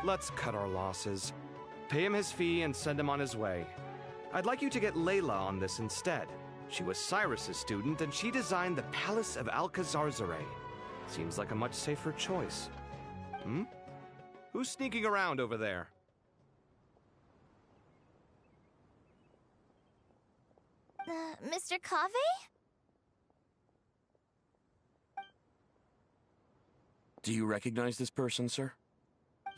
let's cut our losses. Pay him his fee and send him on his way. I'd like you to get Layla on this instead. She was Cyrus's student, and she designed the Palace of Alcazarzare. Seems like a much safer choice. Hmm? Who's sneaking around over there? Mr. Cave? Do you recognize this person, sir?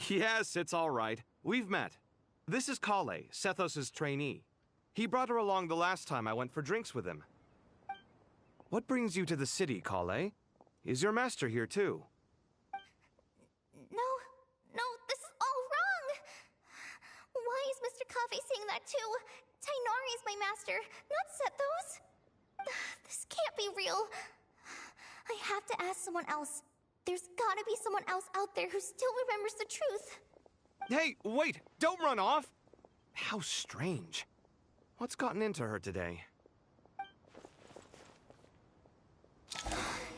Yes, it's all right. We've met. This is Kale, Sethos' trainee. He brought her along the last time I went for drinks with him. What brings you to the city, Kale? Is your master here too? No, this is all wrong! Why is Mr. Cave saying that too? Tainari is my master, not Sethos. This can't be real. I have to ask someone else. There's gotta be someone else out there who still remembers the truth. Hey, wait! Don't run off! How strange. What's gotten into her today?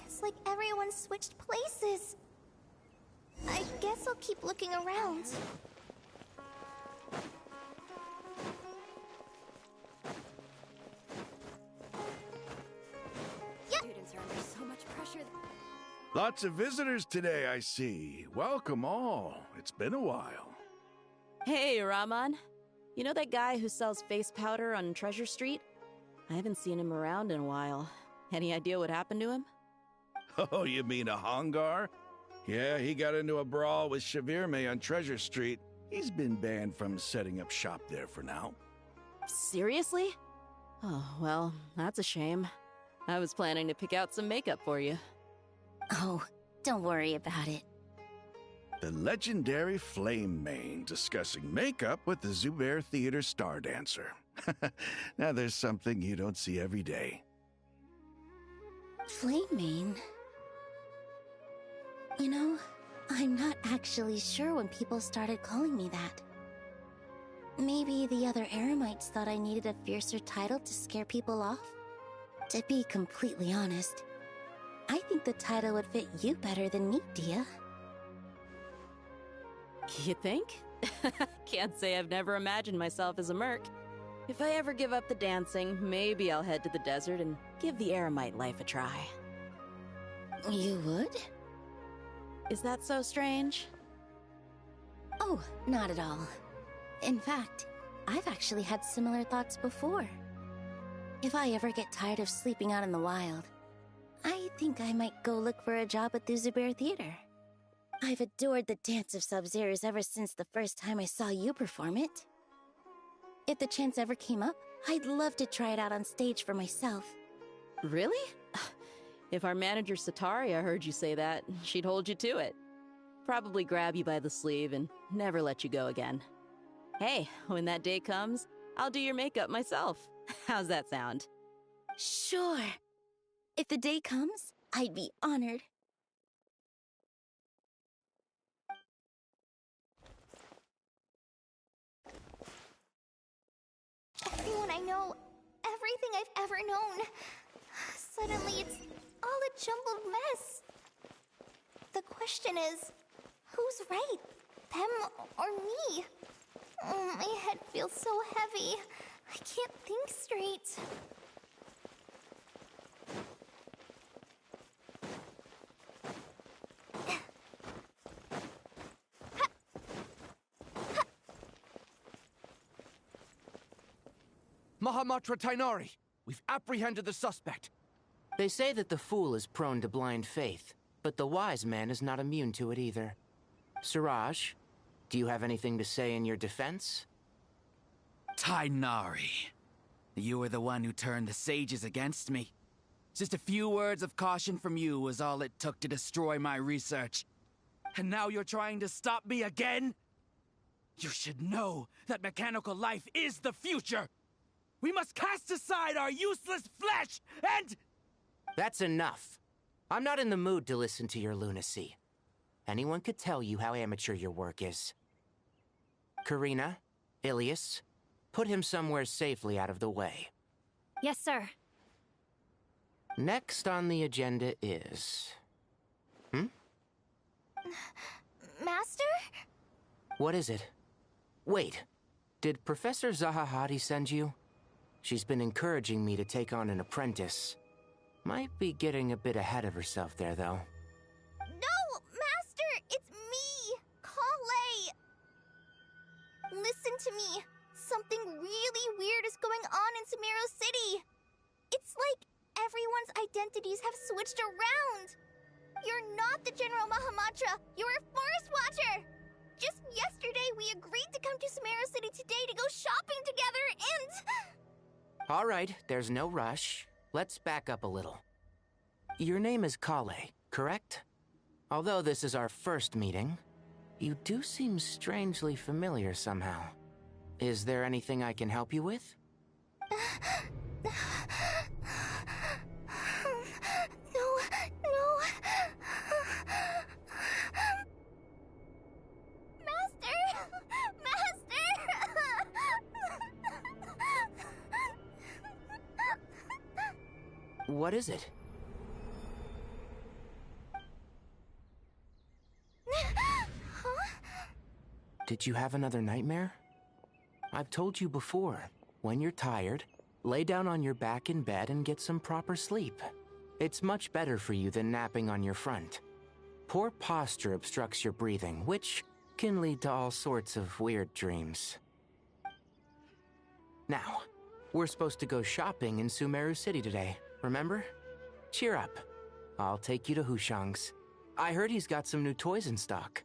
It's like everyone switched places. I guess I'll keep looking around. Students are under so much pressure. Lots of visitors today, I see. Welcome all. It's been a while. Hey, Rahman. You know that guy who sells face powder on Treasure Street? I haven't seen him around in a while. Any idea what happened to him? Oh, you mean a Hongar? Yeah, he got into a brawl with Shavirme on Treasure Street. He's been banned from setting up shop there for now. Seriously? Oh, well, that's a shame. I was planning to pick out some makeup for you. Oh, don't worry about it. The legendary Flame Mane discussing makeup with the Zubair Theater star dancer. Now there's something you don't see every day. Flame Mane? You know, I'm not actually sure when people started calling me that. Maybe the other Eremites thought I needed a fiercer title to scare people off? To be completely honest, I think the title would fit you better than me, Dia. You think? Can't say I've never imagined myself as a merc. If I ever give up the dancing, maybe I'll head to the desert and give the Eremite life a try. You would? Is that so strange? Oh, not at all. In fact, I've actually had similar thoughts before. If I ever get tired of sleeping out in the wild, I think I might go look for a job at the Zubair Theater. I've adored the dance of Sub-Zeros ever since the first time I saw you perform it. If the chance ever came up, I'd love to try it out on stage for myself. Really? If our manager Sataria heard you say that, she'd hold you to it. Probably grab you by the sleeve and never let you go again. Hey, when that day comes, I'll do your makeup myself. How's that sound? Sure. If the day comes, I'd be honored. Everyone I know, everything I've ever known. Suddenly it's all a jumbled mess. The question is, who's right? Them or me? Oh, my head feels so heavy. I can't think straight. Mahamatra Tainari, we've apprehended the suspect. They say that the fool is prone to blind faith, but the wise man is not immune to it either. Siraj, do you have anything to say in your defense? Tainari, you were the one who turned the sages against me. Just a few words of caution from you was all it took to destroy my research. And now you're trying to stop me again? You should know that mechanical life is the future! We must cast aside our useless flesh and... That's enough. I'm not in the mood to listen to your lunacy. Anyone could tell you how amateur your work is. Karina, Ilias, put him somewhere safely out of the way. Yes, sir. Next on the agenda is... Master? What is it? Wait, did Professor Zahahati send you? She's been encouraging me to take on an apprentice. Might be getting a bit ahead of herself there, though. No, Master! It's me! Kale! Listen to me. Something really weird is going on in Sumeru City. It's like everyone's identities have switched around. You're not the General Mahamatra. You're a Forest Watcher. Just yesterday, we agreed to come to Sumeru City today to go shopping together, and... All right, there's no rush. Let's back up a little. Your name is Kale, correct? Although this is our first meeting, you do seem strangely familiar somehow. Is there anything I can help you with? No. What is it? Huh? Did you have another nightmare? I've told you before, when you're tired, lay down on your back in bed and get some proper sleep. It's much better for you than napping on your front. Poor posture obstructs your breathing, which can lead to all sorts of weird dreams. Now, we're supposed to go shopping in Sumeru City today, remember? Cheer up. I'll take you to Hushang's. I heard he's got some new toys in stock.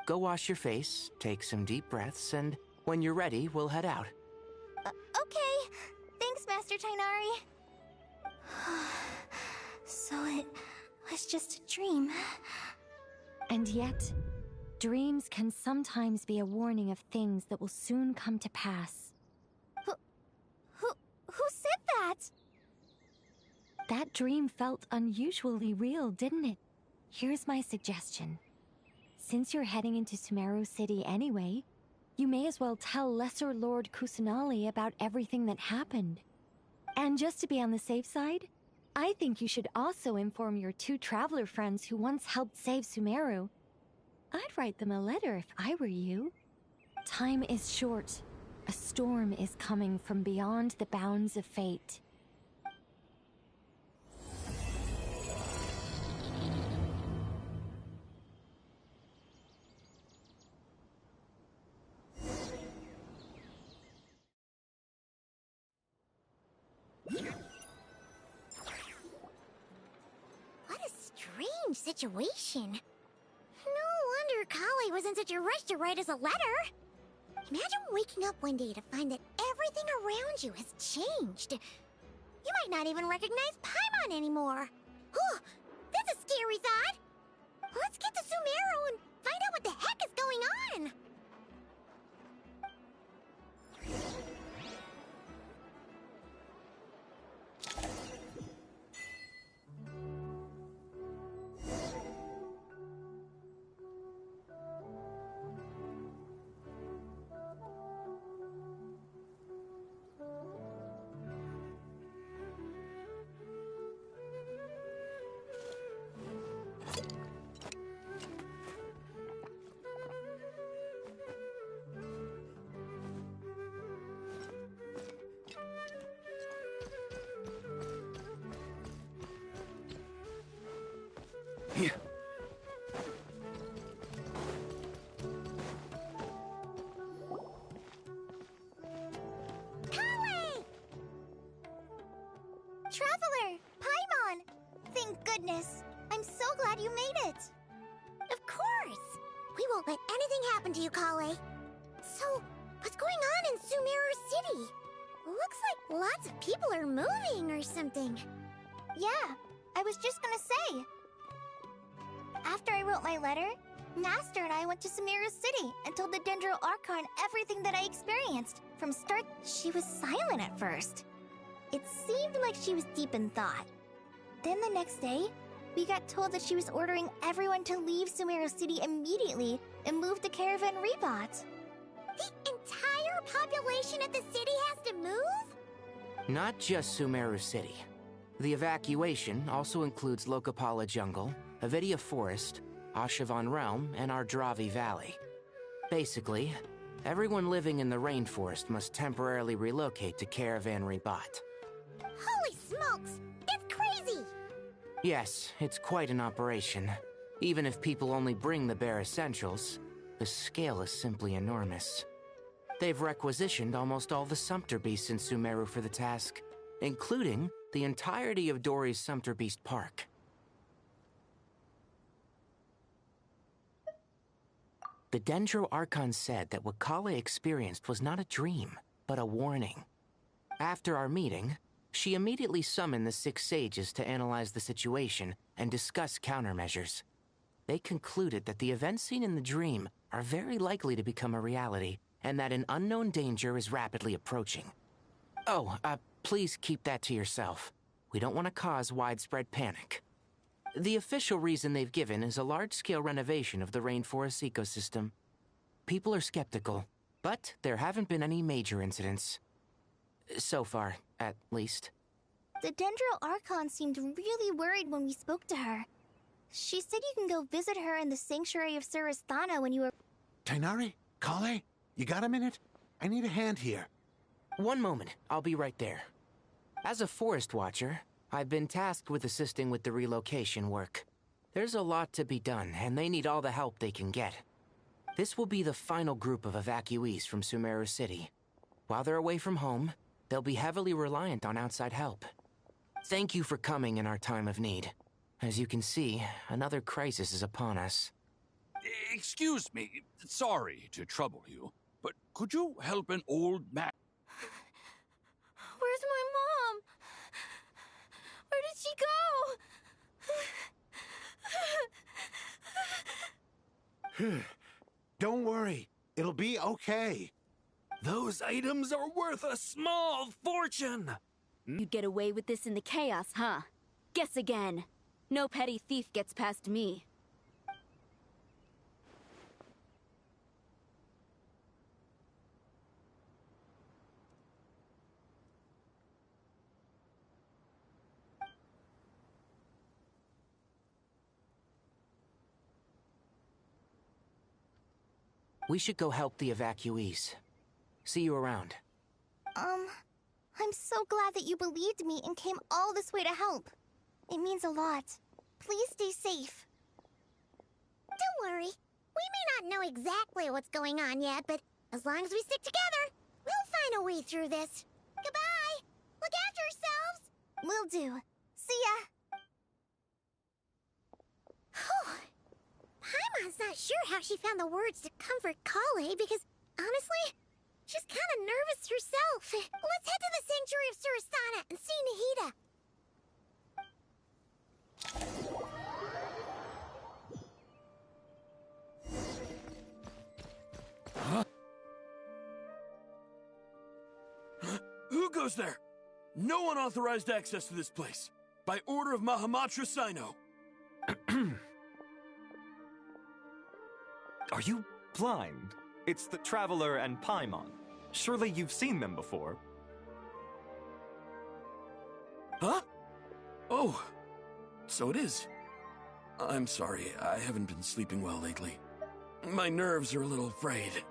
Go wash your face, take some deep breaths, and when you're ready, we'll head out. Okay. Thanks, Master Tainari. So it was just a dream. And yet, dreams can sometimes be a warning of things that will soon come to pass. Who said that? That dream felt unusually real, didn't it? Here's my suggestion. Since you're heading into Sumeru City anyway, you may as well tell Lesser Lord Kusanali about everything that happened. And just to be on the safe side, I think you should also inform your 2 traveler friends who once helped save Sumeru. I'd write them a letter if I were you. Time is short. A storm is coming from beyond the bounds of fate. What a strange situation. No wonder Kale was in such a rush to write us a letter. Imagine waking up one day to find that everything around you has changed. You might not even recognize Paimon anymore. Oh, that's a scary thought. Let's get to Sumeru and find out what the heck is going on. Here. Kale! Traveler! Paimon! Thank goodness. I'm so glad you made it. Of course. We won't let anything happen to you, Kale. So, what's going on in Sumeru City? Looks like lots of people are moving or something. Yeah, I was just gonna say. After I wrote my letter, Master and I went to Sumeru City and told the Dendro Archon everything that I experienced. From start, she was silent at first. It seemed like she was deep in thought. Then the next day, we got told that she was ordering everyone to leave Sumeru City immediately and move to Caravan Rebot. The entire population of the city has to move? Not just Sumeru City. The evacuation also includes Lokapala Jungle, Avidia Forest, Ashavan Realm, and Ardravi Valley. Basically, everyone living in the rainforest must temporarily relocate to Caravan Rebat. Holy smokes! It's crazy! Yes, it's quite an operation. Even if people only bring the bare essentials, the scale is simply enormous. They've requisitioned almost all the Sumpter Beasts in Sumeru for the task, including the entirety of Dori's Sumpter Beast Park. The Dendro Archon said that what Kale experienced was not a dream, but a warning. After our meeting, she immediately summoned the 6 sages to analyze the situation and discuss countermeasures. They concluded that the events seen in the dream are very likely to become a reality, and that an unknown danger is rapidly approaching. Oh, please keep that to yourself. We don't want to cause widespread panic. The official reason they've given is a large-scale renovation of the rainforest ecosystem. People are skeptical, but there haven't been any major incidents. So far, at least. The Dendro Archon seemed really worried when we spoke to her. She said you can go visit her in the Sanctuary of Surasthana when you were— Tighnari? Kale? You got a minute? I need a hand here. One moment, I'll be right there. As a forest watcher, I've been tasked with assisting with the relocation work. There's a lot to be done, and they need all the help they can get. This will be the final group of evacuees from Sumeru City. While they're away from home, they'll be heavily reliant on outside help. Thank you for coming in our time of need. As you can see, another crisis is upon us. Excuse me, sorry to trouble you, but could you help an old man? Where's my mom? Where did she go? Don't worry. It'll be okay. Those items are worth a small fortune! You'd get away with this in the chaos, huh? Guess again. No petty thief gets past me. We should go help the evacuees. See you around. I'm so glad that you believed me and came all this way to help. It means a lot. Please stay safe. Don't worry. We may not know exactly what's going on yet, but as long as we stick together, we'll find a way through this. Goodbye! Look after yourselves! Will do. See ya! Whew. Paimon's not sure how she found the words to comfort Kale because, honestly, she's kind of nervous herself. Let's head to the Sanctuary of Surasthana and see Nahida. Huh? Who goes there? No unauthorized access to this place. By order of Mahamatra Sino. Are you blind? It's the Traveler and Paimon. Surely you've seen them before. Huh? Oh, so it is. I'm sorry, I haven't been sleeping well lately. My nerves are a little frayed.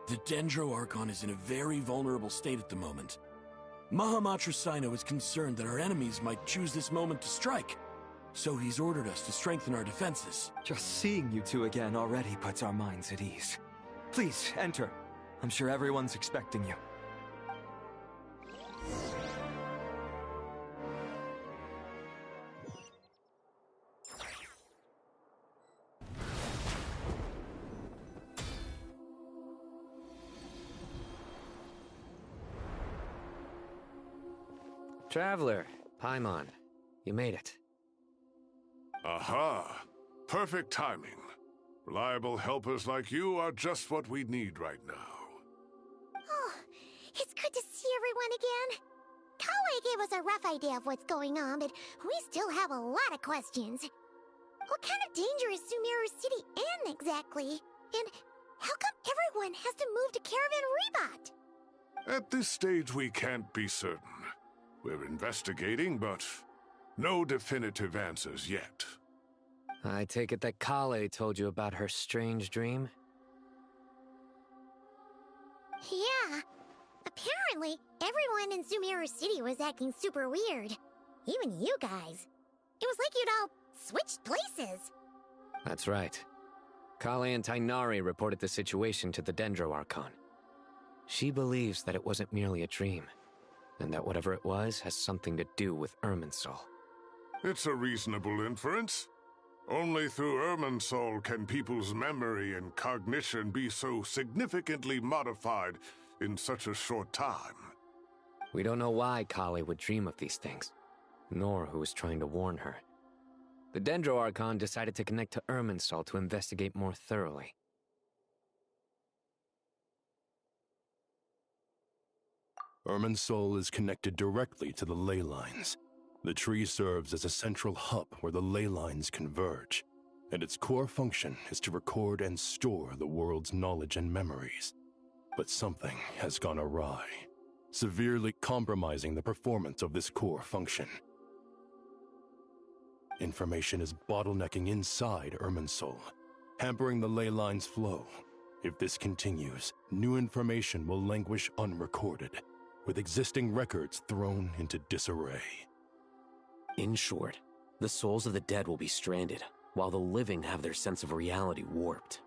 The Dendro Archon is in a very vulnerable state at the moment. Mahamatra Sino is concerned that our enemies might choose this moment to strike. So he's ordered us to strengthen our defenses. Just seeing you two again already puts our minds at ease. Please, enter. I'm sure everyone's expecting you. Traveler, Paimon, you made it. Aha! Perfect timing. Reliable helpers like you are just what we need right now. Oh, it's good to see everyone again. Kale gave us a rough idea of what's going on, but we still have a lot of questions. What kind of danger is Sumeru City in exactly? And how come everyone has to move to Caravan Rebat? At this stage, we can't be certain. We're investigating, but no definitive answers yet. I take it that Kale told you about her strange dream? Yeah. Apparently, everyone in Sumeru City was acting super weird. Even you guys. It was like you'd all switched places. That's right. Kale and Tainari reported the situation to the Dendro Archon. She believes that it wasn't merely a dream, and that whatever it was has something to do with Irminsul. It's a reasonable inference. Only through Irminsul can people's memory and cognition be so significantly modified in such a short time. We don't know why Kale would dream of these things, nor who was trying to warn her. The Dendro Archon decided to connect to Irminsul to investigate more thoroughly. Irminsul is connected directly to the ley lines. The tree serves as a central hub where the ley lines converge, and its core function is to record and store the world's knowledge and memories. But something has gone awry, severely compromising the performance of this core function. Information is bottlenecking inside Irminsul, hampering the ley line's flow. If this continues, new information will languish unrecorded, with existing records thrown into disarray. In short, the souls of the dead will be stranded, while the living have their sense of reality warped.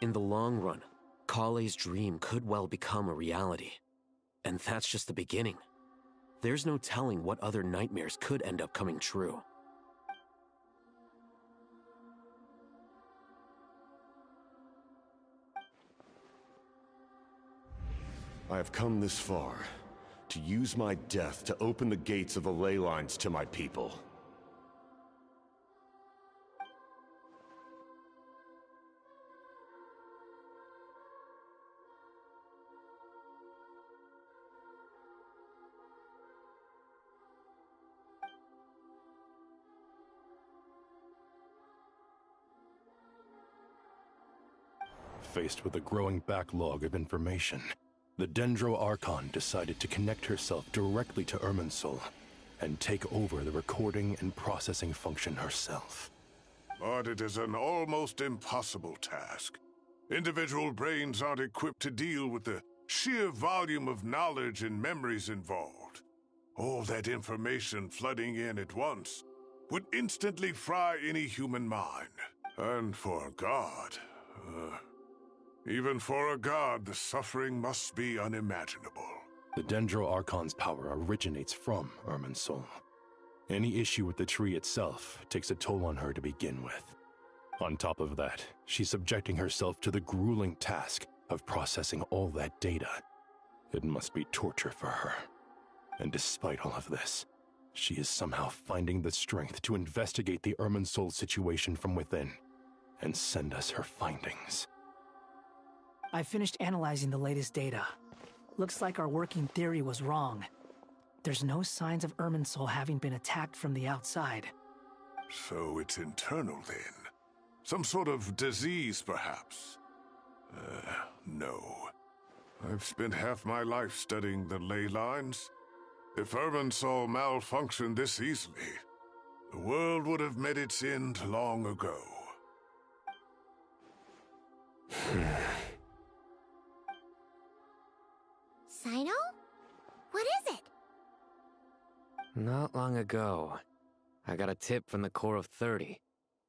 In the long run, Kale's dream could well become a reality. And that's just the beginning. There's no telling what other nightmares could end up coming true. I have come this far, to use my death to open the gates of the ley lines to my people. Faced with a growing backlog of information, the Dendro Archon decided to connect herself directly to Irminsul and take over the recording and processing function herself. But it is an almost impossible task. Individual brains aren't equipped to deal with the sheer volume of knowledge and memories involved. All that information flooding in at once would instantly fry any human mind. And for a god, even for a god, the suffering must be unimaginable. The Dendro Archon's power originates from Irminsul. Any issue with the tree itself takes a toll on her to begin with. On top of that, she's subjecting herself to the grueling task of processing all that data. It must be torture for her. And despite all of this, she is somehow finding the strength to investigate the Irminsul situation from within and send us her findings. I finished analyzing the latest data. Looks like our working theory was wrong. There's no signs of Irminsul having been attacked from the outside. So it's internal then? Some sort of disease, perhaps? No. I've spent half my life studying the ley lines. If Irminsul malfunctioned this easily, the world would have met its end long ago. Sino? What is it? Not long ago, I got a tip from the Corps of 30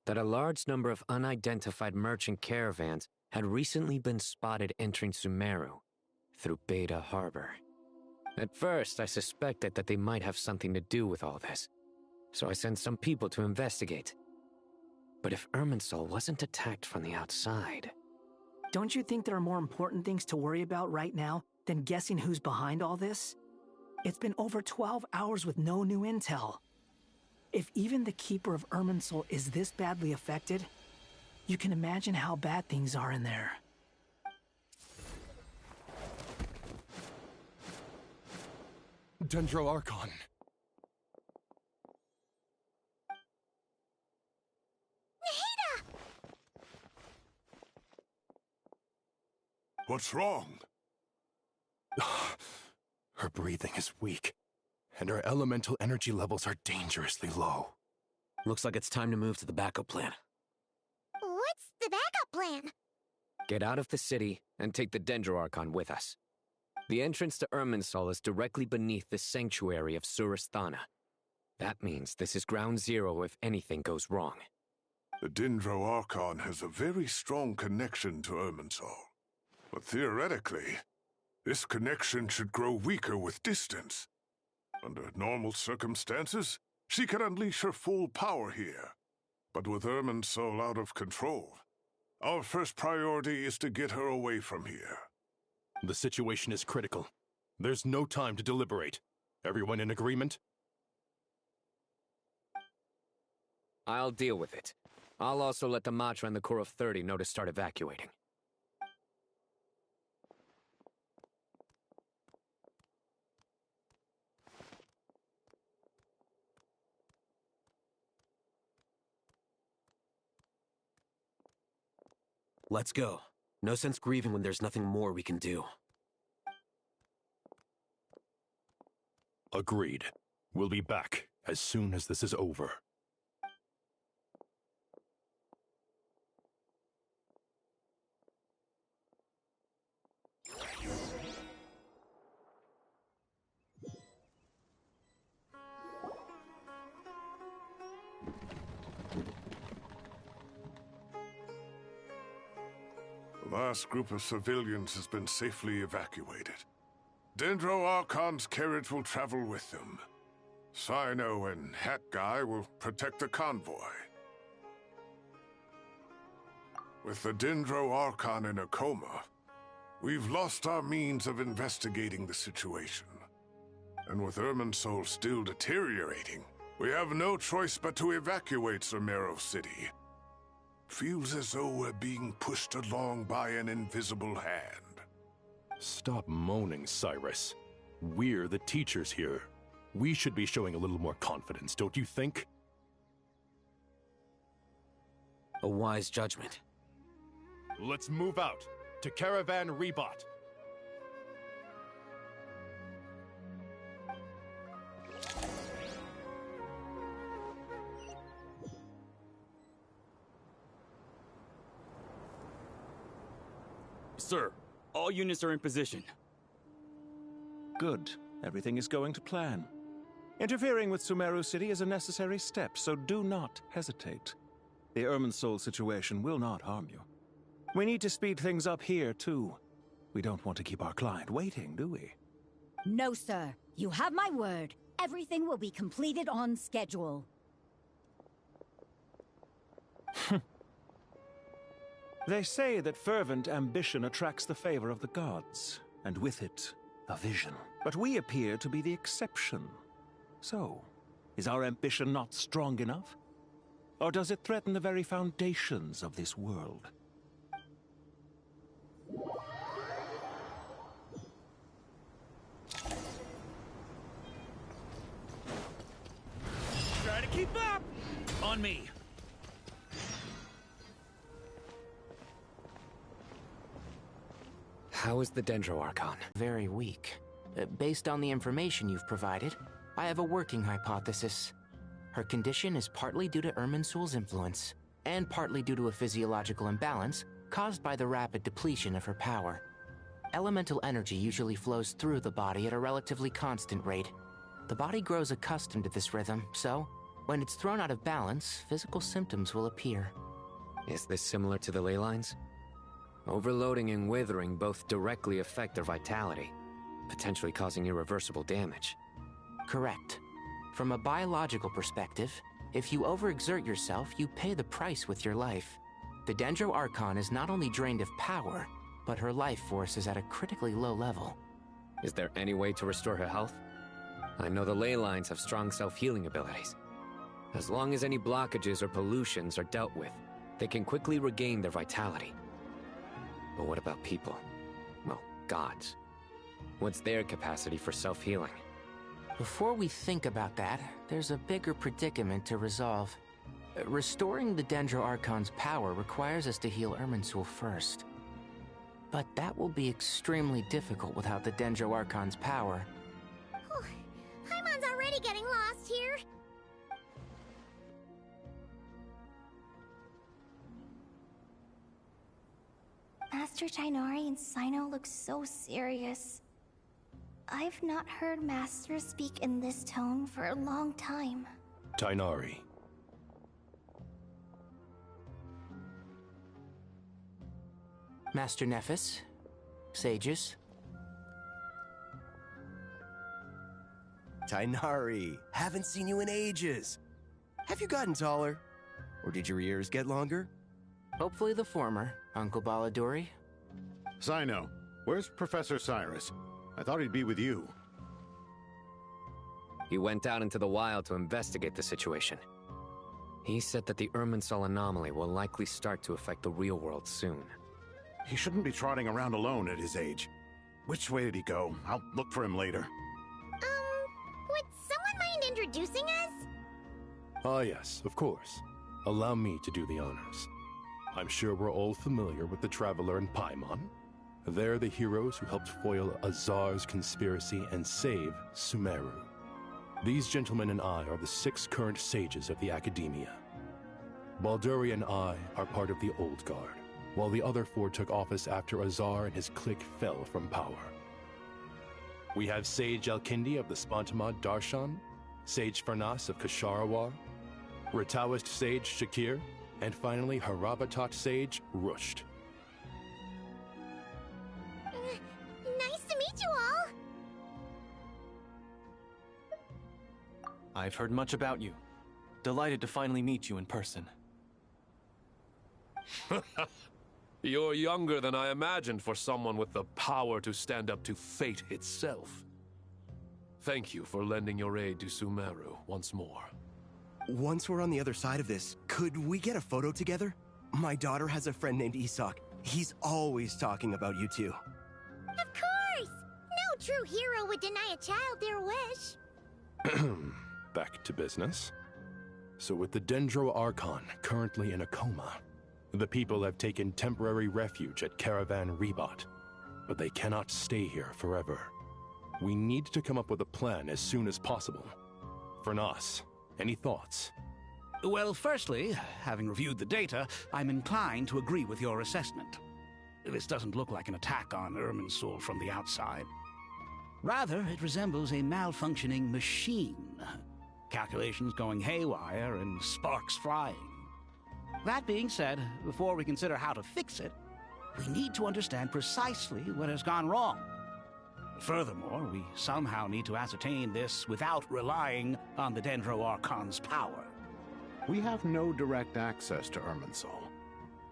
that a large number of unidentified merchant caravans had recently been spotted entering Sumeru through Beta Harbor. At first, I suspected that they might have something to do with all this, so I sent some people to investigate. But if Irminsul wasn't attacked from the outside... Don't you think there are more important things to worry about right now than guessing who's behind all this? It's been over 12 hours with no new intel. If even the Keeper of Irminsul is this badly affected, you can imagine how bad things are in there. Dendro Archon. What's wrong? Her breathing is weak, and her elemental energy levels are dangerously low. Looks like it's time to move to the backup plan. What's the backup plan? Get out of the city and take the Dendro Archon with us. The entrance to Irminsul is directly beneath the sanctuary of Surasthana. That means this is ground zero if anything goes wrong. The Dendro Archon has a very strong connection to Irminsul. But theoretically, this connection should grow weaker with distance. Under normal circumstances, she can unleash her full power here. But with Irminsul out of control, our first priority is to get her away from here. The situation is critical. There's no time to deliberate. Everyone in agreement? I'll deal with it. I'll also let the Matra and the Core of 30 know to start evacuating. Let's go. No sense grieving when there's nothing more we can do. Agreed. We'll be back as soon as this is over. The last group of civilians has been safely evacuated. Dendro Archon's carriage will travel with them. Sino and Hat Guy will protect the convoy. With the Dendro Archon in a coma, we've lost our means of investigating the situation. And with Irminsul still deteriorating, we have no choice but to evacuate Sumeru City. Feels as though we're being pushed along by an invisible hand. Stop moaning, Cyrus. We're the teachers here. We should be showing a little more confidence, don't you think? A wise judgment. Let's move out to Caravan Rebot. Sir, all units are in position. Good. Everything is going to plan. Interfering with Sumeru City is a necessary step, so do not hesitate. The Irminsul situation will not harm you. We need to speed things up here, too. We don't want to keep our client waiting, do we? No, sir. You have my word. Everything will be completed on schedule. They say that fervent ambition attracts the favor of the gods, and with it, a vision. But we appear to be the exception. So, is our ambition not strong enough? Or does it threaten the very foundations of this world? Try to keep up! On me! How is the Dendro Archon? Very weak. Based on the information you've provided, I have a working hypothesis. Her condition is partly due to Irminsul's influence, and partly due to a physiological imbalance caused by the rapid depletion of her power. Elemental energy usually flows through the body at a relatively constant rate. The body grows accustomed to this rhythm, so when it's thrown out of balance, physical symptoms will appear. Is this similar to the ley lines? Overloading and withering both directly affect their vitality, potentially causing irreversible damage. Correct. From a biological perspective, if you overexert yourself, you pay the price with your life. The Dendro Archon is not only drained of power, but her life force is at a critically low level. Is there any way to restore her health? I know the ley lines have strong self-healing abilities. As long as any blockages or pollutions are dealt with, they can quickly regain their vitality. But what about people? Well, gods. What's their capacity for self-healing? Before we think about that, there's a bigger predicament to resolve. Restoring the Dendro Archon's power requires us to heal Irminsul first. But that will be extremely difficult without the Dendro Archon's power. Paimon's already getting lost here. Master Tighnari and Sino look so serious. I've not heard Master speak in this tone for a long time. Tainari. Master Nephis? Sages? Tainari, haven't seen you in ages. Have you gotten taller? Or did your ears get longer? Hopefully the former, Uncle Baladuri. Sino, where's Professor Cyrus? I thought he'd be with you. He went out into the wild to investigate the situation. He said that the Irminsul anomaly will likely start to affect the real world soon. He shouldn't be trotting around alone at his age. Which way did he go? I'll look for him later. Would someone mind introducing us? Ah yes, of course. Allow me to do the honors. I'm sure we're all familiar with the Traveler and Paimon. They're the heroes who helped foil Azar's conspiracy and save Sumeru. These gentlemen and I are the 6 current sages of the Academia. Balduri and I are part of the Old Guard, while the other 4 took office after Azar and his clique fell from power. We have Sage Alkindi of the Spantamad Darshan, Sage Farnas of Kasharawar, Rataoist Sage Shakir, and finally Harabatot Sage Rusht. Nice to meet you all! I've heard much about you. Delighted to finally meet you in person. You're younger than I imagined for someone with the power to stand up to fate itself. Thank you for lending your aid to Sumeru once more. Once we're on the other side of this, could we get a photo together? My daughter has a friend named Isak. He's always talking about you two. Of course! No true hero would deny a child their wish. Back to business. So with the Dendro Archon currently in a coma, the people have taken temporary refuge at Caravan Rebot, but they cannot stay here forever. We need to come up with a plan as soon as possible. Farnas, any thoughts? Well, firstly, having reviewed the data, I'm inclined to agree with your assessment. This doesn't look like an attack on Irminsul from the outside. Rather, it resembles a malfunctioning machine. Calculations going haywire and sparks flying. That being said, before we consider how to fix it, we need to understand precisely what has gone wrong. Furthermore, we somehow need to ascertain this without relying on the Dendro Archon's power. We have no direct access to Irminsul.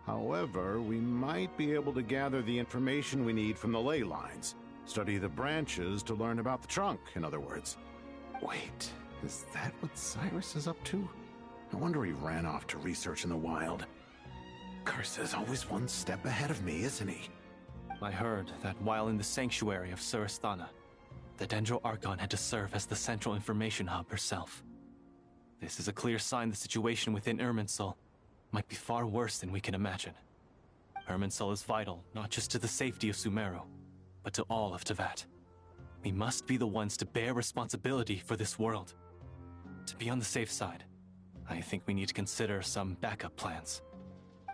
However, we might be able to gather the information we need from the ley lines. Study the branches to learn about the trunk, in other words. Wait, is that what Cyrus is up to? No wonder he ran off to research in the wild. Curse's always one step ahead of me, isn't he? I heard that while in the sanctuary of Surasthana, the Dendro Archon had to serve as the central information hub herself. This is a clear sign the situation within Irminsul might be far worse than we can imagine. Irminsul is vital not just to the safety of Sumeru, but to all of Teyvat. We must be the ones to bear responsibility for this world. To be on the safe side, I think we need to consider some backup plans.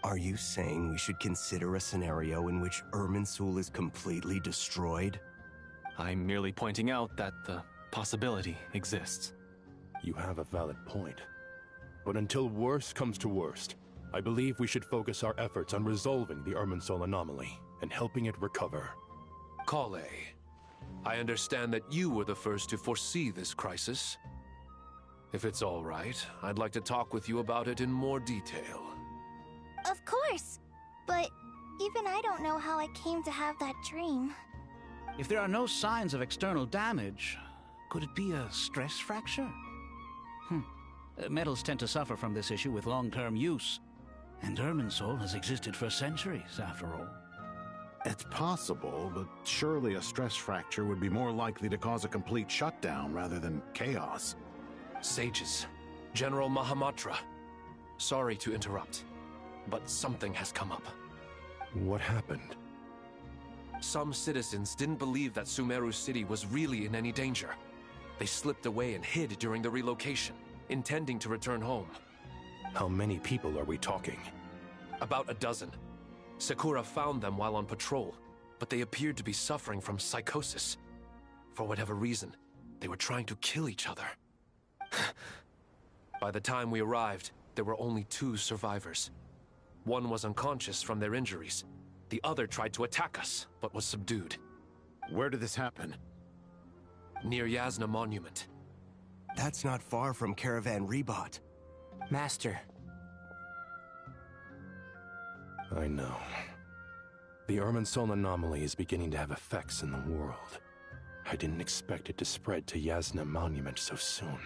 Are you saying we should consider a scenario in which Irminsul is completely destroyed? I'm merely pointing out that the possibility exists. You have a valid point. But until worst comes to worst, I believe we should focus our efforts on resolving the Irminsul anomaly and helping it recover. Kale, I understand that you were the first to foresee this crisis. If it's all right, I'd like to talk with you about it in more detail. Of course! But even I don't know how I came to have that dream. If there are no signs of external damage, could it be a stress fracture? Metals tend to suffer from this issue with long-term use. And Irminsul has existed for centuries, after all. It's possible, but surely a stress fracture would be more likely to cause a complete shutdown rather than chaos. Sages, General Mahamatra, sorry to interrupt, but something has come up. What happened? Some citizens didn't believe that Sumeru City was really in any danger. They slipped away and hid during the relocation, intending to return home. How many people are we talking? About a dozen. Sakura found them while on patrol, but they appeared to be suffering from psychosis. For whatever reason, they were trying to kill each other. By the time we arrived, there were only 2 survivors. One was unconscious from their injuries. The other tried to attack us, but was subdued. Where did this happen? Near Yasna Monument. That's not far from Caravan Rebot. Master. I know. The Irminsul anomaly is beginning to have effects in the world. I didn't expect it to spread to Yasna Monument so soon.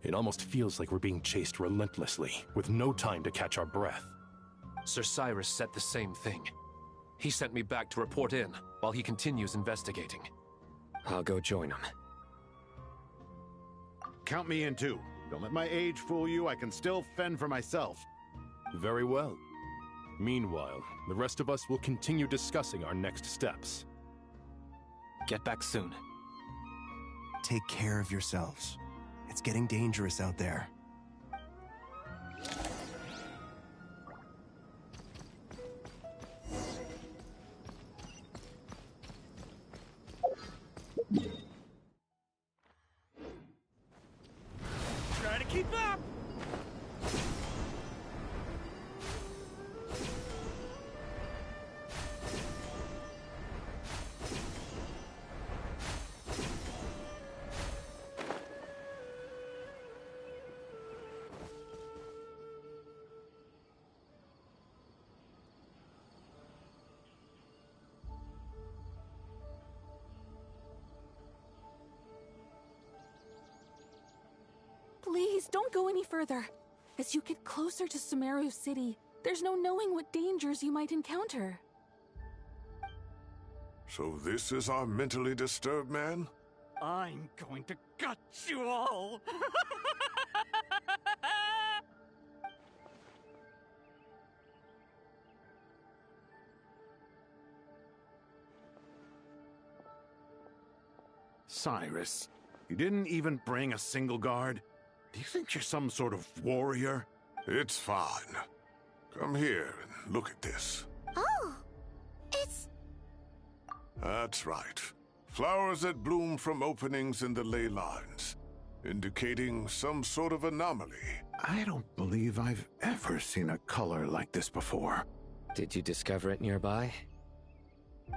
It almost feels like we're being chased relentlessly, with no time to catch our breath. Sir Cyrus said the same thing. He sent me back to report in, while he continues investigating. I'll go join him. Count me in too. Don't let my age fool you, I can still fend for myself. Very well. Meanwhile, the rest of us will continue discussing our next steps. Get back soon. Take care of yourselves. It's getting dangerous out there. Try to keep up! Please, don't go any further. As you get closer to Sumeru City, there's no knowing what dangers you might encounter. So this is our mentally disturbed man? I'm going to gut you all! Cyrus, you didn't even bring a single guard? Do you think you're some sort of warrior? It's fine. Come here and look at this. Oh, it's... That's right. Flowers that bloom from openings in the ley lines, indicating some sort of anomaly. I don't believe I've ever seen a color like this before. Did you discover it nearby?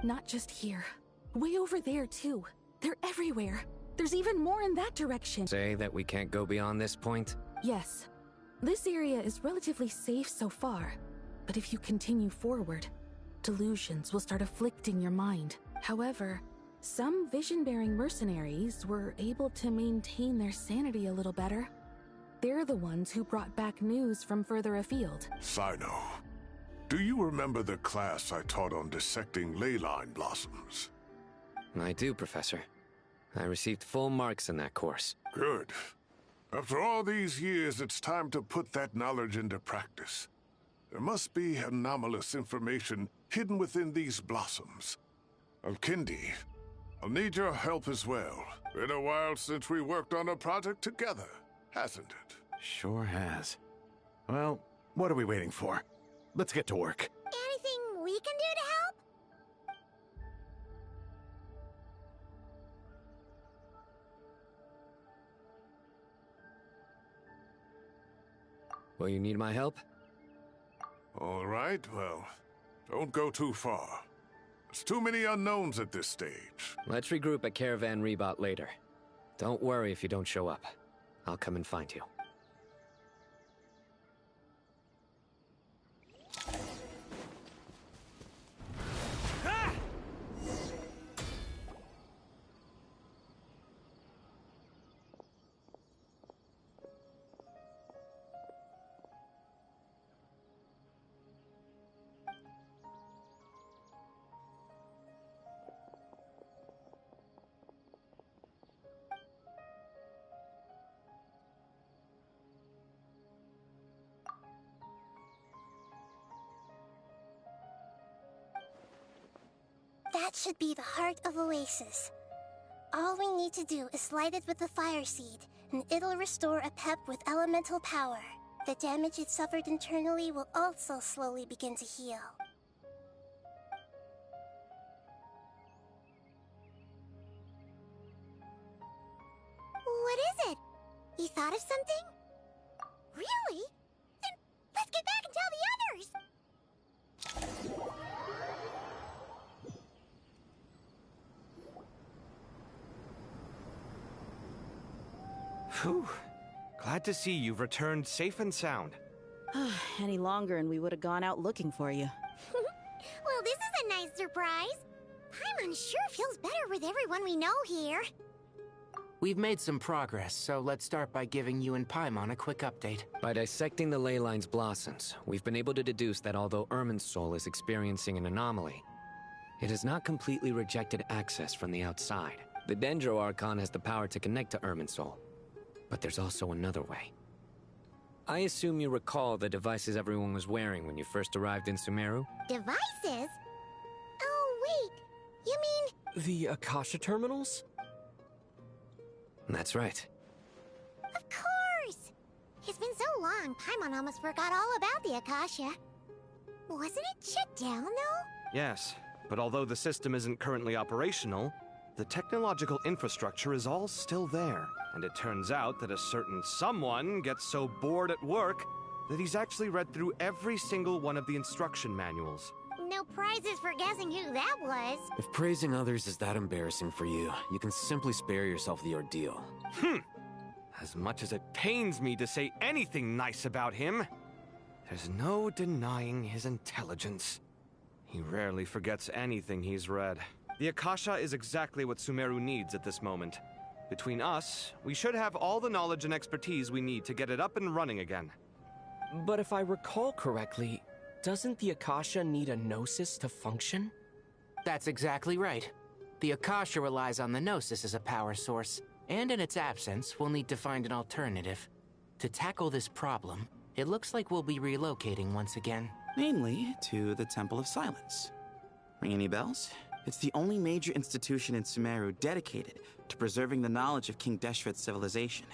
Not just here. Way over there, too. They're everywhere. There's even more in that direction. Say that we can't go beyond this point? Yes. This area is relatively safe so far. But if you continue forward, delusions will start afflicting your mind. However, some vision-bearing mercenaries were able to maintain their sanity a little better. They're the ones who brought back news from further afield. Sino, do you remember the class I taught on dissecting ley line blossoms? I do, Professor. I received full marks in that course. Good. After all these years, it's time to put that knowledge into practice. There must be anomalous information hidden within these blossoms. Alkindi, I'll need your help as well. Been a while since we worked on a project together, hasn't it? Sure has. Well, what are we waiting for? Let's get to work. Anything we can do to help? Will you need my help? All right, well, don't go too far. There's too many unknowns at this stage. Let's regroup at Caravan Rebot later. Don't worry if you don't show up. I'll come and find you. That should be the heart of Oasis. All we need to do is light it with the fire seed, and it'll restore a pep with elemental power. The damage it suffered internally will also slowly begin to heal. What is it? You thought of something? Really? Then let's get back and tell the others! Whew. Glad to see you've returned safe and sound. Any longer and we would have gone out looking for you. Well, this is a nice surprise. Paimon sure feels better with everyone we know here. We've made some progress, so let's start by giving you and Paimon a quick update. By dissecting the ley line's blossoms, we've been able to deduce that although Irminsul is experiencing an anomaly, it has not completely rejected access from the outside. The Dendro Archon has the power to connect to Irminsul, but there's also another way. I assume you recall the devices everyone was wearing when you first arrived in Sumeru? Devices? Oh, wait. You mean... The Akasha terminals? That's right. Of course! It's been so long, Paimon almost forgot all about the Akasha. Wasn't it shut down, though? Yes, but although the system isn't currently operational, the technological infrastructure is all still there. And it turns out that a certain someone gets so bored at work that he's actually read through every single one of the instruction manuals. No prizes for guessing who that was. If praising others is that embarrassing for you, you can simply spare yourself the ordeal. As much as it pains me to say anything nice about him, there's no denying his intelligence. He rarely forgets anything he's read. The Akasha is exactly what Sumeru needs at this moment. Between us, we should have all the knowledge and expertise we need to get it up and running again. But if I recall correctly, doesn't the Akasha need a Gnosis to function? That's exactly right. The Akasha relies on the Gnosis as a power source, and in its absence, we'll need to find an alternative. To tackle this problem, it looks like we'll be relocating once again. Namely, to the Temple of Silence. Ring any bells? It's the only major institution in Sumeru dedicated to preserving the knowledge of King Deshret's civilization.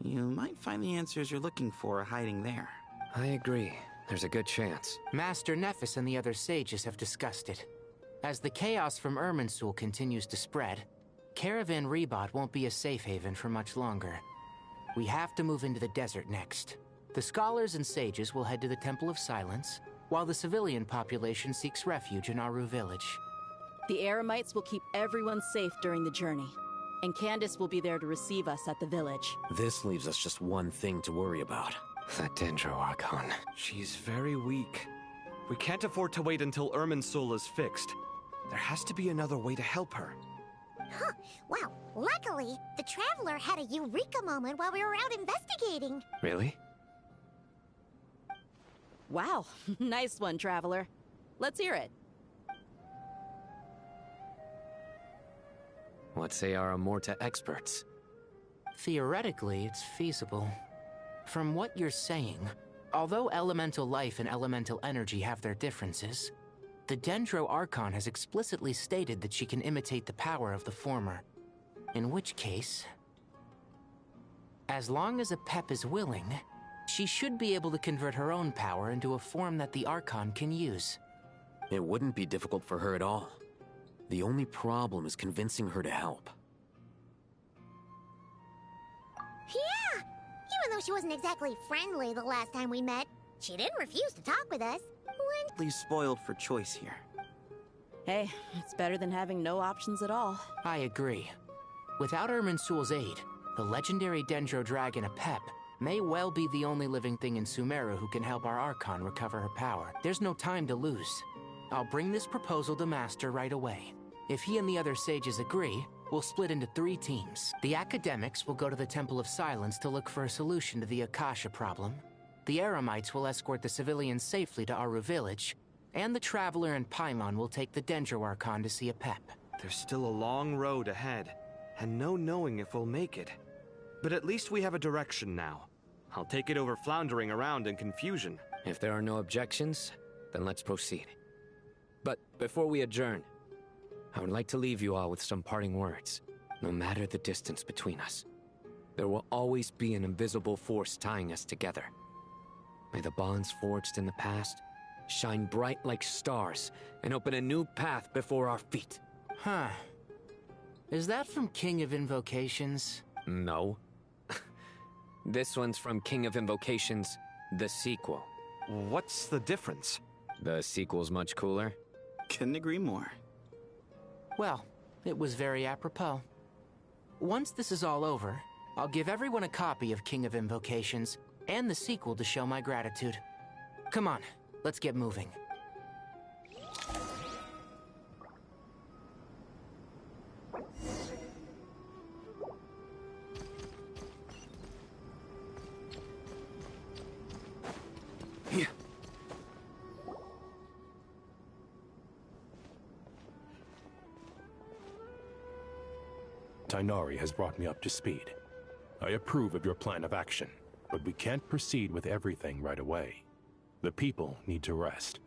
You might find the answers you're looking for hiding there. I agree. There's a good chance. Master Nephis and the other sages have discussed it. As the chaos from Irminsul continues to spread, Caravan Rebot won't be a safe haven for much longer. We have to move into the desert next. The scholars and sages will head to the Temple of Silence, while the civilian population seeks refuge in Aru village. The Eremites will keep everyone safe during the journey, and Candace will be there to receive us at the village. This leaves us just one thing to worry about. That Dendro Archon. She's very weak. We can't afford to wait until Irminsul is fixed. There has to be another way to help her. Huh. Wow. Luckily, the Traveler had a eureka moment while we were out investigating. Really? Wow. Nice one, Traveler. Let's hear it. What say our Amorta experts? Theoretically, it's feasible. From what you're saying, although elemental life and elemental energy have their differences, the Dendro Archon has explicitly stated that she can imitate the power of the former. In which case, as long as Apep is willing, she should be able to convert her own power into a form that the Archon can use. It wouldn't be difficult for her at all. The only problem is convincing her to help. Yeah! Even though she wasn't exactly friendly the last time we met, she didn't refuse to talk with us. Please spoiled for choice here. Hey, it's better than having no options at all. I agree. Without Irminsul's aid, the legendary Dendro Dragon Apep may well be the only living thing in Sumeru who can help our Archon recover her power. There's no time to lose. I'll bring this proposal to Master right away. If he and the other sages agree, we'll split into 3 teams. The academics will go to the Temple of Silence to look for a solution to the Akasha problem. The Eremites will escort the civilians safely to Aru village, and the Traveler and Paimon will take the Dendro Archon to see Apep. There's still a long road ahead, and no knowing if we'll make it. But at least we have a direction now. I'll take it over floundering around in confusion. If there are no objections, then let's proceed. But before we adjourn, I would like to leave you all with some parting words. No matter the distance between us, there will always be an invisible force tying us together. May the bonds forged in the past shine bright like stars and open a new path before our feet. Huh. Is that from King of Invocations? No. This one's from King of Invocations, the sequel. What's the difference? The sequel's much cooler. Couldn't agree more. Well, it was very apropos. Once this is all over, I'll give everyone a copy of King of Invocations and the sequel to show my gratitude. Come on, let's get moving. Tighnari has brought me up to speed. I approve of your plan of action, but we can't proceed with everything right away. The people need to rest.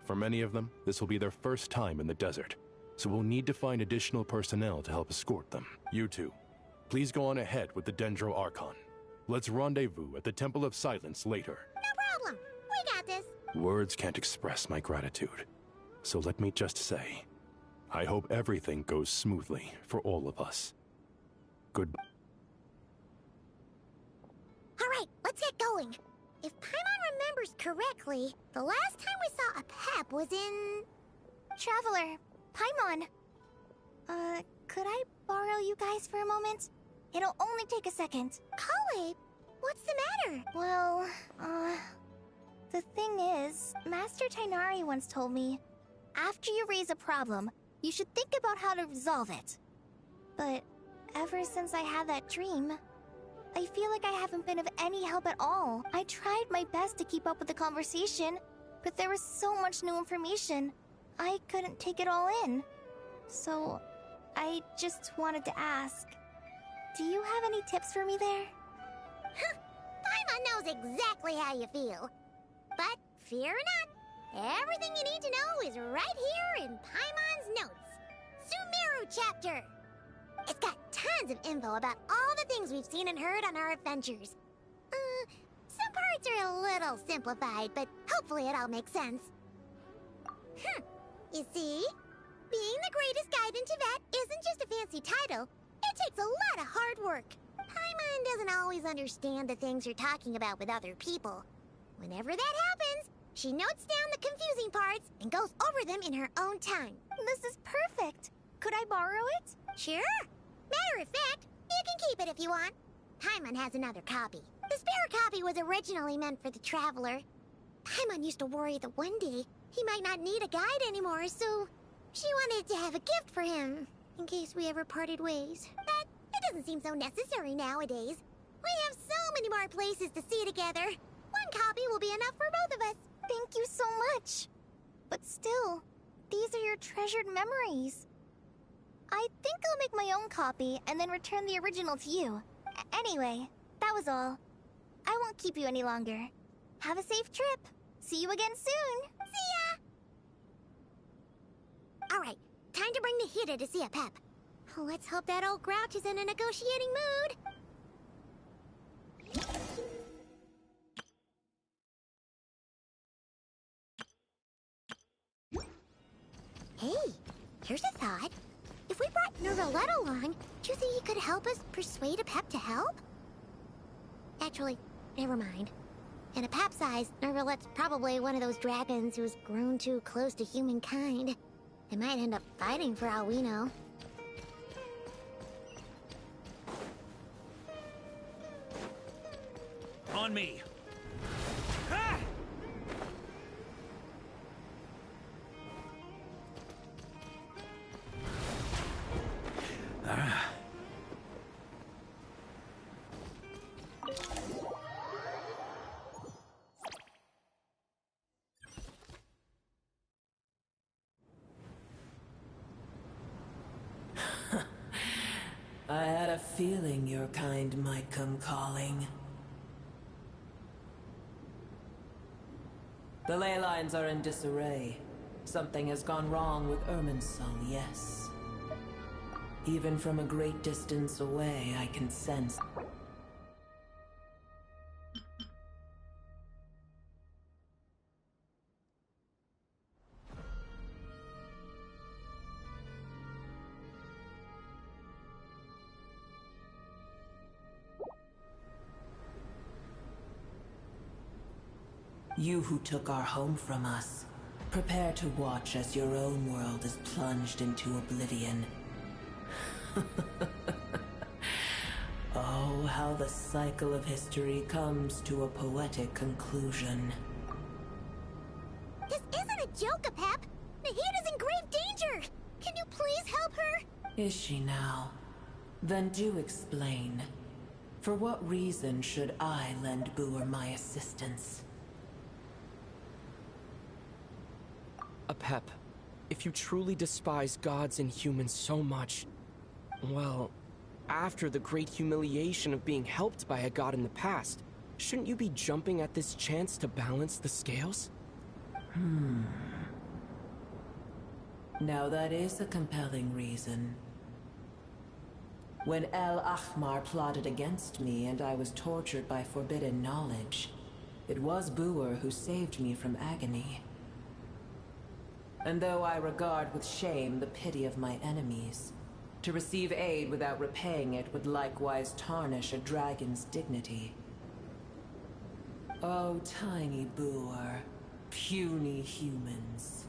For many of them, this will be their first time in the desert, so we'll need to find additional personnel to help escort them. You two, please go on ahead with the Dendro Archon. Let's rendezvous at the Temple of Silence later. No problem. We got this. Words can't express my gratitude, so let me just say, I hope everything goes smoothly for all of us. Good. All right, let's get going. If Paimon remembers correctly, the last time we saw a Pep was in... Traveler, Paimon. Could I borrow you guys for a moment? It'll only take a second. Kale, what's the matter? Well, the thing is, Master Tighnari once told me, after you raise a problem, you should think about how to resolve it. But ever since I had that dream, I feel like I haven't been of any help at all. I tried my best to keep up with the conversation, but there was so much new information. I couldn't take it all in. So, I just wanted to ask, do you have any tips for me there? Paimon knows exactly how you feel. But fear not, everything you need to know is right here in Paimon's notes. Sumeru chapter! It's got tons of info about all the things we've seen and heard on our adventures. Some parts are a little simplified, but hopefully it all makes sense. You see? Being the greatest guide in Tibet isn't just a fancy title. It takes a lot of hard work. Paimon doesn't always understand the things you're talking about with other people. Whenever that happens, she notes down the confusing parts and goes over them in her own time. This is perfect. Could I borrow it? Sure. Matter of fact, you can keep it if you want. Paimon has another copy. The spare copy was originally meant for the Traveler. Paimon used to worry that one day he might not need a guide anymore, so she wanted to have a gift for him, in case we ever parted ways. But it doesn't seem so necessary nowadays. We have so many more places to see together. One copy will be enough for both of us. Thank you so much. But still, these are your treasured memories. I think I'll make my own copy and then return the original to you. Anyway, that was all. I won't keep you any longer. Have a safe trip. See you again soon. See ya! Alright, time to bring the Hida to see a Pep. Let's hope that old grouch is in a negotiating mood. Hey, here's a thought. If we brought Nervalette along, do you think he could help us persuade a Pep to help? Actually, never mind. In a Pep's eyes, Nervalette's probably one of those dragons who's grown too close to humankind. They might end up fighting for all we know. On me. I had a feeling your kind might come calling. The ley lines are in disarray. Something has gone wrong with Irminsul, yes. Even from a great distance away, I can sense... You who took our home from us, prepare to watch as your own world is plunged into oblivion. Oh, how the cycle of history comes to a poetic conclusion. This isn't a joke, Apep! Nahida's in grave danger! Can you please help her? Is she now? Then do explain. For what reason should I lend Booer my assistance? Apep, if you truly despise gods and humans so much, well, after the great humiliation of being helped by a god in the past, shouldn't you be jumping at this chance to balance the scales? Now that is a compelling reason. When El Ahmar plotted against me and I was tortured by forbidden knowledge, it was Booer who saved me from agony. And though I regard with shame the pity of my enemies, to receive aid without repaying it would likewise tarnish a dragon's dignity. Oh, tiny Booer, puny humans.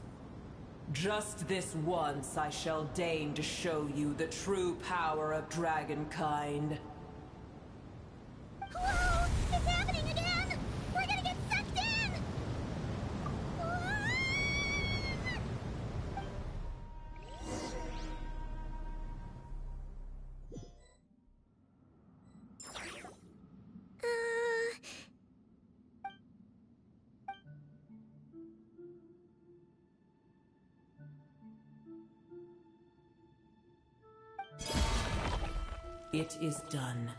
Just this once I shall deign to show you the true power of dragonkind. Whoa! It's happening again! We're gonna get sucked in! It is done.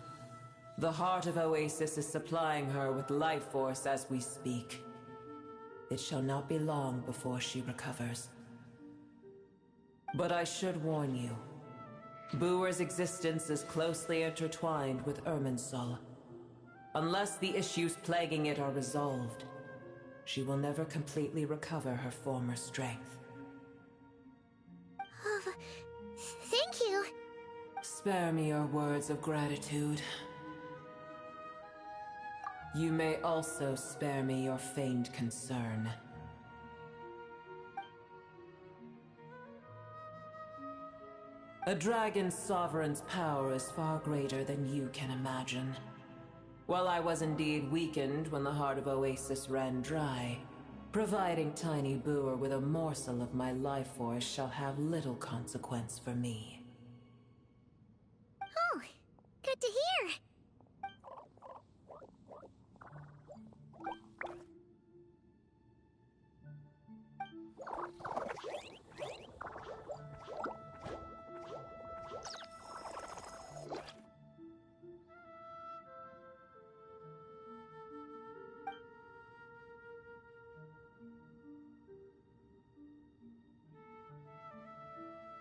The heart of Oasis is supplying her with life force as we speak. It shall not be long before she recovers. But I should warn you. Booer's existence is closely intertwined with Irminsul. Unless the issues plaguing it are resolved, she will never completely recover her former strength. Thank you. Spare me your words of gratitude. You may also spare me your feigned concern. A dragon's sovereign's power is far greater than you can imagine. While I was indeed weakened when the heart of Oasis ran dry, providing tiny Booer with a morsel of my life force shall have little consequence for me. Oh, good to hear.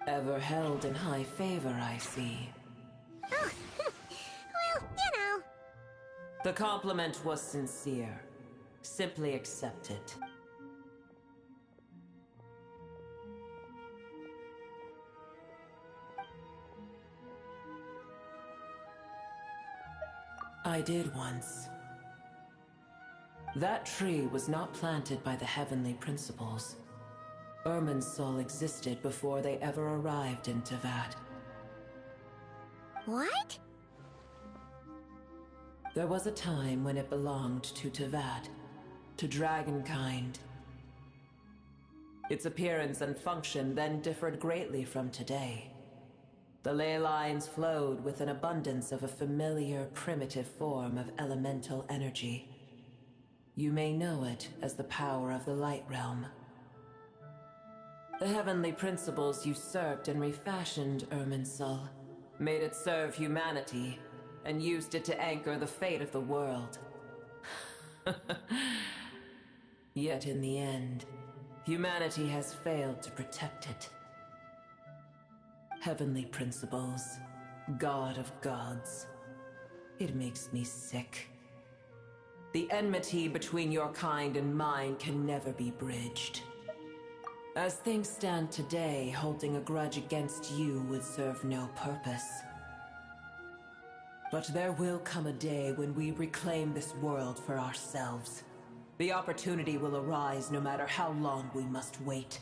Ever held in high favor, I see. Oh, well, you know. The compliment was sincere. Simply accept it. I did once. That tree was not planted by the heavenly principles. Irminsul existed before they ever arrived in Tevat. What? There was a time when it belonged to Tevat, to dragonkind. Its appearance and function then differed greatly from today. The ley lines flowed with an abundance of a familiar, primitive form of elemental energy. You may know it as the power of the Light Realm. The heavenly principles usurped and refashioned Irminsul, made it serve humanity, and used it to anchor the fate of the world. Yet in the end, humanity has failed to protect it. Heavenly principles, God of gods. It makes me sick. The enmity between your kind and mine can never be bridged. As things stand today, holding a grudge against you would serve no purpose. But there will come a day when we reclaim this world for ourselves. The opportunity will arise no matter how long we must wait.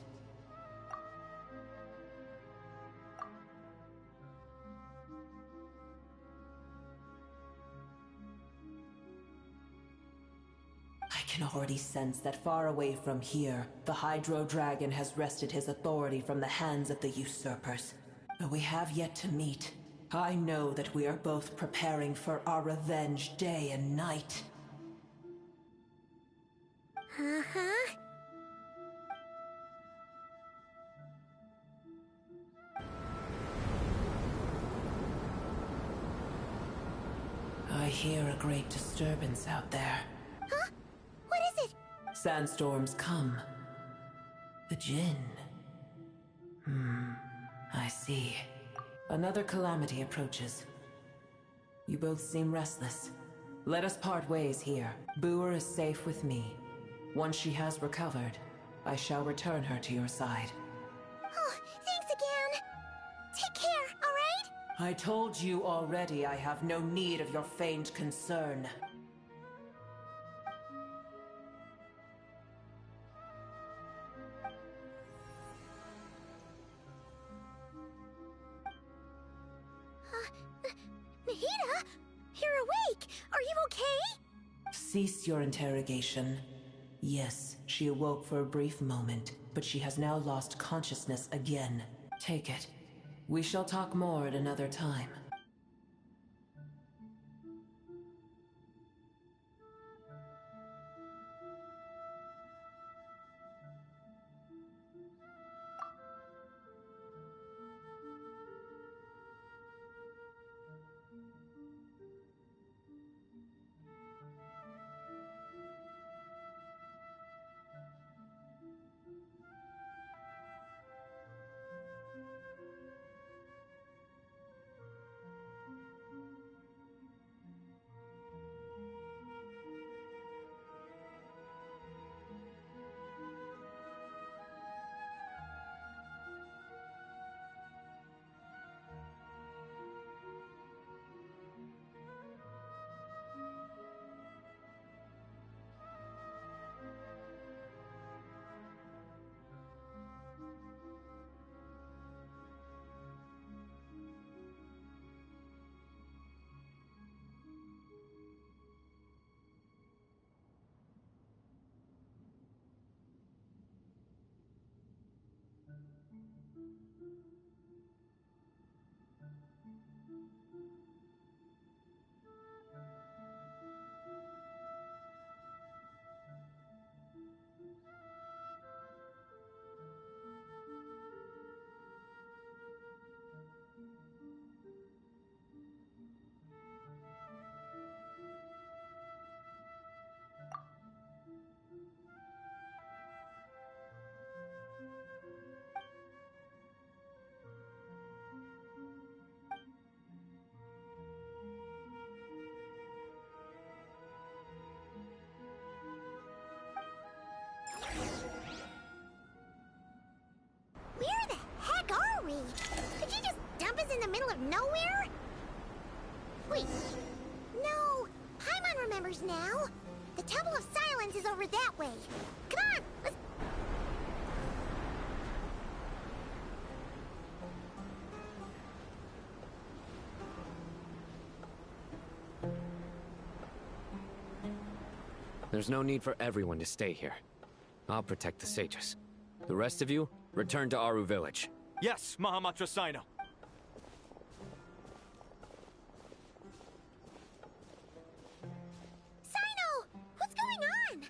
I can already sense that far away from here, the Hydro Dragon has wrested his authority from the hands of the usurpers. Though we have yet to meet, I know that we are both preparing for our revenge day and night. Uh-huh. I hear a great disturbance out there. Huh? What is it? Sandstorms come. The Jinn. I see. Another calamity approaches. You both seem restless. Let us part ways here. Boer is safe with me. Once she has recovered, I shall return her to your side. Oh, thanks again. Take care, alright? I told you already I have no need of your feigned concern. Nahida? You're awake! Are you okay? Cease your interrogation. Yes, she awoke for a brief moment, but she has now lost consciousness again. Take it. We shall talk more at another time. Where the heck are we? Could you just dump us in the middle of nowhere? Wait. No. Paimon remembers now. The Temple of Silence is over that way. Come on, let's... There's no need for everyone to stay here. I'll protect the sages. The rest of you, return to Aru village. Yes, Mahamatra Sino. Sino! What's going on?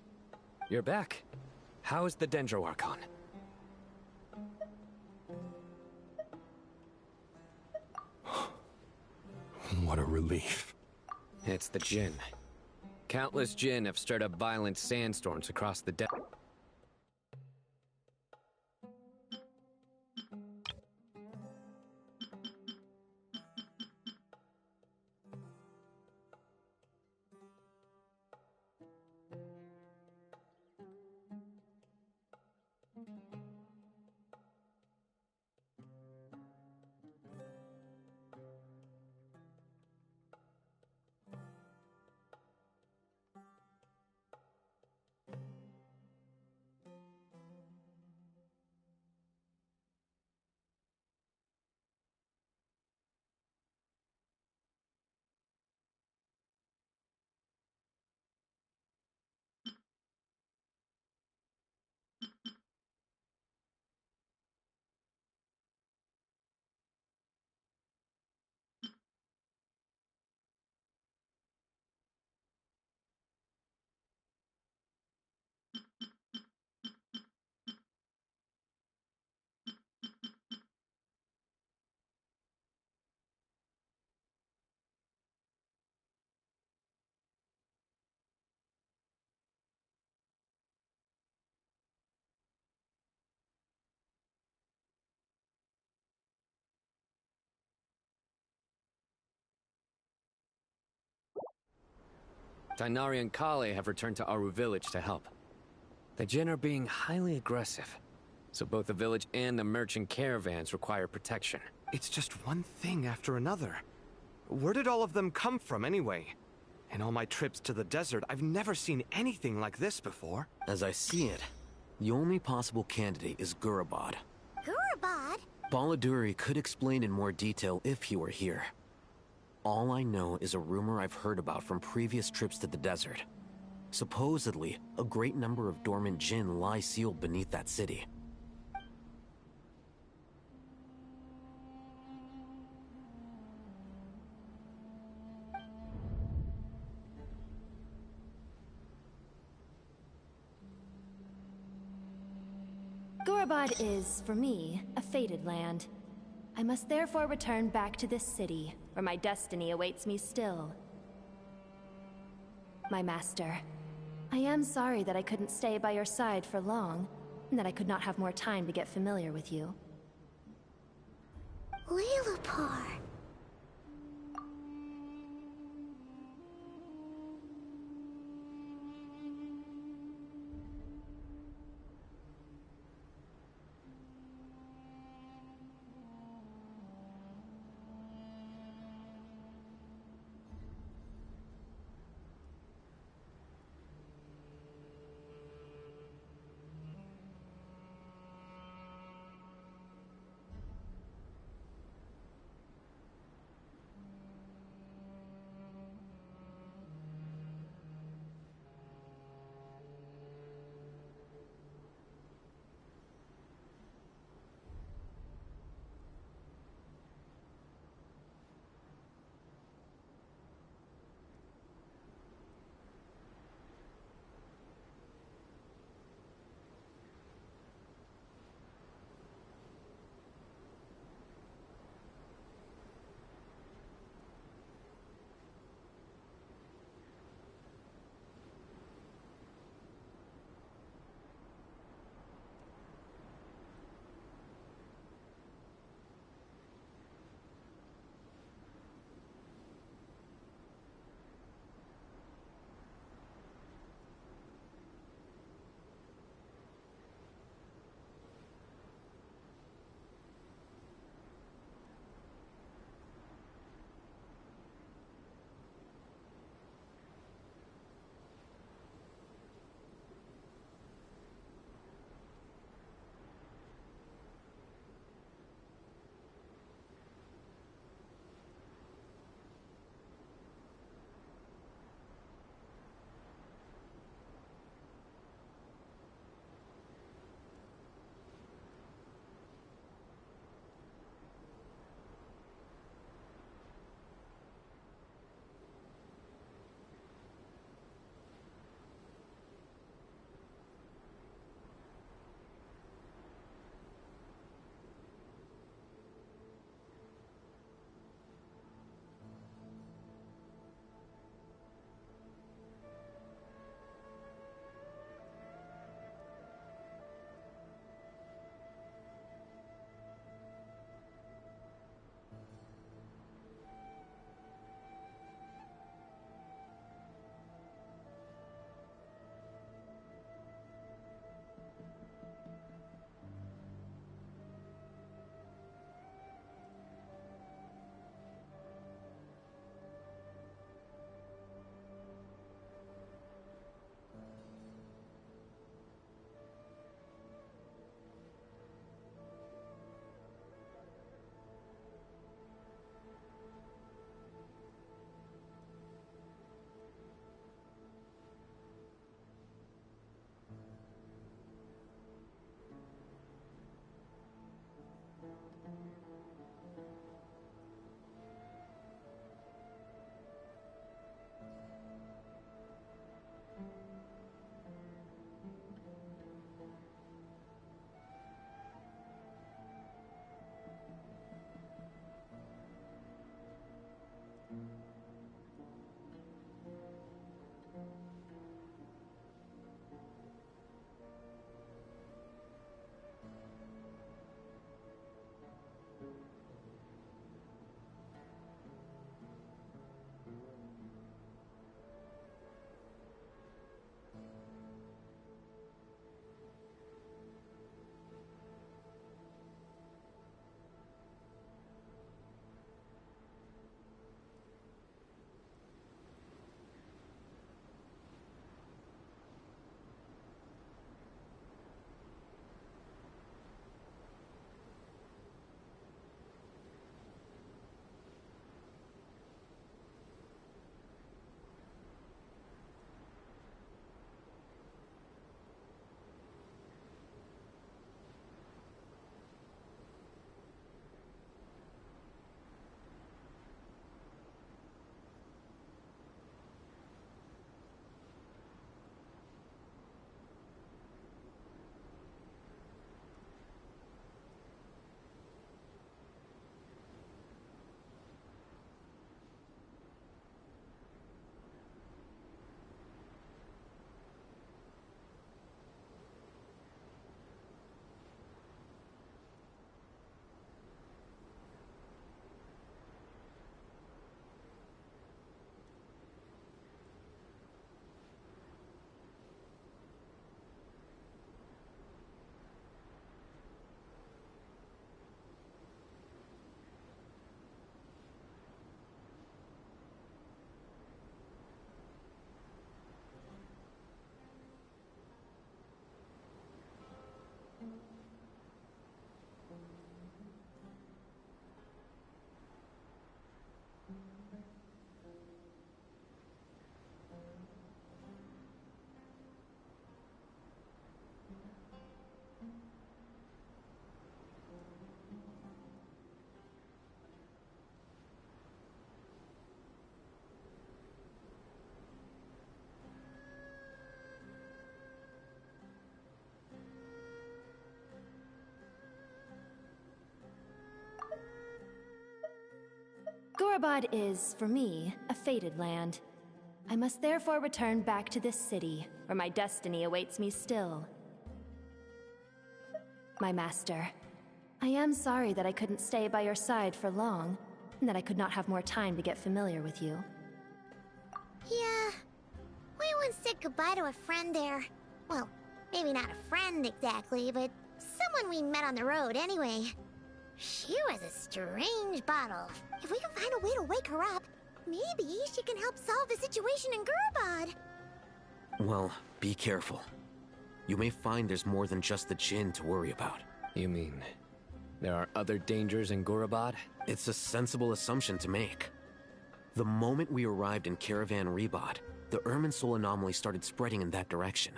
You're back. How is the Dendro Archon? What a relief. It's the Jinn. Countless Jinn have stirred up violent sandstorms across the desert. Tainari and Kale have returned to Aru village to help. The Jin are being highly aggressive, so both the village and the merchant caravans require protection. It's just one thing after another. Where did all of them come from anyway? In all my trips to the desert, I've never seen anything like this before. As I see it, the only possible candidate is Gurabad. Gurabad? Baladuri could explain in more detail if he were here. All I know is a rumor I've heard about from previous trips to the desert. Supposedly, a great number of dormant Jin lie sealed beneath that city. Gurabad is, for me, a fated land. I must therefore return back to this city, where my destiny awaits me still. My master, I am sorry that I couldn't stay by your side for long, and that I could not have more time to get familiar with you. Lilipar. Gorobod is, for me, a fated land. I must therefore return back to this city, where my destiny awaits me still. My master, I am sorry that I couldn't stay by your side for long, and that I could not have more time to get familiar with you. Yeah, we once said goodbye to a friend there. Well, maybe not a friend exactly, but someone we met on the road anyway. She was a strange bottle. If we can find a way to wake her up, maybe she can help solve the situation in Gurubad. Well, be careful. You may find there's more than just the Jinn to worry about. You mean, there are other dangers in Gurubad? It's a sensible assumption to make. The moment we arrived in Caravan Rebod, the Irminsul anomaly started spreading in that direction.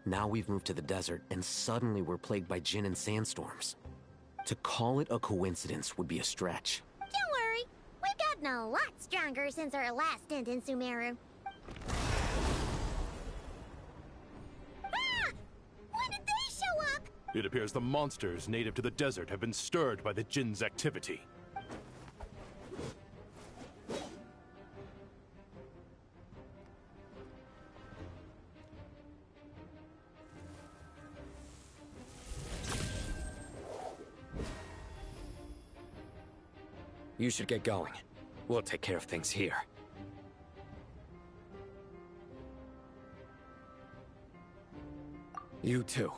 Now we've moved to the desert, and suddenly we're plagued by Jinn and sandstorms. To call it a coincidence would be a stretch. Don't worry, we've gotten a lot stronger since our last stint in Sumeru. Ah! When did they show up? It appears the monsters native to the desert have been stirred by the Jinn's activity. You should get going. We'll take care of things here. You too.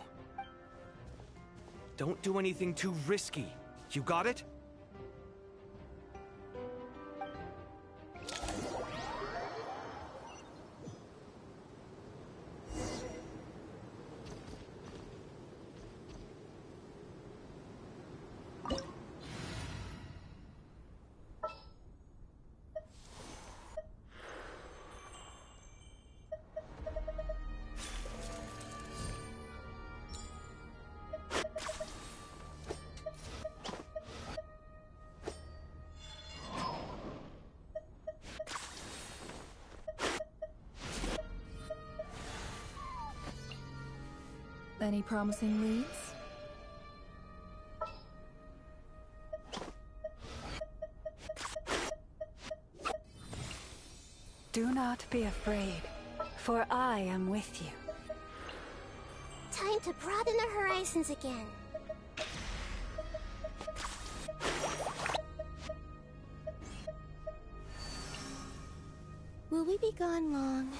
Don't do anything too risky. You got it? Any promising leads? Do not be afraid, for I am with you. Time to broaden the horizons again. Will we be gone long?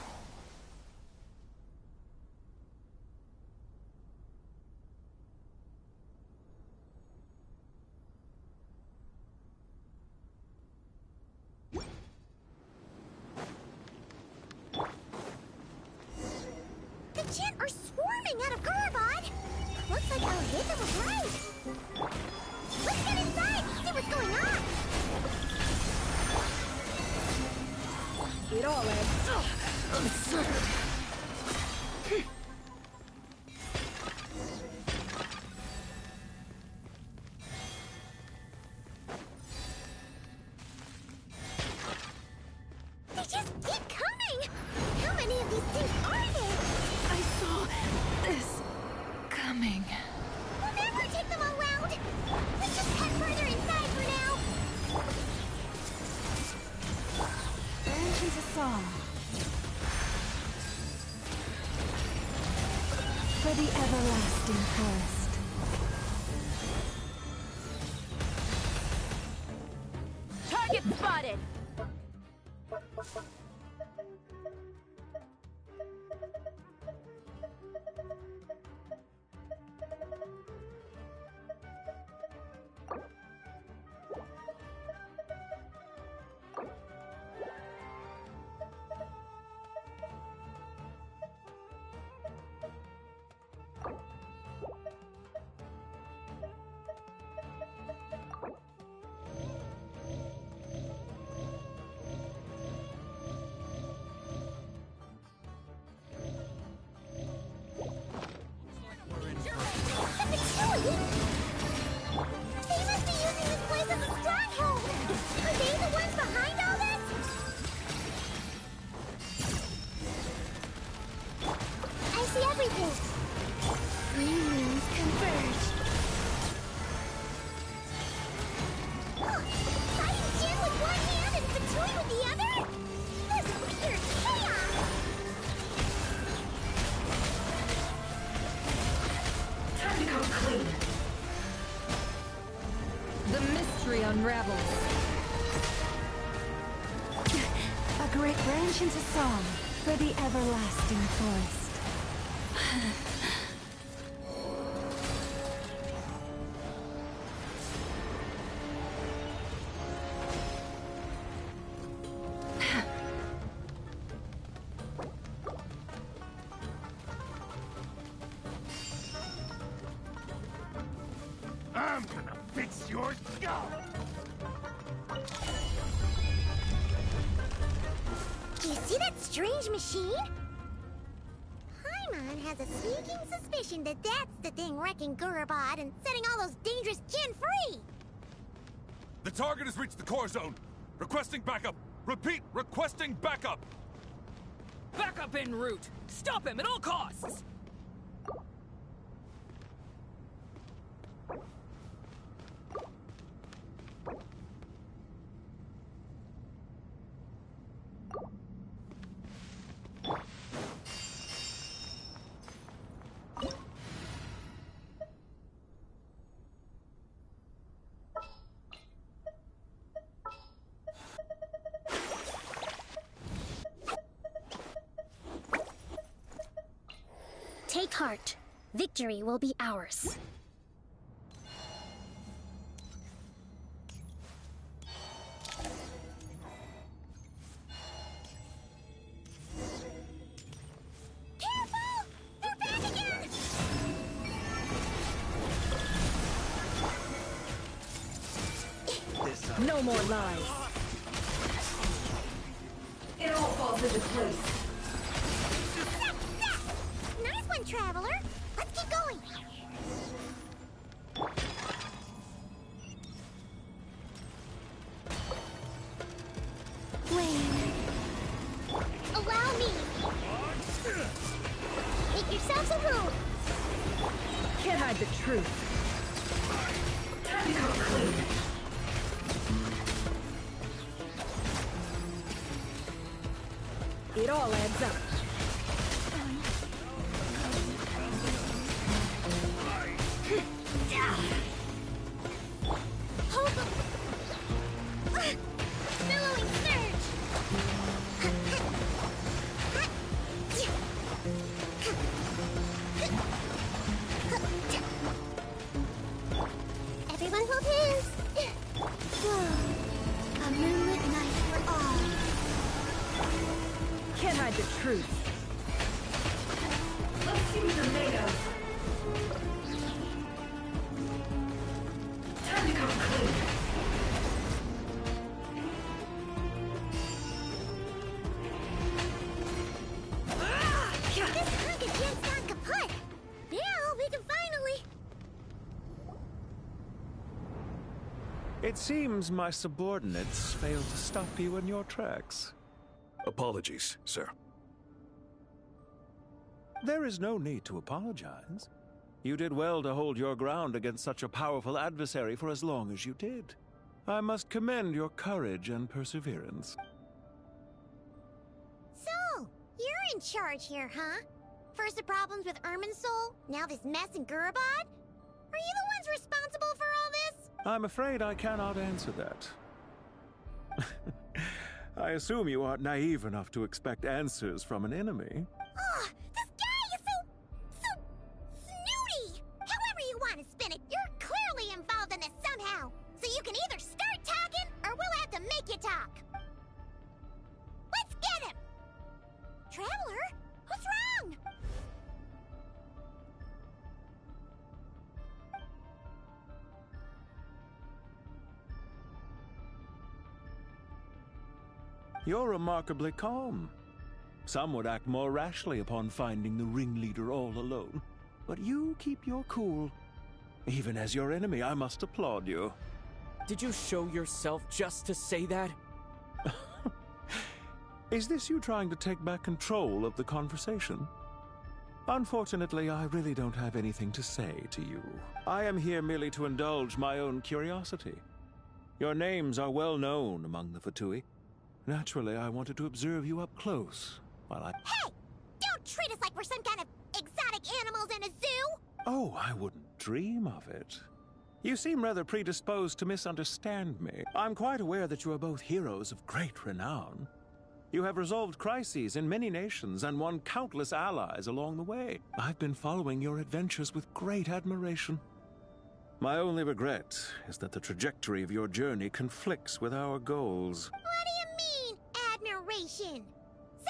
For the everlasting forest. Target spotted! mystery unravels. A great branch into song for the everlasting forest. I'm gonna fix your skull! Do you see that strange machine? Paimon has a sneaking suspicion that that's the thing wrecking Gurabad and setting all those dangerous kin free! The target has reached the core zone. Requesting backup. Repeat, requesting backup. Backup en route. Stop him at all costs. Take heart. Victory will be ours. No more lies. It all falls into place. Nice one, Traveler. Let's keep going. Wayne. Allow me. Make yourselves a room. Can't hide the truth. Time to come clean. It all adds up. Billowing surge. Everyone hold hands. A moonlit night for all. Can't hide the truth. Let's see what you're made of. Time to come clean. This hunk of can't stand kaput. Now we can finally... It seems my subordinates failed to stop you in your tracks. Apologies, sir. There is no need to apologize. You did well to hold your ground against such a powerful adversary for as long as you did. I must commend your courage and perseverance. So, you're in charge here, huh? First the problems with Irminsul, now this mess in Gurabad? Are you the ones responsible for all this? I'm afraid I cannot answer that. I assume you aren't naive enough to expect answers from an enemy. Oh, this guy is so snooty! However you want to spin it, you're clearly involved in this somehow. So you can either start talking, or we'll have to make you talk. Let's get him! Traveler, what's wrong? You're remarkably calm. Some would act more rashly upon finding the ringleader all alone. But you keep your cool. Even as your enemy, I must applaud you. Did you show yourself just to say that? Is this you trying to take back control of the conversation? Unfortunately, I really don't have anything to say to you. I am here merely to indulge my own curiosity. Your names are well known among the Fatui. Naturally, I wanted to observe you up close while I... Hey! Don't treat us like we're some kind of exotic animals in a zoo! Oh, I wouldn't dream of it. You seem rather predisposed to misunderstand me. I'm quite aware that you are both heroes of great renown. You have resolved crises in many nations and won countless allies along the way. I've been following your adventures with great admiration. My only regret is that the trajectory of your journey conflicts with our goals. What do you mean, admiration?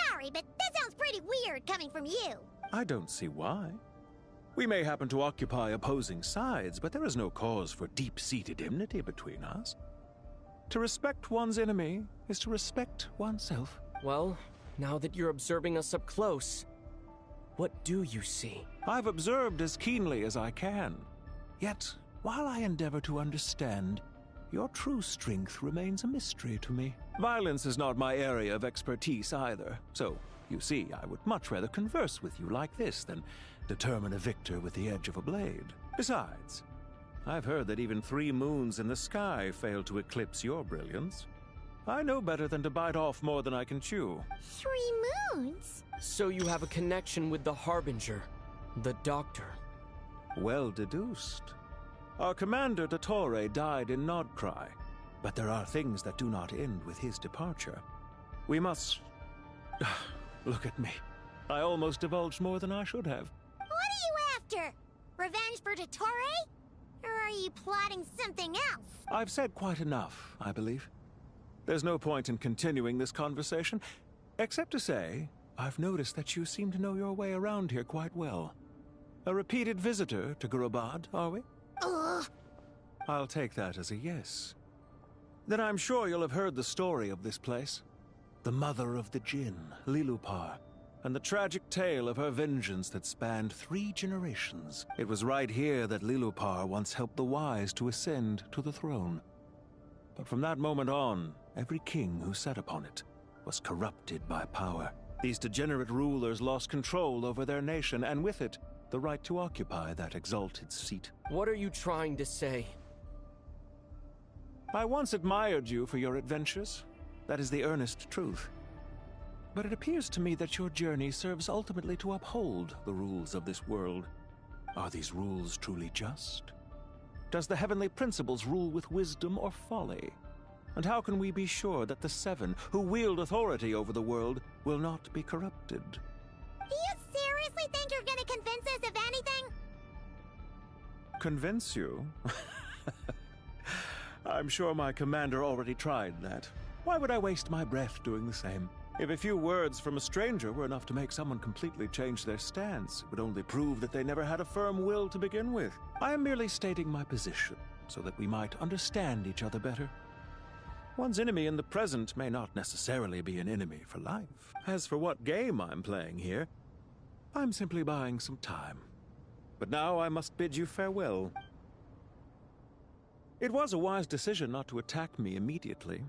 Sorry, but that sounds pretty weird coming from you. I don't see why. We may happen to occupy opposing sides, but there is no cause for deep-seated enmity between us. To respect one's enemy is to respect oneself. Well, now that you're observing us up close, what do you see? I've observed as keenly as I can. Yet, while I endeavor to understand, your true strength remains a mystery to me. Violence is not my area of expertise either, so, you see, I would much rather converse with you like this than determine a victor with the edge of a blade. Besides, I've heard that even 3 moons in the sky fail to eclipse your brilliance. I know better than to bite off more than I can chew. 3 moons? So you have a connection with the Harbinger, the Doctor. Well deduced. Our commander, Dottore, died in Nodcry, but there are things that do not end with his departure. We must... Look at me. I almost divulged more than I should have. What are you after? Revenge for Dottore? Or are you plotting something else? I've said quite enough, I believe. There's no point in continuing this conversation, except to say, I've noticed that you seem to know your way around here quite well. A repeated visitor to Gurubad, are we? Ugh. I'll take that as a yes. Then I'm sure you'll have heard the story of this place. The mother of the Jinn, Lilupar, and the tragic tale of her vengeance that spanned 3 generations. It was right here that Lilupar once helped the wise to ascend to the throne. But from that moment on, every king who sat upon it was corrupted by power. These degenerate rulers lost control over their nation, and with it, the right to occupy that exalted seat. What are you trying to say? I once admired you for your adventures. That is the earnest truth. But it appears to me that your journey serves ultimately to uphold the rules of this world. Are these rules truly just? Does the heavenly principles rule with wisdom or folly? And how can we be sure that the 7 who wield authority over the world will not be corrupted? Do you seriously think you're gonna convince us of anything? Convince you? I'm sure my commander already tried that. Why would I waste my breath doing the same? If a few words from a stranger were enough to make someone completely change their stance, it would only prove that they never had a firm will to begin with. I am merely stating my position, so that we might understand each other better. One's enemy in the present may not necessarily be an enemy for life. As for what game I'm playing here, I'm simply buying some time. But now I must bid you farewell. It was a wise decision not to attack me immediately.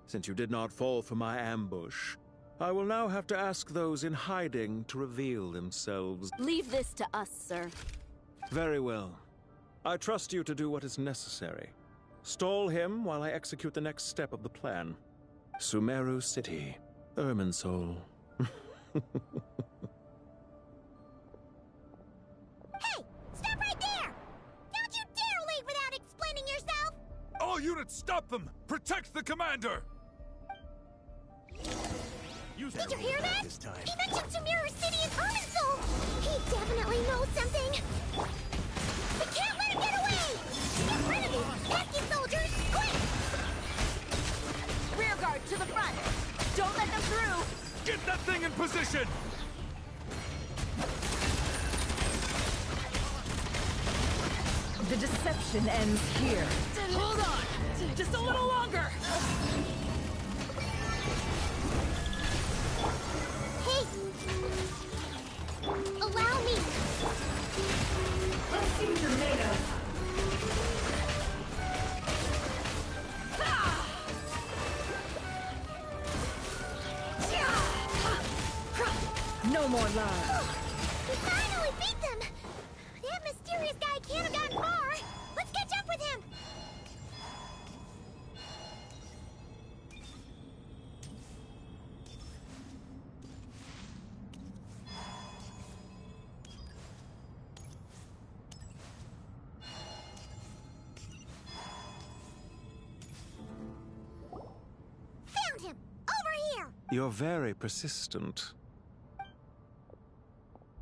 Since you did not fall for my ambush, I will now have to ask those in hiding to reveal themselves. Leave this to us, sir. Very well. I trust you to do what is necessary. Stall him while I execute the next step of the plan. Sumeru City, Irminsul. Hey! Stop right there! Don't you dare leave without explaining yourself! All units, stop them! Protect the commander! Did you hear that? He mentioned Sumeru City and Irminsul! He definitely knows something! We can't let him get away! Get rid of these pesky soldiers, quick! Rear guard to the front! Don't let them through! Get that thing in position! The deception ends here. Hold on! Just a little longer! Hey! Allow me! Let's see what you're made of. No more lies. We finally beat them! That mysterious guy can't have gotten far! Let's catch up with him! You're very persistent.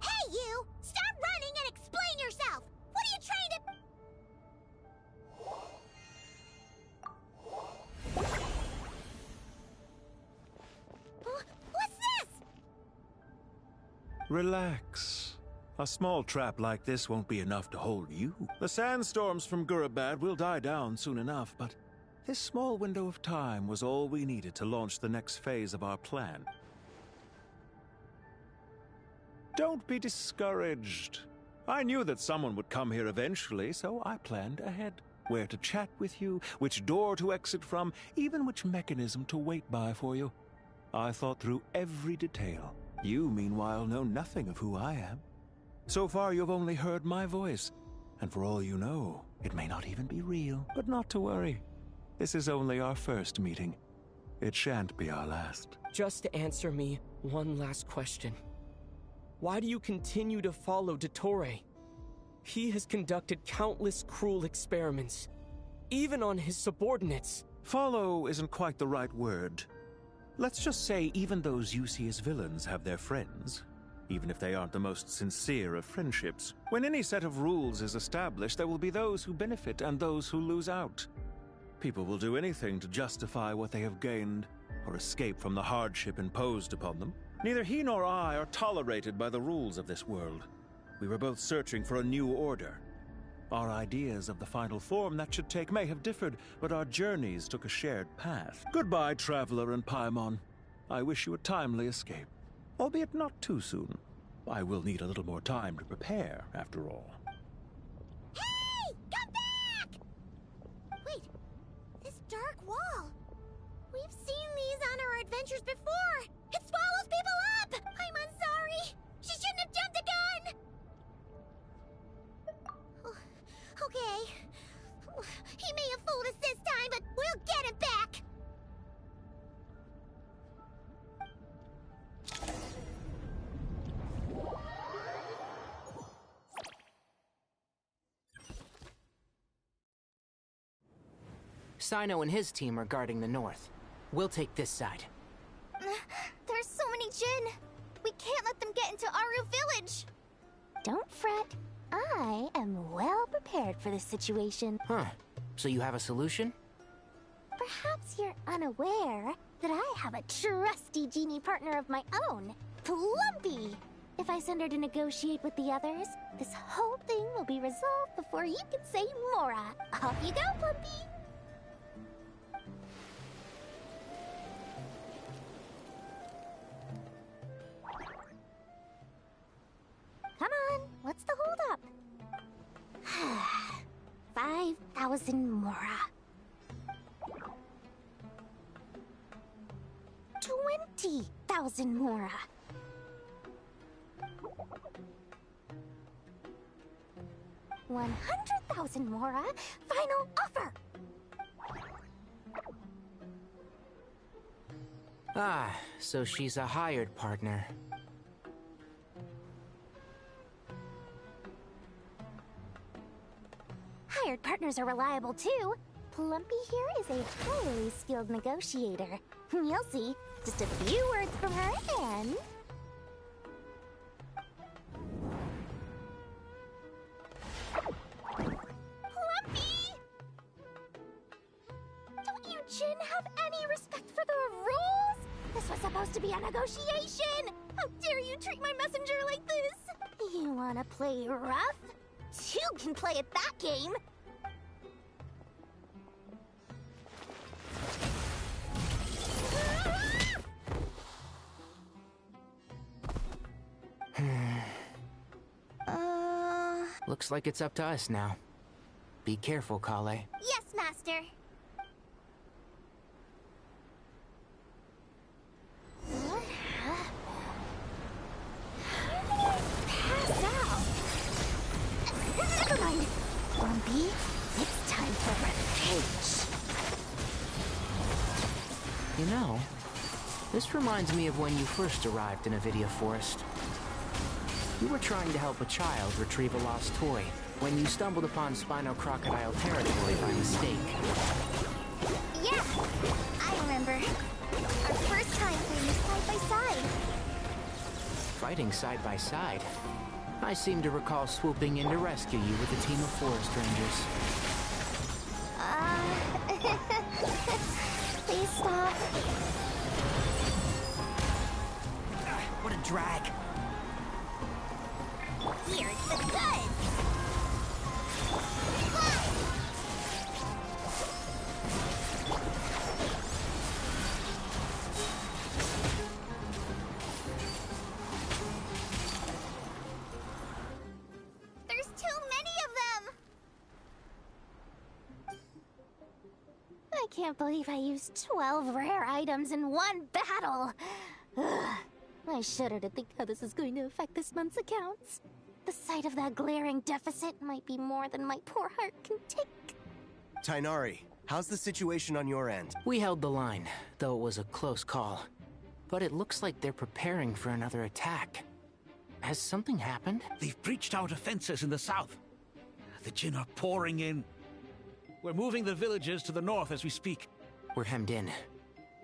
Hey, you! Stop running and explain yourself! What are you trying to... What's this? Relax. A small trap like this won't be enough to hold you. The sandstorms from Gurabad will die down soon enough, but this small window of time was all we needed to launch the next phase of our plan. Don't be discouraged. I knew that someone would come here eventually, so I planned ahead. Where to chat with you, which door to exit from, even which mechanism to wait by for you. I thought through every detail. You, meanwhile, know nothing of who I am. So far, you've only heard my voice, and for all you know, it may not even be real. But not to worry. This is only our first meeting. It shan't be our last. Just answer me one last question. Why do you continue to follow Dottore? He has conducted countless cruel experiments, even on his subordinates. Follow isn't quite the right word. Let's just say even those you see as villains have their friends. Even if they aren't the most sincere of friendships. When any set of rules is established, there will be those who benefit and those who lose out. People will do anything to justify what they have gained, or escape from the hardship imposed upon them. Neither he nor I are tolerated by the rules of this world. We were both searching for a new order. Our ideas of the final form that should take may have differed, but our journeys took a shared path. Goodbye, Traveler and Paimon. I wish you a timely escape. Albeit not too soon. I will need a little more time to prepare, after all. Hey! Come back! Wait, this dark wall. We've seen these on our adventures before. It swallows people up! I'm sorry. She shouldn't have jumped the gun! Okay. He may have fooled us this time, but we'll get him back! Sino and his team are guarding the north. We'll take this side. There's so many Jin. We can't let them get into Aru Village. Don't fret. I am well prepared for this situation. Huh. So you have a solution? Perhaps you're unaware that I have a trusty genie partner of my own, Plumpy. If I send her to negotiate with the others, this whole thing will be resolved before you can say Mora. Off you go, Plumpy. Come on, what's the holdup? 5,000 Mora. 20,000 Mora. 100,000 Mora. Final offer. Ah, so she's a hired partner. Hired partners are reliable too. Plumpy here is a highly skilled negotiator. You'll see. Just a few words from her and... Plumpy! Don't you Jin have any respect for the rules? This was supposed to be a negotiation! How dare you treat my messenger like this? You wanna play rough? Two can play at that game! Looks like it's up to us now. Be careful, Kale. Yes, Master. Pass out! Never mind. Lumpy, it's time for revenge. You know, this reminds me of when you first arrived in Avidia Forest. You were trying to help a child retrieve a lost toy when you stumbled upon Spino Crocodile territory by mistake. Yeah, I remember. Our first time playing this fighting side by side. I seem to recall swooping in to rescue you with a team of forest rangers. Please stop. What a drag. Here's the goods! There's too many of them! I can't believe I used 12 rare items in one battle! Ugh. I shudder to think how this is going to affect this month's accounts. The sight of that glaring deficit might be more than my poor heart can take. Tighnari, how's the situation on your end? We held the line, though it was a close call. But it looks like they're preparing for another attack. Has something happened? They've breached our defenses in the south. The Jinn are pouring in. We're moving the villagers to the north as we speak. We're hemmed in.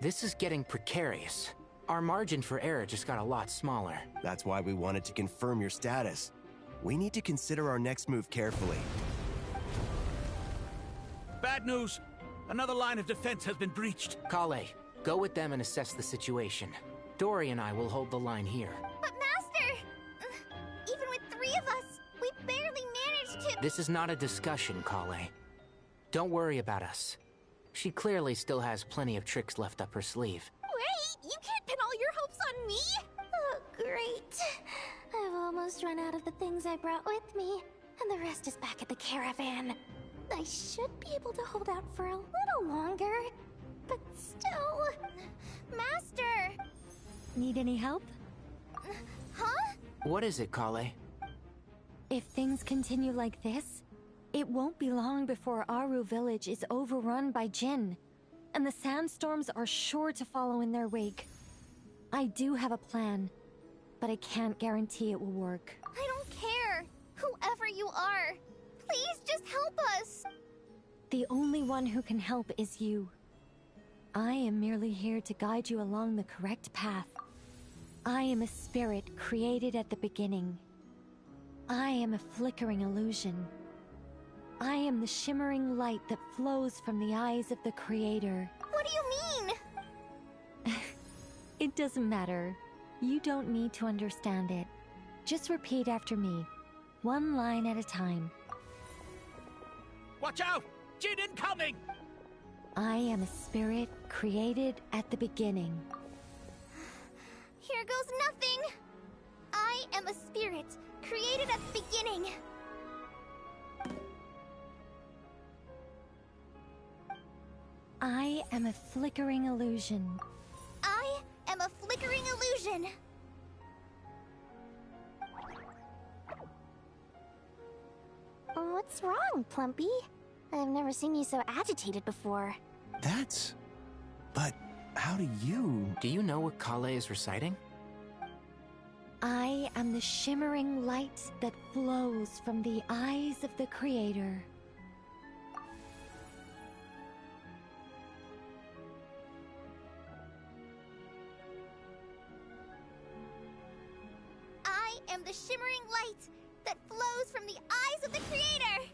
This is getting precarious. Our margin for error just got a lot smaller. That's why we wanted to confirm your status. We need to consider our next move carefully. Bad news! Another line of defense has been breached. Kale, go with them and assess the situation. Dory and I will hold the line here. But Master! Even with 3 of us, we barely managed to— This is not a discussion, Kale. Don't worry about us. She clearly still has plenty of tricks left up her sleeve. Wait! You can't pin all your hopes on me! Oh, great. I've almost run out of the things I brought with me, and the rest is back at the caravan. I should be able to hold out for a little longer, but still... Master! Need any help? Huh? What is it, Kale? If things continue like this, it won't be long before Aru village is overrun by Jinn, and the sandstorms are sure to follow in their wake. I do have a plan, but I can't guarantee it will work. I don't care! Whoever you are! Please just help us! The only one who can help is you. I am merely here to guide you along the correct path. I am a spirit created at the beginning. I am a flickering illusion. I am the shimmering light that flows from the eyes of the Creator. What do you mean? It doesn't matter. You don't need to understand it. Just repeat after me, one line at a time. Watch out! Jinn incoming! I am a spirit created at the beginning. Here goes nothing! I am a spirit created at the beginning. I am a flickering illusion. I am a flickering illusion. What's wrong, Plumpy? I've never seen you so agitated before. But how do you... Do you know what Kale is reciting? I am the shimmering light that flows from the eyes of the Creator. I am the shimmering light that flows from the eyes of the Creator!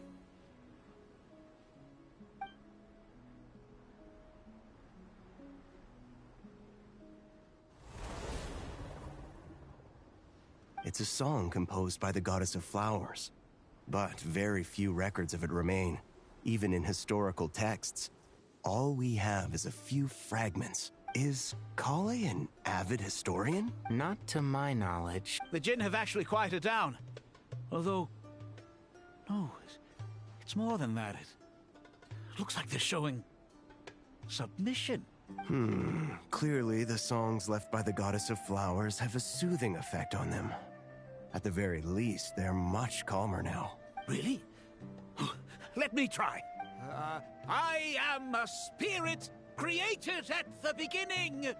It's a song composed by the goddess of flowers. But very few records of it remain, even in historical texts. All we have is a few fragments. Is Kale an avid historian? Not to my knowledge. The Jinn have actually quieted down. Although... no, it's more than that. It looks like they're showing... submission. Clearly the songs left by the goddess of flowers have a soothing effect on them. At the very least, they're much calmer now. Really? Let me try. I am a spirit created at the beginning.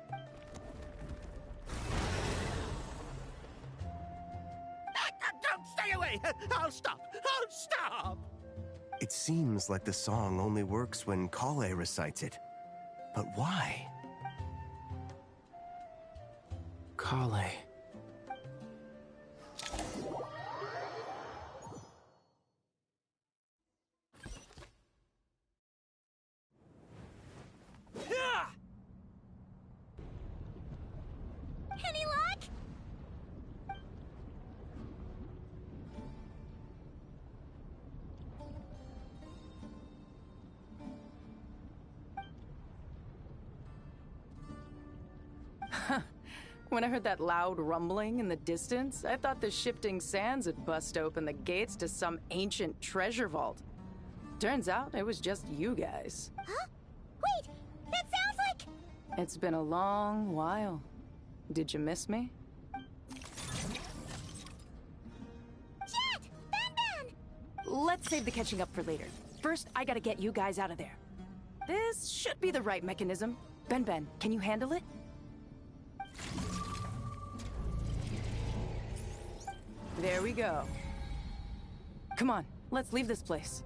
Don't stay away. I'll stop. I'll stop. It seems like the song only works when Kale recites it. But why? Kale. When I heard that loud rumbling in the distance, I thought the shifting sands had bust open the gates to some ancient treasure vault. Turns out it was just you guys. Huh? Wait, that sounds like... It's been a long while. Did you miss me? Jet! Ben! Let's save the catching up for later. First, I gotta get you guys out of there. This should be the right mechanism. Ben, can you handle it? There we go. Come on, let's leave this place.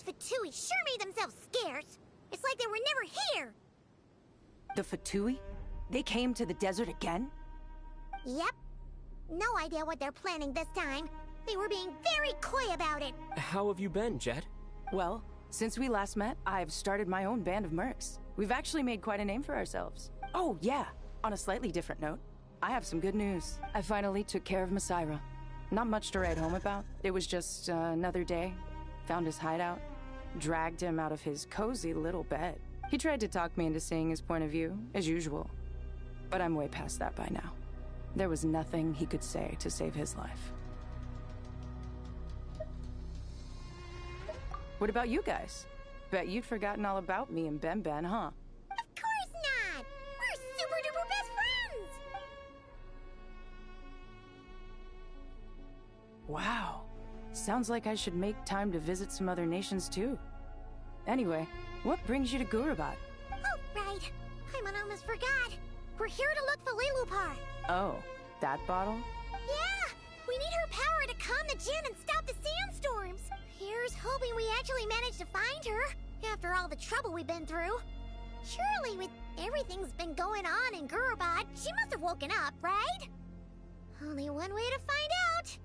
Fatui sure made themselves scarce. It's like they were never here. The Fatui? They came to the desert again? Yep. No idea what they're planning this time. They were being very coy about it. How have you been, Jet? Well, since we last met, I've started my own band of mercs. We've actually made quite a name for ourselves. Oh, yeah. On a slightly different note, I have some good news. I finally took care of Masaira. Not much to write home about. It was just another day. Found his hideout. Dragged him out of his cozy little bed. He tried to talk me into seeing his point of view, as usual. But I'm way past that by now. There was nothing he could say to save his life. What about you guys? Bet you'd forgotten all about me and Ben, huh? Of course not! We're super duper best friends! Wow. Sounds like I should make time to visit some other nations too. Anyway, what brings you to Gurabad? Oh, right. I almost forgot. We're here to look for Lilupar. Oh, that bottle? Yeah! We need her power to calm the Jinn and stop the sandstorms. Here's hoping we actually manage to find her, after all the trouble we've been through. Surely with everything's been going on in Gurabad, she must have woken up, right? Only one way to find out.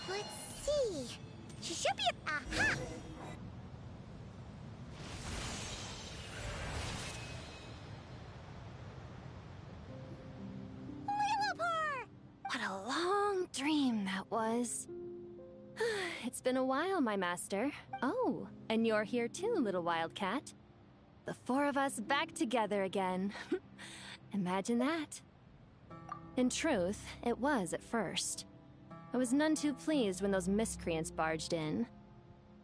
Let's see. She should be... Aha! Lilupar! What a long dream that was. It's been a while, my master. Oh, and you're here too, little wildcat. The four of us back together again. Imagine that. In truth, it was at first. I was none too pleased when those miscreants barged in.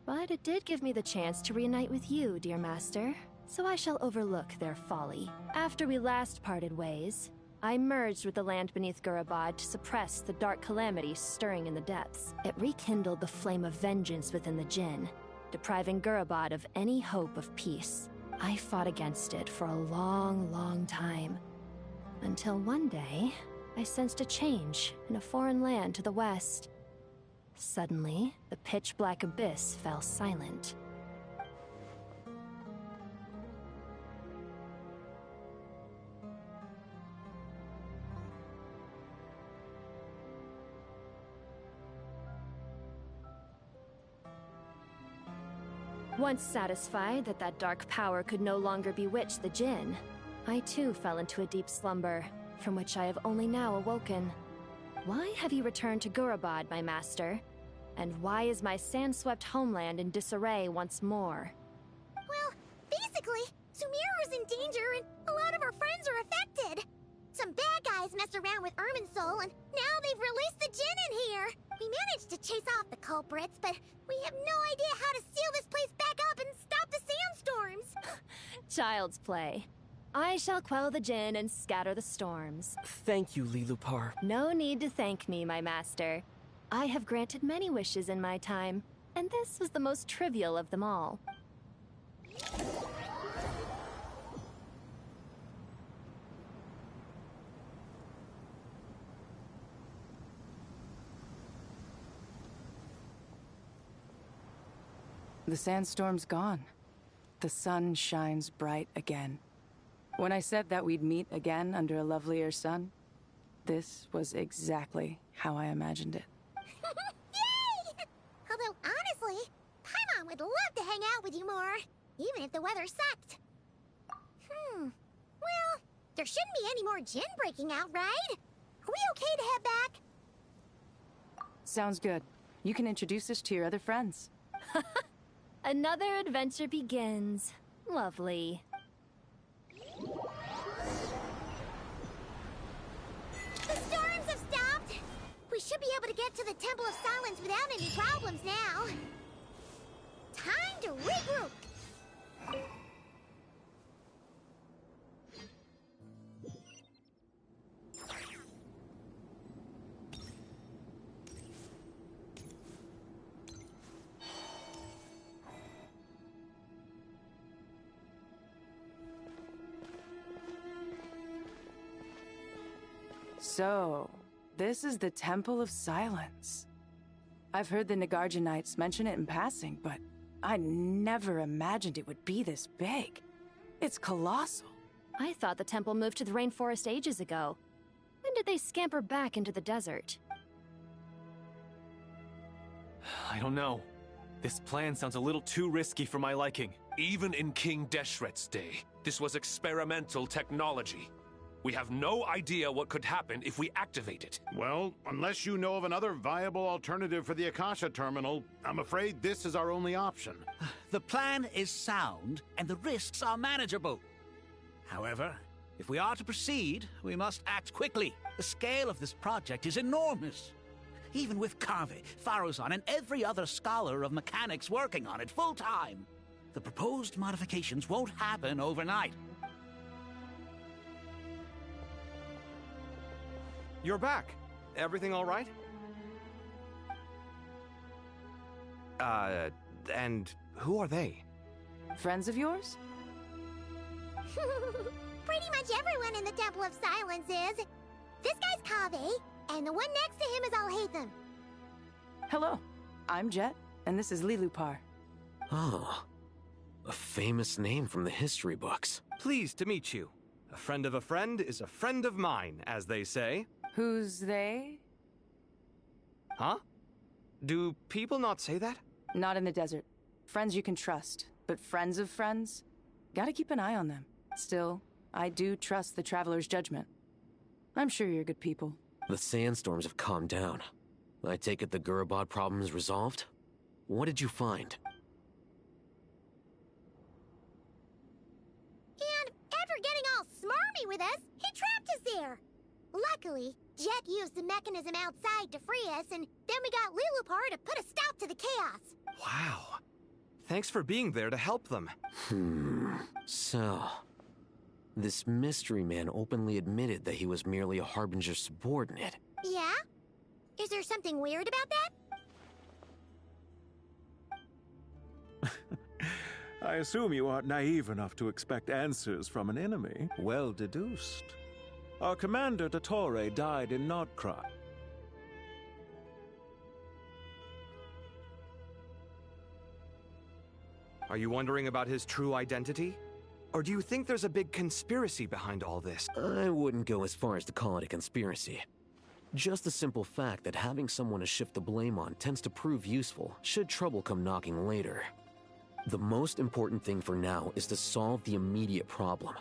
But it did give me the chance to reunite with you, dear master, so I shall overlook their folly. After we last parted ways, I merged with the land beneath Gurabad to suppress the dark calamity stirring in the depths. It rekindled the flame of vengeance within the Jinn, depriving Gurabad of any hope of peace. I fought against it for a long, long time. Until one day, I sensed a change in a foreign land to the west. Suddenly, the pitch-black abyss fell silent. Once satisfied that that dark power could no longer bewitch the Jinn, I too fell into a deep slumber, from which I have only now awoken. Why have you returned to Gurabad, my master? And why is my sand-swept homeland in disarray once more? Well, basically, Sumeru's in danger and a lot of our friends are affected. Some bad guys messed around with Irminsul and now they've released the djinn in here. We managed to chase off the culprits, but we have no idea how to seal this place back up and stop the sandstorms. Child's play. I shall quell the djinn and scatter the storms. Thank you, Lilupar. No need to thank me, my master. I have granted many wishes in my time, and this was the most trivial of them all. The sandstorm's gone. The sun shines bright again. When I said that we'd meet again under a lovelier sun, this was exactly how I imagined it. Yay! Although, honestly, Paimon would love to hang out with you more, even if the weather sucked. Well, there shouldn't be any more djinn breaking out, right? Are we okay to head back? Sounds good. You can introduce us to your other friends. Another adventure begins. Lovely. The storms have stopped! We should be able to get to the Temple of Silence without any problems now. Time to regroup! So, this is the Temple of Silence. I've heard the Nagarjanites mention it in passing, but I never imagined it would be this big. It's colossal. I thought the temple moved to the rainforest ages ago. When did they scamper back into the desert? I don't know. This plan sounds a little too risky for my liking. Even in King Deshret's day, this was experimental technology. We have no idea what could happen if we activate it. Well, unless you know of another viable alternative for the Akasha terminal, I'm afraid this is our only option. The plan is sound, and the risks are manageable. However, if we are to proceed, we must act quickly. The scale of this project is enormous. Even with Carve, Faruzan, and every other scholar of mechanics working on it full-time, the proposed modifications won't happen overnight. You're back. Everything all right? And who are they? Friends of yours? Pretty much everyone in the Temple of Silence is. This guy's Kaveh, and the one next to him is Alhaitham. Hello, I'm Jet, and this is Lilupar. Oh, a famous name from the history books. Pleased to meet you. A friend of a friend is a friend of mine, as they say. Who's they? Huh? Do people not say that? Not in the desert. Friends you can trust, but friends of friends? Gotta keep an eye on them. Still, I do trust the Traveler's judgment. I'm sure you're good people. The sandstorms have calmed down. I take it the Gurabad problem is resolved? What did you find? And after getting all smarmy with us, he trapped us there. Luckily, Jet used the mechanism outside to free us, and then we got Lilupar to put a stop to the chaos. Wow. Thanks for being there to help them. So... this mystery man openly admitted that he was merely a Harbinger subordinate. Yeah? Is there something weird about that? I assume you aren't naive enough to expect answers from an enemy. Well deduced. Our commander, Dottore, died in Nordkrai. Are you wondering about his true identity? Or do you think there's a big conspiracy behind all this? I wouldn't go as far as to call it a conspiracy. Just the simple fact that having someone to shift the blame on tends to prove useful, should trouble come knocking later. The most important thing for now is to solve the immediate problem.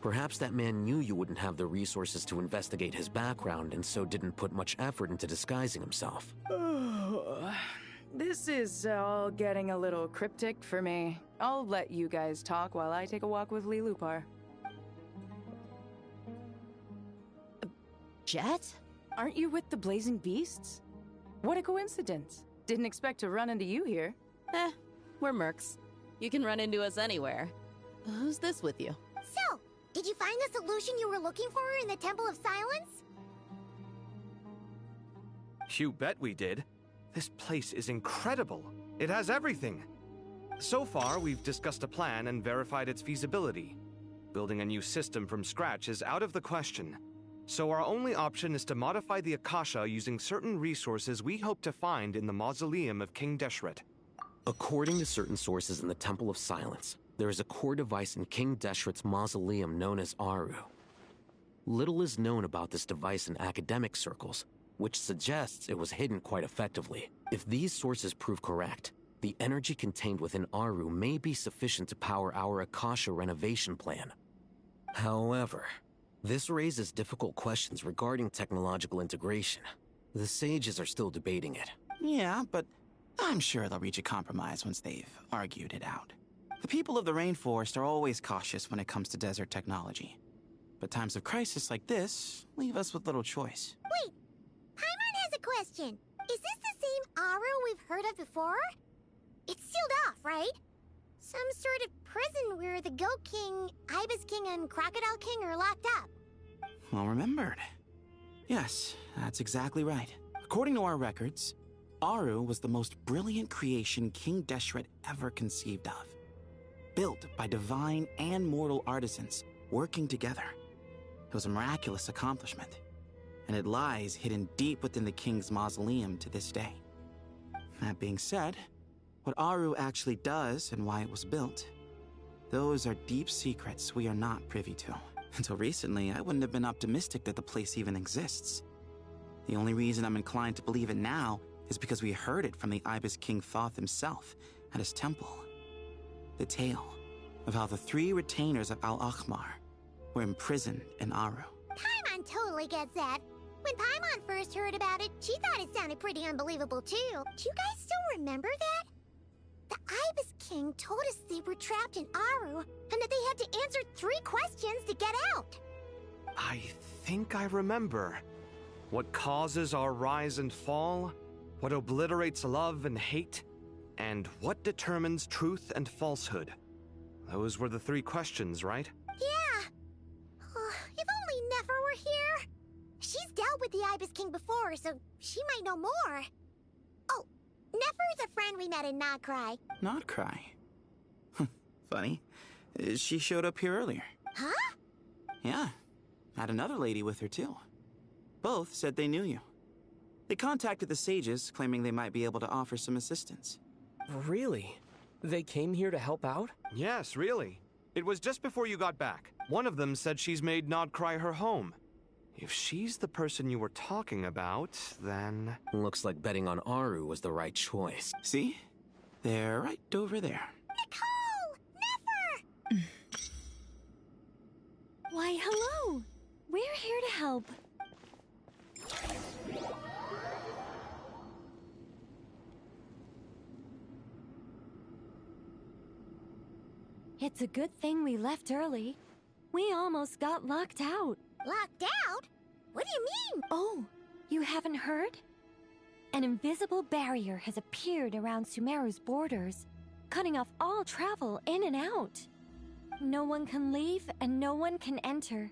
Perhaps that man knew you wouldn't have the resources to investigate his background and so didn't put much effort into disguising himself. This is all getting a little cryptic for me. I'll let you guys talk while I take a walk with Lee Lupar. Jet? Aren't you with the Blazing Beasts? What a coincidence. Didn't expect to run into you here. We're mercs. You can run into us anywhere. Who's this with you? So, did you find the solution you were looking for in the Temple of Silence? You bet we did. This place is incredible. It has everything. So far, we've discussed a plan and verified its feasibility. Building a new system from scratch is out of the question. So our only option is to modify the Akasha using certain resources we hope to find in the mausoleum of King Deshret. According to certain sources in the Temple of Silence, there is a core device in King Deshret's mausoleum known as Aru. Little is known about this device in academic circles, which suggests it was hidden quite effectively. If these sources prove correct, the energy contained within Aru may be sufficient to power our Akasha renovation plan. However, this raises difficult questions regarding technological integration. The sages are still debating it. Yeah, but I'm sure they'll reach a compromise once they've argued it out. The people of the rainforest are always cautious when it comes to desert technology. But times of crisis like this leave us with little choice. Wait, Paimon has a question. Is this the same Aru we've heard of before? It's sealed off, right? Some sort of prison where the Goat King, Ibis King, and Crocodile King are locked up. Well remembered. Yes, that's exactly right. According to our records, Aru was the most brilliant creation King Deshret ever conceived of. Built by divine and mortal artisans working together. It was a miraculous accomplishment, and it lies hidden deep within the king's mausoleum to this day. That being said, what Aru actually does and why it was built, those are deep secrets we are not privy to. Until recently, I wouldn't have been optimistic that the place even exists. The only reason I'm inclined to believe it now is because we heard it from the Ibis King Thoth himself at his temple. The tale of how the 3 retainers of Al-Akhmar were imprisoned in Aru. Paimon totally gets that. When Paimon first heard about it, she thought it sounded pretty unbelievable too. Do you guys still remember that? The Ibis King told us they were trapped in Aru, and that they had to answer 3 questions to get out. I think I remember. What causes our rise and fall? What obliterates love and hate? And what determines truth and falsehood? Those were the 3 questions, right? Yeah. If only Nefer were here. She's dealt with the Ibis King before, so she might know more. Oh, Nefer's a friend we met in Nodcry. Nodcry? Funny. She showed up here earlier. Huh? Yeah. Had another lady with her too. Both said they knew you. They contacted the sages, claiming they might be able to offer some assistance. Really? They came here to help out? Yes, really. It was just before you got back. One of them said she's made Nodcry her home. If she's the person you were talking about, then... Looks like betting on Aru was the right choice. See? They're right over there. Nicole! Nefer! Why, hello! We're here to help. It's a good thing we left early. We almost got locked out. Locked out? What do you mean? Oh, you haven't heard? An invisible barrier has appeared around Sumeru's borders, cutting off all travel in and out. No one can leave and no one can enter.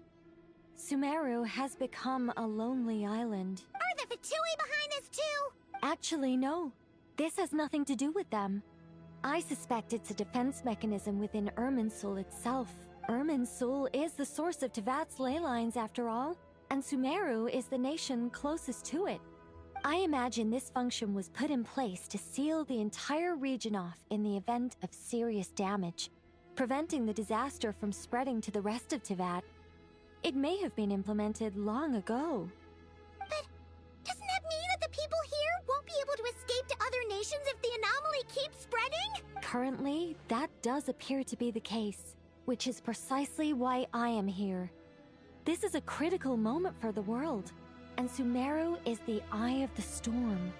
Sumeru has become a lonely island. Are the Fatui behind this too? Actually, no. This has nothing to do with them. I suspect it's a defense mechanism within Irminsul itself. Irminsul is the source of Tevat's ley lines, after all, and Sumeru is the nation closest to it. I imagine this function was put in place to seal the entire region off in the event of serious damage, preventing the disaster from spreading to the rest of Tevat. It may have been implemented long ago. But doesn't that mean that the people here won't be able to escape to other nations if the anomaly keeps spreading? Currently, that does appear to be the case. which is precisely why I am here. This is a critical moment for the world, and Sumeru is the eye of the storm.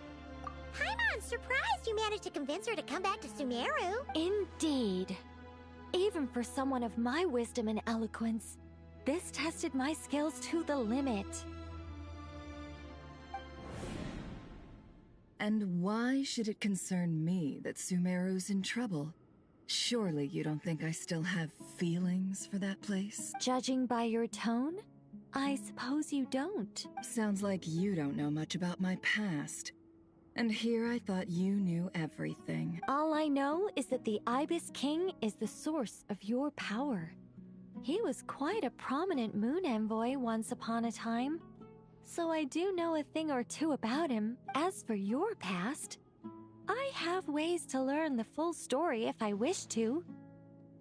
I'm surprised you managed to convince her to come back to Sumeru. Indeed. Even for someone of my wisdom and eloquence, this tested my skills to the limit. And why should it concern me that Sumeru's in trouble? Surely you don't think I still have feelings for that place? Judging by your tone, I suppose you don't. Sounds like you don't know much about my past. And here I thought you knew everything. All I know is that the Ibis King is the source of your power. He was quite a prominent moon envoy once upon a time, so I do know a thing or two about him. As for your past, I have ways to learn the full story if I wish to.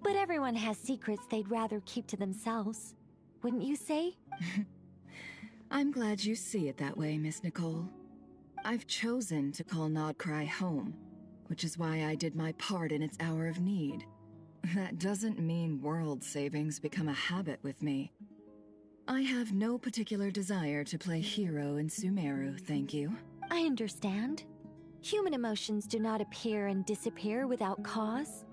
But everyone has secrets they'd rather keep to themselves, wouldn't you say? I'm glad you see it that way, Miss Nicole. I've chosen to call Nodcry home, which is why I did my part in its hour of need. That doesn't mean world savings become a habit with me. I have no particular desire to play hero in Sumeru, thank you. I understand. Human emotions do not appear and disappear without cause.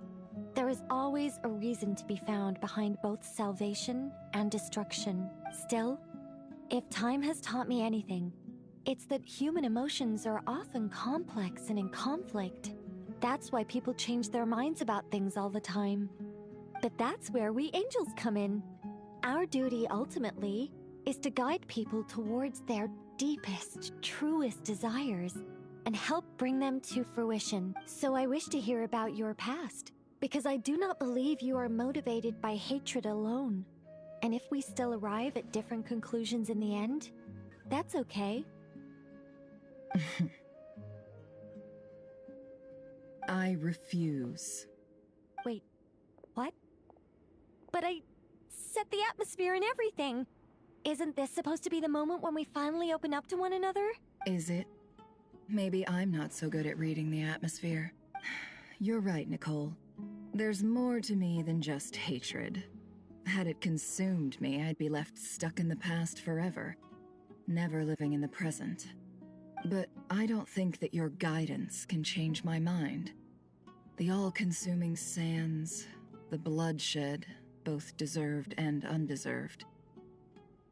There is always a reason to be found behind both salvation and destruction. Still, if time has taught me anything, it's that human emotions are often complex and in conflict. That's why people change their minds about things all the time. But that's where we angels come in. Our duty, ultimately, is to guide people towards their deepest, truest desires and help bring them to fruition. So I wish to hear about your past, because I do not believe you are motivated by hatred alone. And if we still arrive at different conclusions in the end, that's okay. I refuse. Wait, what? But I set the atmosphere and everything. Isn't this supposed to be the moment when we finally open up to one another? Is it? Maybe I'm not so good at reading the atmosphere. You're right, Nicole. There's more to me than just hatred. Had it consumed me, I'd be left stuck in the past forever, never living in the present. But I don't think that your guidance can change my mind. The all-consuming sands, the bloodshed, both deserved and undeserved.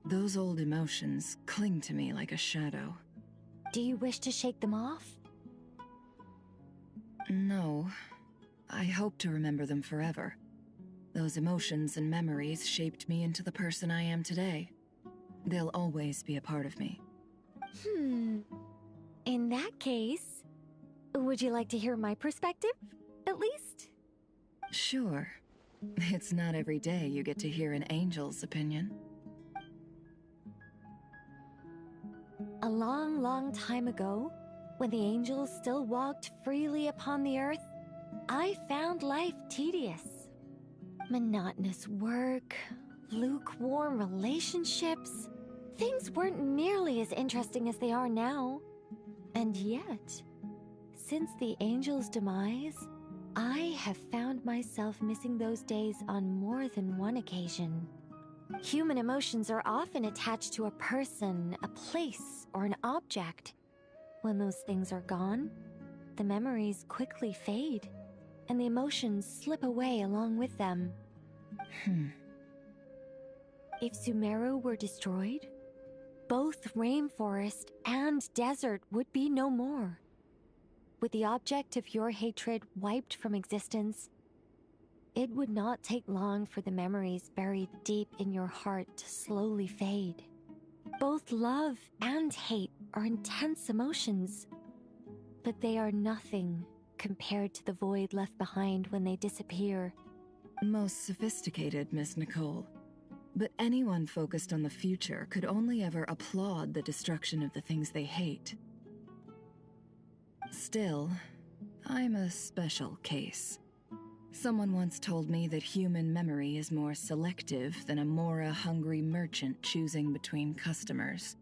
Those old emotions cling to me like a shadow. Do you wish to shake them off? No. I hope to remember them forever. Those emotions and memories shaped me into the person I am today. They'll always be a part of me. In that case, would you like to hear my perspective, at least? Sure. It's not every day you get to hear an angel's opinion. A long, long time ago, when the angels still walked freely upon the earth, I found life tedious. Monotonous work, lukewarm relationships. Things weren't nearly as interesting as they are now. And yet, since the angel's demise, I have found myself missing those days on more than one occasion. Human emotions are often attached to a person, a place, or an object. When those things are gone, the memories quickly fade, and the emotions slip away along with them. If Sumeru were destroyed, both rainforest and desert would be no more. With the object of your hatred wiped from existence, it would not take long for the memories buried deep in your heart to slowly fade. Both love and hate are intense emotions, but they are nothing compared to the void left behind when they disappear. Most sophisticated, Miss Nicole. But anyone focused on the future could only ever applaud the destruction of the things they hate. Still, I'm a special case. Someone once told me that human memory is more selective than a Mora-hungry merchant choosing between customers.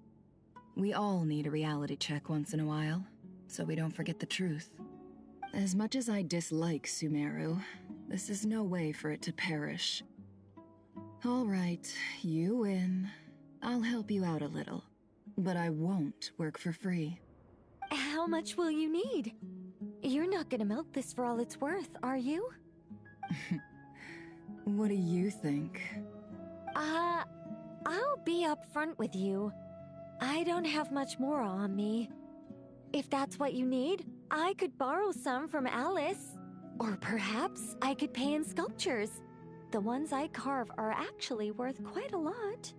We all need a reality check once in a while, so we don't forget the truth. As much as I dislike Sumeru, this is no way for it to perish. All right, you win. I'll help you out a little, but I won't work for free. How much will you need? You're not gonna milk this for all it's worth, are you? What do you think? I'll be upfront with you. I don't have much more on me. If that's what you need, I could borrow some from Alice. Or perhaps I could pay in sculptures. The ones I carve are actually worth quite a lot.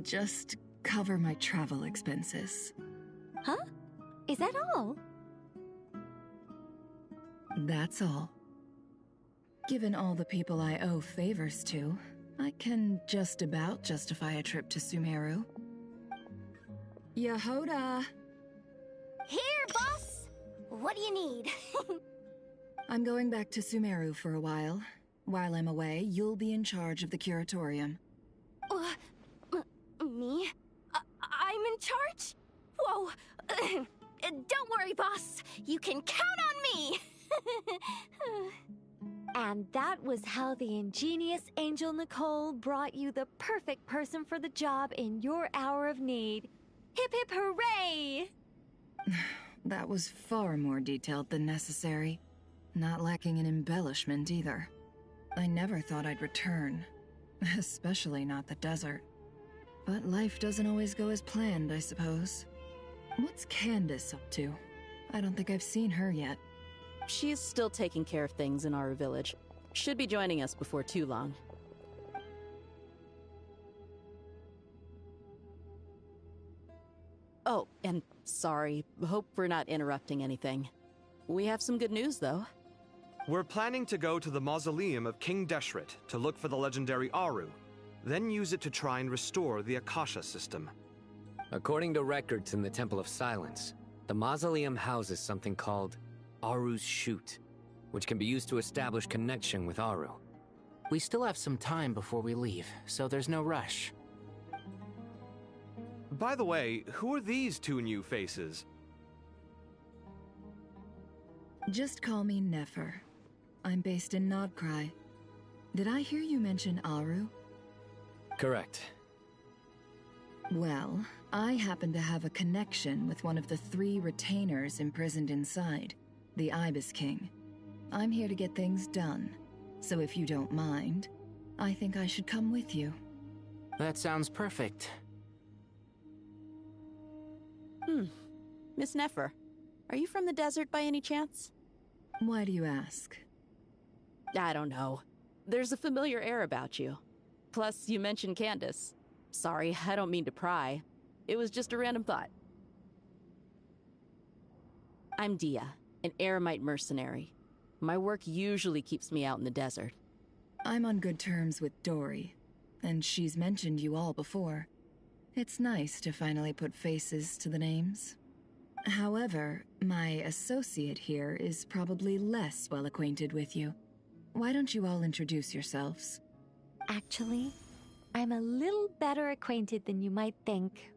Just cover my travel expenses. Huh? Is that all? That's all. Given all the people I owe favors to, I can just about justify a trip to Sumeru. Yehoda! Here, boss! What do you need? I'm going back to Sumeru for a while. While I'm away, you'll be in charge of the curatorium. Me? I'm in charge? Whoa! Don't worry, boss. You can count on me! And that was how the ingenious Angel Nicole brought you the perfect person for the job in your hour of need. Hip hip hooray! That was far more detailed than necessary. Not lacking in embellishment either. I never thought I'd return. Especially not the desert. But life doesn't always go as planned, I suppose. What's Candace up to? I don't think I've seen her yet. She's still taking care of things in our village. Should be joining us before too long. Oh, and sorry. Hope we're not interrupting anything. We have some good news, though. We're planning to go to the mausoleum of King Deshret to look for the legendary Aru, then use it to try and restore the Akasha system. According to records in the Temple of Silence, the mausoleum houses something called Aru's Chute, which can be used to establish connection with Aru. We still have some time before we leave, so there's no rush. By the way, who are these two new faces? Just call me Nefer. I'm based in Nodcry. Did I hear you mention Aru? Correct. Well, I happen to have a connection with one of the 3 retainers imprisoned inside, the Ibis King. I'm here to get things done, so if you don't mind, I think I should come with you. That sounds perfect. Miss Nefer, are you from the desert by any chance? Why do you ask? I don't know. There's a familiar air about you. Plus, you mentioned Candace. Sorry, I don't mean to pry. It was just a random thought. I'm Dia, an Eremite mercenary. My work usually keeps me out in the desert. I'm on good terms with Dory, and she's mentioned you all before. It's nice to finally put faces to the names. However, my associate here is probably less well acquainted with you. Why don't you all introduce yourselves? Actually, I'm a little better acquainted than you might think.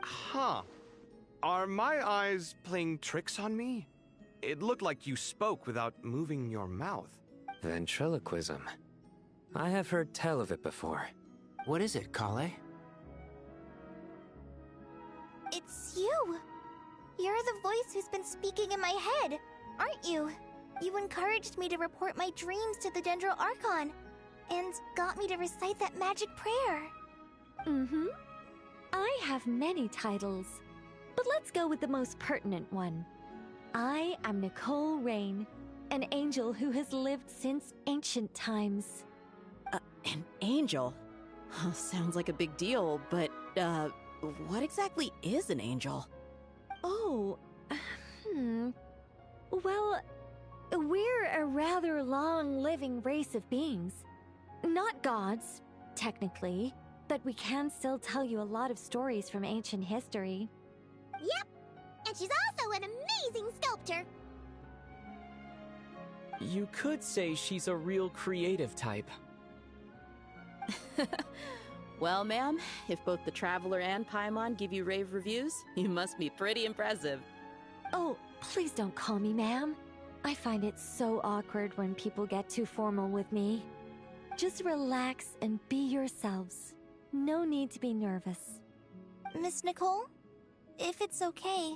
Huh. Are my eyes playing tricks on me? It looked like you spoke without moving your mouth. Ventriloquism. I have heard tell of it before. What is it, Kale? It's you! You're the voice who's been speaking in my head, aren't you? You encouraged me to report my dreams to the Dendro Archon, and got me to recite that magic prayer. I have many titles, but let's go with the most pertinent one. I am Nicole Rain, an angel who has lived since ancient times. An angel? Sounds like a big deal, but, what exactly is an angel? Oh, Well, we're a rather long-living race of beings. Not gods, technically, but we can still tell you a lot of stories from ancient history. Yep, and she's also an amazing sculptor. You could say she's a real creative type. Well, ma'am, if both the Traveler and Paimon give you rave reviews, you must be pretty impressive. Oh, please don't call me ma'am. I find it so awkward when people get too formal with me. Just relax and be yourselves. No need to be nervous. Miss Nicole, if it's okay,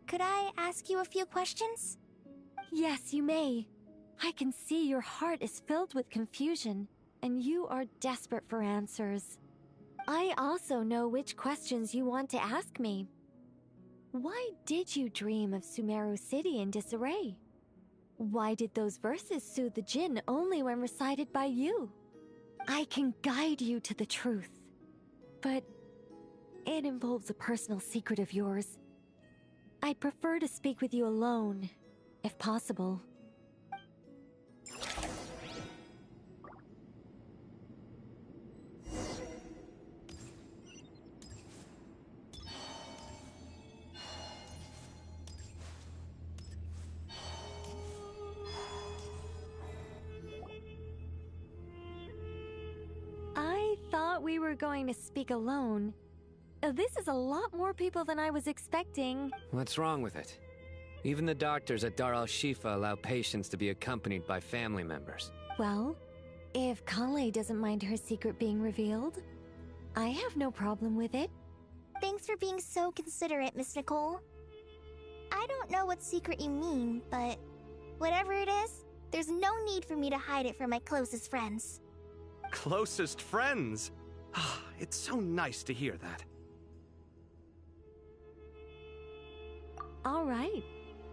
could I ask you a few questions? Yes, you may. I can see your heart is filled with confusion, and you are desperate for answers. I also know which questions you want to ask me. Why did you dream of Sumeru City in disarray? Why did those verses soothe the Jinn only when recited by you? I can guide you to the truth, but it involves a personal secret of yours. I'd prefer to speak with you alone, if possible. I thought we were going to speak alone. This is a lot more people than I was expecting. What's wrong with it? Even the doctors at Dar al-Shifa allow patients to be accompanied by family members. Well, if Kale doesn't mind her secret being revealed, I have no problem with it. Thanks for being so considerate, Miss Nicole. I don't know what secret you mean, but whatever it is, there's no need for me to hide it from my closest friends. Closest friends? It's so nice to hear that. All right.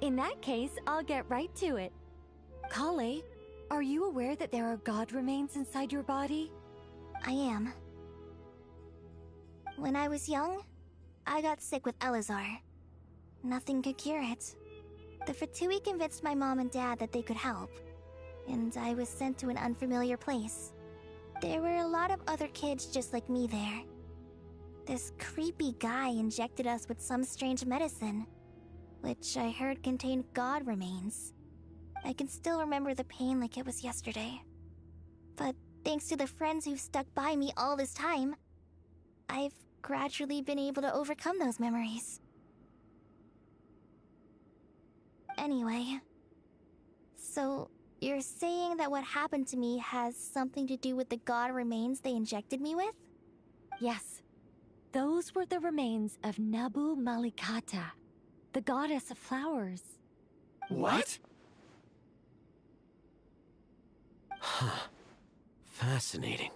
In that case, I'll get right to it. Kale, are you aware that there are god remains inside your body? I am. When I was young, I got sick with Elazar. Nothing could cure it. The Fatui convinced my mom and dad that they could help, and I was sent to an unfamiliar place. There were a lot of other kids just like me there. This creepy guy injected us with some strange medicine, which I heard contained god remains. I can still remember the pain like it was yesterday. But thanks to the friends who've stuck by me all this time, I've gradually been able to overcome those memories. Anyway, so you're saying that what happened to me has something to do with the god remains they injected me with? Yes. Those were the remains of Nabu Malikata, the goddess of flowers. What? Huh. Fascinating.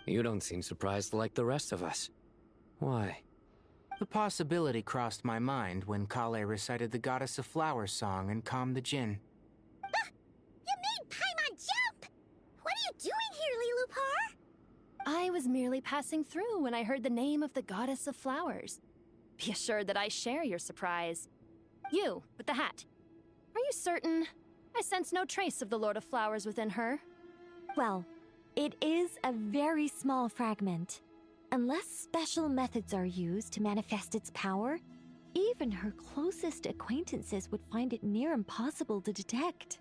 You don't seem surprised like the rest of us. Why? The possibility crossed my mind when Kale recited the Goddess of Flowers song and calmed the Jinn. You made Paimon jump! What are you doing here, Lilupar? I was merely passing through when I heard the name of the Goddess of Flowers. Be assured that I share your surprise. You, with the hat. Are you certain? I sense no trace of the Lord of Flowers within her. Well, it is a very small fragment. Unless special methods are used to manifest its power, even her closest acquaintances would find it near impossible to detect.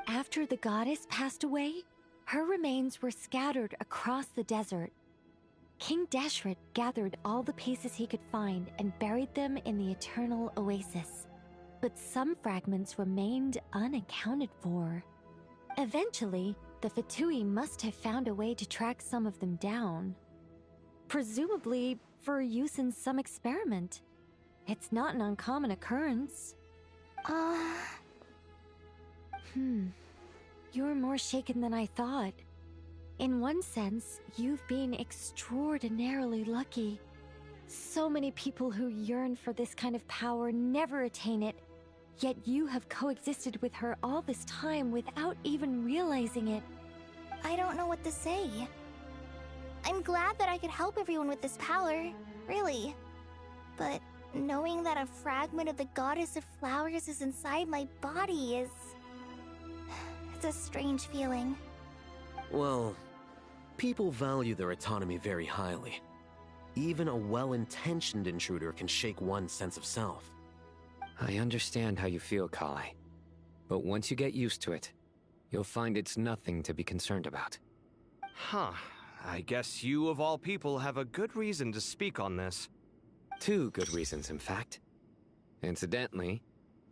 After the goddess passed away, her remains were scattered across the desert. King Deshret gathered all the pieces he could find and buried them in the Eternal Oasis. But some fragments remained unaccounted for. Eventually, the Fatui must have found a way to track some of them down. Presumably for use in some experiment. It's not an uncommon occurrence. You're more shaken than I thought. In one sense, you've been extraordinarily lucky. So many people who yearn for this kind of power never attain it, yet you have coexisted with her all this time without even realizing it. I don't know what to say. I'm glad that I could help everyone with this power, really. But knowing that a fragment of the Goddess of Flowers is inside my body is... it's a strange feeling. Well, people value their autonomy very highly. Even a well-intentioned intruder can shake one's sense of self. I understand how you feel, Kale. But once you get used to it, you'll find it's nothing to be concerned about. Huh. I guess you, of all people, have a good reason to speak on this. 2 good reasons, in fact. Incidentally,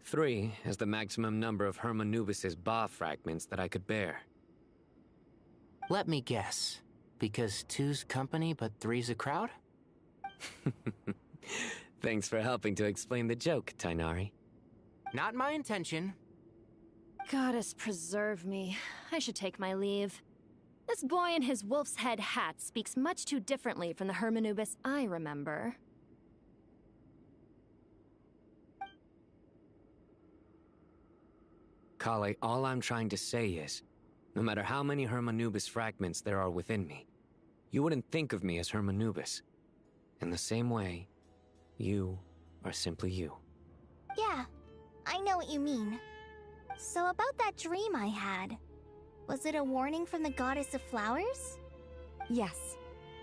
3 is the maximum number of Hermanubis's Ba fragments that I could bear. Let me guess. Because 2's company, but 3's a crowd? Thanks for helping to explain the joke, Tainari. Not my intention. Goddess preserve me. I should take my leave. This boy in his wolf's head hat speaks much too differently from the Hermanubis I remember. Kale, all I'm trying to say is, no matter how many Hermanubis fragments there are within me, you wouldn't think of me as Hermanubis. In the same way, you are simply you. Yeah, I know what you mean. So about that dream I had, was it a warning from the Goddess of Flowers? Yes.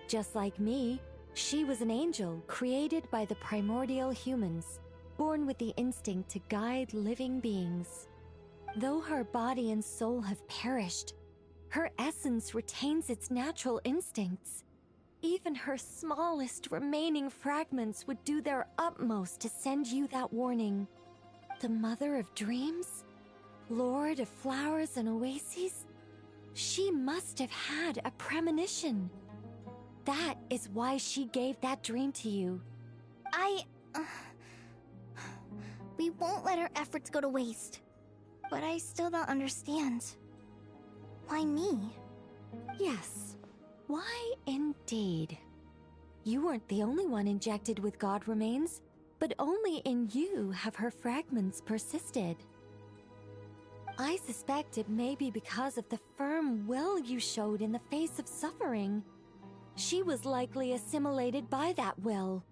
Just like me, she was an angel created by the primordial humans, born with the instinct to guide living beings. Though her body and soul have perished, her essence retains its natural instincts. Even her smallest remaining fragments would do their utmost to send you that warning. The Mother of Dreams? Lord of Flowers and Oases? She must have had a premonition. That is why she gave that dream to you. We won't let our efforts go to waste. But I still don't understand. Why me? Yes. Why indeed? You weren't the only one injected with God remains, but only in you have her fragments persisted. I suspect it may be because of the firm will you showed in the face of suffering. She was likely assimilated by that will.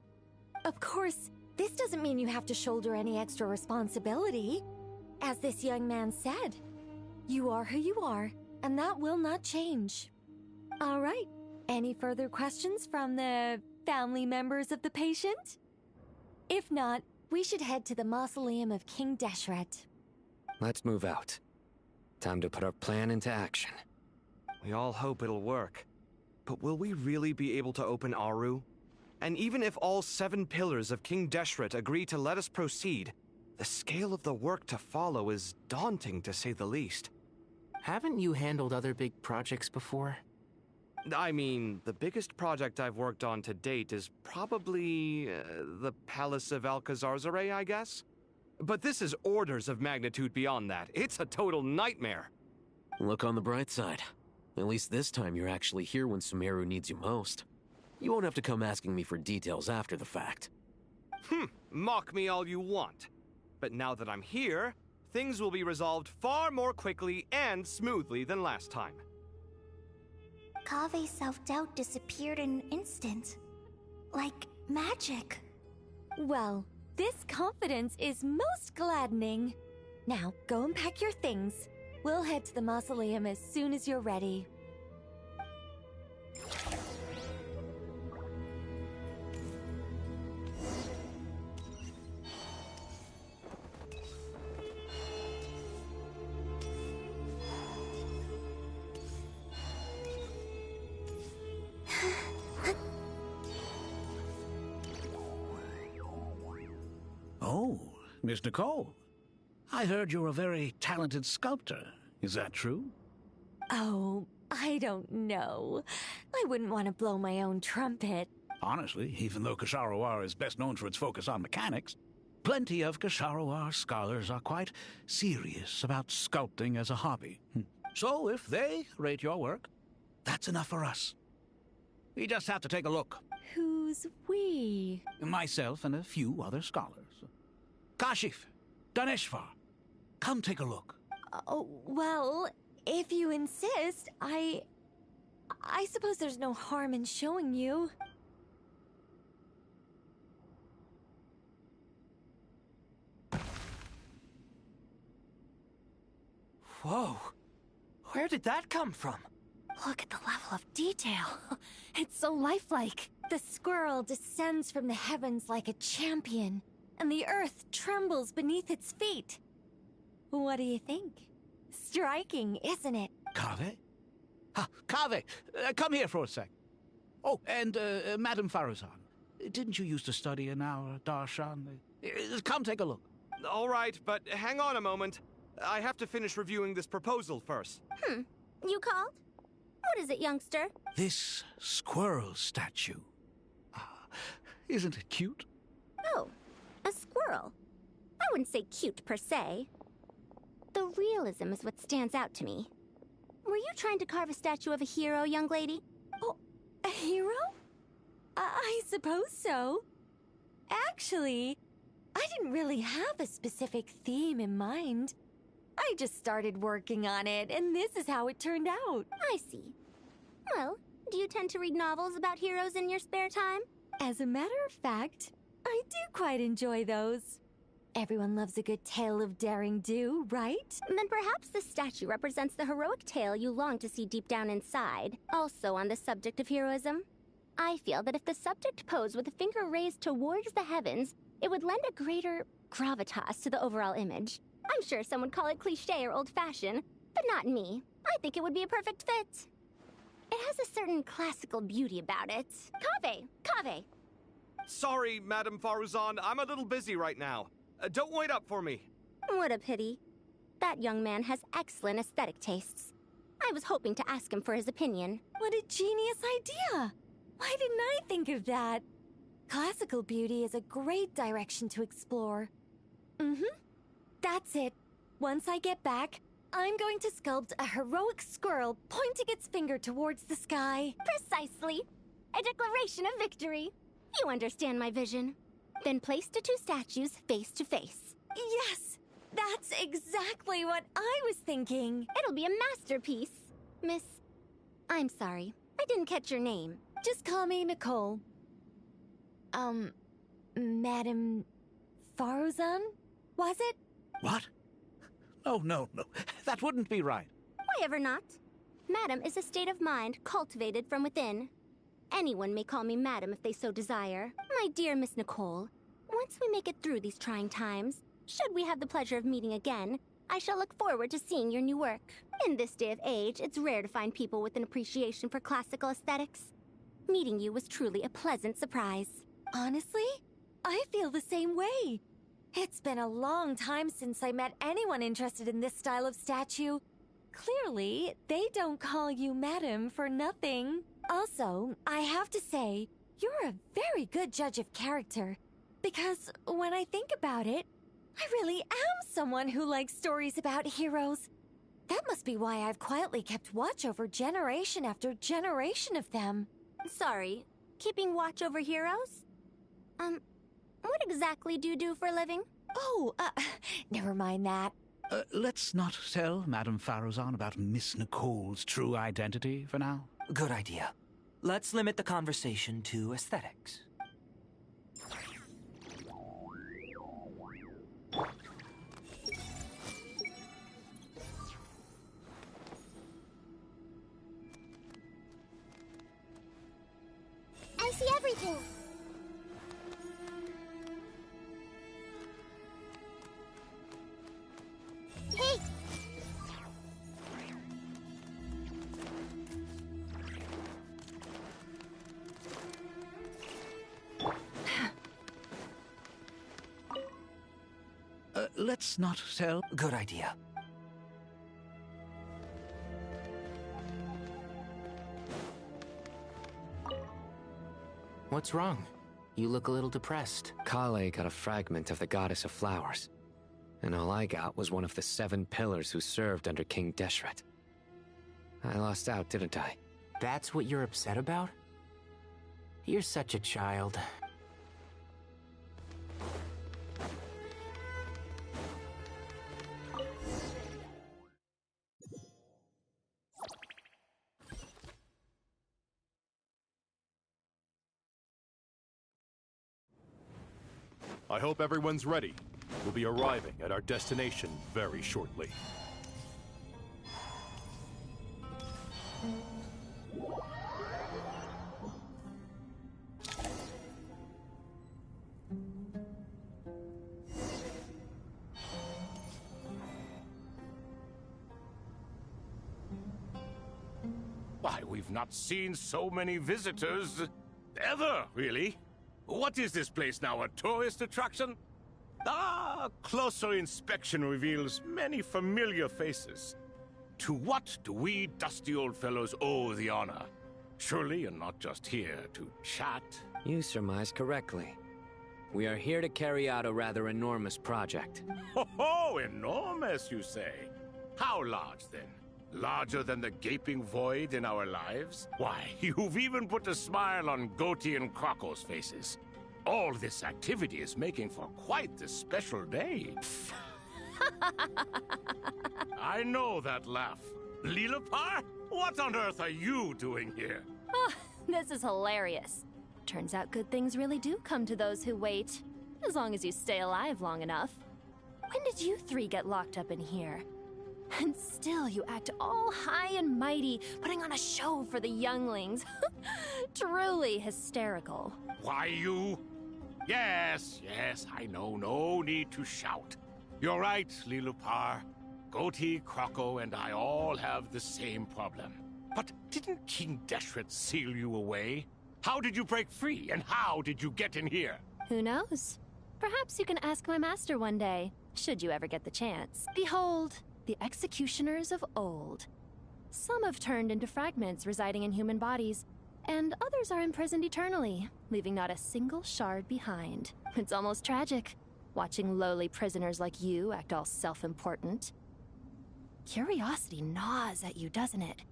Of course, this doesn't mean you have to shoulder any extra responsibility. As this young man said, you are who you are, and that will not change. All right, any further questions from the family members of the patient? If not, we should head to the mausoleum of King Deshret. Let's move out. Time to put our plan into action. We all hope it'll work. But will we really be able to open Aru? And even if all 7 pillars of King Deshret agree to let us proceed, the scale of the work to follow is daunting, to say the least. Haven't you handled other big projects before? I mean, the biggest project I've worked on to date is probably the Palace of Alcazarzaray, I guess? But this is orders of magnitude beyond that. It's a total nightmare. Look on the bright side. At least this time you're actually here when Sumeru needs you most. You won't have to come asking me for details after the fact. Mock me all you want. But now that I'm here, things will be resolved far more quickly and smoothly than last time. Kave's self-doubt disappeared in an instant. Like magic. Well, this confidence is most gladdening. Now, go and pack your things. We'll head to the mausoleum as soon as you're ready. Oh, Miss Nicole. I heard you're a very talented sculptor. Is that true? Oh, I don't know. I wouldn't want to blow my own trumpet. Honestly, even though Kasharawar is best known for its focus on mechanics, plenty of Kasharawar scholars are quite serious about sculpting as a hobby. So if they rate your work, that's enough for us. We just have to take a look. Who's we? Myself and a few other scholars. Kashif, Daneshvar, come take a look. Oh, well, if you insist, I suppose there's no harm in showing you. Whoa! Where did that come from? Look at the level of detail. It's so lifelike. The squirrel descends from the heavens like a champion, and the earth trembles beneath its feet. What do you think? Striking, isn't it? Kave? Kaveh, come here for a sec. Oh, and Madame Faruzan, didn't you used to study in our darshan? Come take a look. All right, but hang on a moment. I have to finish reviewing this proposal first. You called? What is it, youngster? This squirrel statue. Isn't it cute? Oh, a squirrel. I wouldn't say cute per se. The realism is what stands out to me. Were you trying to carve a statue of a hero, young lady? Oh, a hero? I suppose so. Actually, I didn't really have a specific theme in mind. I just started working on it, and this is how it turned out. I see. Well, do you tend to read novels about heroes in your spare time? As a matter of fact, I do quite enjoy those. Everyone loves a good tale of daring do, right? Then perhaps this statue represents the heroic tale you long to see deep down inside. Also on the subject of heroism, I feel that if the subject posed with a finger raised towards the heavens, it would lend a greater gravitas to the overall image. I'm sure some would call it cliché or old-fashioned, but not me. I think it would be a perfect fit. It has a certain classical beauty about it. Kaveh! Sorry, Madame Faruzan, I'm a little busy right now. Don't wait up for me. What a pity. That young man has excellent aesthetic tastes. I was hoping to ask him for his opinion. What a genius idea! Why didn't I think of that? Classical beauty is a great direction to explore. That's it. Once I get back, I'm going to sculpt a heroic squirrel pointing its finger towards the sky. Precisely. A declaration of victory. You understand my vision. Then place the two statues face to face. Yes! That's exactly what I was thinking. It'll be a masterpiece. Miss... I'm sorry. I didn't catch your name. Just call me Nicole. Madame Faruzan? Was it? What? No. That wouldn't be right. Why ever not? Madam is a state of mind cultivated from within. Anyone may call me Madam if they so desire. My dear Miss Nicole, once we make it through these trying times, should we have the pleasure of meeting again, I shall look forward to seeing your new work. In this day of age, it's rare to find people with an appreciation for classical aesthetics. Meeting you was truly a pleasant surprise. Honestly, I feel the same way. It's been a long time since I met anyone interested in this style of statue. Clearly, they don't call you Madam for nothing. Also, I have to say, you're a very good judge of character. Because when I think about it, I really am someone who likes stories about heroes. That must be why I've quietly kept watch over generation after generation of them. Sorry, keeping watch over heroes? What exactly do you do for a living? Oh, never mind that. Let's not tell Madame Faruzan about Miss Nicole's true identity for now. Good idea. Let's limit the conversation to aesthetics. I see everything. Hey! Let's not tell... Good idea. What's wrong? You look a little depressed. Kale got a fragment of the Goddess of Flowers, and all I got was one of the 7 pillars who served under King Deshret. I lost out, didn't I? That's what you're upset about? You're such a child. I hope everyone's ready. We'll be arriving at our destination very shortly. Why, we've not seen so many visitors ever, really. What is this place now, a tourist attraction? Ah, closer inspection reveals many familiar faces. To what do we dusty old fellows owe the honor? Surely you're not just here to chat. You surmise correctly. We are here to carry out a rather enormous project. Ho, enormous, you say? How large, then? Larger than the gaping void in our lives? Why, you've even put a smile on Goatee and Crocco's faces. All this activity is making for quite the special day. I know that laugh. Lilipar? What on earth are you doing here? Oh, this is hilarious. Turns out good things really do come to those who wait. As long as you stay alive long enough. When did you three get locked up in here? And still you act all high and mighty, putting on a show for the younglings. Truly hysterical. Why, you... Yes, I know. No need to shout. You're right, Lilipar. Goatee, Crocco, and I all have the same problem. But didn't King Deshret seal you away? How did you break free, and how did you get in here? Who knows? Perhaps you can ask my master one day, should you ever get the chance. Behold, the executioners of old. Some have turned into fragments residing in human bodies, and others are imprisoned eternally, leaving not a single shard behind. It's almost tragic, watching lowly prisoners like you act all self-important. Curiosity gnaws at you, doesn't it?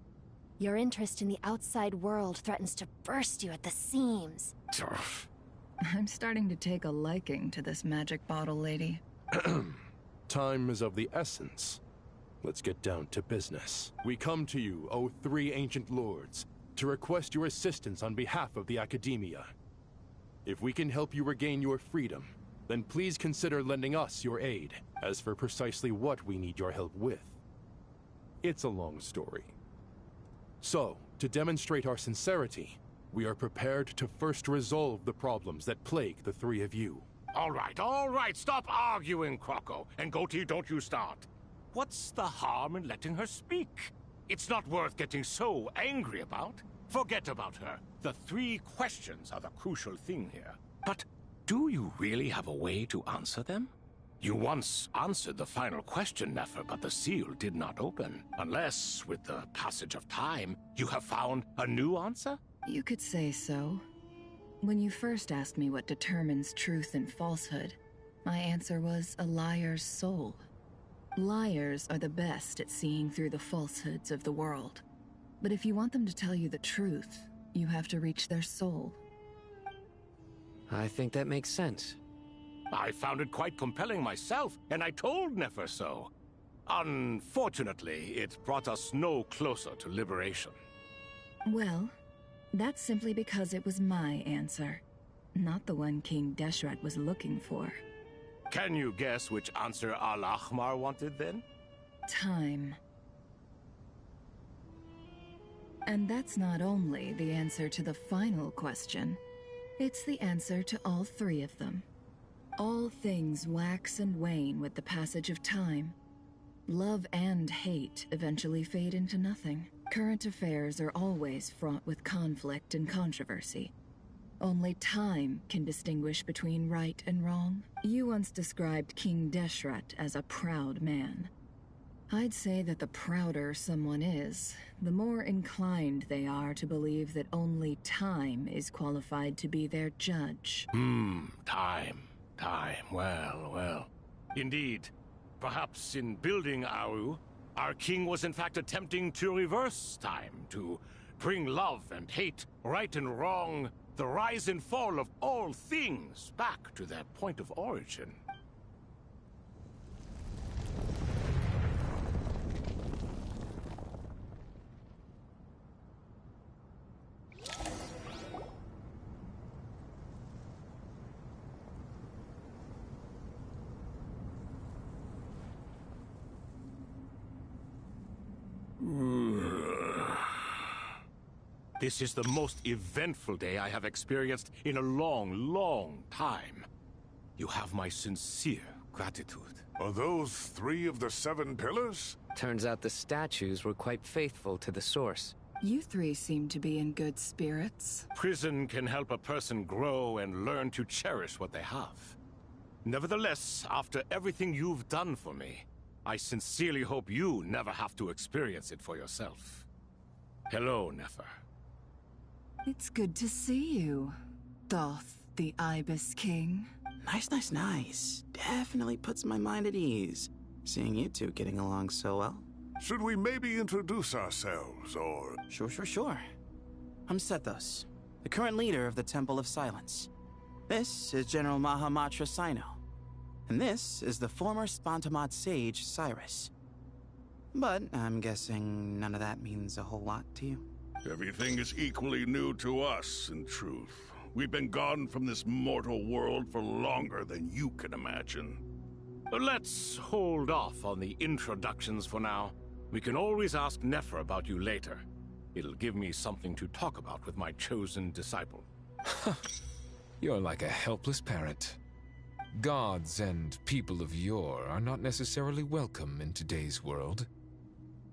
Your interest in the outside world threatens to burst you at the seams. I'm starting to take a liking to this magic bottle lady. Time is of the essence. Let's get down to business. We come to you, O three ancient lords, to request your assistance on behalf of the Academia. If we can help you regain your freedom, then please consider lending us your aid. As for precisely what we need your help with, it's a long story. So, to demonstrate our sincerity, we are prepared to first resolve the problems that plague the three of you. All right, stop arguing, Crocco. And Goatee, don't you start. What's the harm in letting her speak? It's not worth getting so angry about. Forget about her. The three questions are the crucial thing here. But do you really have a way to answer them? You once answered the final question, Nefer, but the seal did not open. Unless, with the passage of time, you have found a new answer? You could say so. When you first asked me what determines truth and falsehood, my answer was a liar's soul. Liars are the best at seeing through the falsehoods of the world. But if you want them to tell you the truth, you have to reach their soul. I think that makes sense. I found it quite compelling myself, and I told Nefer so. Unfortunately, it brought us no closer to liberation. Well, that's simply because it was my answer, not the one King Deshret was looking for. Can you guess which answer Al-Ahmar wanted then? Time. And that's not only the answer to the final question, it's the answer to all three of them. All things wax and wane with the passage of time. Love and hate eventually fade into nothing. Current affairs are always fraught with conflict and controversy. Only time can distinguish between right and wrong. You once described King Deshret as a proud man. I'd say that the prouder someone is, the more inclined they are to believe that only time is qualified to be their judge. Time. Well. Indeed. Perhaps in building Aru, our king was in fact attempting to reverse time, to bring love and hate, right and wrong, the rise and fall of all things back to their point of origin. This is the most eventful day I have experienced in a long time. You have my sincere gratitude. Are those 3 of the 7 pillars? Turns out the statues were quite faithful to the source. You three seem to be in good spirits. Prison can help a person grow and learn to cherish what they have. Nevertheless, after everything you've done for me, I sincerely hope you never have to experience it for yourself. Hello, Nefer. It's good to see you, Thoth the Ibis King. Nice. Definitely puts my mind at ease, seeing you two getting along so well. Should we maybe introduce ourselves, or...? Sure. I'm Sethos, the current leader of the Temple of Silence. This is General Mahamatra Sino, and this is the former Spantamad sage, Cyrus. But I'm guessing none of that means a whole lot to you. Everything is equally new to us, in truth. We've been gone from this mortal world for longer than you can imagine. Let's hold off on the introductions for now. We can always ask Nefer about you later. It'll give me something to talk about with my chosen disciple. You're like a helpless parrot. Gods and people of yore are not necessarily welcome in today's world.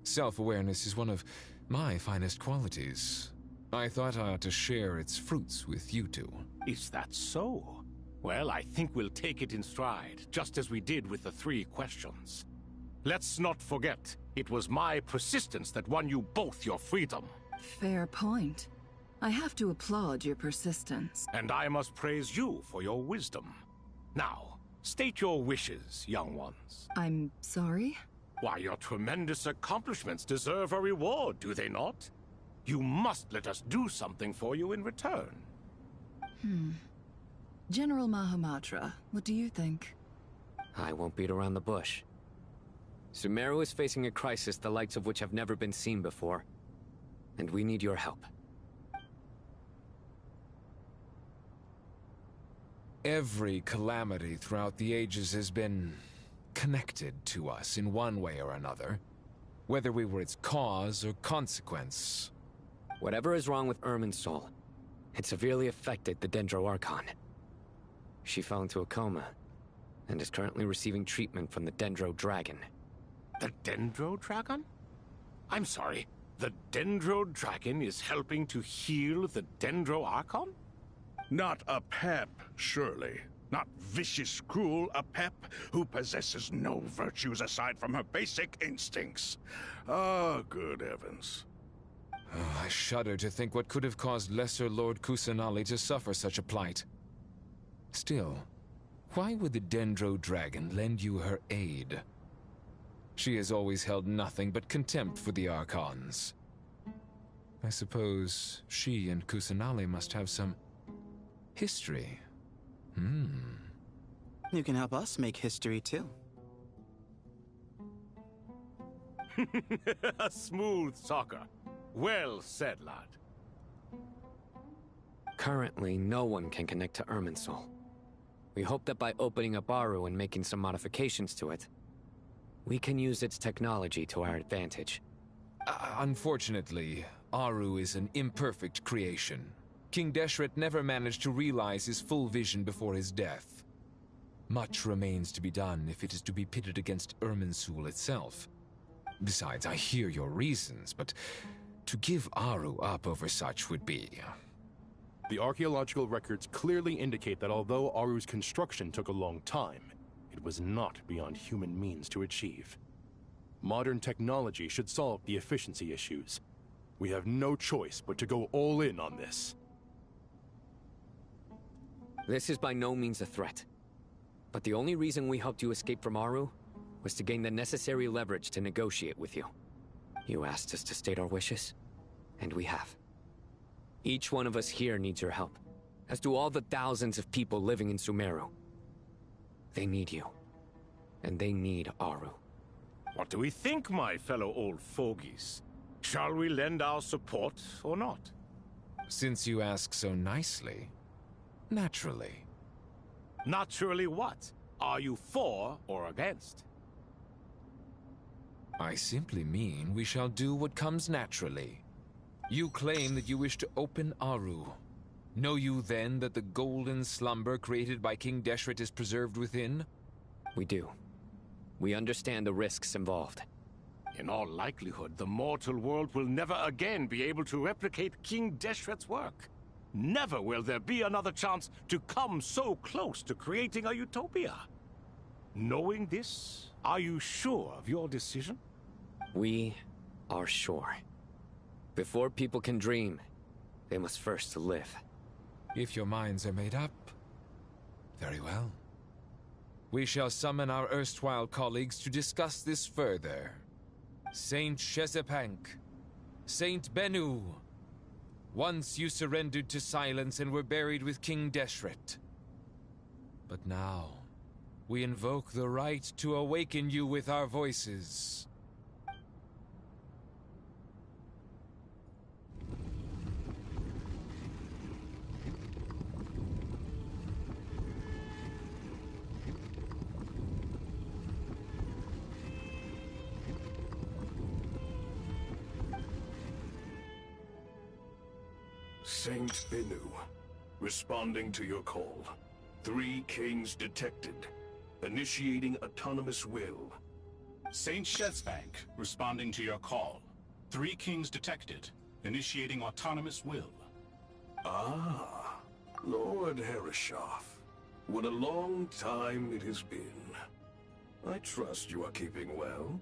Self-awareness is one of my finest qualities. I thought I ought to share its fruits with you two. Is that so? Well, I think we'll take it in stride, just as we did with the 3 questions. Let's not forget, it was my persistence that won you both your freedom. Fair point. I have to applaud your persistence. And I must praise you for your wisdom. Now, state your wishes, young ones. I'm sorry? Why, your tremendous accomplishments deserve a reward, do they not? You must let us do something for you in return. General Mahamatra, what do you think? I won't beat around the bush. Sumeru is facing a crisis the likes of which have never been seen before. And we need your help. Every calamity throughout the ages has been connected to us in one way or another, whether we were its cause or consequence. Whatever is wrong with Irminsul, it severely affected the Dendro Archon. She fell into a coma, and is currently receiving treatment from the Dendro Dragon. The Dendro Dragon? I'm sorry, the Dendro Dragon is helping to heal the Dendro Archon? Not a pep, surely. Not vicious, cruel a pep who possesses no virtues aside from her basic instincts. Ah, good heavens. Oh, I shudder to think what could have caused Lesser Lord Kusanali to suffer such a plight. Still, why would the Dendro Dragon lend you her aid? She has always held nothing but contempt for the Archons. I suppose she and Kusanali must have some history. You can help us make history, too. A smooth talker. Well said, lad. Currently, no one can connect to Irminsul. We hope that by opening up Aru and making some modifications to it, we can use its technology to our advantage. Unfortunately, Aru is an imperfect creation. King Deshret never managed to realize his full vision before his death. Much remains to be done if it is to be pitted against Irminsul itself. Besides, I hear your reasons, but to give Aru up over such would be... The archaeological records clearly indicate that although Aru's construction took a long time, it was not beyond human means to achieve. Modern technology should solve the efficiency issues. We have no choice but to go all in on this. This is by no means a threat. But the only reason we helped you escape from Aru was to gain the necessary leverage to negotiate with you. You asked us to state our wishes, and we have. Each one of us here needs your help, as do all the thousands of people living in Sumeru. They need you, and they need Aru. What do we think, my fellow old fogies? Shall we lend our support or not? Since you ask so nicely, naturally. Naturally what? Are you for or against? I simply mean we shall do what comes naturally. You claim that you wish to open Aru. Know you then that the golden slumber created by King Deshret is preserved within? We do. We understand the risks involved. In all likelihood, the mortal world will never again be able to replicate King Deshret's work. Never will there be another chance to come so close to creating a utopia. Knowing this, are you sure of your decision? We are sure. Before people can dream, they must first live. If your minds are made up, very well. We shall summon our erstwhile colleagues to discuss this further. Saint Shezepank, Saint Bennu. Once you surrendered to silence and were buried with King Deshret. But now, we invoke the right to awaken you with our voices. Saint Bennu, responding to your call. 3 kings detected. Initiating autonomous will. Saint Shezbank, responding to your call. 3 kings detected. Initiating autonomous will. Ah, Lord Herreshoff. What a long time it has been. I trust you are keeping well.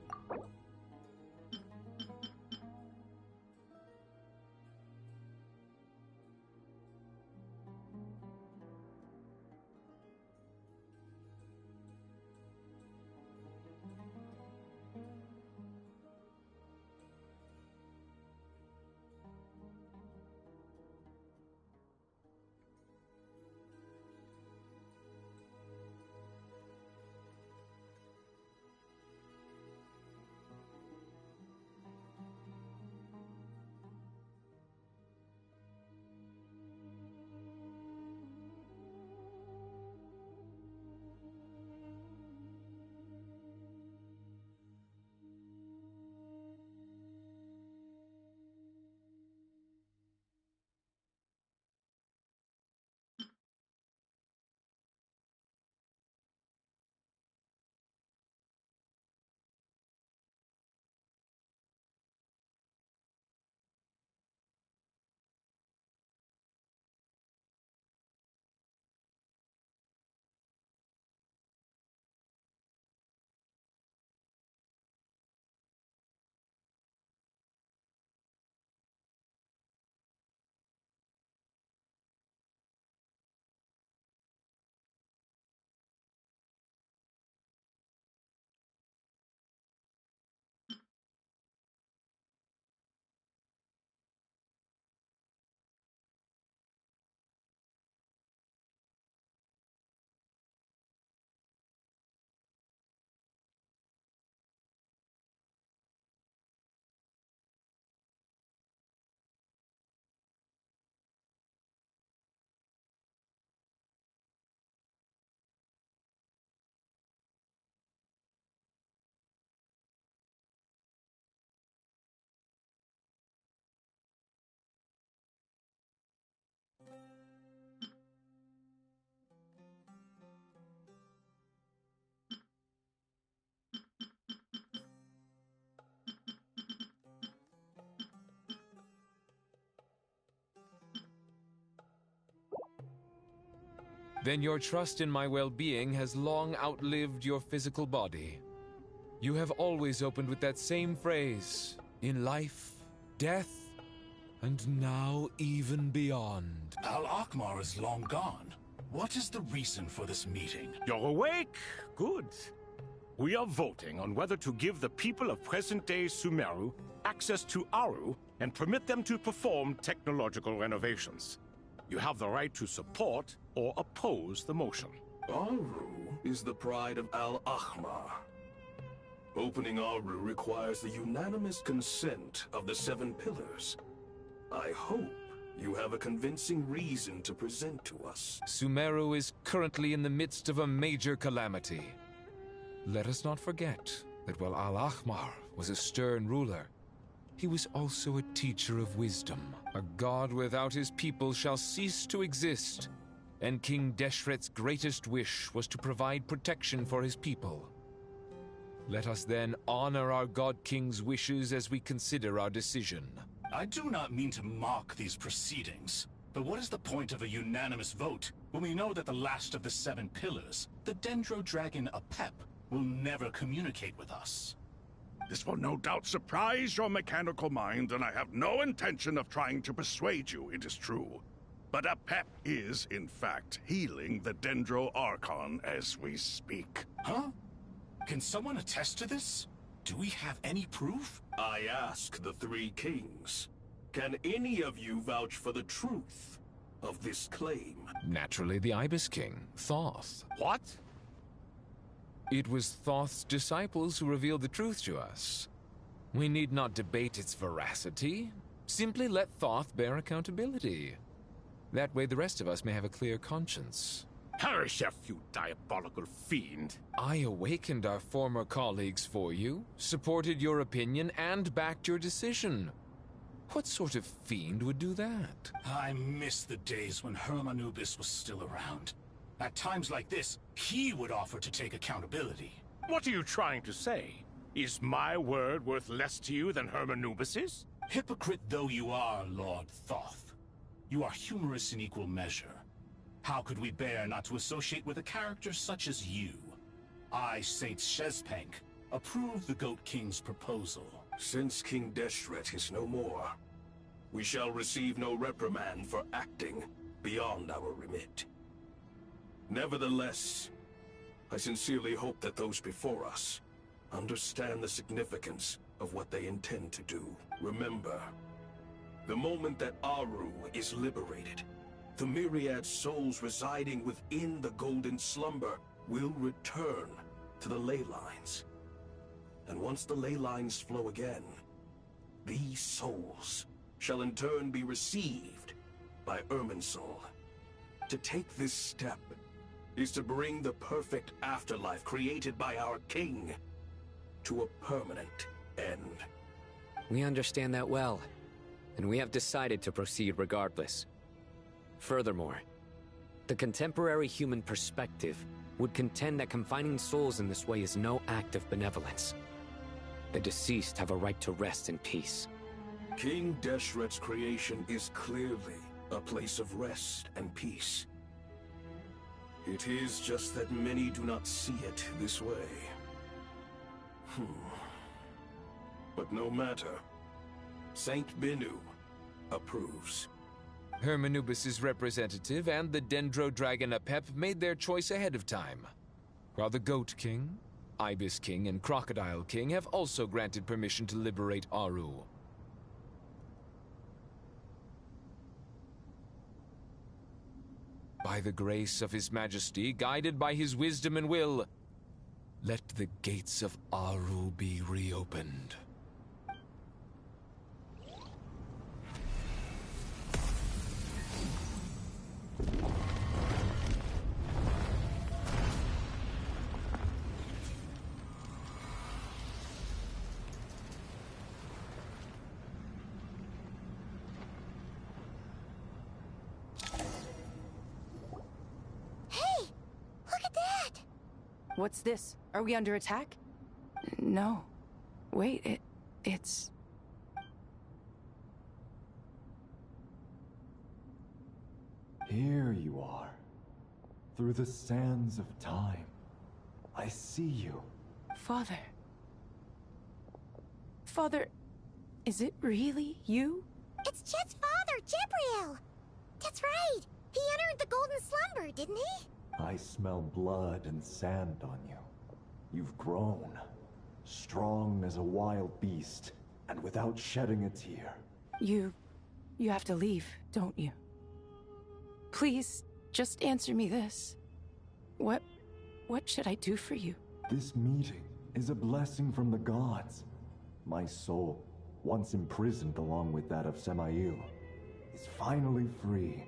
Then your trust in my well-being has long outlived your physical body. You have always opened with that same phrase, in life, death, and now even beyond. Al-Akmar is long gone. What is the reason for this meeting? You're awake? Good. We are voting on whether to give the people of present-day Sumeru access to Aru and permit them to perform technological renovations. You have the right to support or oppose the motion. Aru is the pride of Al-Ahmar. Opening Aru requires the unanimous consent of the 7 pillars. I hope you have a convincing reason to present to us. Sumeru is currently in the midst of a major calamity. Let us not forget that while Al-Ahmar was a stern ruler, he was also a teacher of wisdom. A god without his people shall cease to exist, and King Deshret's greatest wish was to provide protection for his people. Let us then honor our God King's wishes as we consider our decision. I do not mean to mock these proceedings, but what is the point of a unanimous vote when we know that the last of the 7 pillars, the Dendro Dragon Apep, will never communicate with us? This will no doubt surprise your mechanical mind, and I have no intention of trying to persuade you it is true. But Apep is, in fact, healing the Dendro Archon as we speak. Huh? Can someone attest to this? Do we have any proof? I ask the 3 kings. Can any of you vouch for the truth of this claim? Naturally, the Ibis King, Thoth. What? It was Thoth's disciples who revealed the truth to us. We need not debate its veracity. Simply let Thoth bear accountability. That way the rest of us may have a clear conscience. Perish, you diabolical fiend! I awakened our former colleagues for you, supported your opinion, and backed your decision. What sort of fiend would do that? I miss the days when Hermanubis was still around. At times like this, he would offer to take accountability. What are you trying to say? Is my word worth less to you than Hermanubis's? Hypocrite though you are, Lord Thoth, you are humorous in equal measure. How could we bear not to associate with a character such as you? I, Saint Shezpank, approve the Goat King's proposal. Since King Deshret is no more, we shall receive no reprimand for acting beyond our remit. Nevertheless, I sincerely hope that those before us understand the significance of what they intend to do. Remember, the moment that Aru is liberated, the myriad souls residing within the Golden Slumber will return to the ley lines. And once the ley lines flow again, these souls shall in turn be received by Irminsul. To take this step is to bring the perfect afterlife created by our king to a permanent end. We understand that well, and we have decided to proceed regardless. Furthermore, the contemporary human perspective would contend that confining souls in this way is no act of benevolence. The deceased have a right to rest in peace. King Deshret's creation is clearly a place of rest and peace. It is just that many do not see it this way. But no matter. Saint Binu approves. Hermanubis' representative and the Dendro Dragon Apep made their choice ahead of time, while the Goat King, Ibis King, and Crocodile King have also granted permission to liberate Aru. By the grace of His Majesty, guided by his wisdom and will, let the gates of Aru be reopened. What's this? Are we under attack? No. Wait, it's... Here you are. Through the sands of time. I see you. Father. Father, is it really you? It's Chet's father, Jibriel! That's right! He entered the Golden Slumber, didn't he? I smell blood and sand on you. You've grown. Strong as a wild beast, and without shedding a tear. You have to leave, don't you? Please, just answer me this. What should I do for you? This meeting is a blessing from the gods. My soul, once imprisoned along with that of Samael, is finally free.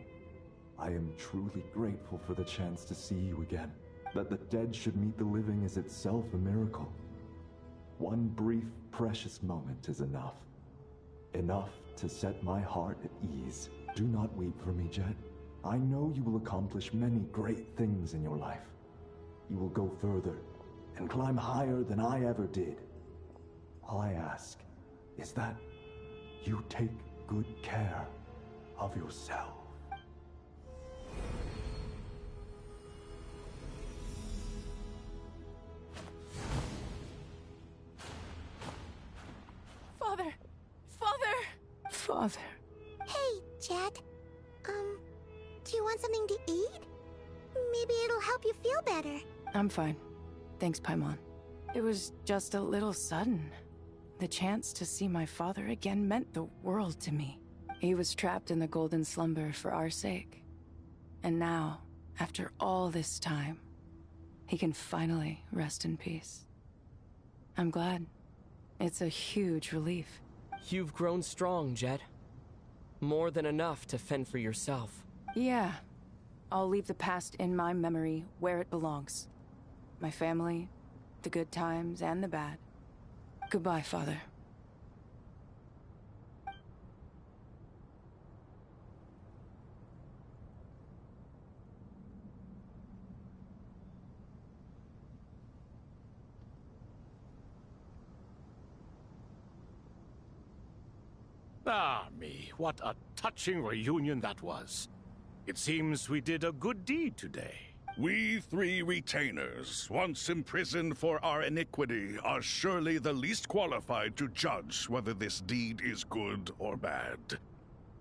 I am truly grateful for the chance to see you again. That the dead should meet the living is itself a miracle. One brief, precious moment is enough. Enough to set my heart at ease. Do not weep for me, Jet. I know you will accomplish many great things in your life. You will go further and climb higher than I ever did. All I ask is that you take good care of yourself. Father! Father! Father. Hey, Jet. Do you want something to eat? Maybe it'll help you feel better. I'm fine. Thanks, Paimon. It was just a little sudden. The chance to see my father again meant the world to me. He was trapped in the golden slumber for our sake. And now, after all this time, he can finally rest in peace. I'm glad. It's a huge relief. You've grown strong, Jet. More than enough to fend for yourself. Yeah. I'll leave the past in my memory where it belongs. My family, the good times and the bad. Goodbye, Father. Ah, me, what a touching reunion that was. It seems we did a good deed today. We three retainers, once imprisoned for our iniquity, are surely the least qualified to judge whether this deed is good or bad.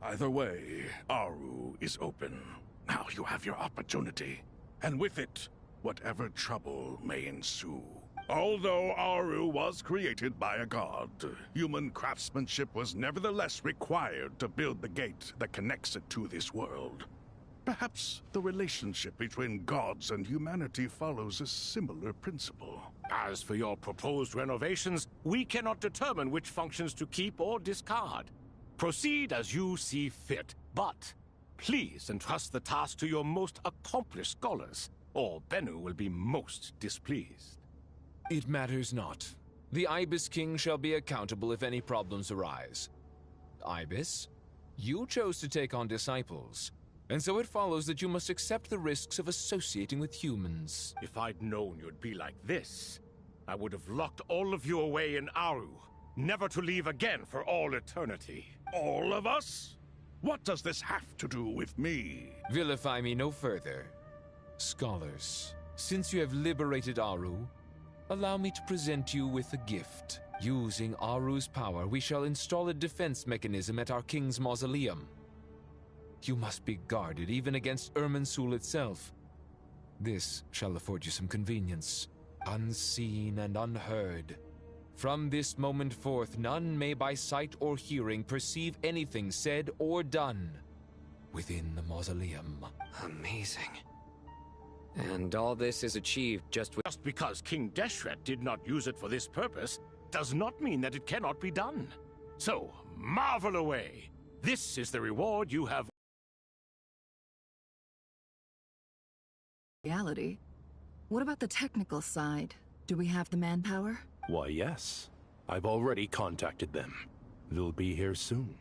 Either way, Aru is open. Now you have your opportunity, and with it, whatever trouble may ensue. Although Aru was created by a god, human craftsmanship was nevertheless required to build the gate that connects it to this world. Perhaps the relationship between gods and humanity follows a similar principle. As for your proposed renovations, we cannot determine which functions to keep or discard. Proceed as you see fit, but please entrust the task to your most accomplished scholars, or Bennu will be most displeased. It matters not. The Ibis King shall be accountable if any problems arise. Ibis, you chose to take on disciples, and so it follows that you must accept the risks of associating with humans. If I'd known you'd be like this, I would have locked all of you away in Aru, never to leave again for all eternity. All of us? What does this have to do with me? Vilify me no further. Scholars, since you have liberated Aru, allow me to present you with a gift. Using Aru's power, we shall install a defense mechanism at our king's mausoleum. You must be guarded even against Irminsul itself. This shall afford you some convenience, unseen and unheard. From this moment forth, none may by sight or hearing perceive anything said or done within the mausoleum. Amazing. And all this is achieved just because King Deshret did not use it for this purpose, does not mean that it cannot be done. So, marvel away. This is the reward you have. Reality. What about the technical side? Do we have the manpower? Why, yes. I've already contacted them. They'll be here soon.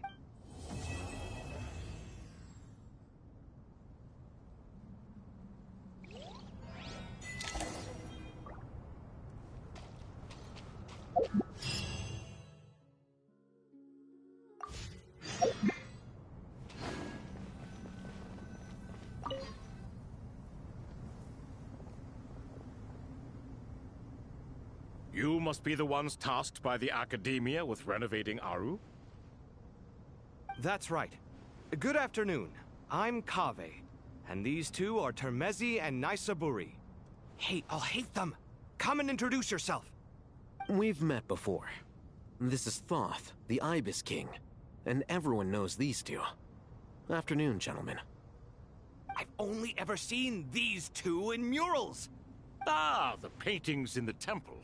You must be the ones tasked by the Academia with renovating Aru? That's right. Good afternoon. I'm Kaveh, and these two are Termezi and Naisaburi. Hey, I'll hate them. Come and introduce yourself. We've met before. This is Thoth, the Ibis King, and everyone knows these two. Afternoon, gentlemen. I've only ever seen these two in murals. Ah, the paintings in the temple.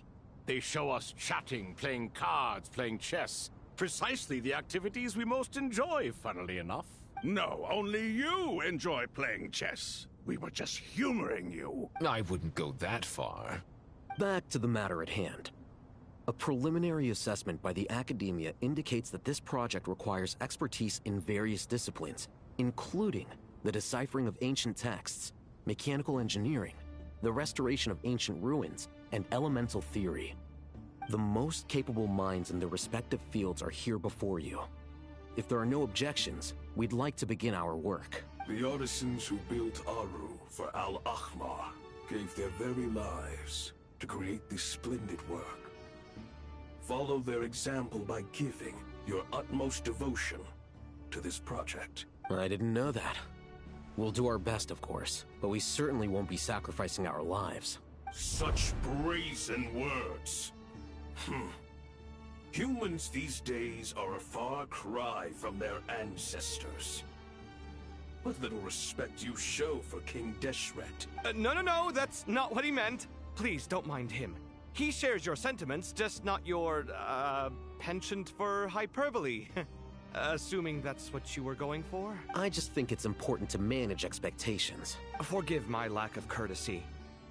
They show us chatting, playing cards, playing chess. Precisely the activities we most enjoy, funnily enough. No, only you enjoy playing chess. We were just humoring you. I wouldn't go that far. Back to the matter at hand. A preliminary assessment by the Academia indicates that this project requires expertise in various disciplines, including the deciphering of ancient texts, mechanical engineering, the restoration of ancient ruins, and elemental theory. The most capable minds in their respective fields are here before you. If there are no objections, we'd like to begin our work. The artisans who built Aru for Al-Ahmar gave their very lives to create this splendid work. Follow their example by giving your utmost devotion to this project. I didn't know that. We'll do our best, of course, but we certainly won't be sacrificing our lives. Such brazen words. Humans these days are a far cry from their ancestors. What little respect you show for King Deshret. No, that's not what he meant. Please, don't mind him. He shares your sentiments, just not your, penchant for hyperbole. Assuming that's what you were going for? I just think it's important to manage expectations. Forgive my lack of courtesy,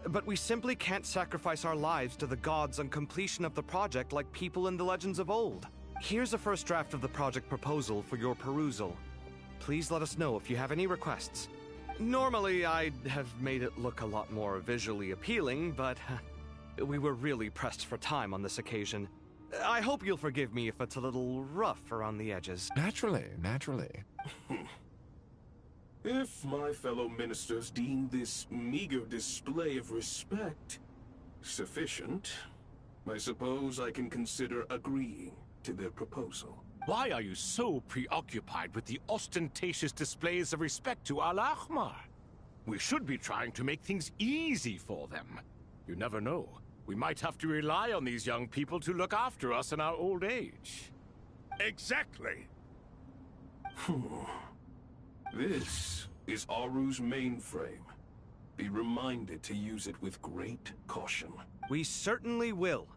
but we simply can't sacrifice our lives to the gods on completion of the project like people in the legends of old. Here's a first draft of the project proposal for your perusal. Please let us know if you have any requests. Normally, I'd have made it look a lot more visually appealing, but we were really pressed for time on this occasion. I hope you'll forgive me if it's a little rough around the edges. Naturally. If my fellow ministers deem this meager display of respect sufficient, I suppose I can consider agreeing to their proposal. Why are you so preoccupied with the ostentatious displays of respect to Al-Ahmar? We should be trying to make things easy for them. You never know. We might have to rely on these young people to look after us in our old age. Exactly. This is Aru's mainframe. Be reminded to use it with great caution. We certainly will.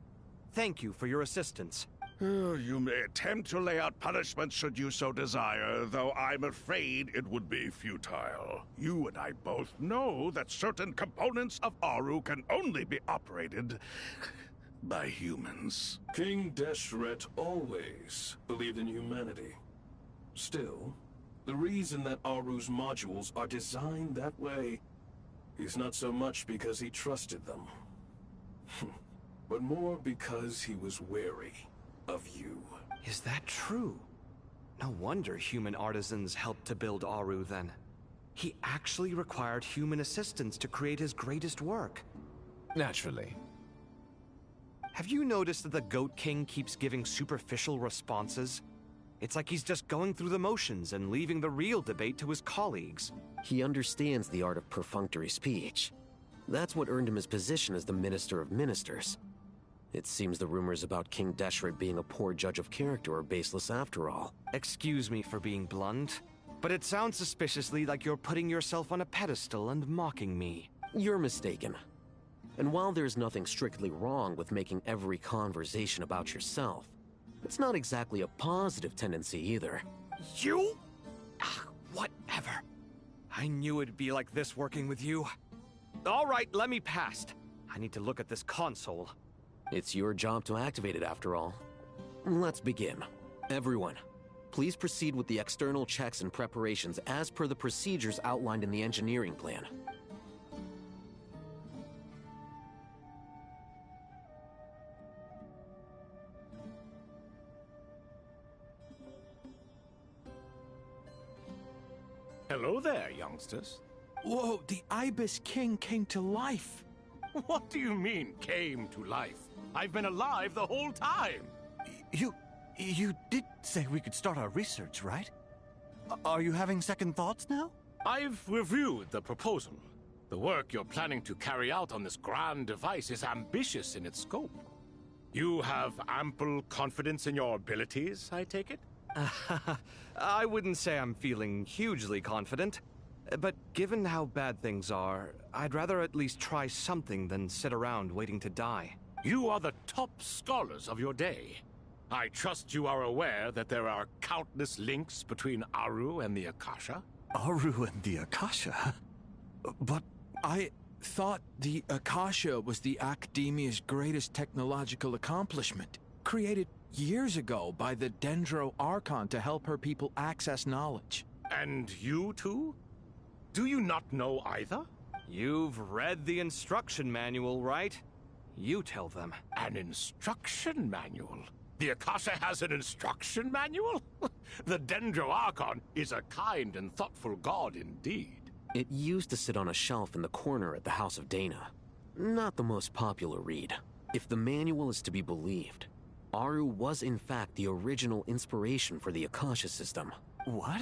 Thank you for your assistance. You may attempt to lay out punishment should you so desire, though I'm afraid it would be futile. You and I both know that certain components of Aru can only be operated by humans. King Deshret always believed in humanity. Still, the reason that Aru's modules are designed that way is not so much because he trusted them, but more because he was wary of you. Is that true? No wonder human artisans helped to build Aru then. He actually required human assistance to create his greatest work. Naturally. Have you noticed that the Goat King keeps giving superficial responses? It's like he's just going through the motions and leaving the real debate to his colleagues. He understands the art of perfunctory speech. That's what earned him his position as the Minister of Ministers. It seems the rumors about King Deshret being a poor judge of character are baseless after all. Excuse me for being blunt, but it sounds suspiciously like you're putting yourself on a pedestal and mocking me. You're mistaken. And while there's nothing strictly wrong with making every conversation about yourself, it's not exactly a positive tendency either. You? Whatever. I knew it'd be like this working with you. All right, let me past. I need to look at this console. It's your job to activate it after all. Let's begin. Everyone, please proceed with the external checks and preparations as per the procedures outlined in the engineering plan. Hello there, youngsters. Whoa, the Ibis King came to life. What do you mean, came to life? I've been alive the whole time. You did say we could start our research, right? Are you having second thoughts now? I've reviewed the proposal. The work you're planning to carry out on this grand device is ambitious in its scope. You have ample confidence in your abilities, I take it? I wouldn't say I'm feeling hugely confident, but given how bad things are, I'd rather at least try something than sit around waiting to die. You are the top scholars of your day. I trust you are aware that there are countless links between Aru and the Akasha? Aru and the Akasha? But I thought the Akasha was the Academia's greatest technological accomplishment, created years ago by the Dendro Archon to help her people access knowledge. And you too? Do you not know either? You've read the instruction manual, right? You tell them. An instruction manual? The Akasha has an instruction manual? The Dendro Archon is a kind and thoughtful god indeed. It used to sit on a shelf in the corner at the House of Dana. Not the most popular read. If the manual is to be believed, Aru was in fact the original inspiration for the Akasha system. What?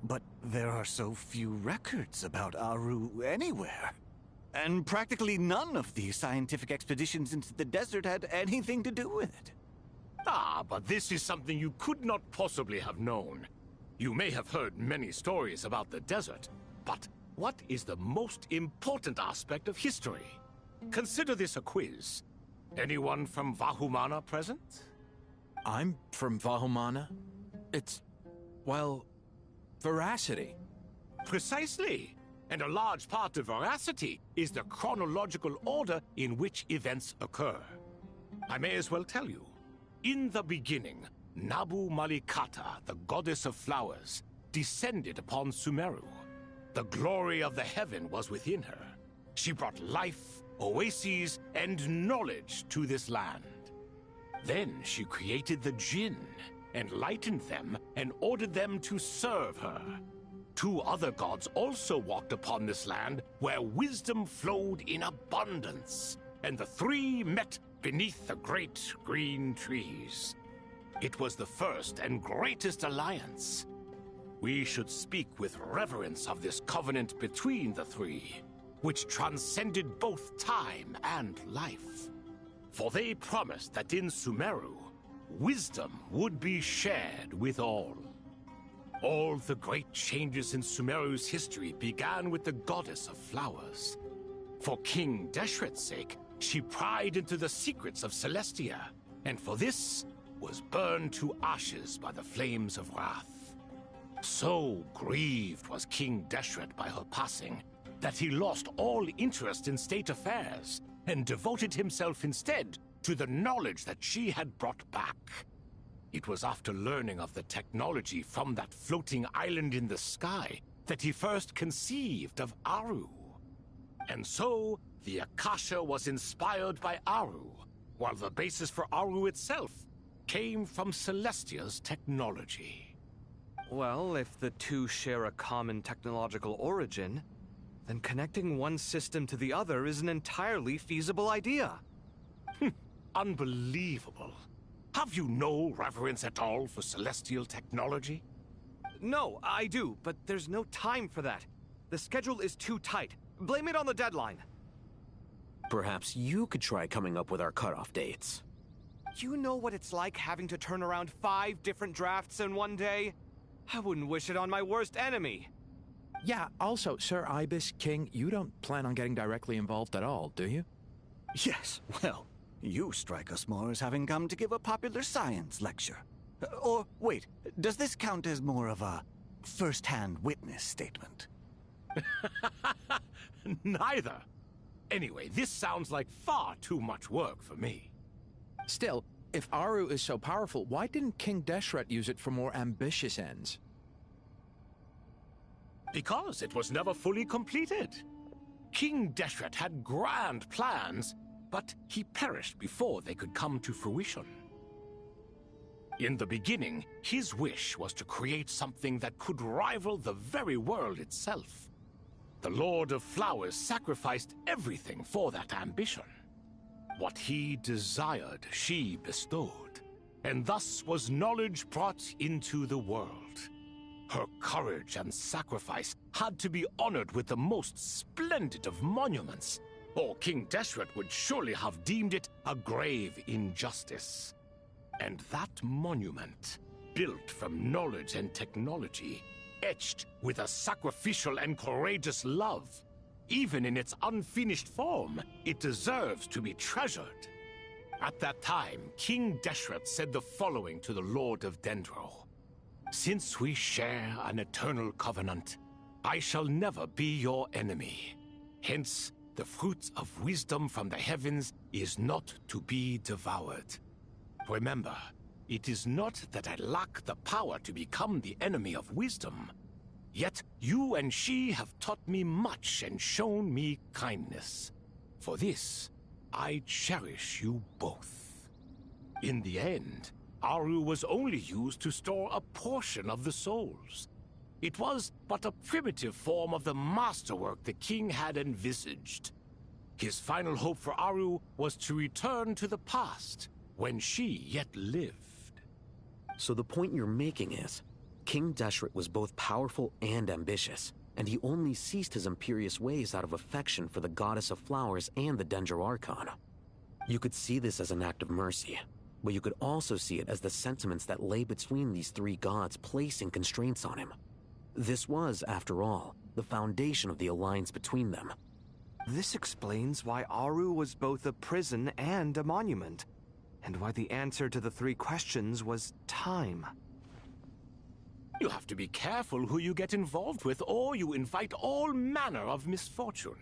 But there are so few records about Aru anywhere. And practically none of the scientific expeditions into the desert had anything to do with it. Ah, but this is something you could not possibly have known. You may have heard many stories about the desert, but what is the most important aspect of history? Consider this a quiz. Anyone from Vahumana present? I'm from Vahumana. It's, well, veracity. Precisely. And a large part of veracity is the chronological order in which events occur. I may as well tell you. In the beginning, Nabu Malikata, the goddess of flowers, descended upon Sumeru. The glory of the heaven was within her. She brought life, oases, and knowledge to this land. Then she created the Jinn, enlightened them, and ordered them to serve her. 2 other gods also walked upon this land where wisdom flowed in abundance, and the 3 met beneath the great green trees. It was the first and greatest alliance. We should speak with reverence of this covenant between the 3, which transcended both time and life. For they promised that in Sumeru, wisdom would be shared with all. All the great changes in Sumeru's history began with the goddess of flowers. For King Deshret's sake, she pried into the secrets of Celestia, and for this was burned to ashes by the flames of wrath. So grieved was King Deshret by her passing that he lost all interest in state affairs and devoted himself instead to the knowledge that she had brought back. It was after learning of the technology from that floating island in the sky that he first conceived of Aru. And so, the Akasha was inspired by Aru, while the basis for Aru itself came from Celestia's technology. Well, if the 2 share a common technological origin, then connecting one system to the other is an entirely feasible idea. Unbelievable. Have you no reverence at all for celestial technology? No, I do, but there's no time for that. The schedule is too tight. Blame it on the deadline. Perhaps you could try coming up with our cutoff dates. You know what it's like having to turn around 5 different drafts in one day? I wouldn't wish it on my worst enemy. Yeah, also, Sir Ibis, King, you don't plan on getting directly involved at all, do you? Yes, well, you strike us more as having come to give a popular science lecture. Or, wait, does this count as more of a first-hand witness statement? Neither. Anyway, this sounds like far too much work for me. Still, if Aru is so powerful, why didn't King Deshret use it for more ambitious ends? Because it was never fully completed. King Deshret had grand plans, but he perished before they could come to fruition. In the beginning, his wish was to create something that could rival the very world itself. The Lord of Flowers sacrificed everything for that ambition. What he desired, she bestowed, and thus was knowledge brought into the world. Her courage and sacrifice had to be honored with the most splendid of monuments, or King Deshret would surely have deemed it a grave injustice. And that monument, built from knowledge and technology, etched with a sacrificial and courageous love, even in its unfinished form, it deserves to be treasured. At that time, King Deshret said the following to the Lord of Dendro. Since we share an eternal covenant, I shall never be your enemy. Hence, the fruit of wisdom from the heavens is not to be devoured. Remember, it is not that I lack the power to become the enemy of wisdom. Yet you and she have taught me much and shown me kindness. For this, I cherish you both. In the end, Aru was only used to store a portion of the souls. It was but a primitive form of the masterwork the king had envisaged. His final hope for Aru was to return to the past, when she yet lived. So the point you're making is, King Deshret was both powerful and ambitious, and he only ceased his imperious ways out of affection for the Goddess of Flowers and the Dendro Archon. You could see this as an act of mercy, but you could also see it as the sentiments that lay between these three gods placing constraints on him. This was, after all, the foundation of the alliance between them. This explains why Aru was both a prison and a monument, and why the answer to the three questions was time. You have to be careful who you get involved with, or you invite all manner of misfortune.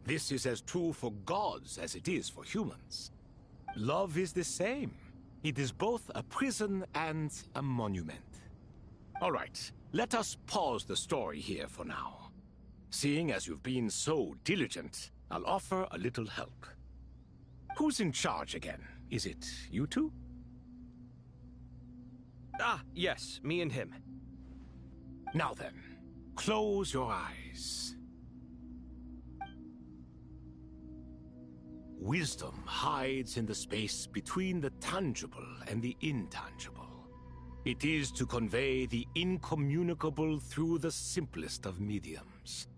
This is as true for gods as it is for humans. Love is the same. It is both a prison and a monument. All right, let us pause the story here for now. Seeing as you've been so diligent, I'll offer a little help. Who's in charge again? Is it you two? Ah, yes, me and him. Now then, close your eyes. Wisdom hides in the space between the tangible and the intangible. It is to convey the incommunicable through the simplest of mediums.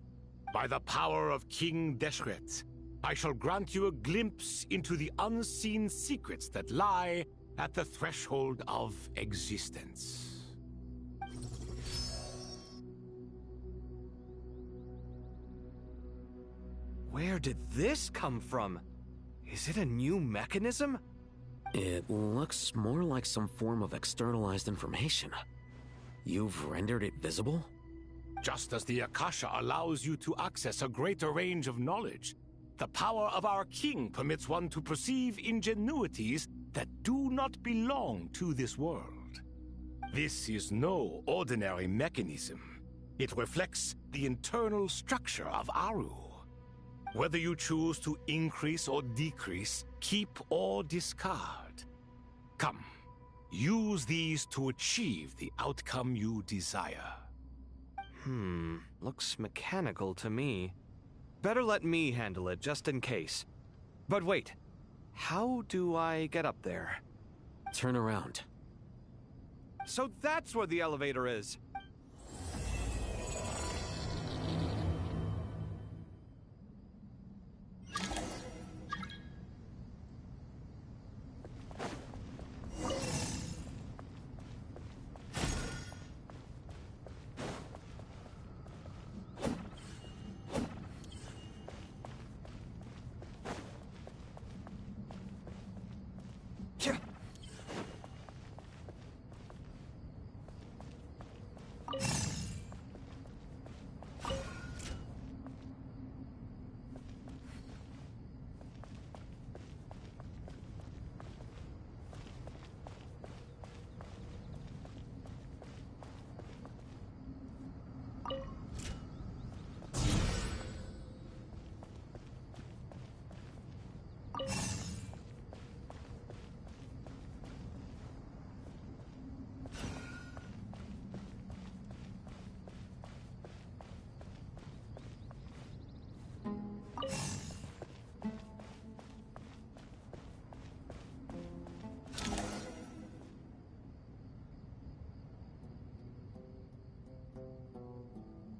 By the power of King Deshret, I shall grant you a glimpse into the unseen secrets that lie at the threshold of existence. Where did this come from? Is it a new mechanism? It looks more like some form of externalized information. You've rendered it visible? Just as the Akasha allows you to access a greater range of knowledge, the power of our king permits one to perceive ingenuities that do not belong to this world. This is no ordinary mechanism. It reflects the internal structure of Aru. Whether you choose to increase or decrease, keep or discard. Come, use these to achieve the outcome you desire. Looks mechanical to me. Better let me handle it, just in case. But wait, how do I get up there? Turn around. So that's where the elevator is!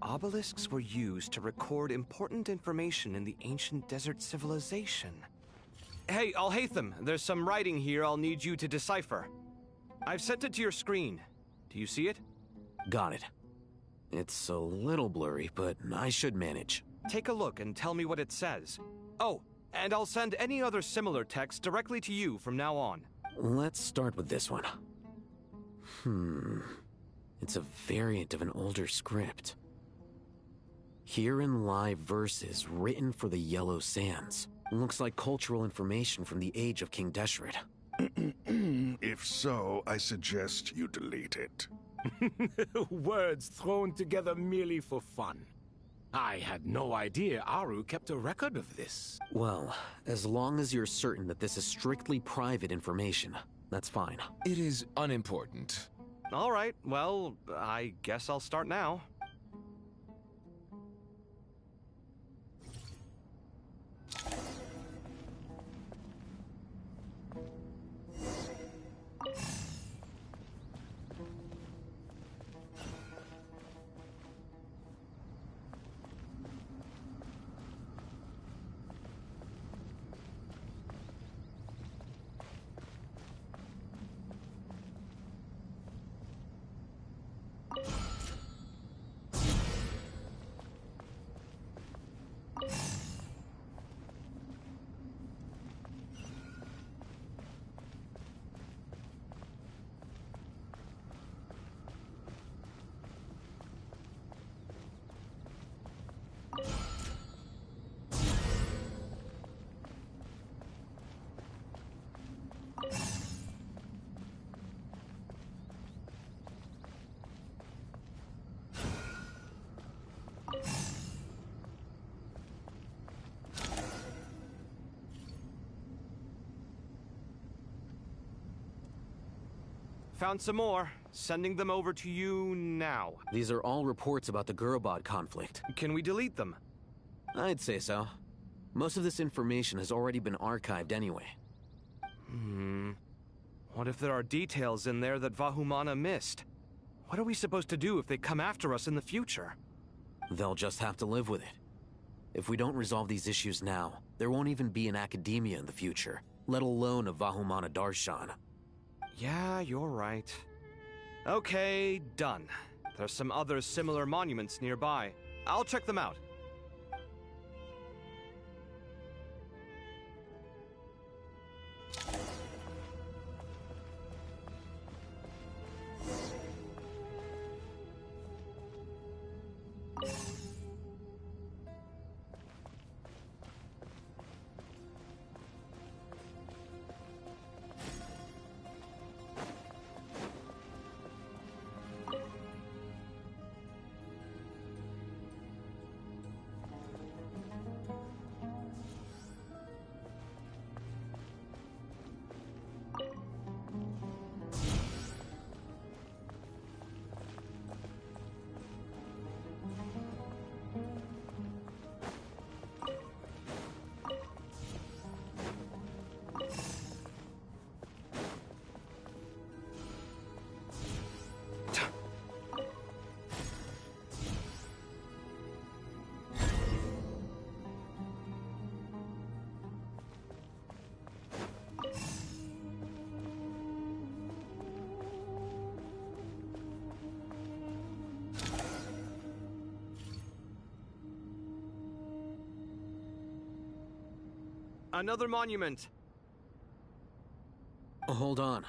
Obelisks were used to record important information in the ancient desert civilization. Hey, Alhaitham, there's some writing here I'll need you to decipher. I've sent it to your screen. Do you see it? Got it. It's a little blurry, but I should manage. Take a look and tell me what it says. Oh, and I'll send any other similar text directly to you from now on. Let's start with this one. It's a variant of an older script. Herein lie verses written for the Yellow Sands. Looks like cultural information from the age of King Deshret. If so, I suggest you delete it. Words thrown together merely for fun. I had no idea Aru kept a record of this. Well, as long as you're certain that this is strictly private information, that's fine. It is unimportant. All right, well, I guess I'll start now. Found some more. Sending them over to you now. These are all reports about the Gurubad conflict. Can we delete them? I'd say so. Most of this information has already been archived anyway. What if there are details in there that Vahumana missed? What are we supposed to do if they come after us in the future? They'll just have to live with it. If we don't resolve these issues now, there won't even be an academia in the future, let alone a Vahumana Darshan. Yeah, you're right. Okay, done. There's some other similar monuments nearby. I'll check them out. Another monument. Hold on.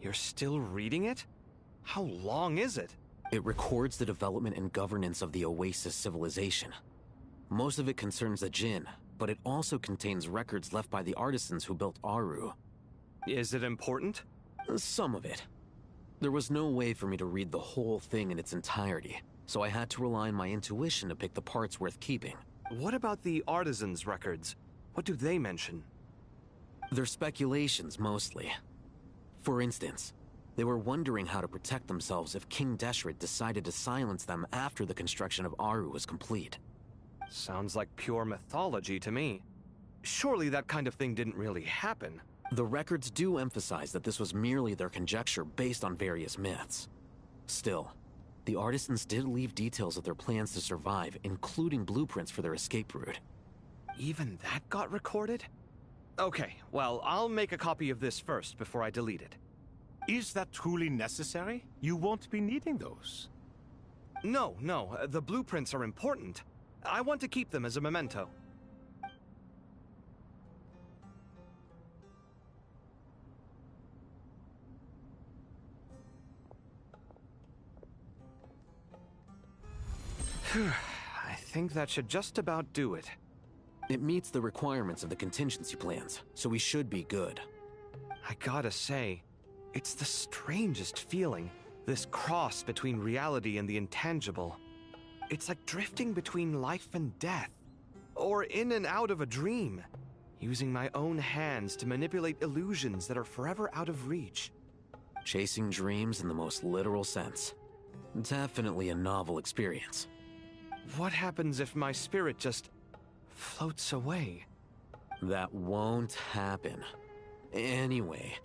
You're still reading it? How long is it? It records the development and governance of the Oasis civilization. Most of it concerns the Jinn, but it also contains records left by the artisans who built Aru. Is it important? Some of it. There was no way for me to read the whole thing in its entirety, so I had to rely on my intuition to pick the parts worth keeping. What about the artisans' records? What do they mention? They're speculations, mostly. For instance, they were wondering how to protect themselves if King Deshret decided to silence them after the construction of Aru was complete. Sounds like pure mythology to me. Surely that kind of thing didn't really happen. The records do emphasize that this was merely their conjecture based on various myths. Still, the artisans did leave details of their plans to survive, including blueprints for their escape route. Even that got recorded? Okay, well, I'll make a copy of this first before I delete it. Is that truly necessary? You won't be needing those. No, the blueprints are important. I want to keep them as a memento. I think that should just about do it. It meets the requirements of the contingency plans, so we should be good. I gotta say, It's the strangest feeling, this cross between reality and the intangible. It's like drifting between life and death, or in and out of a dream, using my own hands to manipulate illusions that are forever out of reach. Chasing dreams in the most literal sense. Definitely a novel experience. What happens if my spirit just floats away? That won't happen. Anyway,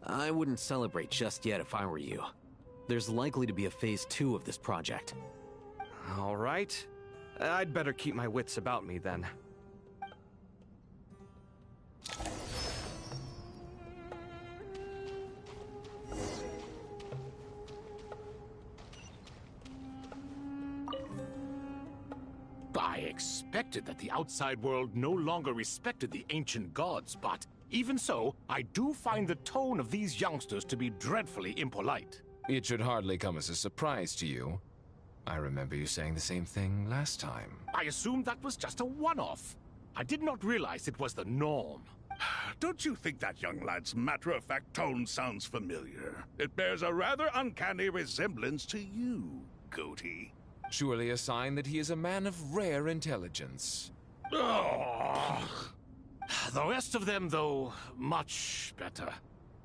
I wouldn't celebrate just yet if I were you. There's likely to be a phase 2 of this project. All right. I'd better keep my wits about me then. I expected that the outside world no longer respected the ancient gods, but even so, I do find the tone of these youngsters to be dreadfully impolite. It should hardly come as a surprise to you. I remember you saying the same thing last time. I assumed that was just a one-off. I did not realize it was the norm. Don't you think that young lad's matter-of-fact tone sounds familiar? It bears a rather uncanny resemblance to you, Goatee. Surely a sign that he is a man of rare intelligence. Oh. The rest of them, though, much better.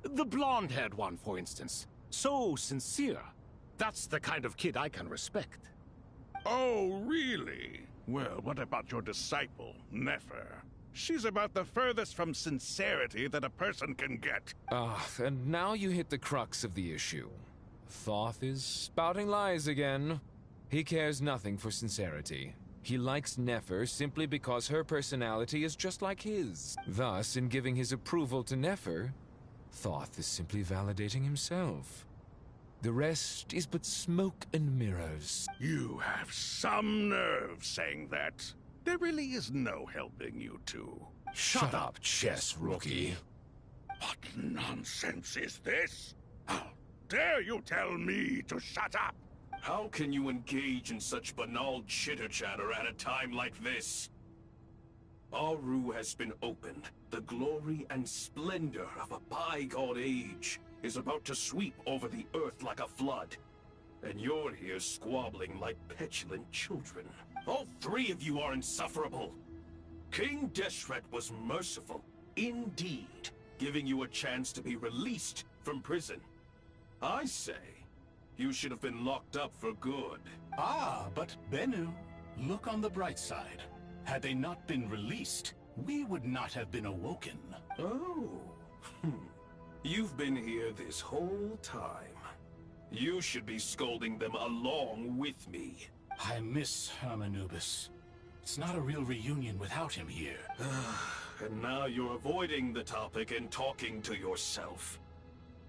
The blonde-haired one, for instance. So sincere. That's the kind of kid I can respect. Oh, really? Well, what about your disciple, Nefer? She's about the furthest from sincerity that a person can get. And now you hit the crux of the issue. Thoth is spouting lies again. He cares nothing for sincerity. He likes Nefer simply because her personality is just like his. Thus, in giving his approval to Nefer, Thoth is simply validating himself. The rest is but smoke and mirrors. You have some nerve saying that. There really is no helping you two. Shut up, chess rookie. What nonsense is this? How dare you tell me to shut up? How can you engage in such banal chitter-chatter at a time like this? Aru has been opened. The glory and splendor of a bygone age is about to sweep over the earth like a flood. And you're here squabbling like petulant children. All three of you are insufferable. King Deshret was merciful, indeed, giving you a chance to be released from prison. I say, you should have been locked up for good. Ah, but Bennu, look on the bright side. Had they not been released, we would not have been awoken. Oh. You've been here this whole time. You should be scolding them along with me. I miss Hermanubis. It's not a real reunion without him here. And now you're avoiding the topic and talking to yourself.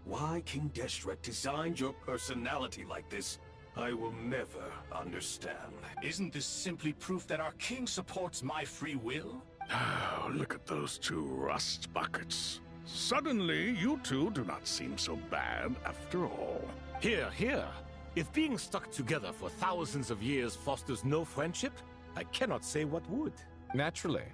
Why King Deshret designed your personality like this, I will never understand. Isn't this simply proof that our king supports my free will? Oh, look at those two rust buckets. Suddenly, you two do not seem so bad after all. Here, here. If being stuck together for thousands of years fosters no friendship, I cannot say what would. Naturally.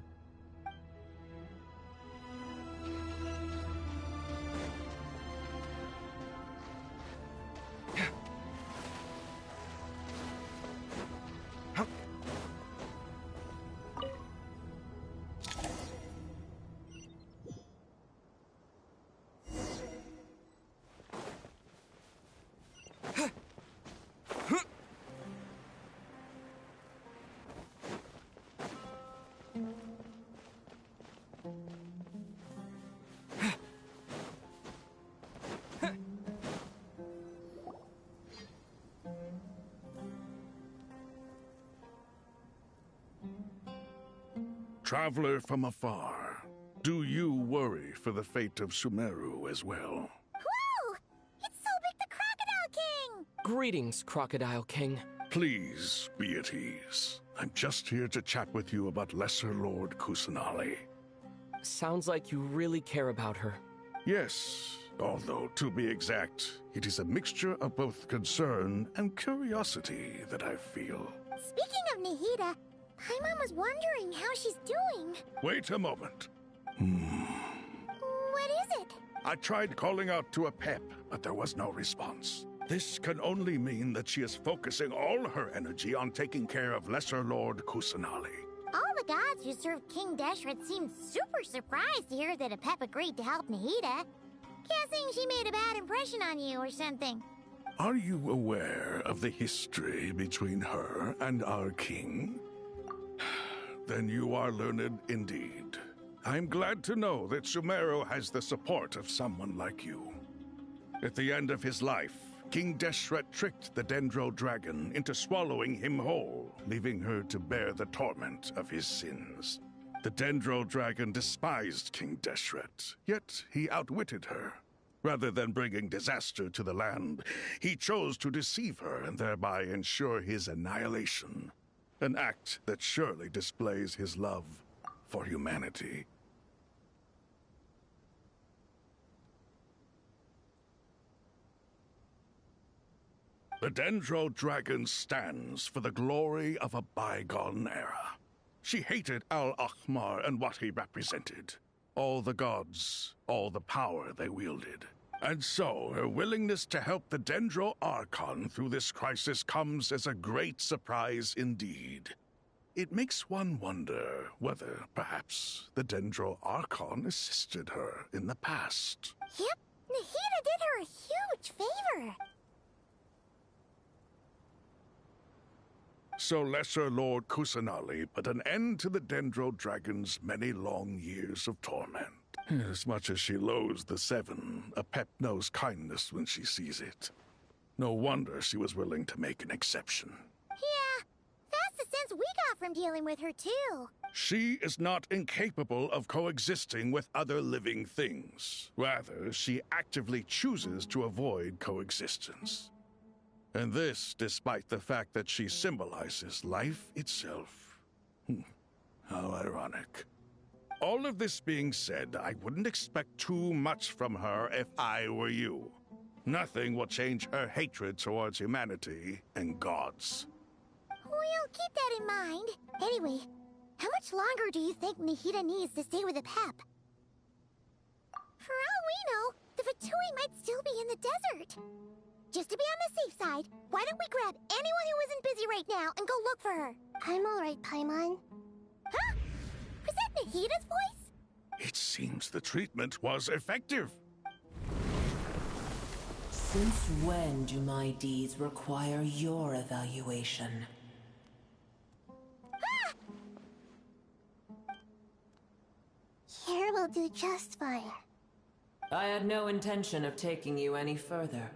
Traveler from afar, do you worry for the fate of Sumeru as well? Whoa! It's Sobek the Crocodile King! Greetings, Crocodile King. Please be at ease. I'm just here to chat with you about Lesser Lord Kusanali. Sounds like you really care about her. Yes, although to be exact, it is a mixture of both concern and curiosity that I feel. Speaking of Nahida, Paimon was wondering how she's doing. Wait a moment. What is it? I tried calling out to Apep, but there was no response. This can only mean that she is focusing all her energy on taking care of Lesser Lord Kusanali. All the gods who serve King Deshret seemed super surprised to hear that Apep agreed to help Nahida. Guessing she made a bad impression on you or something. Are you aware of the history between her and our king? Then you are learned indeed. I'm glad to know that Sumeru has the support of someone like you. At the end of his life, King Deshret tricked the Dendro Dragon into swallowing him whole, leaving her to bear the torment of his sins. The Dendro Dragon despised King Deshret, yet he outwitted her. Rather than bringing disaster to the land, he chose to deceive her and thereby ensure his annihilation. An act that surely displays his love for humanity. The Dendro Dragon stands for the glory of a bygone era. She hated Al-Ahmar and what he represented. All the gods, all the power they wielded. And so, her willingness to help the Dendro Archon through this crisis comes as a great surprise indeed. It makes one wonder whether, perhaps, the Dendro Archon assisted her in the past. Yep, Nahida did her a huge favor. So Lesser Lord Kusanali put an end to the Dendro Dragon's many long years of torment. As much as she loathes the Seven, Apep knows kindness when she sees it. No wonder she was willing to make an exception. Yeah, that's the sense we got from dealing with her too. She is not incapable of coexisting with other living things. Rather, she actively chooses to avoid coexistence. And this despite the fact that she symbolizes life itself. How ironic. All of this being said, I wouldn't expect too much from her if I were you. Nothing will change her hatred towards humanity and gods. We'll keep that in mind. Anyway, how much longer do you think Nahida needs to stay with Apep? For all we know, the Fatui might still be in the desert. Just to be on the safe side, why don't we grab anyone who isn't busy right now and go look for her? I'm alright, Paimon. Huh? Was that Nahida's voice? It seems the treatment was effective. Since when do my deeds require your evaluation? Ah! Here will do just fine. I had no intention of taking you any further.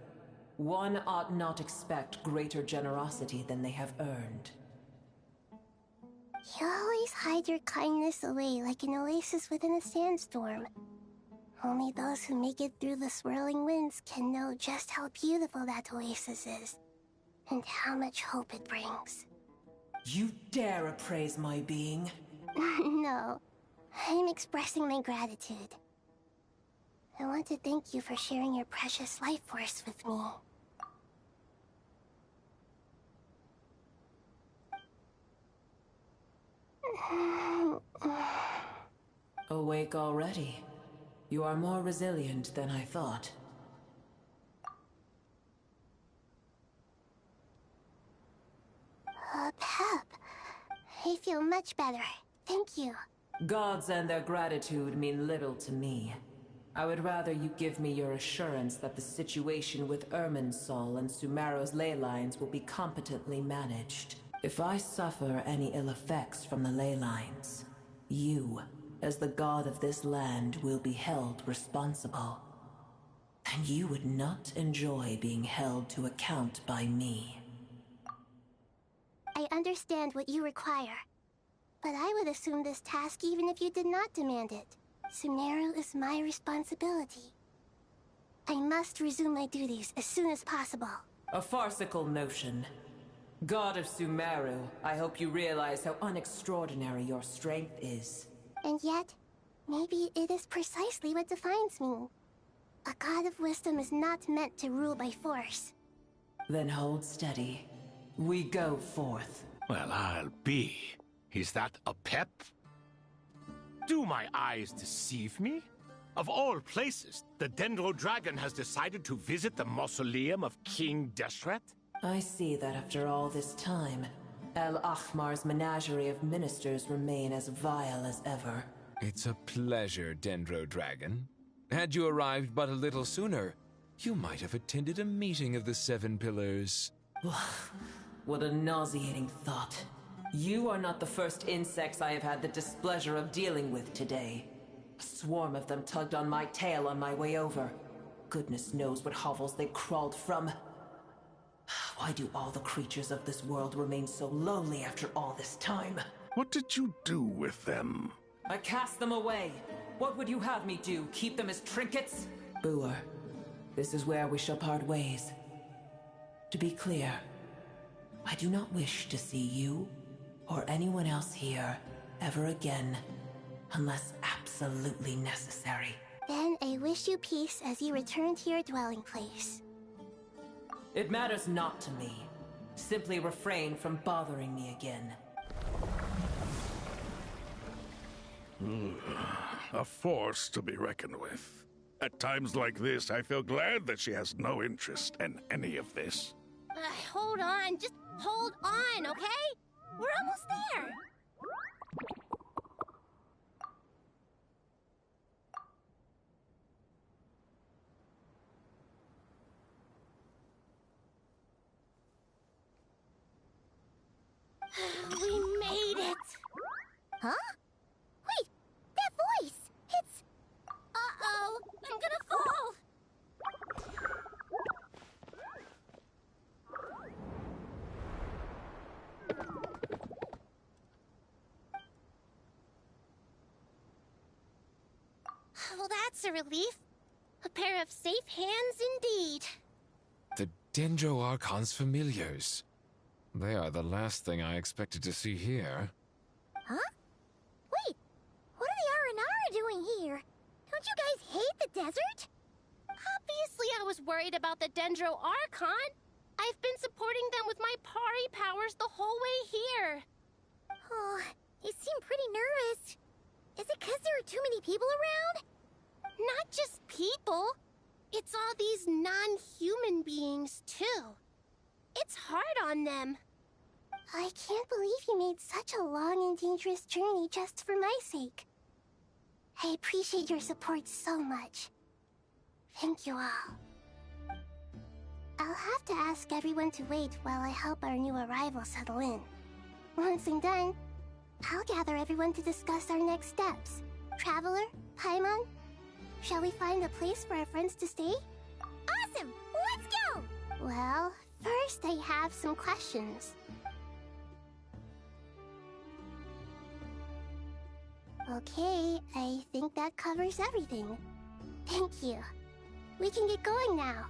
One ought not expect greater generosity than they have earned. You always hide your kindness away like an oasis within a sandstorm. Only those who make it through the swirling winds can know just how beautiful that oasis is, and how much hope it brings. You dare appraise my being? No, I'm expressing my gratitude. I want to thank you for sharing your precious life force with me. Awake already? You are more resilient than I thought. Pep. I feel much better. Thank you. Gods and their gratitude mean little to me. I would rather you give me your assurance that the situation with Irminsul and Sumeru's ley lines will be competently managed. If I suffer any ill effects from the ley lines, you, as the god of this land, will be held responsible. And you would not enjoy being held to account by me. I understand what you require, but I would assume this task even if you did not demand it. Sumeru is my responsibility. I must resume my duties as soon as possible. A farcical notion. God of Sumeru, I hope you realize how unextraordinary your strength is. And yet, maybe it is precisely what defines me. A god of wisdom is not meant to rule by force. Then hold steady. We go forth. Well, I'll be. Is that Apep? Do my eyes deceive me? Of all places, the Dendro Dragon has decided to visit the mausoleum of King Deshret? I see that after all this time, El Ahmar's menagerie of ministers remain as vile as ever. It's a pleasure, Dendro Dragon. Had you arrived but a little sooner, you might have attended a meeting of the Seven Pillars. What a nauseating thought. You are not the first insects I have had the displeasure of dealing with today. A swarm of them tugged on my tail on my way over. Goodness knows what hovels they crawled from. Why do all the creatures of this world remain so lowly after all this time? What did you do with them? I cast them away. What would you have me do? Keep them as trinkets? Boer, this is where we shall part ways. To be clear, I do not wish to see you or anyone else here ever again, unless absolutely necessary. Then I wish you peace as you return to your dwelling place. It matters not to me. Simply refrain from bothering me again. A force to be reckoned with. At times like this, I feel glad that she has no interest in any of this. Hold on, just hold on, okay? We're almost there. We made it! Huh? Wait, that voice! It's... Uh-oh, I'm gonna fall! Well, that's a relief. A pair of safe hands indeed. The Dendro Archon's familiars. They are the last thing I expected to see here. Huh? Wait, what are the Aranara doing here? Don't you guys hate the desert? Obviously I was worried about the Dendro Archon. I've been supporting them with my Pari powers the whole way here. Oh, you seem pretty nervous. Is it because there are too many people around? Not just people. It's all these non-human beings, too. It's hard on them. I can't believe you made such a long and dangerous journey just for my sake. I appreciate your support so much. Thank you all. I'll have to ask everyone to wait while I help our new arrival settle in. Once I'm done, I'll gather everyone to discuss our next steps. Traveler, Paimon, shall we find a place for our friends to stay? Awesome! Let's go! Well, first I have some questions. Okay, I think that covers everything. Thank you. We can get going now.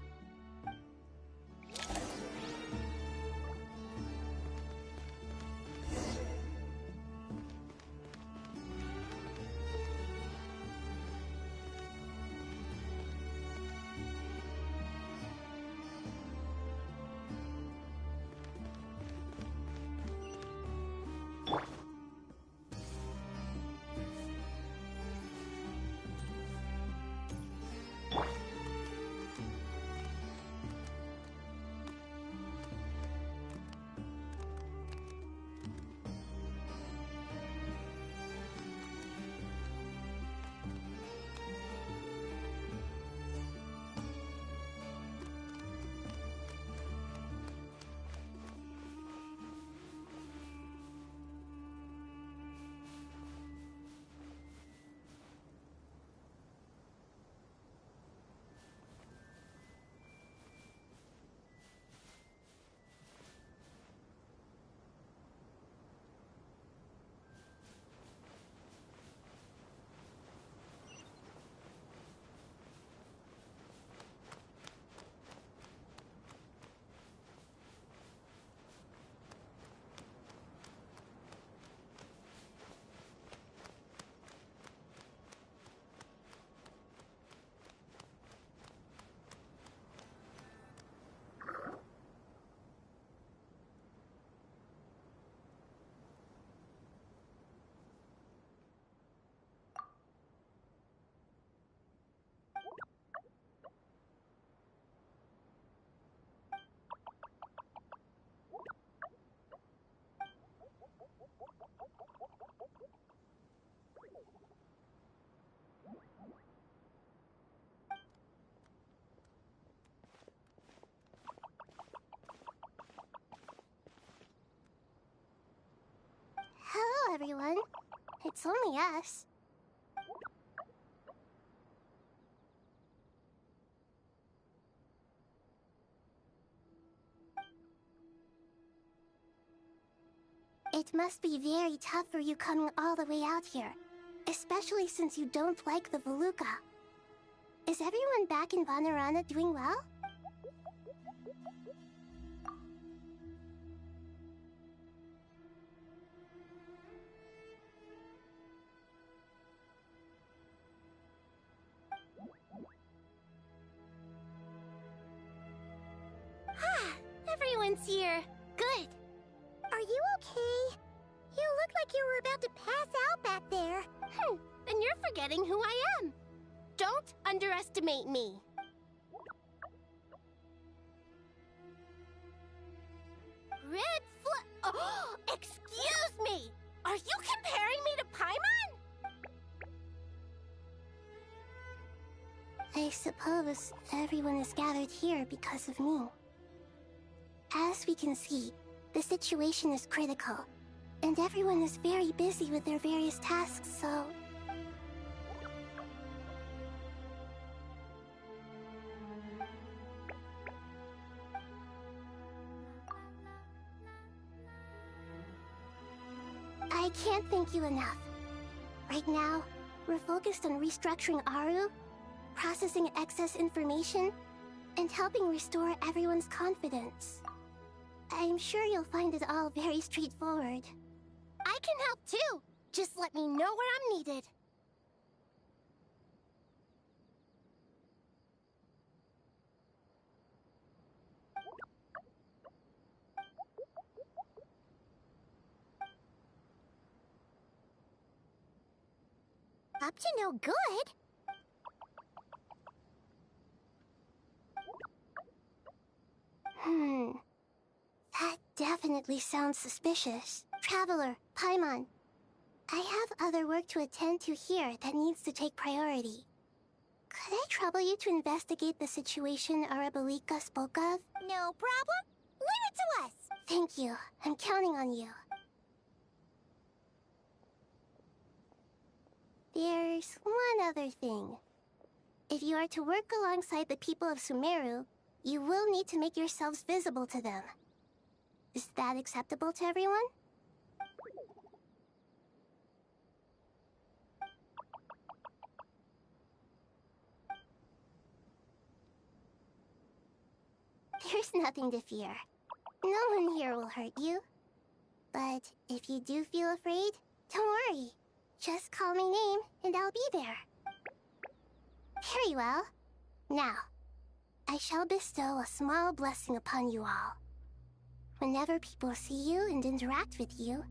It's only us. It must be very tough for you coming all the way out here, especially since you don't like the Voluka. Is everyone back in Vanarana doing well? Everyone's here. Good. Are you okay? You look like you were about to pass out back there. Then you're forgetting who I am. Don't underestimate me. Oh, excuse me! Are you comparing me to Paimon? I suppose everyone is gathered here because of me. As we can see, the situation is critical, and everyone is very busy with their various tasks, so... I can't thank you enough. Right now, we're focused on restructuring Aru, processing excess information, and helping restore everyone's confidence. I'm sure you'll find it all very straightforward. I can help too! Just let me know where I'm needed. Up to no good? That definitely sounds suspicious. Traveler, Paimon, I have other work to attend to here that needs to take priority. Could I trouble you to investigate the situation Arabalika spoke of? No problem. Leave it to us. Thank you. I'm counting on you. There's one other thing. If you are to work alongside the people of Sumeru, you will need to make yourselves visible to them. Is that acceptable to everyone? There's nothing to fear. No one here will hurt you. But if you do feel afraid, don't worry. Just call my name and I'll be there. Very well. Now, I shall bestow a small blessing upon you all. Whenever people see you and interact with you,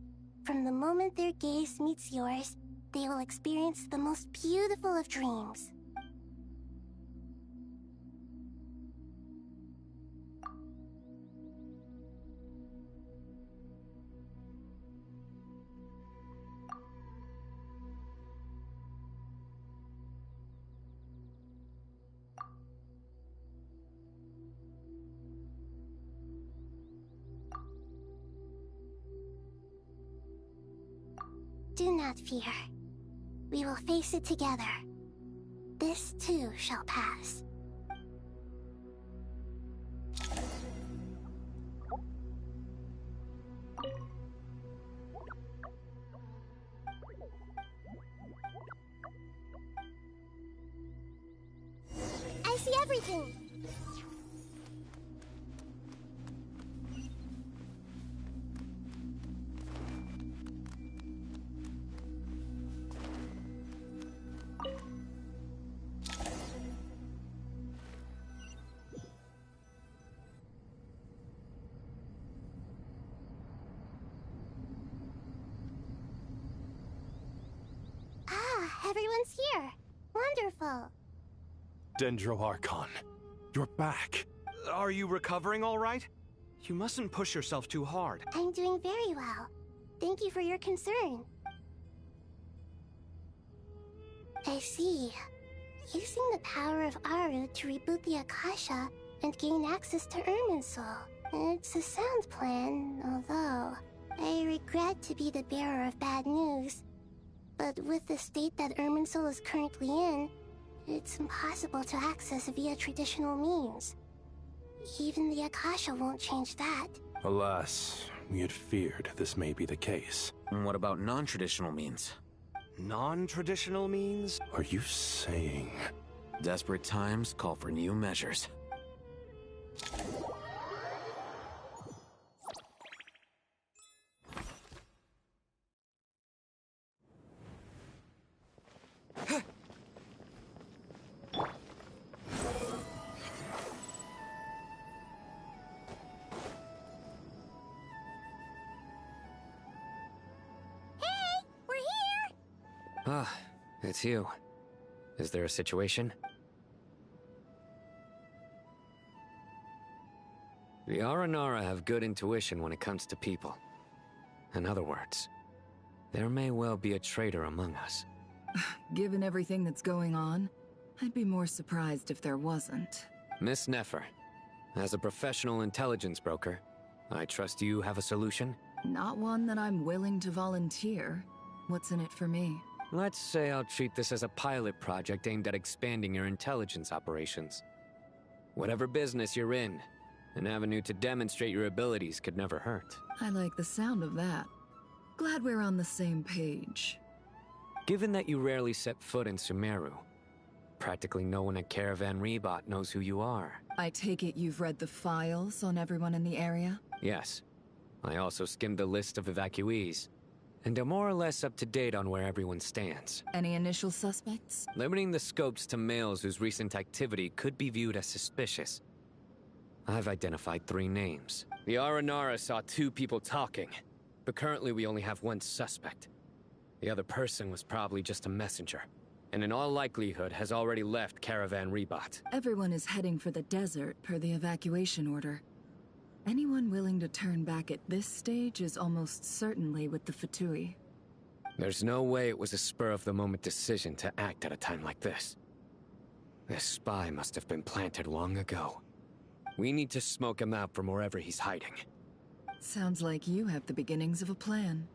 from the moment their gaze meets yours, they will experience the most beautiful of dreams. Do not fear. We will face it together. This too shall pass. I see everything! Everyone's here. Wonderful. Dendro Archon, you're back. Are you recovering all right? You mustn't push yourself too hard. I'm doing very well. Thank you for your concern. I see. Using the power of Aru to reboot the Akasha and gain access to Irminsul. It's a sound plan, although I regret to be the bearer of bad news. But with the state that Irminsul is currently in, it's impossible to access via traditional means. Even the Akasha won't change that. Alas, we had feared this may be the case. And what about non-traditional means? Non-traditional means? Are you saying... Desperate times call for new measures. Ah, it's you. Is there a situation? The Aranara have good intuition when it comes to people. In other words, there may well be a traitor among us. Given everything that's going on, I'd be more surprised if there wasn't. Miss Nefer, as a professional intelligence broker, I trust you have a solution? Not one that I'm willing to volunteer. What's in it for me? Let's say I'll treat this as a pilot project aimed at expanding your intelligence operations. Whatever business you're in, an avenue to demonstrate your abilities could never hurt. I like the sound of that. Glad we're on the same page. Given that you rarely set foot in Sumeru, practically no one at Caravan Rebot knows who you are. I take it you've read the files on everyone in the area? Yes. I also skimmed the list of evacuees, and are more or less up to date on where everyone stands. Any initial suspects? Limiting the scopes to males whose recent activity could be viewed as suspicious. I've identified 3 names. The Aranara saw 2 people talking, but currently we only have 1 suspect. The other person was probably just a messenger, and in all likelihood has already left Caravan Rebot. Everyone is heading for the desert per the evacuation order. Anyone willing to turn back at this stage is almost certainly with the Fatui. There's no way it was a spur-of-the-moment decision to act at a time like this. This spy must have been planted long ago. We need to smoke him out from wherever he's hiding. Sounds like you have the beginnings of a plan.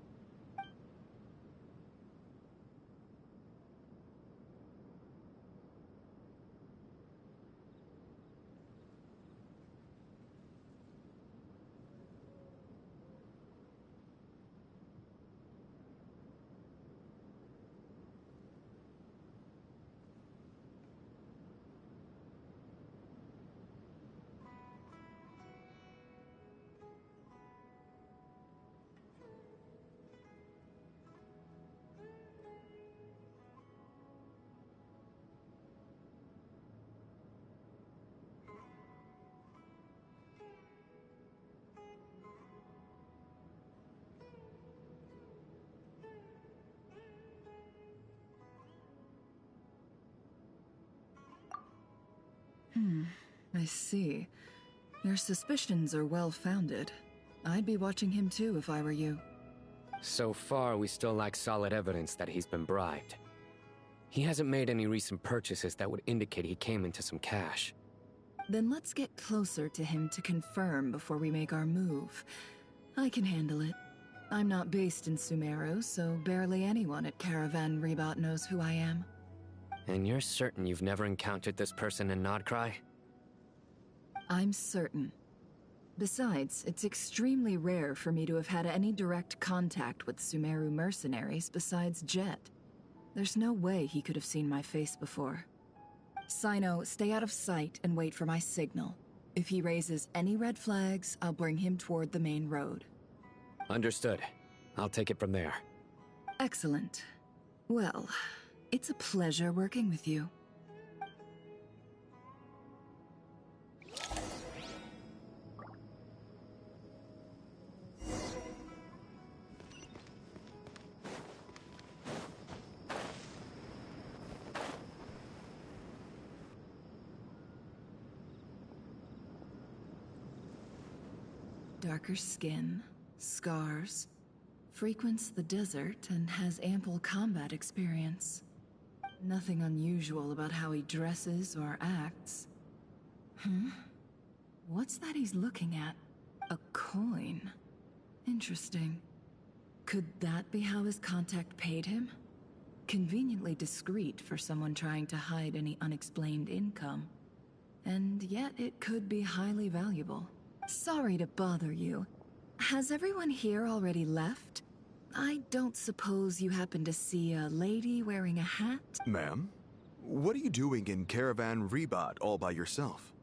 I see. Your suspicions are well-founded. I'd be watching him too if I were you. So far, we still lack solid evidence that he's been bribed. He hasn't made any recent purchases that would indicate he came into some cash. Then let's get closer to him to confirm before we make our move. I can handle it. I'm not based in Sumeru, so barely anyone at Caravan Rebot knows who I am. And you're certain you've never encountered this person in Nodcry? I'm certain. Besides, it's extremely rare for me to have had any direct contact with Sumeru mercenaries besides Jet. There's no way he could have seen my face before. Sino, stay out of sight and wait for my signal. If he raises any red flags, I'll bring him toward the main road. Understood. I'll take it from there. Excellent. Well, it's a pleasure working with you. Darker skin, scars, frequents the desert and has ample combat experience. Nothing unusual about how he dresses or acts. What's that he's looking at? A coin. Interesting. Could that be how his contact paid him? Conveniently discreet for someone trying to hide any unexplained income. And yet it could be highly valuable. Sorry to bother you. Has everyone here already left? I don't suppose you happen to see a lady wearing a hat? Ma'am, what are you doing in Caravan Rebat all by yourself?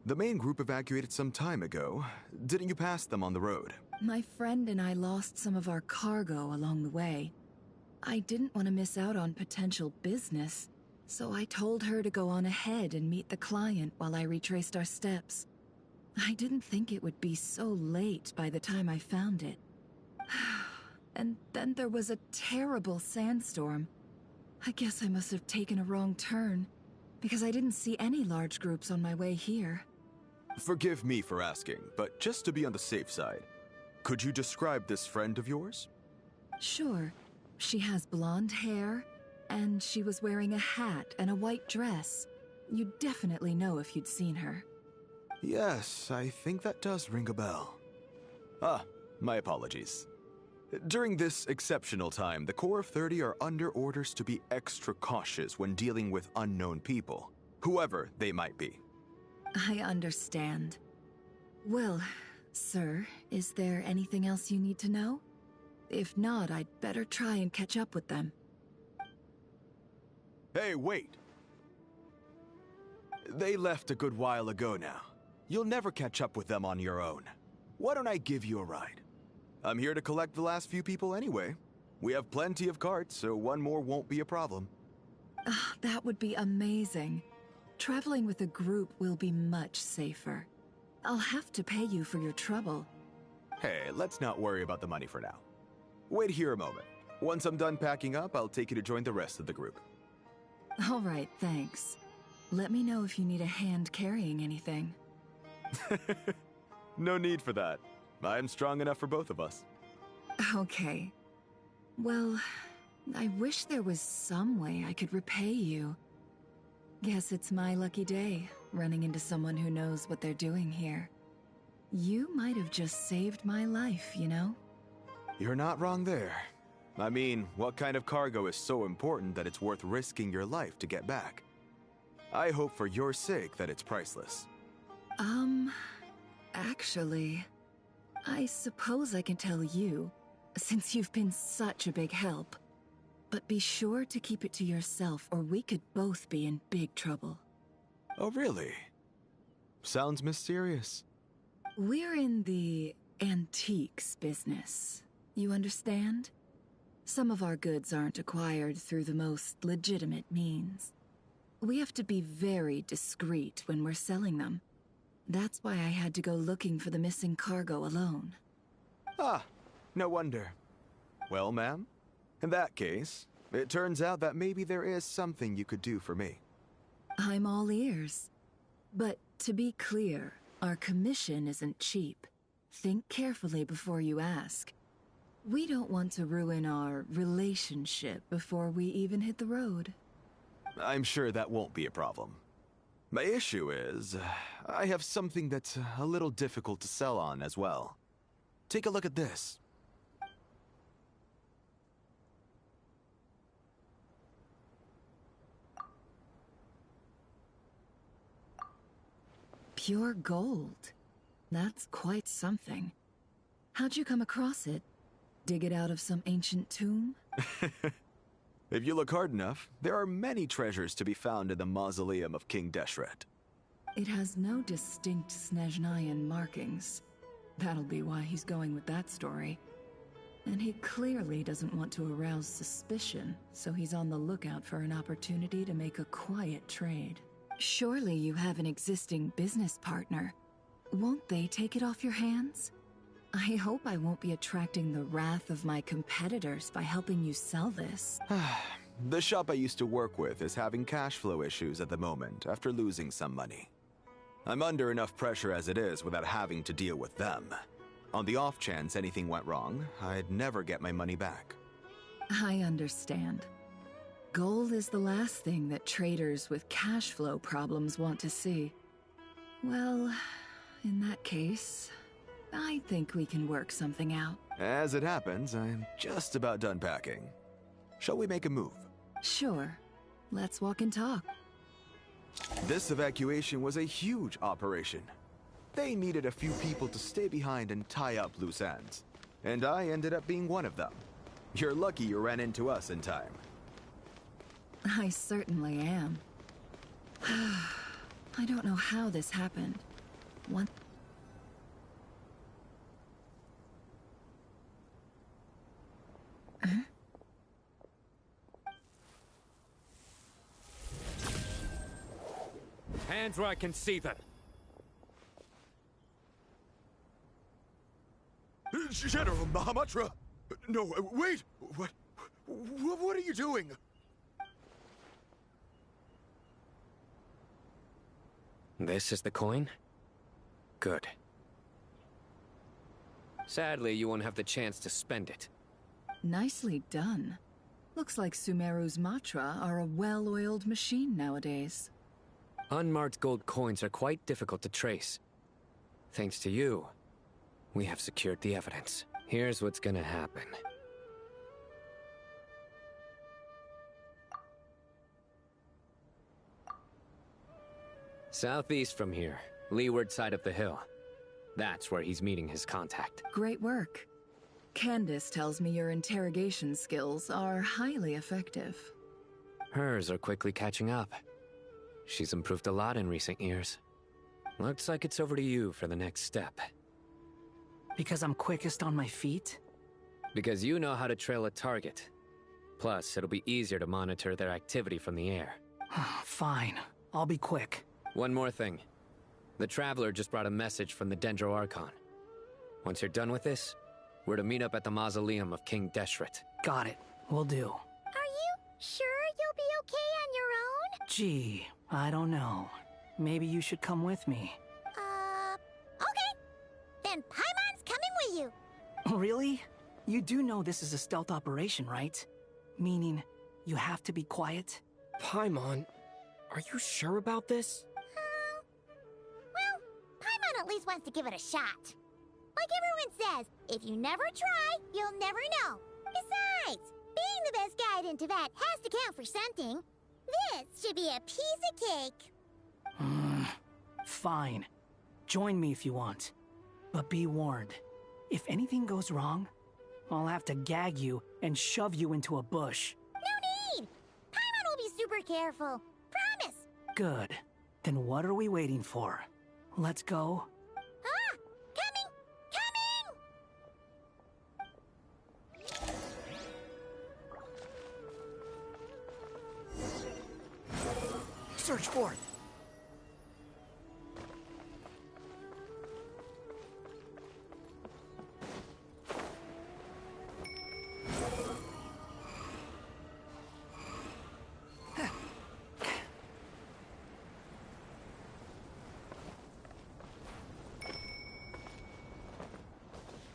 The main group evacuated some time ago. Didn't you pass them on the road? My friend and I lost some of our cargo along the way. I didn't want to miss out on potential business, so I told her to go on ahead and meet the client while I retraced our steps. I didn't think it would be so late by the time I found it. And then there was a terrible sandstorm. I guess I must have taken a wrong turn, because I didn't see any large groups on my way here. Forgive me for asking, but just to be on the safe side, could you describe this friend of yours? Sure. She has blonde hair, and she was wearing a hat and a white dress. You'd definitely know if you'd seen her. Yes, I think that does ring a bell. Ah, my apologies. During this exceptional time, the Core of 30 are under orders to be extra cautious when dealing with unknown people, whoever they might be. I understand. Well, sir, is there anything else you need to know? If not, I'd better try and catch up with them. Hey, wait! They left a good while ago now. You'll never catch up with them on your own. Why don't I give you a ride? I'm here to collect the last few people anyway. We have plenty of carts, so one more won't be a problem. That would be amazing. Traveling with a group will be much safer. I'll have to pay you for your trouble. Hey, let's not worry about the money for now. Wait here a moment. Once I'm done packing up, I'll take you to join the rest of the group. All right, thanks. Let me know if you need a hand carrying anything. No need for that. I'm strong enough for both of us. Okay. Well, I wish there was some way I could repay you. Guess it's my lucky day, running into someone who knows what they're doing here. You might have just saved my life, you know? You're not wrong there. I mean, what kind of cargo is so important that it's worth risking your life to get back? I hope for your sake that it's priceless. Actually, I suppose I can tell you, since you've been such a big help. But be sure to keep it to yourself, or we could both be in big trouble. Oh, really? Sounds mysterious. We're in the antiques business. You understand? Some of our goods aren't acquired through the most legitimate means. We have to be very discreet when we're selling them. That's why I had to go looking for the missing cargo alone. Ah, no wonder. Well, ma'am, in that case, it turns out that maybe there is something you could do for me. I'm all ears. But to be clear, our commission isn't cheap. Think carefully before you ask. We don't want to ruin our relationship before we even hit the road. I'm sure that won't be a problem. My issue is, I have something that's a little difficult to sell on as well. Take a look at this. Pure gold. That's quite something. How'd you come across it? Dig it out of some ancient tomb? If you look hard enough, there are many treasures to be found in the mausoleum of King Deshret. It has no distinct Snezhnayan markings. That'll be why he's going with that story. And he clearly doesn't want to arouse suspicion, so he's on the lookout for an opportunity to make a quiet trade. Surely you have an existing business partner. Won't they take it off your hands? I hope I won't be attracting the wrath of my competitors by helping you sell this. The shop I used to work with is having cash flow issues at the moment after losing some money. I'm under enough pressure as it is without having to deal with them. On the off chance anything went wrong, I'd never get my money back. I understand. Gold is the last thing that traders with cash flow problems want to see. Well, in that case, I think we can work something out. As it happens, I'm just about done packing. Shall we make a move? Sure. Let's walk and talk. This evacuation was a huge operation. They needed a few people to stay behind and tie up loose ends. And I ended up being one of them. You're lucky you ran into us in time. I certainly am. I don't know how this happened. One... Huh? Hands where I can see them. General Mahamatra! No, wait! What are you doing? This is the coin? Good. Sadly, you won't have the chance to spend it. Nicely done. Looks like Sumeru's Matra are a well-oiled machine nowadays. Unmarked gold coins are quite difficult to trace. Thanks to you, we have secured the evidence. Here's what's gonna happen. Southeast from here, leeward side of the hill. That's where he's meeting his contact. Great work. Candace tells me your interrogation skills are highly effective. Hers are quickly catching up. She's improved a lot in recent years. Looks like it's over to you for the next step. Because I'm quickest on my feet? Because you know how to trail a target. Plus, it'll be easier to monitor their activity from the air. Fine. I'll be quick. One more thing. The Traveler just brought a message from the Dendro Archon. Once you're done with this, we're to meet up at the mausoleum of King Deshret. Got it. Will do. Are you sure you'll be okay on your own? Gee, I don't know. Maybe you should come with me. Okay. Then Paimon's coming with you. Really? You do know this is a stealth operation, right? Meaning, you have to be quiet? Paimon, are you sure about this? Well, Paimon at least wants to give it a shot. Like everyone says, if you never try, you'll never know. Besides, being the best guide into that has to count for something. This should be a piece of cake. Fine. Join me if you want. But be warned. If anything goes wrong, I'll have to gag you and shove you into a bush. No need! Paimon will be super careful. Promise! Good. Then what are we waiting for? Let's go. Ah! Coming! Search for it.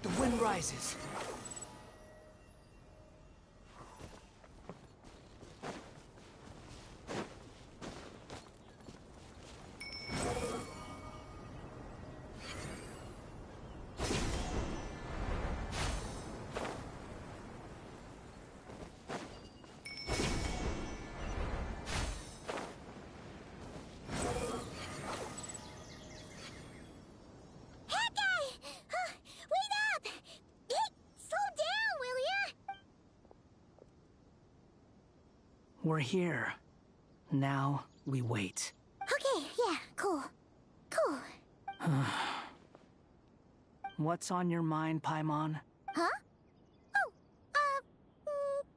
The wind rises. We're here. Now, we wait. Okay, yeah, cool. Cool. What's on your mind, Paimon? Huh? Oh,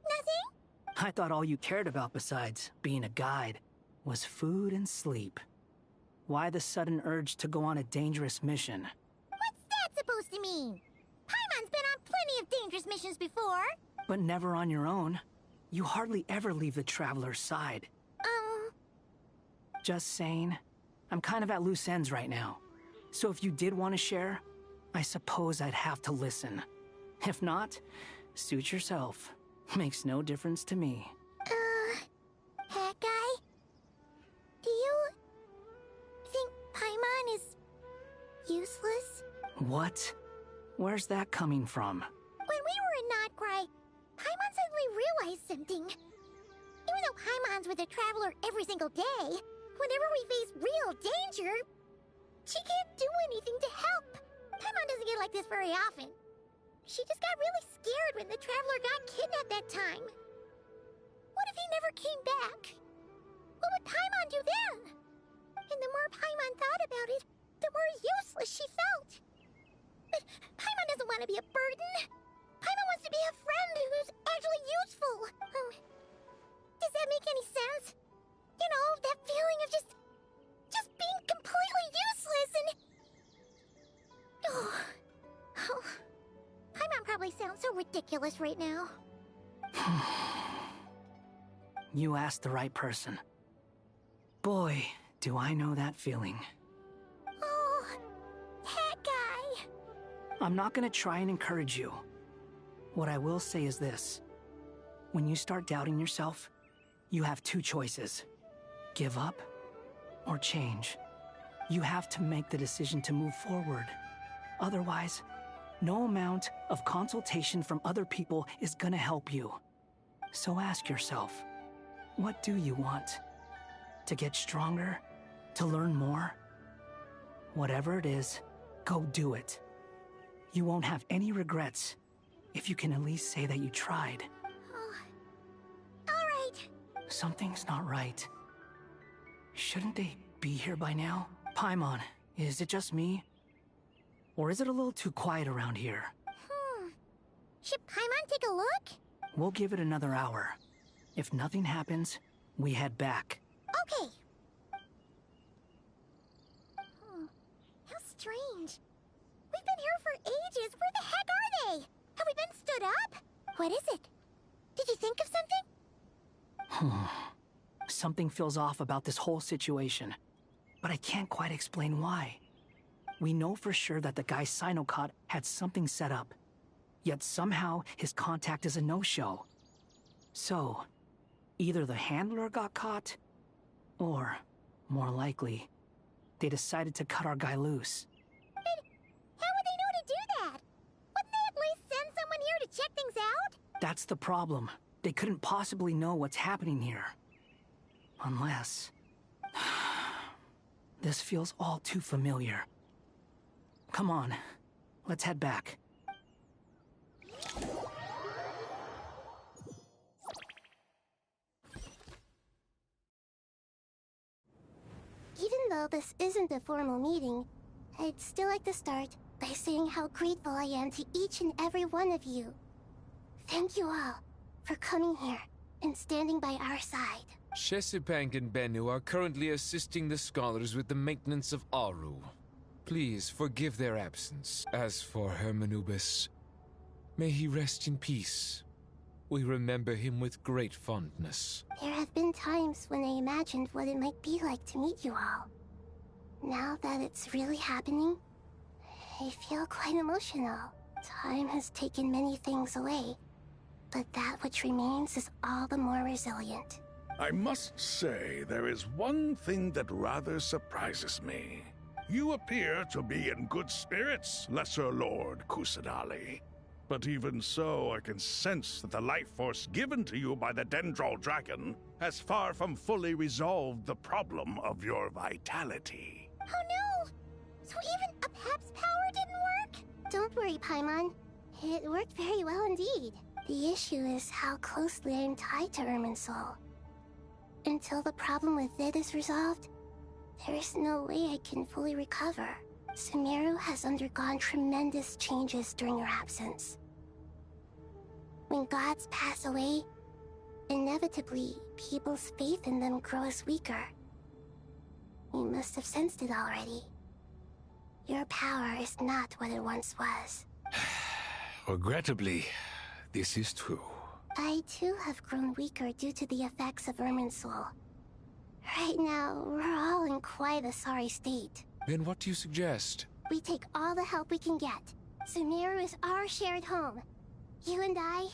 nothing? I thought all you cared about besides being a guide was food and sleep. Why the sudden urge to go on a dangerous mission? What's that supposed to mean? Paimon's been on plenty of dangerous missions before. But never on your own. You hardly ever leave the Traveler's side. Just saying. I'm kind of at loose ends right now. So if you did want to share, I suppose I'd have to listen. If not, suit yourself. Makes no difference to me. Hat guy? Do you think Paimon is useless? What? Where's that coming from? When we were in Notcry, Paimon suddenly realized something. Even Paimon's with the Traveler every single day, whenever we face real danger, she can't do anything to help. Paimon doesn't get like this very often. She just got really scared when the Traveler got kidnapped that time. What if he never came back? What would Paimon do then? And the more Paimon thought about it, the more useless she felt. But Paimon doesn't want to be a burden. Paimon wants to be a friend who's actually useful. Does that make any sense? You know, that feeling of just being completely useless and... Oh, Paimon probably sounds so ridiculous right now. You asked the right person. Boy, do I know that feeling. Oh, that guy. I'm not gonna try and encourage you. What I will say is this. When you start doubting yourself, you have two choices. Give up or change. You have to make the decision to move forward. Otherwise, no amount of consultation from other people is gonna help you. So ask yourself, what do you want? To get stronger? To learn more? Whatever it is, go do it. You won't have any regrets if you can at least say that you tried. All right. Something's not right. Shouldn't they be here by now? Paimon, is it just me? Or is it a little too quiet around here? Should Paimon take a look? We'll give it another hour. If nothing happens, we head back. Okay. How strange. We've been here for ages. Where the heck are they? Have we been stood up? What is it? Did you think of something? Something feels off about this whole situation, but I can't quite explain why. We know for sure that the guy Sinocot had something set up, yet somehow his contact is a no-show. So, either the handler got caught, or, more likely, they decided to cut our guy loose. But how would they know to do that? Wouldn't they at least send someone here to check things out? That's the problem. They couldn't possibly know what's happening here. Unless... This feels all too familiar. Come on, let's head back. Even though this isn't a formal meeting, I'd still like to start by saying how grateful I am to each and every one of you. Thank you all for coming here and standing by our side. Chesipank and Bennu are currently assisting the scholars with the maintenance of Aru. Please forgive their absence. As for Hermanubis, may he rest in peace. We remember him with great fondness. There have been times when I imagined what it might be like to meet you all. Now that it's really happening, I feel quite emotional. Time has taken many things away, but that which remains is all the more resilient. I must say, there is one thing that rather surprises me. You appear to be in good spirits, Lesser Lord Kusanali. But even so, I can sense that the life force given to you by the Dendral Dragon has far from fully resolved the problem of your vitality. Oh no! So even a Pep's power didn't work? Don't worry, Paimon. It worked very well indeed. The issue is how closely I am tied to Irminsul. Until the problem with it is resolved, there is no way I can fully recover. Sumeru has undergone tremendous changes during your absence. When gods pass away, inevitably, people's faith in them grows weaker. You must have sensed it already. Your power is not what it once was. Regrettably, this is true. I too have grown weaker due to the effects of Irminsul. Right now, we're all in quite a sorry state. Then what do you suggest? We take all the help we can get. Sumeru is our shared home. You and I,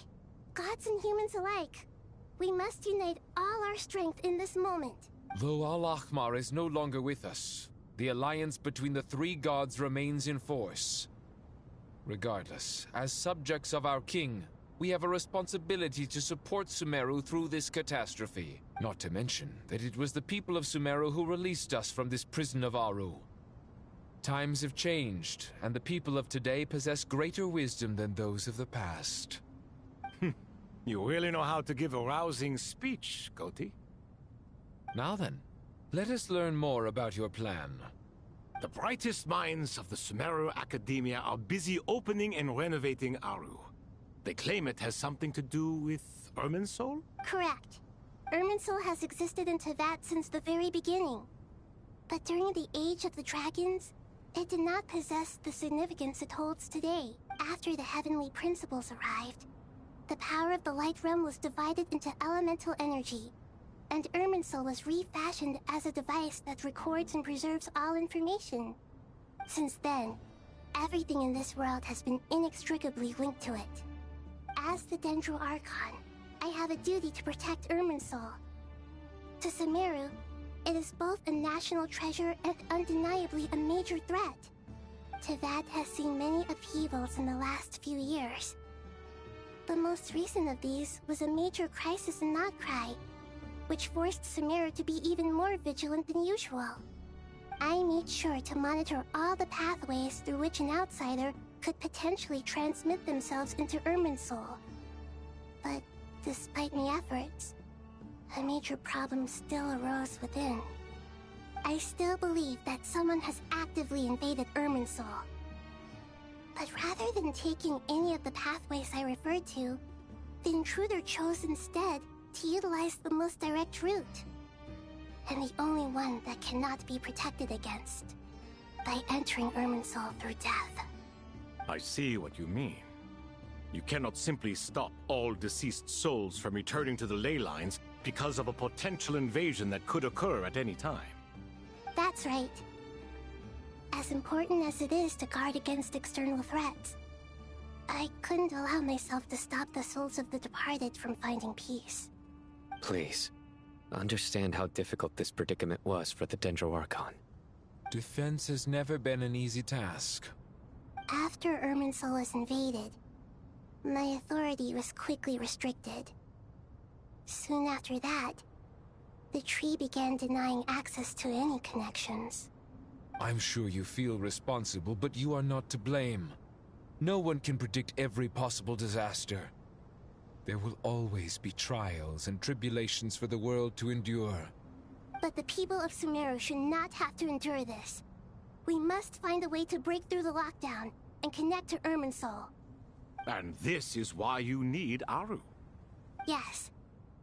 gods and humans alike. We must unite all our strength in this moment. Though Al-Ahmar is no longer with us, the alliance between the three gods remains in force. Regardless, as subjects of our king, We have a responsibility to support Sumeru through this catastrophe. Not to mention that it was the people of Sumeru who released us from this prison of Aru. Times have changed, and the people of today possess greater wisdom than those of the past. You really know how to give a rousing speech, Goti. Now then, let us learn more about your plan. The brightest minds of the Sumeru Academia are busy opening and renovating Aru. They claim it has something to do with Irminsul? Correct. Irminsul has existed in Teyvat since the very beginning. But during the Age of the Dragons, it did not possess the significance it holds today. After the heavenly principles arrived, the power of the Light Realm was divided into elemental energy, and Irminsul was refashioned as a device that records and preserves all information. Since then, everything in this world has been inextricably linked to it. As the Dendro Archon, I have a duty to protect Irminsul. To Sumeru, it is both a national treasure and undeniably a major threat. Teyvat has seen many upheavals in the last few years. The most recent of these was a major crisis in Notcry, which forced Sumeru to be even more vigilant than usual. I made sure to monitor all the pathways through which an outsider could potentially transmit themselves into Irminsul. But despite my efforts, a major problem still arose within. I still believe that someone has actively invaded Irminsul. But rather than taking any of the pathways I referred to, the intruder chose instead to utilize the most direct route, and the only one that cannot be protected against, by entering Irminsul through death. I see what you mean. You cannot simply stop all deceased souls from returning to the ley lines because of a potential invasion that could occur at any time. That's right. As important as it is to guard against external threats, I couldn't allow myself to stop the souls of the departed from finding peace. Please, understand how difficult this predicament was for the Dendro Archon. Defense has never been an easy task. After Irminsul was invaded, my authority was quickly restricted. Soon after that, the tree began denying access to any connections. I'm sure you feel responsible, but you are not to blame. No one can predict every possible disaster. There will always be trials and tribulations for the world to endure. But the people of Sumeru should not have to endure this. We must find a way to break through the lockdown and connect to Irminsul. And this is why you need Aru. Yes.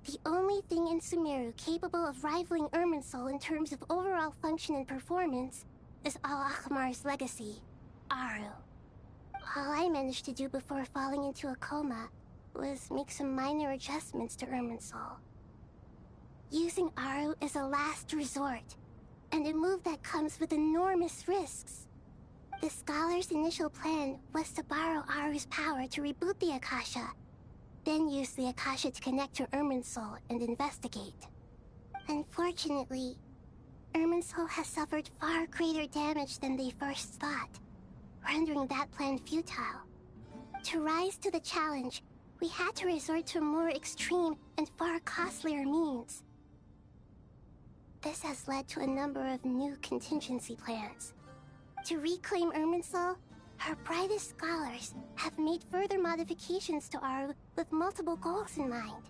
The only thing in Sumeru capable of rivaling Irminsul in terms of overall function and performance is Al-Akhmar's legacy, Aru. All I managed to do before falling into a coma was make some minor adjustments to Irminsul. Using Aru is a last resort, and a move that comes with enormous risks. The Scholar's initial plan was to borrow Aru's power to reboot the Akasha, then use the Akasha to connect to Irminsul and investigate. Unfortunately, Irminsul has suffered far greater damage than they first thought, rendering that plan futile. To rise to the challenge, we had to resort to a more extreme and far costlier means. This has led to a number of new contingency plans. To reclaim Irminsul, her brightest scholars have made further modifications to Aru with multiple goals in mind.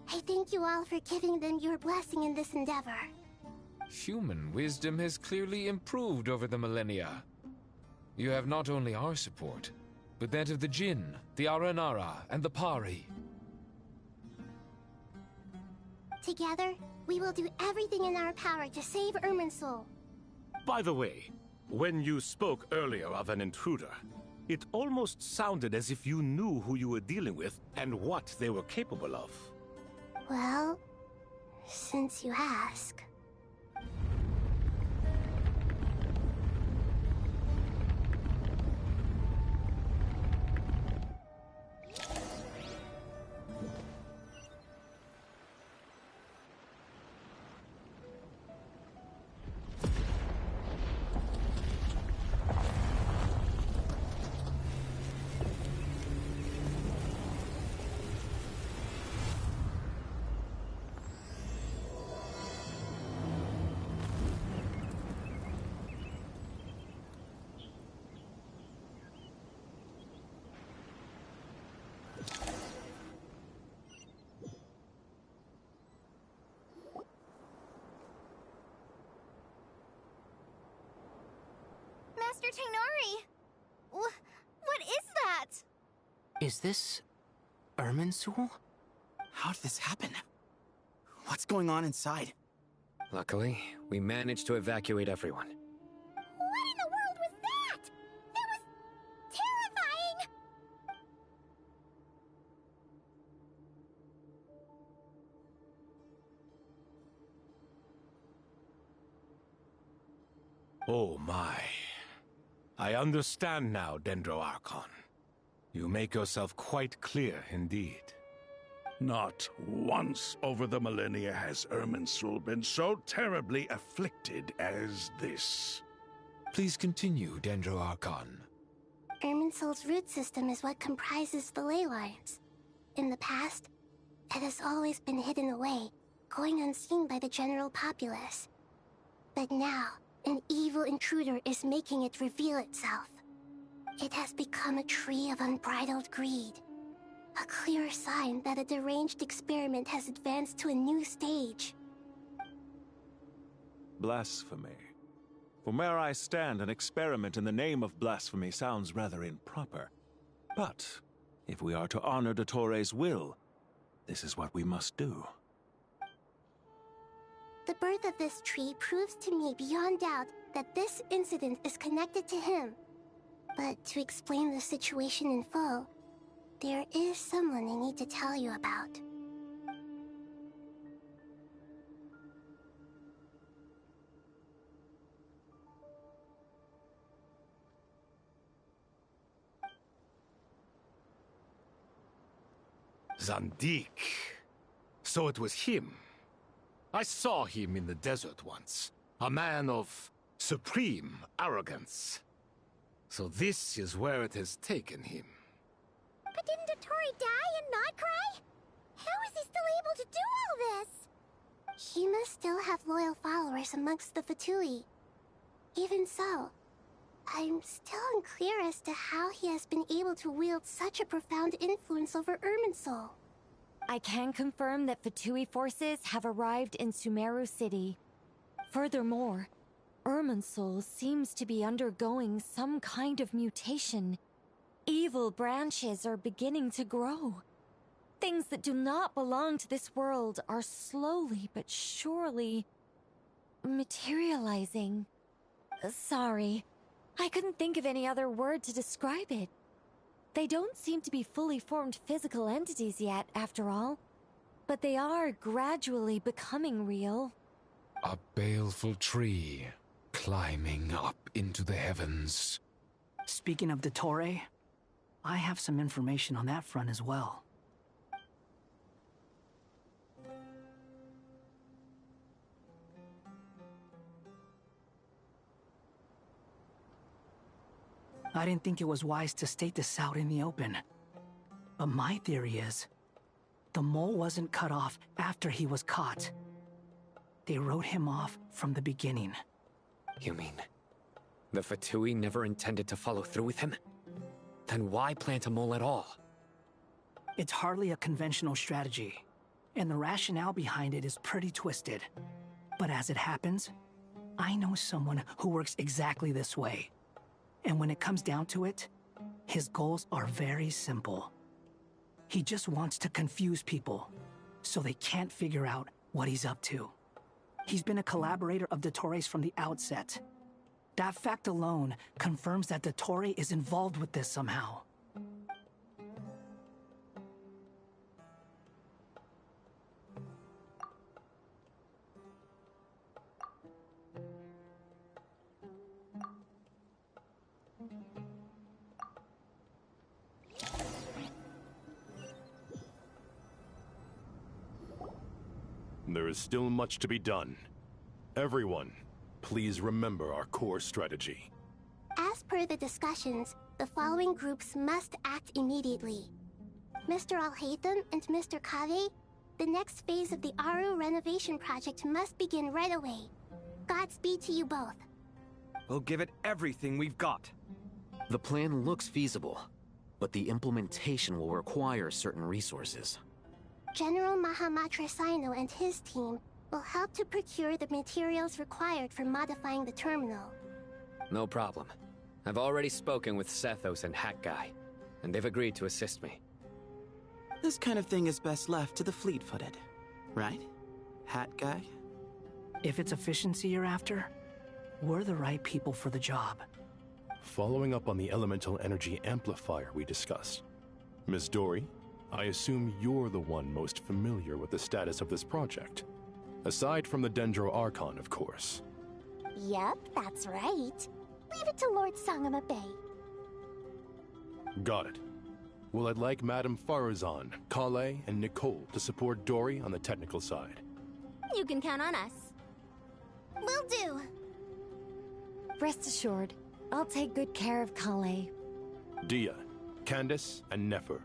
I thank you all for giving them your blessing in this endeavor. Human wisdom has clearly improved over the millennia. You have not only our support, but that of the Jinn, the Aranara, and the Pari. Together, we will do everything in our power to save Irminsul. By the way, when you spoke earlier of an intruder, it almost sounded as if you knew who you were dealing with and what they were capable of. Well, since you ask... Tighnari! What is that? Is this Irminsul? How did this happen? What's going on inside? Luckily, we managed to evacuate everyone. What in the world was that? That was terrifying! Oh my. I understand now, Dendro Archon. You make yourself quite clear indeed. Not once over the millennia has Irminsul been so terribly afflicted as this. Please continue, Dendro Archon. Irminsul's root system is what comprises the ley lines. In the past, it has always been hidden away, going unseen by the general populace. But now, an evil intruder is making it reveal itself. It has become a tree of unbridled greed. A clear sign that a deranged experiment has advanced to a new stage. Blasphemy. From where I stand, an experiment in the name of blasphemy sounds rather improper. But, if we are to honor Dottore will, this is what we must do. The birth of this tree proves to me beyond doubt that this incident is connected to him. But to explain the situation in full, there is someone I need to tell you about. Zandik. So it was him. I saw him in the desert once. A man of supreme arrogance. So this is where it has taken him. But didn't Dottore die and not cry? How is he still able to do all this? He must still have loyal followers amongst the Fatui. Even so, I'm still unclear as to how he has been able to wield such a profound influence over Irminsul. I can confirm that Fatui forces have arrived in Sumeru City. Furthermore, Irminsul seems to be undergoing some kind of mutation. Evil branches are beginning to grow. Things that do not belong to this world are slowly but surely materializing. Sorry, I couldn't think of any other word to describe it. They don't seem to be fully formed physical entities yet, after all. But they are gradually becoming real. A baleful tree, climbing up into the heavens. Speaking of Dottore, I have some information on that front as well. I didn't think it was wise to state this out in the open. But my theory is, the mole wasn't cut off after he was caught. They wrote him off from the beginning. You mean, the Fatui never intended to follow through with him? Then why plant a mole at all? It's hardly a conventional strategy, and the rationale behind it is pretty twisted. But as it happens, I know someone who works exactly this way. And when it comes down to it, his goals are very simple. He just wants to confuse people, so they can't figure out what he's up to. He's been a collaborator of Dottore's from the outset. That fact alone confirms that Dottore is involved with this somehow. There is still much to be done. Everyone, please remember our core strategy. As per the discussions, the following groups must act immediately. Mr. Alhaitham and Mr. Kave, the next phase of the Aru renovation project must begin right away. Godspeed to you both. We'll give it everything we've got. The plan looks feasible, but the implementation will require certain resources. General Mahamatra Sino and his team will help to procure the materials required for modifying the terminal. No problem. I've already spoken with Sethos and Hat Guy, and they've agreed to assist me. This kind of thing is best left to the fleet-footed, right? Hat Guy? If it's efficiency you're after, we're the right people for the job. Following up on the elemental energy amplifier we discussed, Ms. Dory, I assume you're the one most familiar with the status of this project. Aside from the Dendro Archon, of course. Yep, that's right. Leave it to Lord Sangama Bay. Got it. Well, I'd like Madame Farazan, Kale, and Nicole to support Dory on the technical side. You can count on us. Will do. Rest assured, I'll take good care of Kale. Dia, Candace, and Nefer,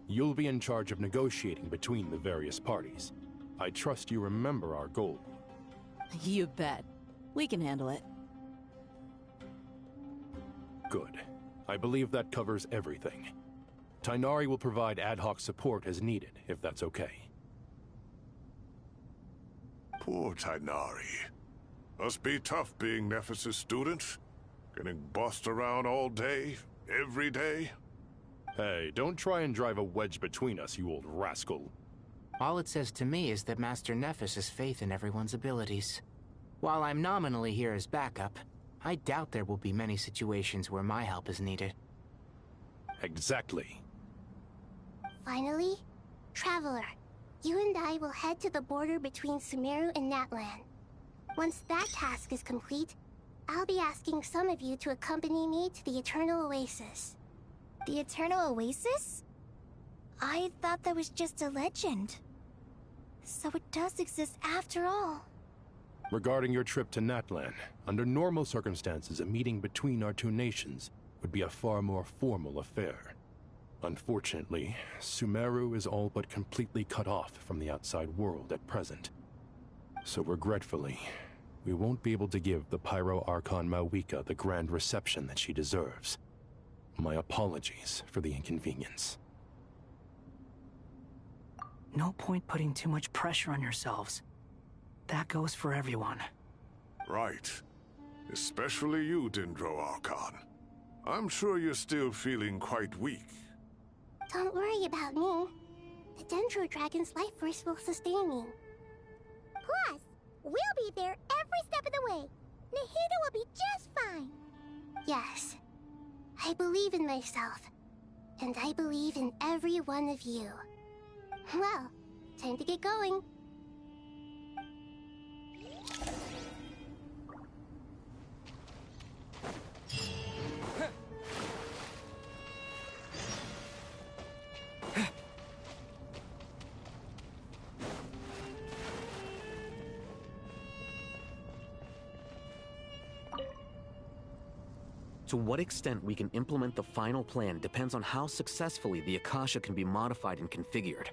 you'll be in charge of negotiating between the various parties. I trust you remember our goal. You bet. We can handle it. Good. I believe that covers everything. Tainari will provide ad hoc support as needed, if that's okay. Poor Tainari. Must be tough being Nephis' student. Getting bossed around all day, every day. Hey, don't try and drive a wedge between us, you old rascal. All it says to me is that Master Nephis has faith in everyone's abilities. While I'm nominally here as backup, I doubt there will be many situations where my help is needed. Exactly. Finally, Traveler, you and I will head to the border between Sumeru and Natlan. Once that task is complete, I'll be asking some of you to accompany me to the Eternal Oasis. The Eternal Oasis? I thought that was just a legend. So it does exist after all. Regarding your trip to Natlan, under normal circumstances, a meeting between our two nations would be a far more formal affair. Unfortunately, Sumeru is all but completely cut off from the outside world at present. So regretfully, we won't be able to give the Pyro Archon Mawika the grand reception that she deserves. My apologies for the inconvenience. No point putting too much pressure on yourselves. That goes for everyone. Right. Especially you, Dendro Archon. I'm sure you're still feeling quite weak. Don't worry about me. The Dendro Dragon's life force will sustain me. Plus, we'll be there every step of the way. Nahida will be just fine. Yes. I believe in myself. And I believe in every one of you. Well, time to get going. To what extent we can implement the final plan depends on how successfully the Akasha can be modified and configured.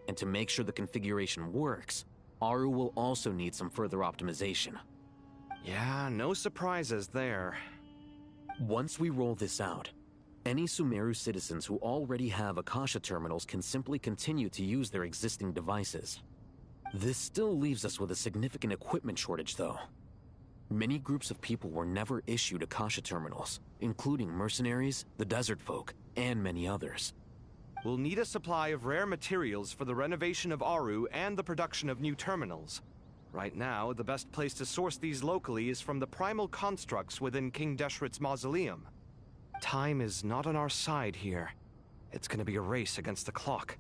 And to make sure the configuration works, Aru will also need some further optimization. Yeah, no surprises there. Once we roll this out, any Sumeru citizens who already have Akasha terminals can simply continue to use their existing devices. This still leaves us with a significant equipment shortage, though. Many groups of people were never issued Akasha terminals, including mercenaries, the desert folk, and many others. We'll need a supply of rare materials for the renovation of Aru and the production of new terminals. Right now, the best place to source these locally is from the primal constructs within King Deshret's mausoleum. Time is not on our side here. It's gonna be a race against the clock.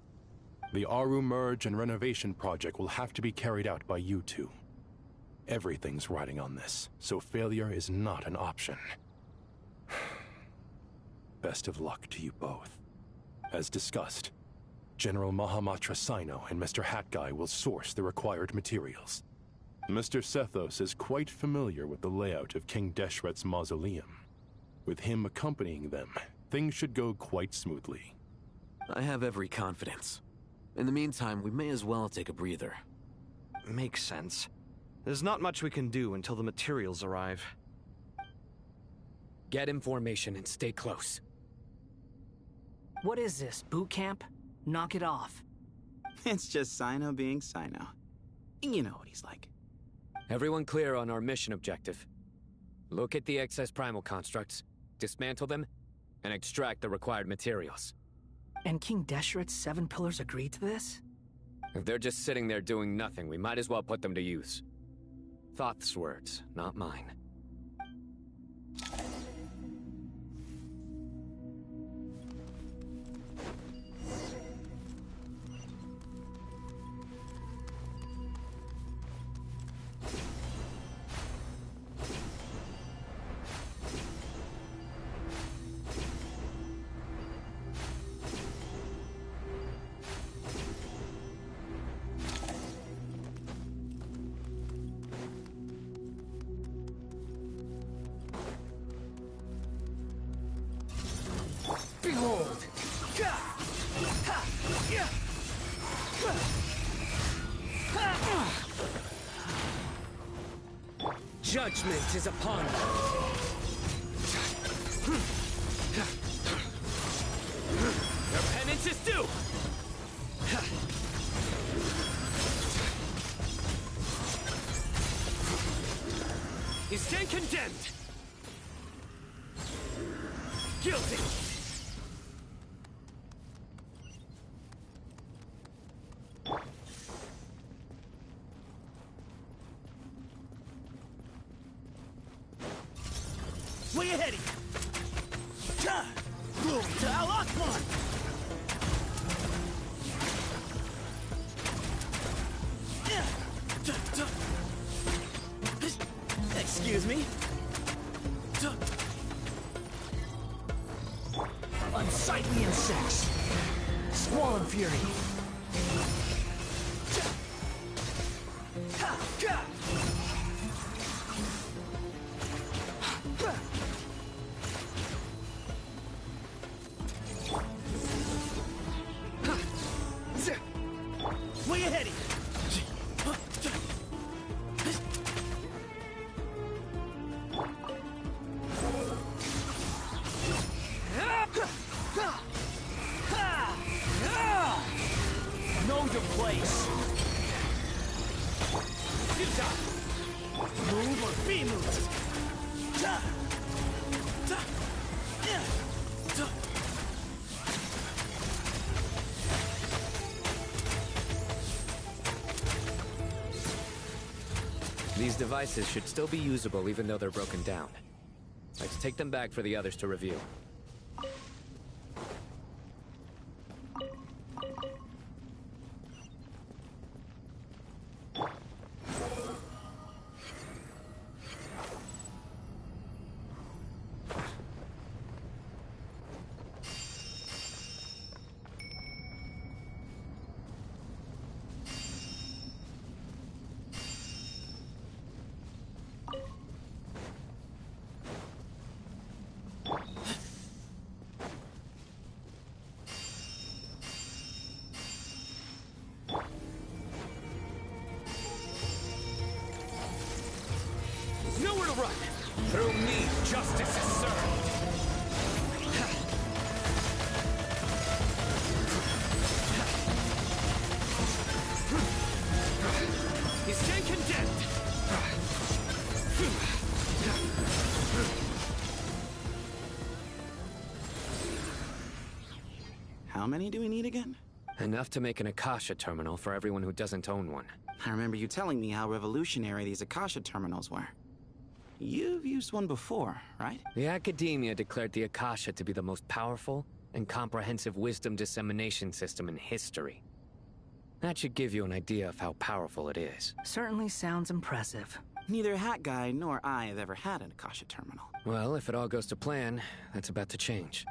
The Aru merge and renovation project will have to be carried out by you two. Everything's riding on this, so failure is not an option. Best of luck to you both. As discussed, General Mahamatra Sino and Mr. Hat Guy will source the required materials. Mr. Sethos is quite familiar with the layout of King Deshret's mausoleum. With him accompanying them, things should go quite smoothly. I have every confidence. In the meantime, we may as well take a breather. Makes sense. There's not much we can do until the materials arrive. Get in formation and stay close. What is this, boot camp? Knock it off. It's just Sino being Sino. You know what he's like. Everyone clear on our mission objective. Look at the excess primal constructs, dismantle them, and extract the required materials. And King Deshret's 7 pillars agreed to this? If they're just sitting there doing nothing, we might as well put them to use. Thoth's words, not mine. Behold! Judgment is upon you. Their penance is due! You stand condemned! Guilty! Way ahead of you! Glory to Archon! Excuse me? Unsightly insects! Squall fury! Way ahead of you! Know your place. Move or be moved. These devices should still be usable even though they're broken down. Let's take them back for the others to review. Nowhere to run! Through me, justice is served! You stand condemned! How many do we need again? Enough to make an Akasha terminal for everyone who doesn't own one. I remember you telling me how revolutionary these Akasha terminals were. You've used one before, right? The Academia declared the Akasha to be the most powerful and comprehensive wisdom dissemination system in history. That should give you an idea of how powerful it is. Certainly sounds impressive. Neither Hat Guy nor I have ever had an Akasha terminal. Well, if it all goes to plan, that's about to change.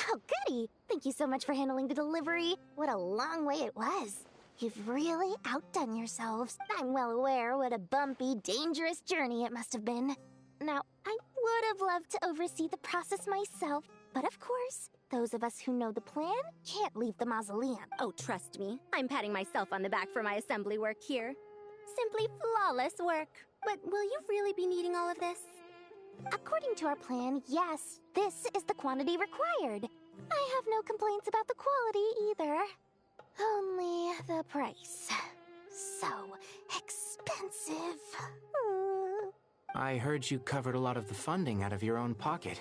Oh, goody! Thank you so much for handling the delivery. What a long way it was. You've really outdone yourselves. I'm well aware what a bumpy, dangerous journey it must have been. Now, I would have loved to oversee the process myself, but of course, those of us who know the plan can't leave the mausoleum. Oh, trust me. I'm patting myself on the back for my assembly work here. Simply flawless work. But will you really be needing all of this? According to our plan, yes, this is the quantity required. I have no complaints about the quality either. The price. So expensive. I heard you covered a lot of the funding out of your own pocket.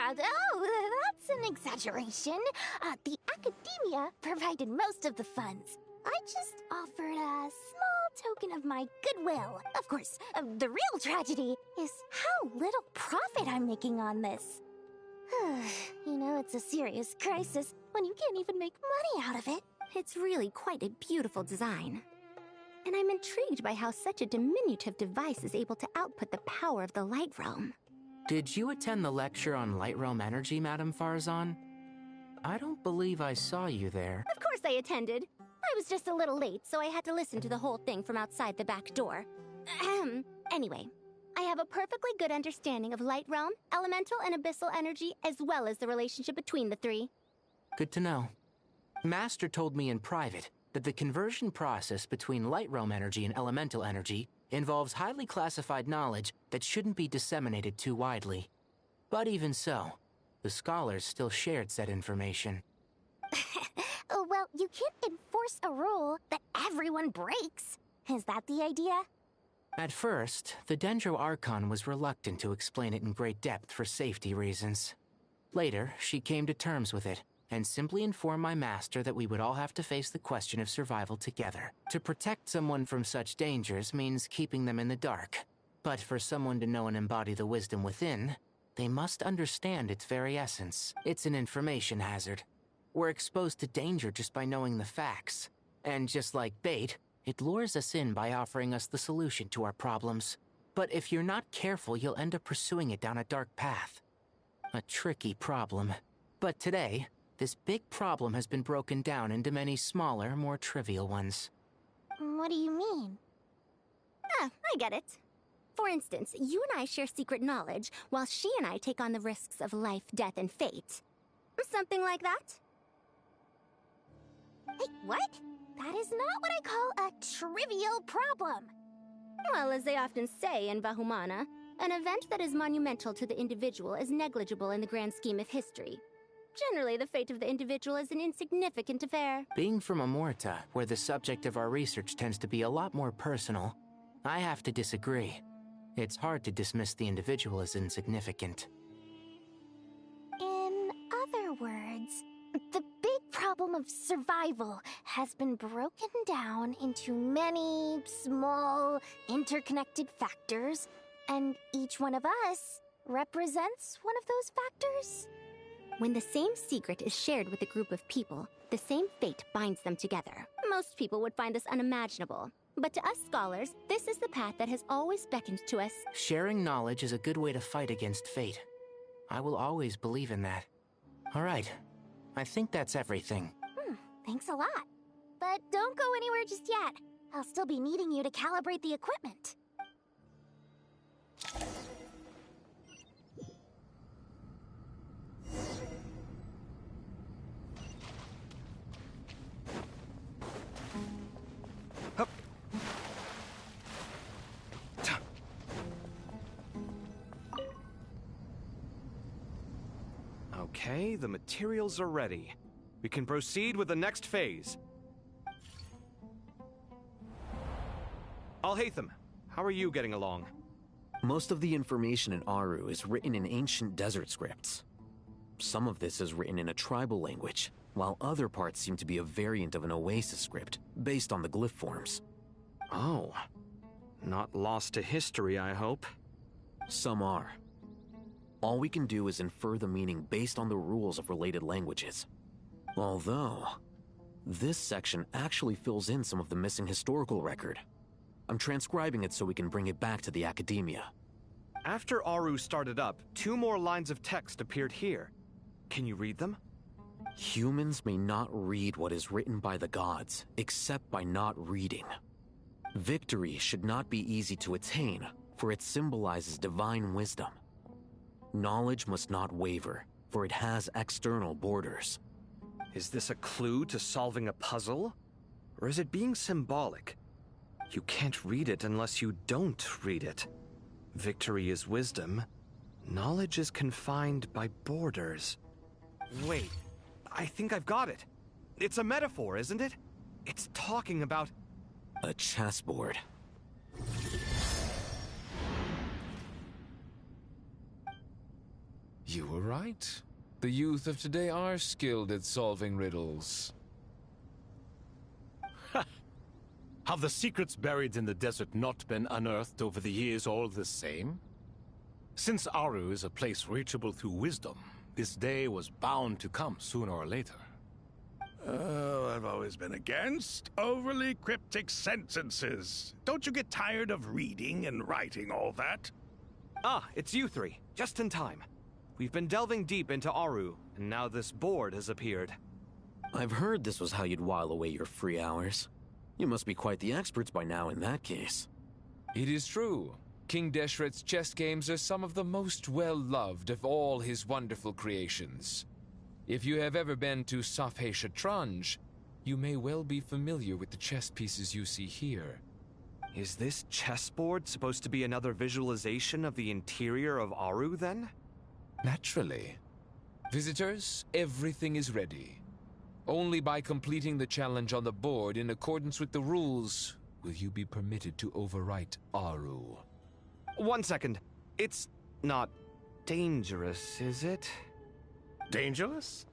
Oh, that's an exaggeration. The academia provided most of the funds. I just offered a small token of my goodwill. Of course, the real tragedy is how little profit I'm making on this. You know, it's a serious crisis when you can't even make money out of it. It's really quite a beautiful design. And I'm intrigued by how such a diminutive device is able to output the power of the Light Realm. Did you attend the lecture on Light Realm energy, Madame Farzan? I don't believe I saw you there. Of course I attended. I was just a little late, so I had to listen to the whole thing from outside the back door. Anyway, I have a perfectly good understanding of Light Realm, elemental and abyssal energy, as well as the relationship between the three. Good to know. Master told me in private that the conversion process between Light Realm energy and elemental energy involves highly classified knowledge that shouldn't be disseminated too widely. But even so, the scholars still shared said information. Well, you can't enforce a rule that everyone breaks. Is that the idea? At first, the Dendro Archon was reluctant to explain it in great depth for safety reasons. Later, she came to terms with it, and simply informed my master that we would all have to face the question of survival together. To protect someone from such dangers means keeping them in the dark. But for someone to know and embody the wisdom within, they must understand its very essence. It's an information hazard. We're exposed to danger just by knowing the facts. And just like bait, it lures us in by offering us the solution to our problems. But if you're not careful, you'll end up pursuing it down a dark path. A tricky problem. But today, this big problem has been broken down into many smaller, more trivial ones. What do you mean? I get it. For instance, you and I share secret knowledge, while she and I take on the risks of life, death, and fate. Something like that? Hey, what? That is not what I call a trivial problem. Well, as they often say in Vahumana, an event that is monumental to the individual is negligible in the grand scheme of history. Generally, the fate of the individual is an insignificant affair. Being from Amorta, where the subject of our research tends to be a lot more personal, I have to disagree. It's hard to dismiss the individual as insignificant. In other words, the big problem of survival has been broken down into many small, interconnected factors, and each one of us represents one of those factors. When the same secret is shared with a group of people, the same fate binds them together. Most people would find this unimaginable. But to us scholars, this is the path that has always beckoned to us. Sharing knowledge is a good way to fight against fate. I will always believe in that. All right. I think that's everything. Thanks a lot. But don't go anywhere just yet. I'll still be needing you to calibrate the equipment. Okay, the materials are ready. We can proceed with the next phase. Al-Haytham, how are you getting along? Most of the information in Aru is written in ancient desert scripts. Some of this is written in a tribal language, while other parts seem to be a variant of an Oasis script, based on the glyph forms. Oh. Not lost to history, I hope. Some are. All we can do is infer the meaning based on the rules of related languages. Although, this section actually fills in some of the missing historical record. I'm transcribing it so we can bring it back to the academia. After Aru started up, 2 more lines of text appeared here. Can you read them? Humans may not read what is written by the gods, except by not reading. Victory should not be easy to attain, for it symbolizes divine wisdom. Knowledge must not waver, for it has external borders. Is this a clue to solving a puzzle? Or is it being symbolic? You can't read it unless you don't read it. Victory is wisdom. Knowledge is confined by borders. Wait, I think I've got it. It's a metaphor, isn't it? It's talking about... A chessboard. You were right. The youth of today are skilled at solving riddles. Have the secrets buried in the desert not been unearthed over the years all the same? Since Aru is a place reachable through wisdom, this day was bound to come sooner or later. Oh, I've always been against overly cryptic sentences. Don't you get tired of reading and writing all that? Ah, it's you three. Just in time. We've been delving deep into Aru, and now this board has appeared. I've heard this was how you'd while away your free hours. You must be quite the experts by now in that case. It is true. King Deshret's chess games are some of the most well-loved of all his wonderful creations. If you have ever been to Safhe Shatranj, you may well be familiar with the chess pieces you see here. Is this chessboard supposed to be another visualization of the interior of Aru, then? Naturally. Visitors, everything is ready. Only by completing the challenge on the board in accordance with the rules will you be permitted to overwrite Aru. 1 second. It's not dangerous, is it? Dangerous?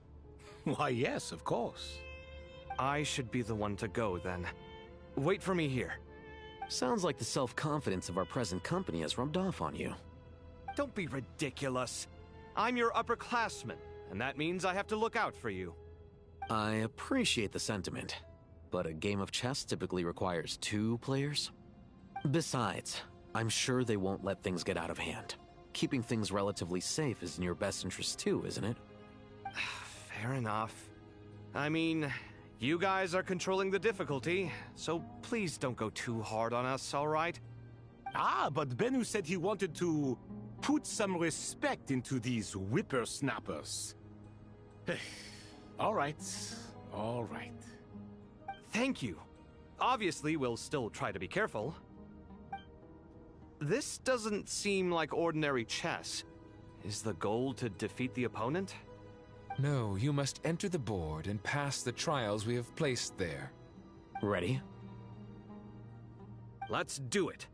Why, yes, of course. I should be the one to go, then. Wait for me here. Sounds like the self-confidence of our present company has rubbed off on you. Don't be ridiculous. I'm your upperclassman, and that means I have to look out for you. I appreciate the sentiment, but a game of chess typically requires 2 players. Besides, I'm sure they won't let things get out of hand. Keeping things relatively safe is in your best interest too, isn't it? Fair enough. I mean, you guys are controlling the difficulty, so please don't go too hard on us, all right? Ah, but Bennu said he wanted to put some respect into these whippersnappers. All right. All right. Thank you. Obviously, we'll still try to be careful. This doesn't seem like ordinary chess. Is the goal to defeat the opponent? No, you must enter the board and pass the trials we have placed there. Ready? Let's do it.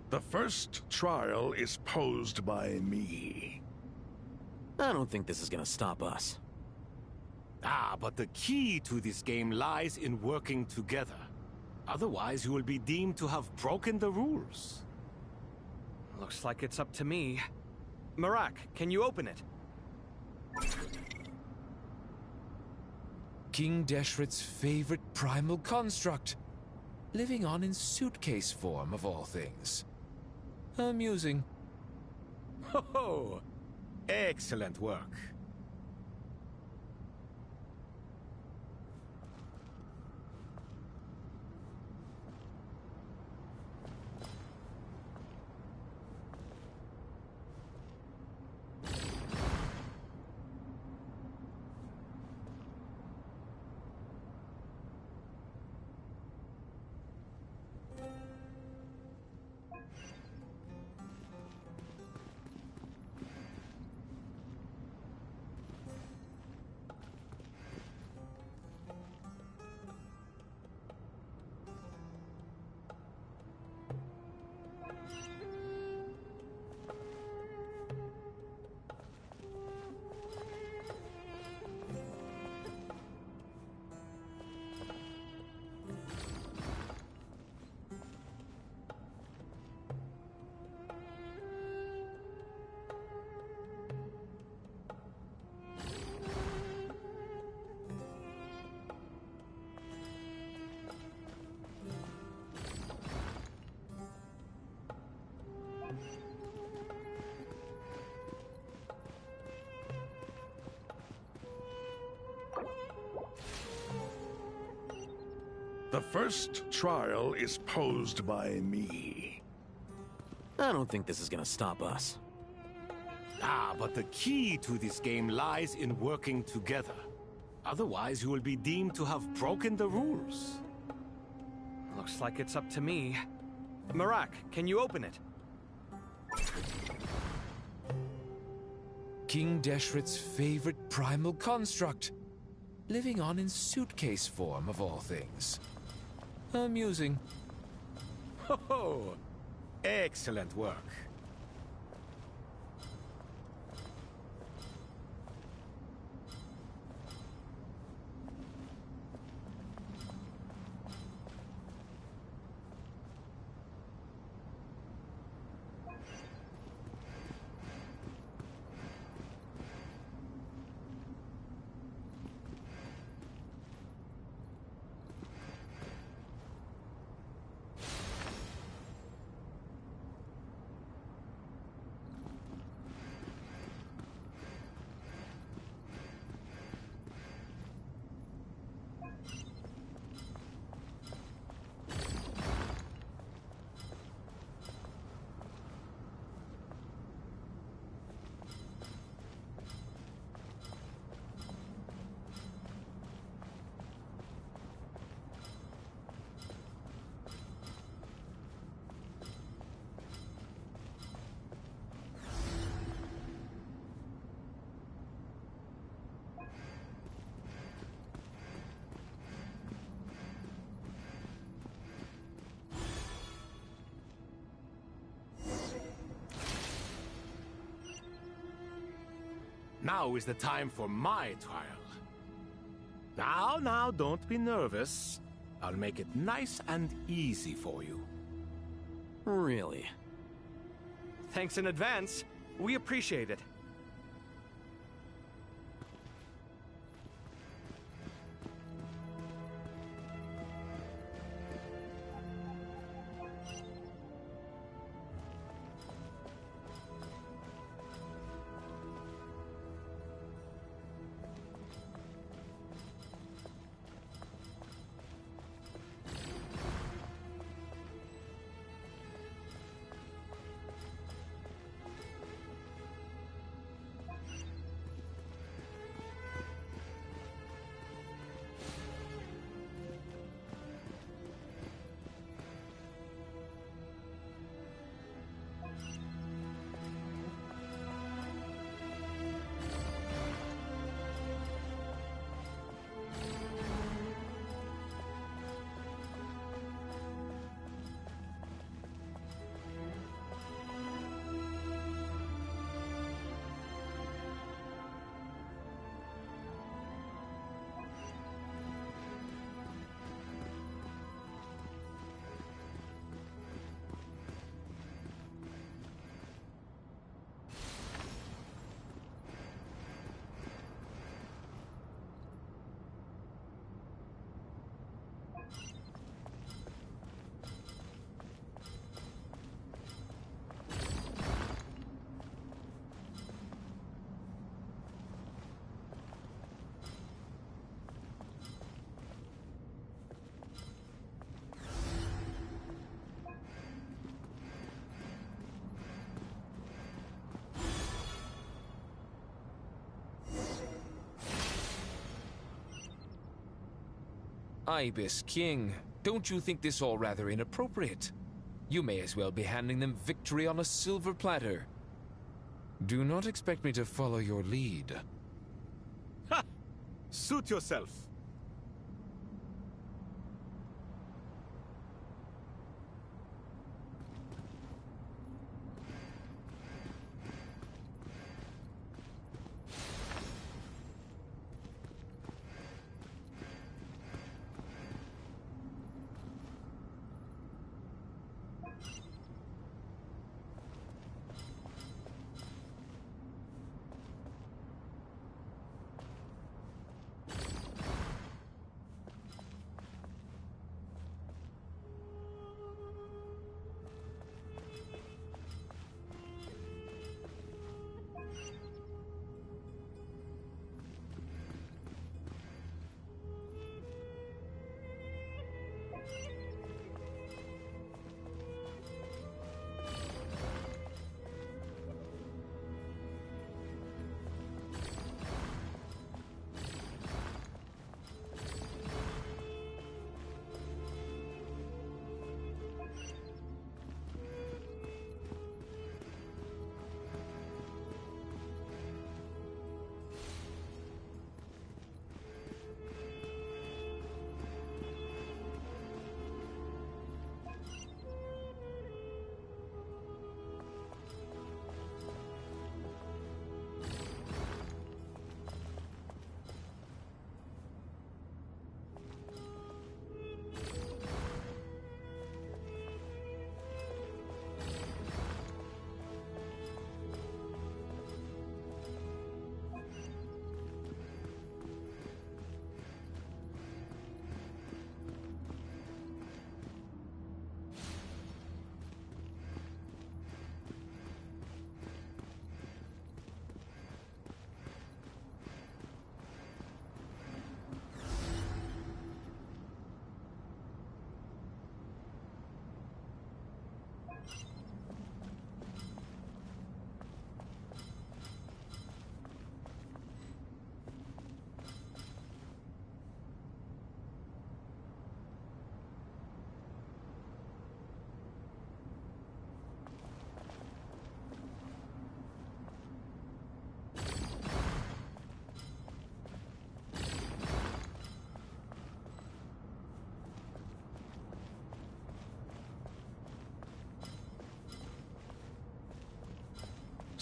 The first trial is posed by me. I don't think this is gonna stop us. Ah, but the key to this game lies in working together. Otherwise, you will be deemed to have broken the rules. Looks like it's up to me. Marak, can you open it? King Deshret's favorite primal construct. Living on in suitcase form, of all things. Amusing. Ho-ho! Excellent work. The first trial is posed by me. I don't think this is gonna stop us. Ah, but the key to this game lies in working together. Otherwise, you will be deemed to have broken the rules. Looks like it's up to me. Marak, can you open it? King Deshret's favorite primal construct. Living on in suitcase form, of all things. Amusing. Ho ho! Excellent work. Now is the time for my trial. Now, don't be nervous. I'll make it nice and easy for you. Really? Thanks in advance. We appreciate it. Ibis King, don't you think this all rather inappropriate? You may as well be handing them victory on a silver platter. Do not expect me to follow your lead. Ha! Suit yourself.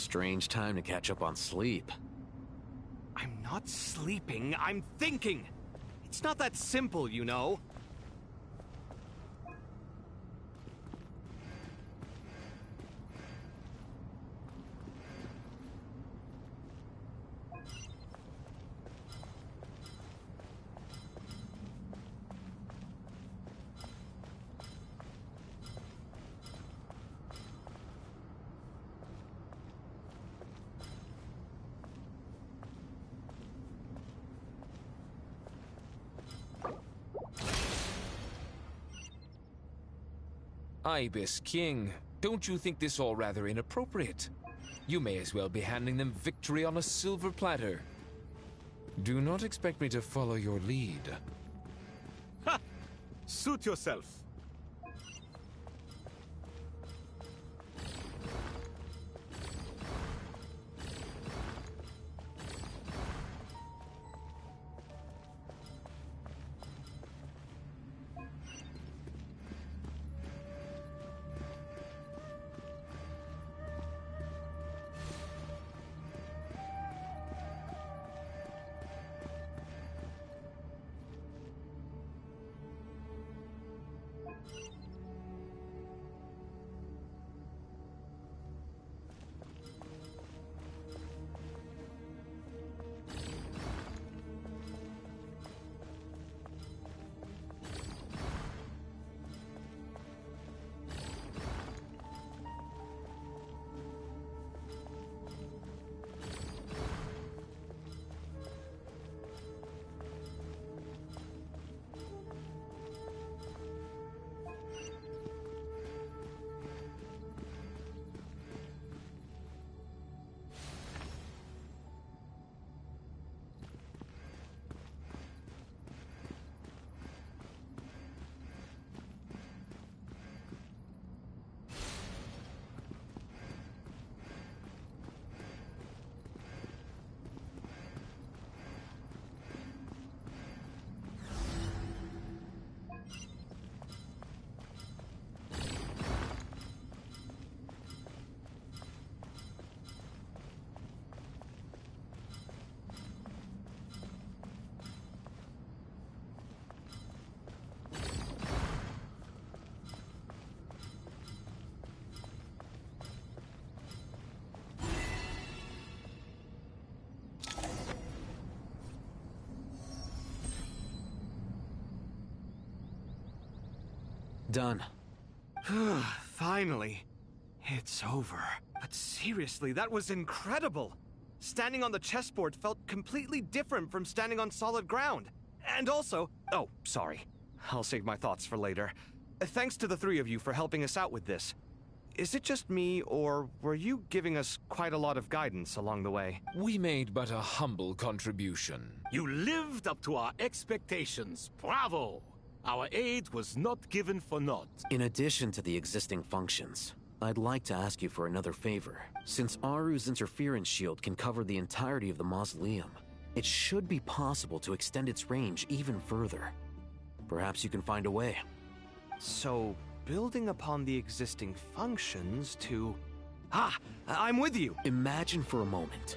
Strange time to catch up on sleep. I'm not sleeping, I'm thinking! It's not that simple, you know. Ibis King, don't you think this all rather inappropriate? You may as well be handing them victory on a silver platter. Do not expect me to follow your lead. Ha! Suit yourself. Done. Finally. It's over. But seriously, that was incredible. Standing on the chessboard felt completely different from standing on solid ground. And also... Oh, sorry. I'll save my thoughts for later. Thanks to the three of you for helping us out with this. Is it just me, or were you giving us quite a lot of guidance along the way? We made but a humble contribution. You lived up to our expectations. Bravo! Our aid was not given for naught. In addition to the existing functions, I'd like to ask you for another favor. Since Aru's interference shield can cover the entirety of the mausoleum, it should be possible to extend its range even further. Perhaps you can find a way. So, building upon the existing functions to... Ah! I'm with you! Imagine for a moment.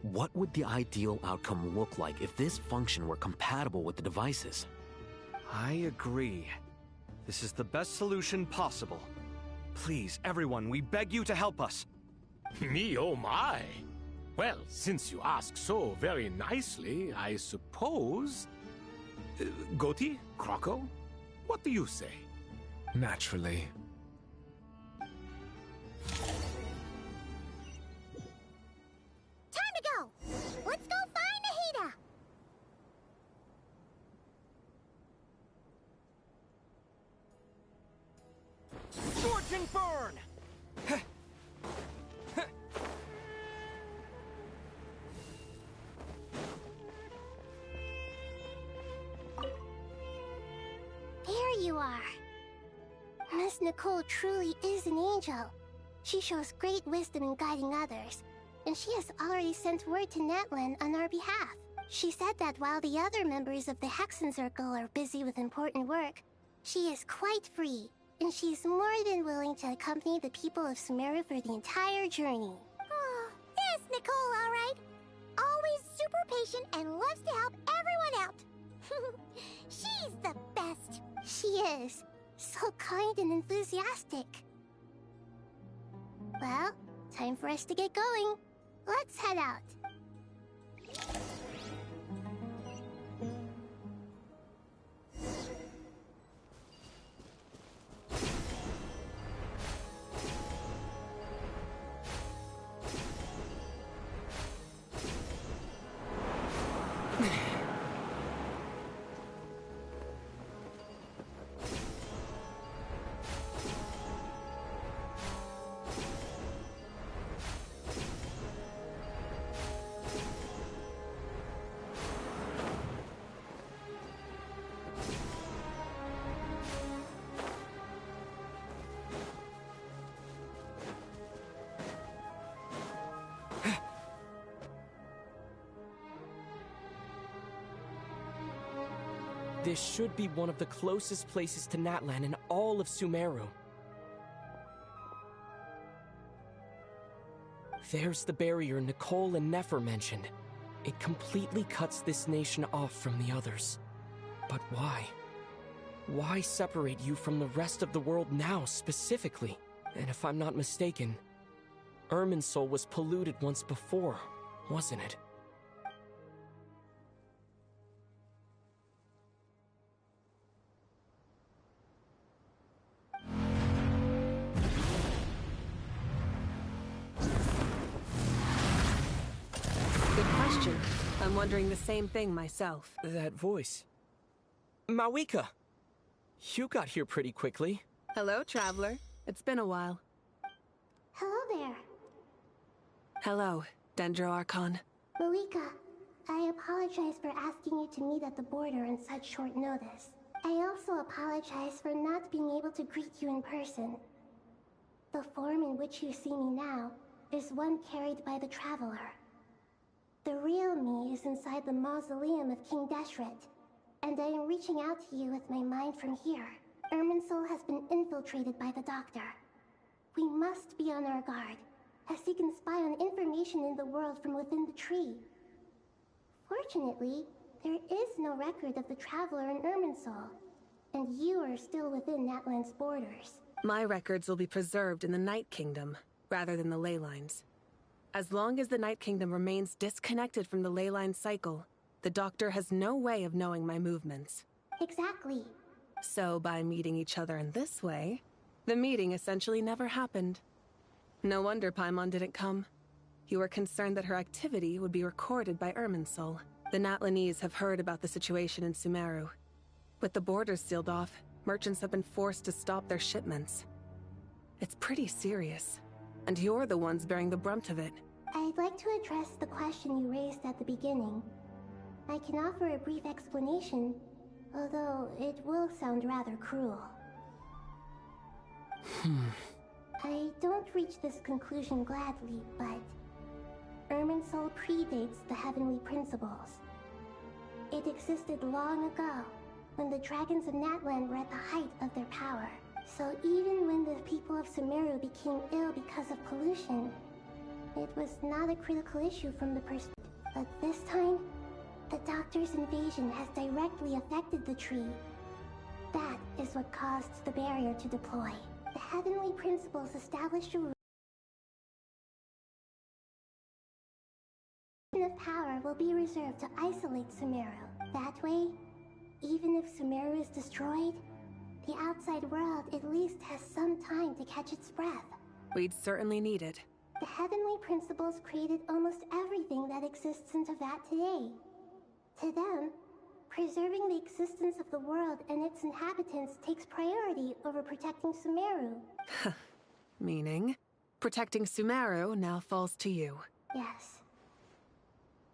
What would the ideal outcome look like if this function were compatible with the devices? I agree. This is the best solution possible. Please, everyone, we beg you to help us. Me, oh my! Well, since you ask so very nicely, I suppose... Goti? Kroko? What do you say? Naturally. Time to go! Let's go find Nahida! Scorch and burn! There you are. Miss Nicole truly is an angel. She shows great wisdom in guiding others, and she has already sent word to Netlin on our behalf. She said that while the other members of the Hexen Circle are busy with important work, she is quite free, and she is more than willing to accompany the people of Sumeru for the entire journey. super patient and loves to help everyone out. She's the best. She is. So kind and enthusiastic. Well, time for us to get going. Let's head out. This should be one of the closest places to Natlan in all of Sumeru. There's the barrier Nicole and Nefer mentioned. It completely cuts this nation off from the others. But why? Why separate you from the rest of the world now, specifically? And if I'm not mistaken, Irminsul was polluted once before, wasn't it? I'm wondering the same thing myself. That voice. Mawika! You got here pretty quickly. Hello, traveler. It's been a while. Hello there. Hello, Dendro Archon. Mawika, I apologize for asking you to meet at the border on such short notice. I also apologize for not being able to greet you in person. The form in which you see me now is one carried by the traveler. The real me is inside the mausoleum of King Deshret, and I am reaching out to you with my mind from here. Irminsul has been infiltrated by the Doctor. We must be on our guard, as he can spy on information in the world from within the tree. Fortunately, there is no record of the Traveler in Irminsul, and you are still within Natlan's borders. My records will be preserved in the Night Kingdom, rather than the ley lines. As long as the Night Kingdom remains disconnected from the ley line cycle, the Doctor has no way of knowing my movements. Exactly. So by meeting each other in this way, the meeting essentially never happened. No wonder Paimon didn't come. You were concerned that her activity would be recorded by Irminsul. The Natlanese have heard about the situation in Sumeru. With the borders sealed off, merchants have been forced to stop their shipments. It's pretty serious. And you're the ones bearing the brunt of it. I'd like to address the question you raised at the beginning. I can offer a brief explanation, although it will sound rather cruel. I don't reach this conclusion gladly, but Irminsul predates the Heavenly Principles. It existed long ago, when the dragons of Natlan were at the height of their power. So even when the people of Sumeru became ill because of pollution, it was not a critical issue from the perspective. But this time, the Doctor's invasion has directly affected the tree. That is what caused the barrier to deploy. The Heavenly Principles established a rule of power will be reserved to isolate Sumeru. That way, even if Sumeru is destroyed, the outside world at least has some time to catch its breath. We'd certainly need it. The Heavenly Principles created almost everything that exists in Teyvat today. To them, preserving the existence of the world and its inhabitants takes priority over protecting Sumeru. Meaning, protecting Sumeru now falls to you. Yes.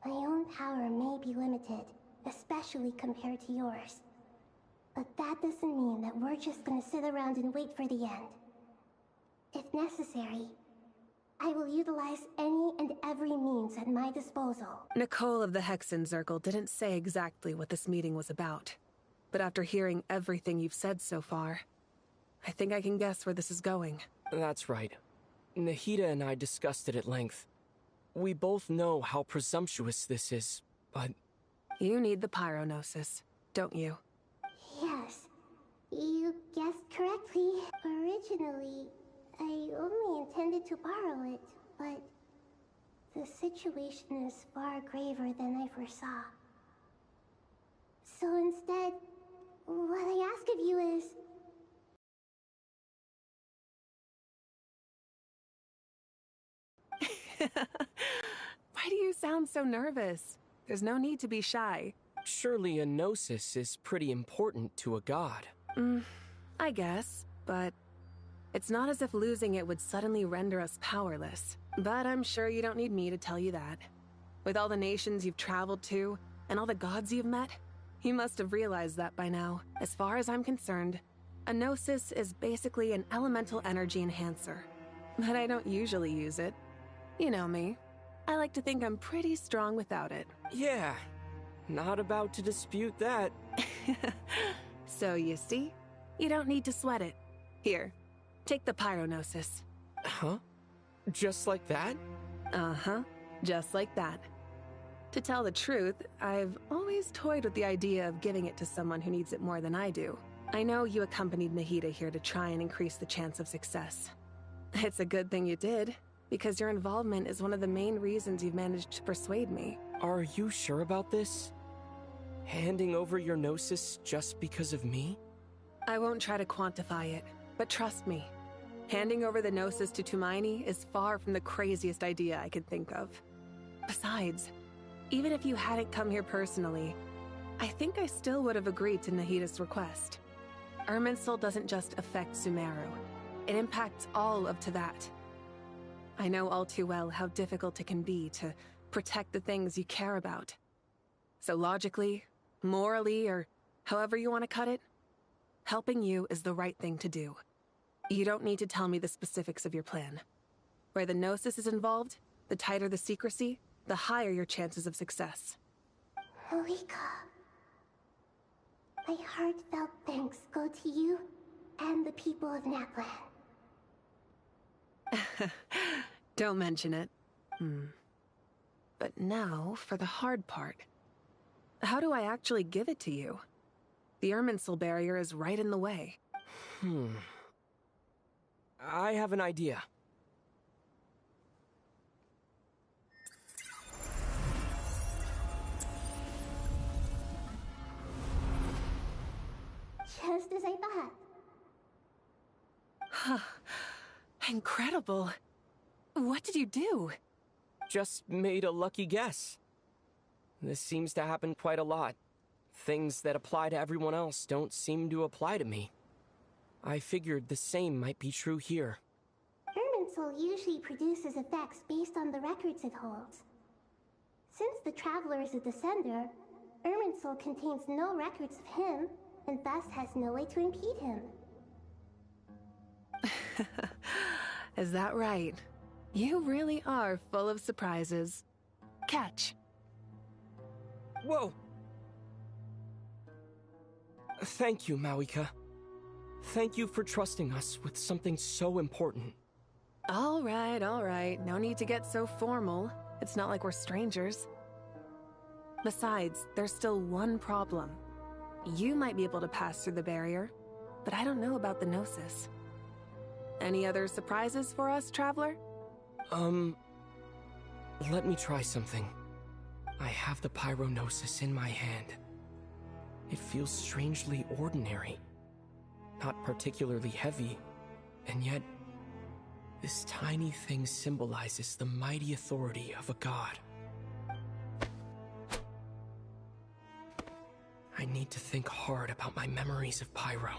My own power may be limited, especially compared to yours. But that doesn't mean that we're just gonna sit around and wait for the end. If necessary, I will utilize any and every means at my disposal. Nicole of the Hexen Circle didn't say exactly what this meeting was about. But after hearing everything you've said so far, I think I can guess where this is going. That's right. Nahida and I discussed it at length. we both know how presumptuous this is, but... You need the pyronosis, don't you? Yes, you guessed correctly. Originally, I only intended to borrow it, but the situation is far graver than I foresaw. So instead, what I ask of you is... Why do you sound so nervous? There's no need to be shy. Surely a gnosis is pretty important to a god. I guess, but it's not as if losing it would suddenly render us powerless. But I'm sure you don't need me to tell you that. With all the nations you've traveled to, and all the gods you've met, you must have realized that by now. As far as I'm concerned, a gnosis is basically an elemental energy enhancer. But I don't usually use it. You know me. I like to think I'm pretty strong without it. Yeah, not about to dispute that. So you see, you don't need to sweat it. Here, take the pyronosis. Huh? Just like that? Uh-huh, just like that. To tell the truth, I've always toyed with the idea of giving it to someone who needs it more than I do. I know you accompanied Nahida here to try and increase the chance of success. It's a good thing you did, because your involvement is one of the main reasons you've managed to persuade me. Are you sure about this? Handing over your gnosis just because of me? I won't try to quantify it, but trust me. Handing over the gnosis to Tumaini is far from the craziest idea I could think of. Besides, even if you hadn't come here personally, I think I still would have agreed to Nahida's request. Irminsul doesn't just affect Sumeru. It impacts all of Teyvat. I know all too well how difficult it can be to protect the things you care about. So logically, morally, or however you want to cut it, helping you is the right thing to do. You don't need to tell me the specifics of your plan. Where the gnosis is involved, the tighter the secrecy, the higher your chances of success. Malika, my heartfelt thanks go to you and the people of Natlan. Don't mention it. But now, for the hard part. How do I actually give it to you? The Irminsul barrier is right in the way. I have an idea. Just as I thought. Incredible. What did you do? Just made a lucky guess. This seems to happen quite a lot. Things that apply to everyone else don't seem to apply to me. I figured the same might be true here. Irminsul usually produces effects based on the records it holds. Since the Traveler is a descender, Irminsul contains no records of him, and thus has no way to impede him. Is that right? You really are full of surprises. Catch. Whoa! Thank you, Mawika. Thank you for trusting us with something so important. All right. No need to get so formal. It's not like we're strangers. Besides, there's still one problem. You might be able to pass through the barrier, but I don't know about the gnosis. Any other surprises for us, Traveler? Let me try something. I have the pyronosis in my hand. It feels strangely ordinary. Not particularly heavy, and yet this tiny thing symbolizes the mighty authority of a god. I need to think hard about my memories of Pyro.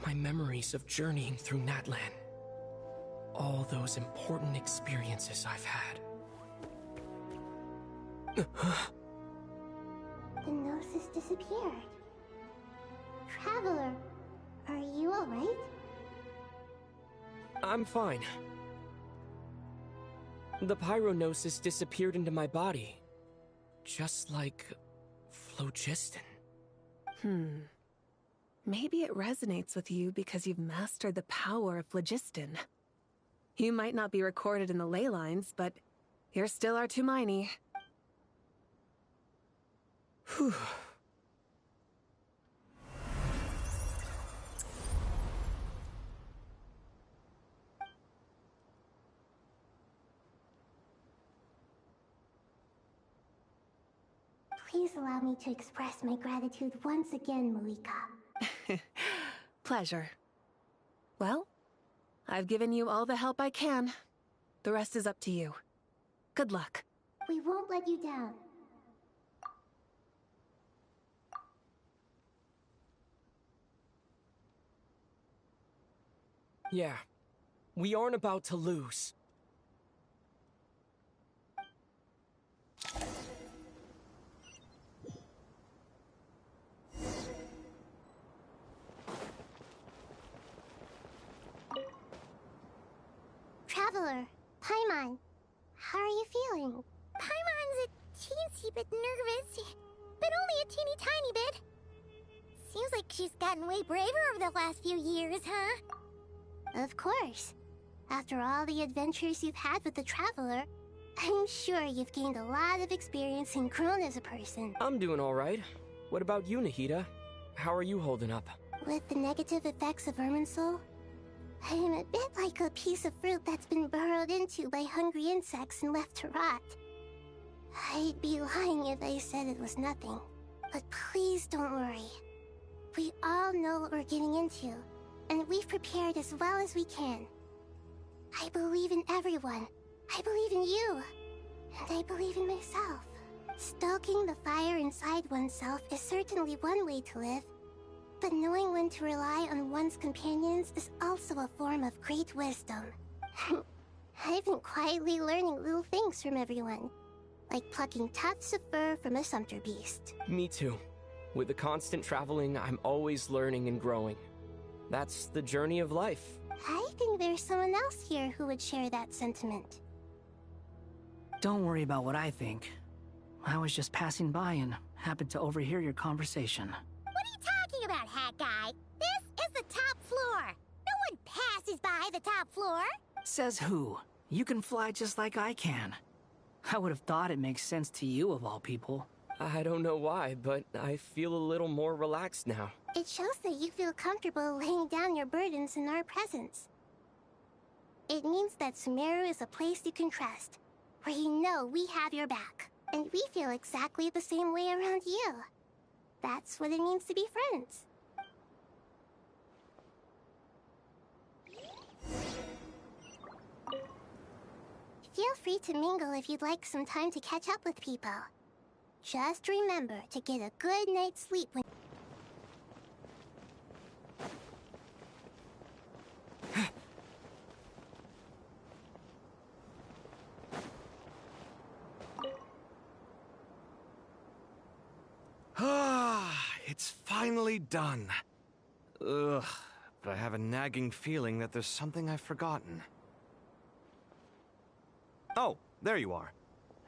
My memories of journeying through Natlan. All those important experiences I've had. The gnosis disappeared. Traveler, are you alright? I'm fine. The pyronosis disappeared into my body. Just like phlogiston. Maybe it resonates with you because you've mastered the power of phlogiston. You might not be recorded in the ley lines, but You're still our Tumaini. Whew. Please allow me to express my gratitude once again, Malika. Pleasure. Well, I've given you all the help I can. The rest is up to you. Good luck. We won't let you down. Yeah, we aren't about to lose. Traveler, Paimon, how are you feeling? Paimon's a teensy bit nervous, but only a teeny tiny bit. Seems like she's gotten way braver over the last few years, huh? Of course. After all the adventures you've had with the Traveler, I'm sure you've gained a lot of experience and grown as a person. I'm doing all right. What about you, Nahida? How are you holding up? With the negative effects of Irminsul, I'm a bit like a piece of fruit that's been burrowed into by hungry insects and left to rot. I'd be lying if I said it was nothing. But please don't worry. We all know what we're getting into, and we've prepared as well as we can. I believe in everyone. I believe in you. And I believe in myself. Stoking the fire inside oneself is certainly one way to live. But knowing when to rely on one's companions is also a form of great wisdom. I've been quietly learning little things from everyone. Like plucking tufts of fur from a sumpter beast. Me too. With the constant traveling, I'm always learning and growing. That's the journey of life. I think there's someone else here who would share that sentiment. Don't worry about what I think. I was just passing by and happened to overhear your conversation. What are you talking about, hat guy? This is the top floor. No one passes by the top floor. Says who? You can fly just like I can. I would have thought it makes sense to you of all people. I don't know why, but I feel a little more relaxed now. It shows that you feel comfortable laying down your burdens in our presence. It means that Sumeru is a place you can trust, where you know we have your back. And we feel exactly the same way around you. That's what it means to be friends. Feel free to mingle if you'd like some time to catch up with people. Just remember to get a good night's sleep when... It's finally done. Ugh, but I have a nagging feeling that there's something I've forgotten. Oh, there you are.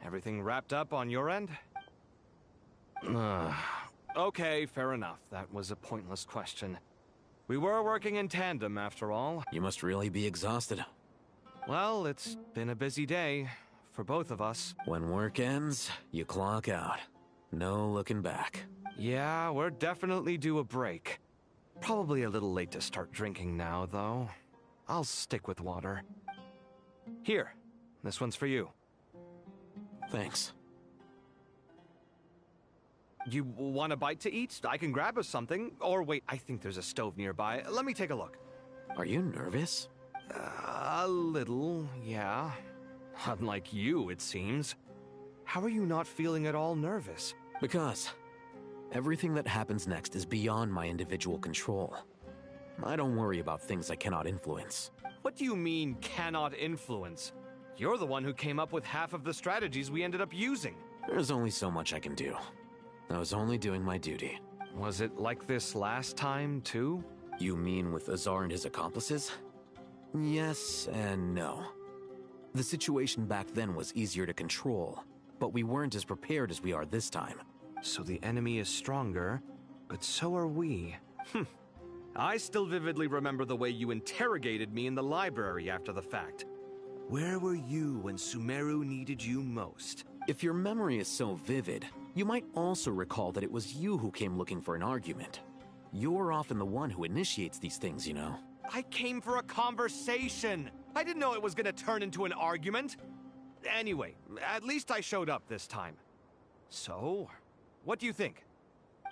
Everything wrapped up on your end? Okay, fair enough. That was a pointless question. We were working in tandem, after all. You must really be exhausted. Well, it's been a busy day for both of us. When work ends, you clock out. No looking back. Yeah, we're definitely due a break. Probably a little late to start drinking now, though. I'll stick with water. Here, this one's for you. Thanks. You want a bite to eat? I can grab us something. Or wait, I think there's a stove nearby. Let me take a look. Are you nervous? A little, yeah. Unlike you, it seems. How are you not feeling at all nervous? Because everything that happens next is beyond my individual control. I don't worry about things I cannot influence. What do you mean, cannot influence? You're the one who came up with half of the strategies we ended up using. There's only so much I can do. I was only doing my duty. Was it like this last time, too? You mean with Azar and his accomplices? Yes and no. The situation back then was easier to control, but we weren't as prepared as we are this time. So the enemy is stronger, but so are we. I still vividly remember the way you interrogated me in the library after the fact. Where were you when Sumeru needed you most? If your memory is so vivid, you might also recall that it was you who came looking for an argument. You're often the one who initiates these things, you know. I came for a conversation. I didn't know it was gonna turn into an argument. Anyway, at least I showed up this time. So, what do you think?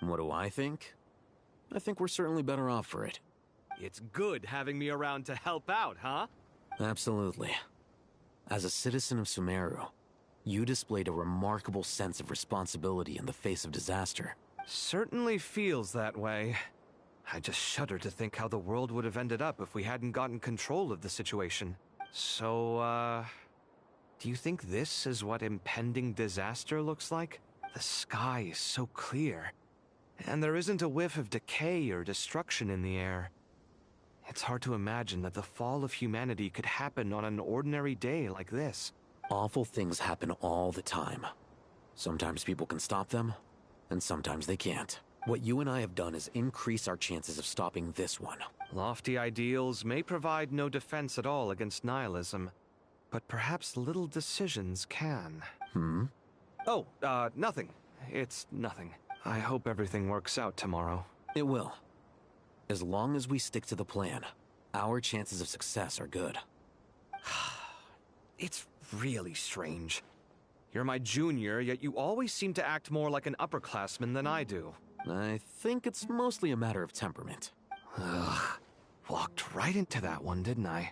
What do I think? I think we're certainly better off for it. It's good having me around to help out, huh? Absolutely. As a citizen of Sumeru, you displayed a remarkable sense of responsibility in the face of disaster. Certainly feels that way. I just shudder to think how the world would have ended up if we hadn't gotten control of the situation. So, do you think this is what impending disaster looks like? The sky is so clear, and there isn't a whiff of decay or destruction in the air. It's hard to imagine that the fall of humanity could happen on an ordinary day like this. Awful things happen all the time. Sometimes people can stop them, and sometimes they can't. What you and I have done is increase our chances of stopping this one. Lofty ideals may provide no defense at all against nihilism, but perhaps little decisions can. Oh, nothing. It's nothing. I hope everything works out tomorrow. It will. As long as we stick to the plan, our chances of success are good. It's really strange. You're my junior, yet you always seem to act more like an upperclassman than I do. I think it's mostly a matter of temperament. Ugh. Walked right into that one, didn't I?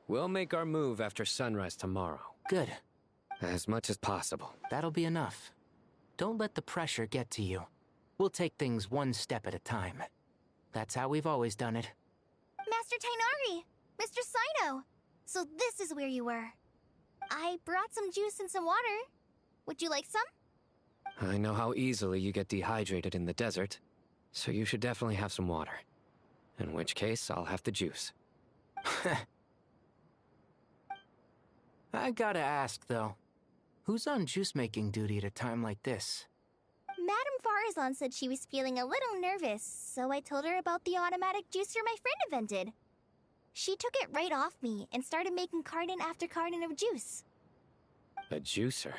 We'll make our move after sunrise tomorrow. Good. As much as possible. That'll be enough. Don't let the pressure get to you. We'll take things one step at a time. That's how we've always done it. Master Tainari! Mr. Sino! So this is where you were. I brought some juice and some water. Would you like some? I know how easily you get dehydrated in the desert, so you should definitely have some water. In which case, I'll have the juice. I gotta ask, though. Who's on juice-making duty at a time like this? Madame Farazan said she was feeling a little nervous, so I told her about the automatic juicer my friend invented. She took it right off me and started making carton after carton of juice. A juicer?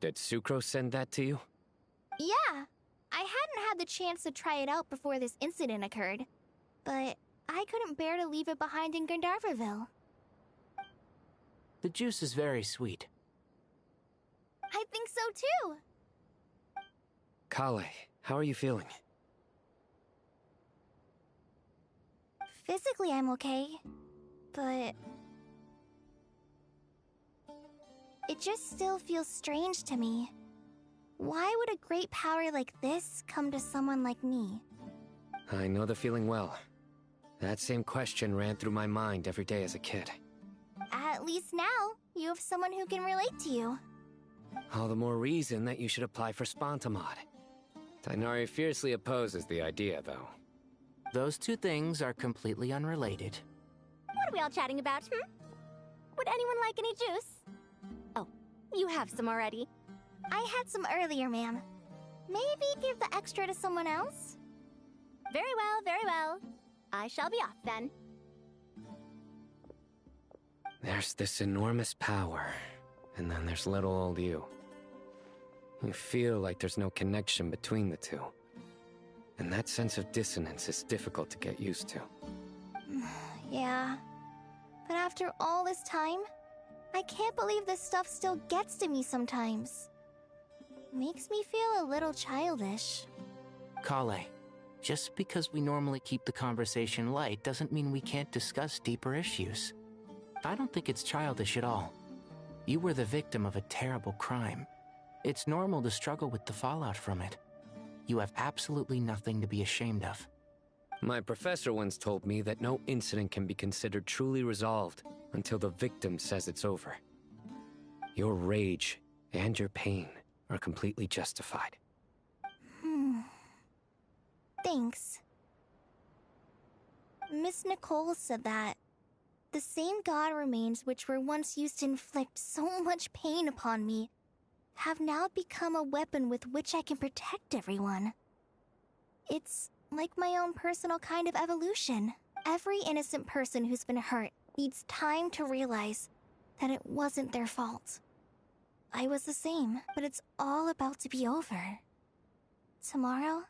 Did Sucrose send that to you? Yeah. I hadn't had the chance to try it out before this incident occurred, but I couldn't bear to leave it behind in Gandharvaville. The juice is very sweet. I think so too. Kale, how are you feeling? Physically, I'm okay, but it just still feels strange to me. Why would a great power like this come to someone like me? I know the feeling well. That same question ran through my mind every day as a kid. At least now, you have someone who can relate to you. All the more reason that you should apply for Spontamod. Tainari fiercely opposes the idea, though. Those two things are completely unrelated. What are we all chatting about, Would anyone like any juice? Oh, you have some already. I had some earlier, ma'am. Maybe give the extra to someone else? Very well, very well. I shall be off then. There's this enormous power, and then there's little old you. You feel like there's no connection between the two. And that sense of dissonance is difficult to get used to. Yeah. But after all this time, I can't believe this stuff still gets to me sometimes. Makes me feel a little childish. Kale, just because we normally keep the conversation light doesn't mean we can't discuss deeper issues. I don't think it's childish at all. You were the victim of a terrible crime. It's normal to struggle with the fallout from it. You have absolutely nothing to be ashamed of. My professor once told me that no incident can be considered truly resolved until the victim says it's over. Your rage and your pain are completely justified. Thanks. Miss Nicole said that the same god remains which were once used to inflict so much pain upon me have now become a weapon with which I can protect everyone. It's like my own personal kind of evolution. Every innocent person who's been hurt needs time to realize that it wasn't their fault. I was the same, but it's all about to be over. Tomorrow,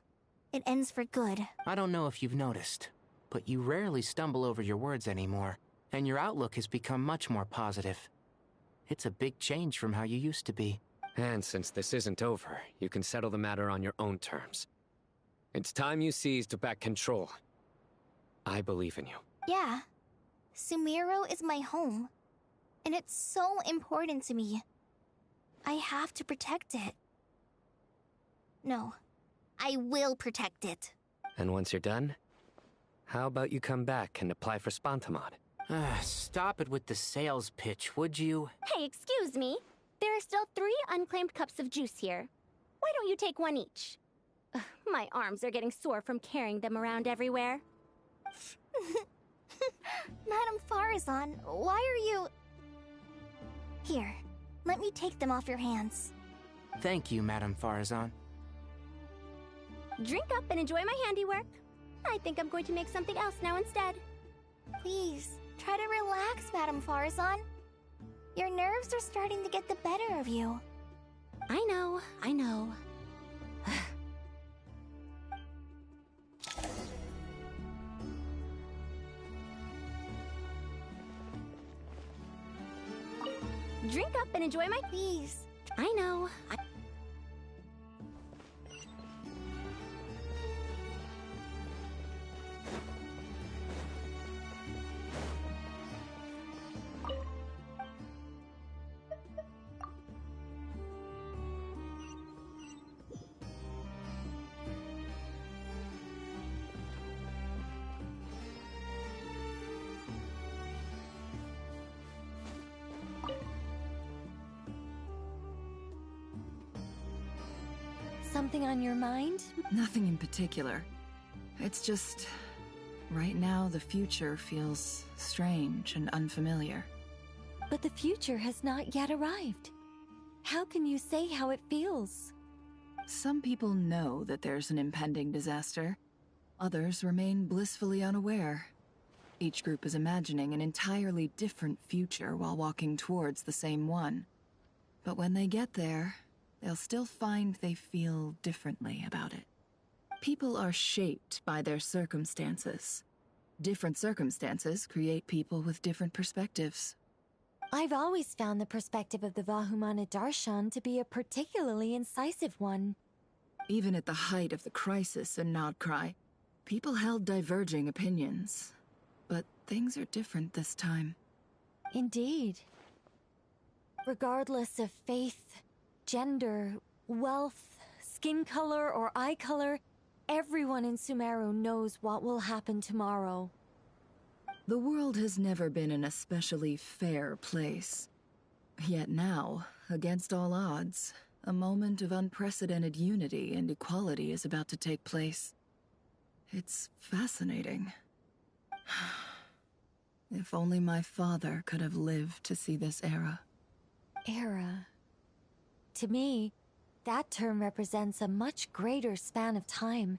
it ends for good. I don't know if you've noticed, but you rarely stumble over your words anymore, and your outlook has become much more positive. It's a big change from how you used to be. And since this isn't over, you can settle the matter on your own terms. It's time you seized back control. I believe in you. Yeah. Sumeru is my home. And it's so important to me. I have to protect it. No. I will protect it. And once you're done, how about you come back and apply for Spantamod? Stop it with the sales pitch, would you? Hey, excuse me. There are still 3 unclaimed cups of juice here. Why don't you take one each? Ugh, my arms are getting sore from carrying them around everywhere. Madame Farazan, why are you... Here, let me take them off your hands. Thank you, Madame Farazan. Drink up and enjoy my handiwork. I think I'm going to make something else now instead. Please, try to relax, Madame Farazan. Your nerves are starting to get the better of you. I know, I know. Drink up and enjoy my... Please. I know. Something on your mind? Nothing in particular. It's just... right now, the future feels strange and unfamiliar. But the future has not yet arrived. How can you say how it feels? Some people know that there's an impending disaster. Others remain blissfully unaware. Each group is imagining an entirely different future while walking towards the same one. But when they get there, they'll still find they feel differently about it. People are shaped by their circumstances. Different circumstances create people with different perspectives. I've always found the perspective of the Vahumana Darshan to be a particularly incisive one. Even at the height of the crisis in Nodcry, people held diverging opinions. But things are different this time. Indeed. Regardless of faith, gender, wealth, skin color, or eye color, everyone in Sumeru knows what will happen tomorrow. The world has never been an especially fair place. Yet now, against all odds, a moment of unprecedented unity and equality is about to take place. It's fascinating. If only my father could have lived to see this era. Era. To me, that term represents a much greater span of time.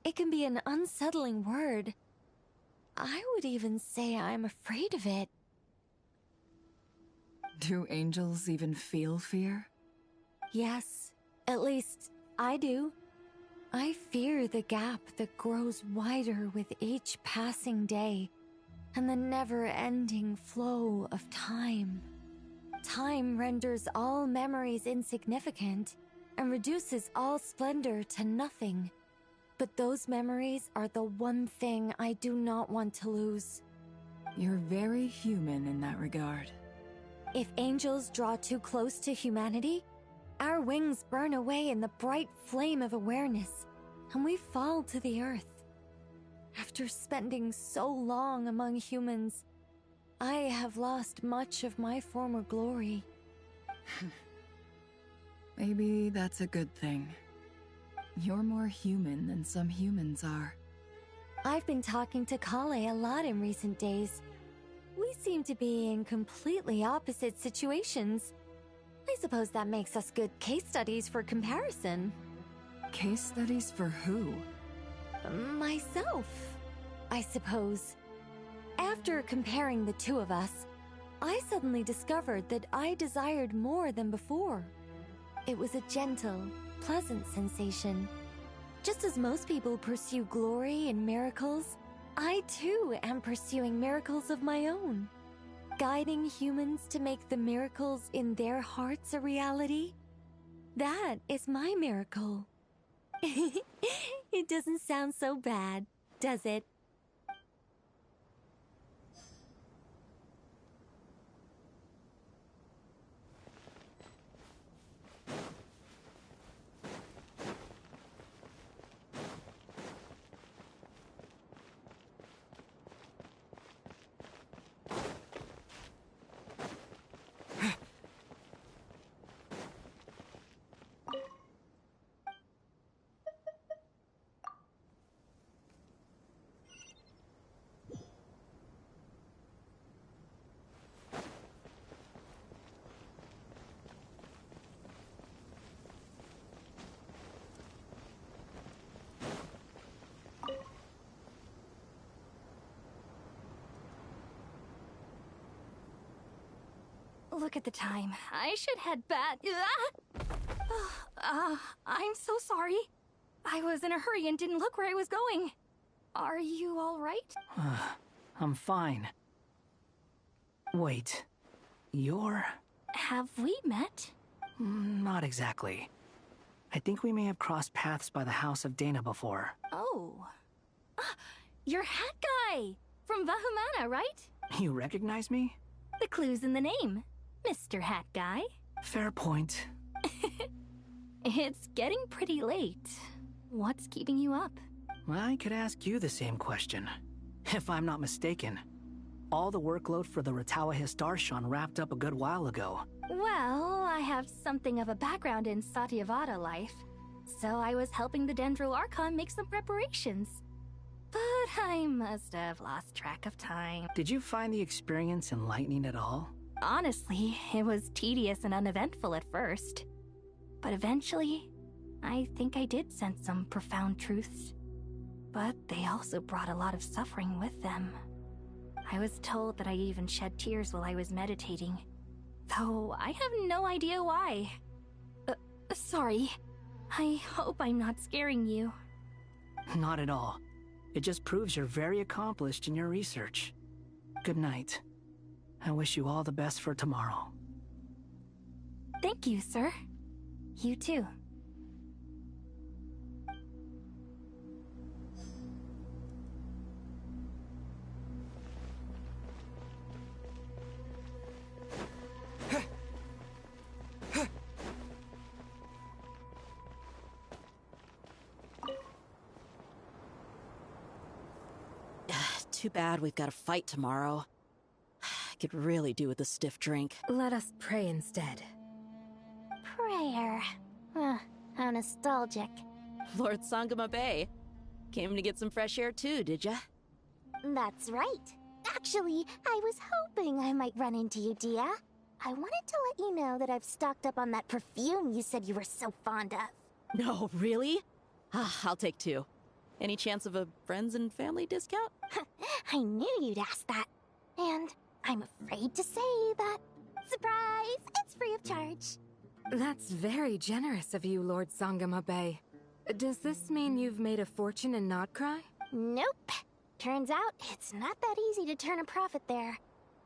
It can be an unsettling word. I would even say I'm afraid of it. Do angels even feel fear? Yes, at least I do. I fear the gap that grows wider with each passing day, and the never-ending flow of time. Time renders all memories insignificant, and reduces all splendor to nothing. But those memories are the one thing I do not want to lose. You're very human in that regard. If angels draw too close to humanity, our wings burn away in the bright flame of awareness, and we fall to the earth. After spending so long among humans, I have lost much of my former glory. Maybe that's a good thing. You're more human than some humans are. I've been talking to Kale a lot in recent days. We seem to be in completely opposite situations. I suppose that makes us good case studies for comparison. Case studies for who? Myself, I suppose. After comparing the two of us, I suddenly discovered that I desired more than before. It was a gentle, pleasant sensation. Just as most people pursue glory and miracles, I too am pursuing miracles of my own. Guiding humans to make the miracles in their hearts a reality. That is my miracle. It doesn't sound so bad, does it? Look at the time. I should head back. I'm so sorry. I was in a hurry and didn't look where I was going. Are you all right? I'm fine. Wait, you're... Have we met? Not exactly. I think we may have crossed paths by the house of Dana before. Oh. You're Hat Guy! From Vahumana, right? You recognize me? The clue's in the name. Mr. Hat Guy. Fair point. It's getting pretty late. What's keeping you up? I could ask you the same question. If I'm not mistaken, all the workload for the Ratawahist Archon wrapped up a good while ago. Well, I have something of a background in Satyavada life, so I was helping the Dendro Archon make some preparations. But I must have lost track of time. Did you find the experience enlightening at all? Honestly, it was tedious and uneventful at first. But eventually, I think I did sense some profound truths. But they also brought a lot of suffering with them. I was told that I even shed tears while I was meditating, though I have no idea why. Sorry. I hope I'm not scaring you. Not at all. It just proves you're very accomplished in your research. Good night. I wish you all the best for tomorrow. Thank you, sir. You too. Too bad we've got a fight tomorrow. I could really do with a stiff drink. Let us pray instead. Prayer. How nostalgic. Lord Sangama Bay. Came to get some fresh air too, did ya? That's right. Actually, I was hoping I might run into you, Dia. I wanted to let you know that I've stocked up on that perfume you said you were so fond of. No, really? I'll take 2. Any chance of a friends and family discount? I knew you'd ask that. And I'm afraid to say that, surprise, it's free of charge. That's very generous of you, Lord Sangama Bay. Does this mean you've made a fortune in Notcry? Nope. Turns out it's not that easy to turn a profit there.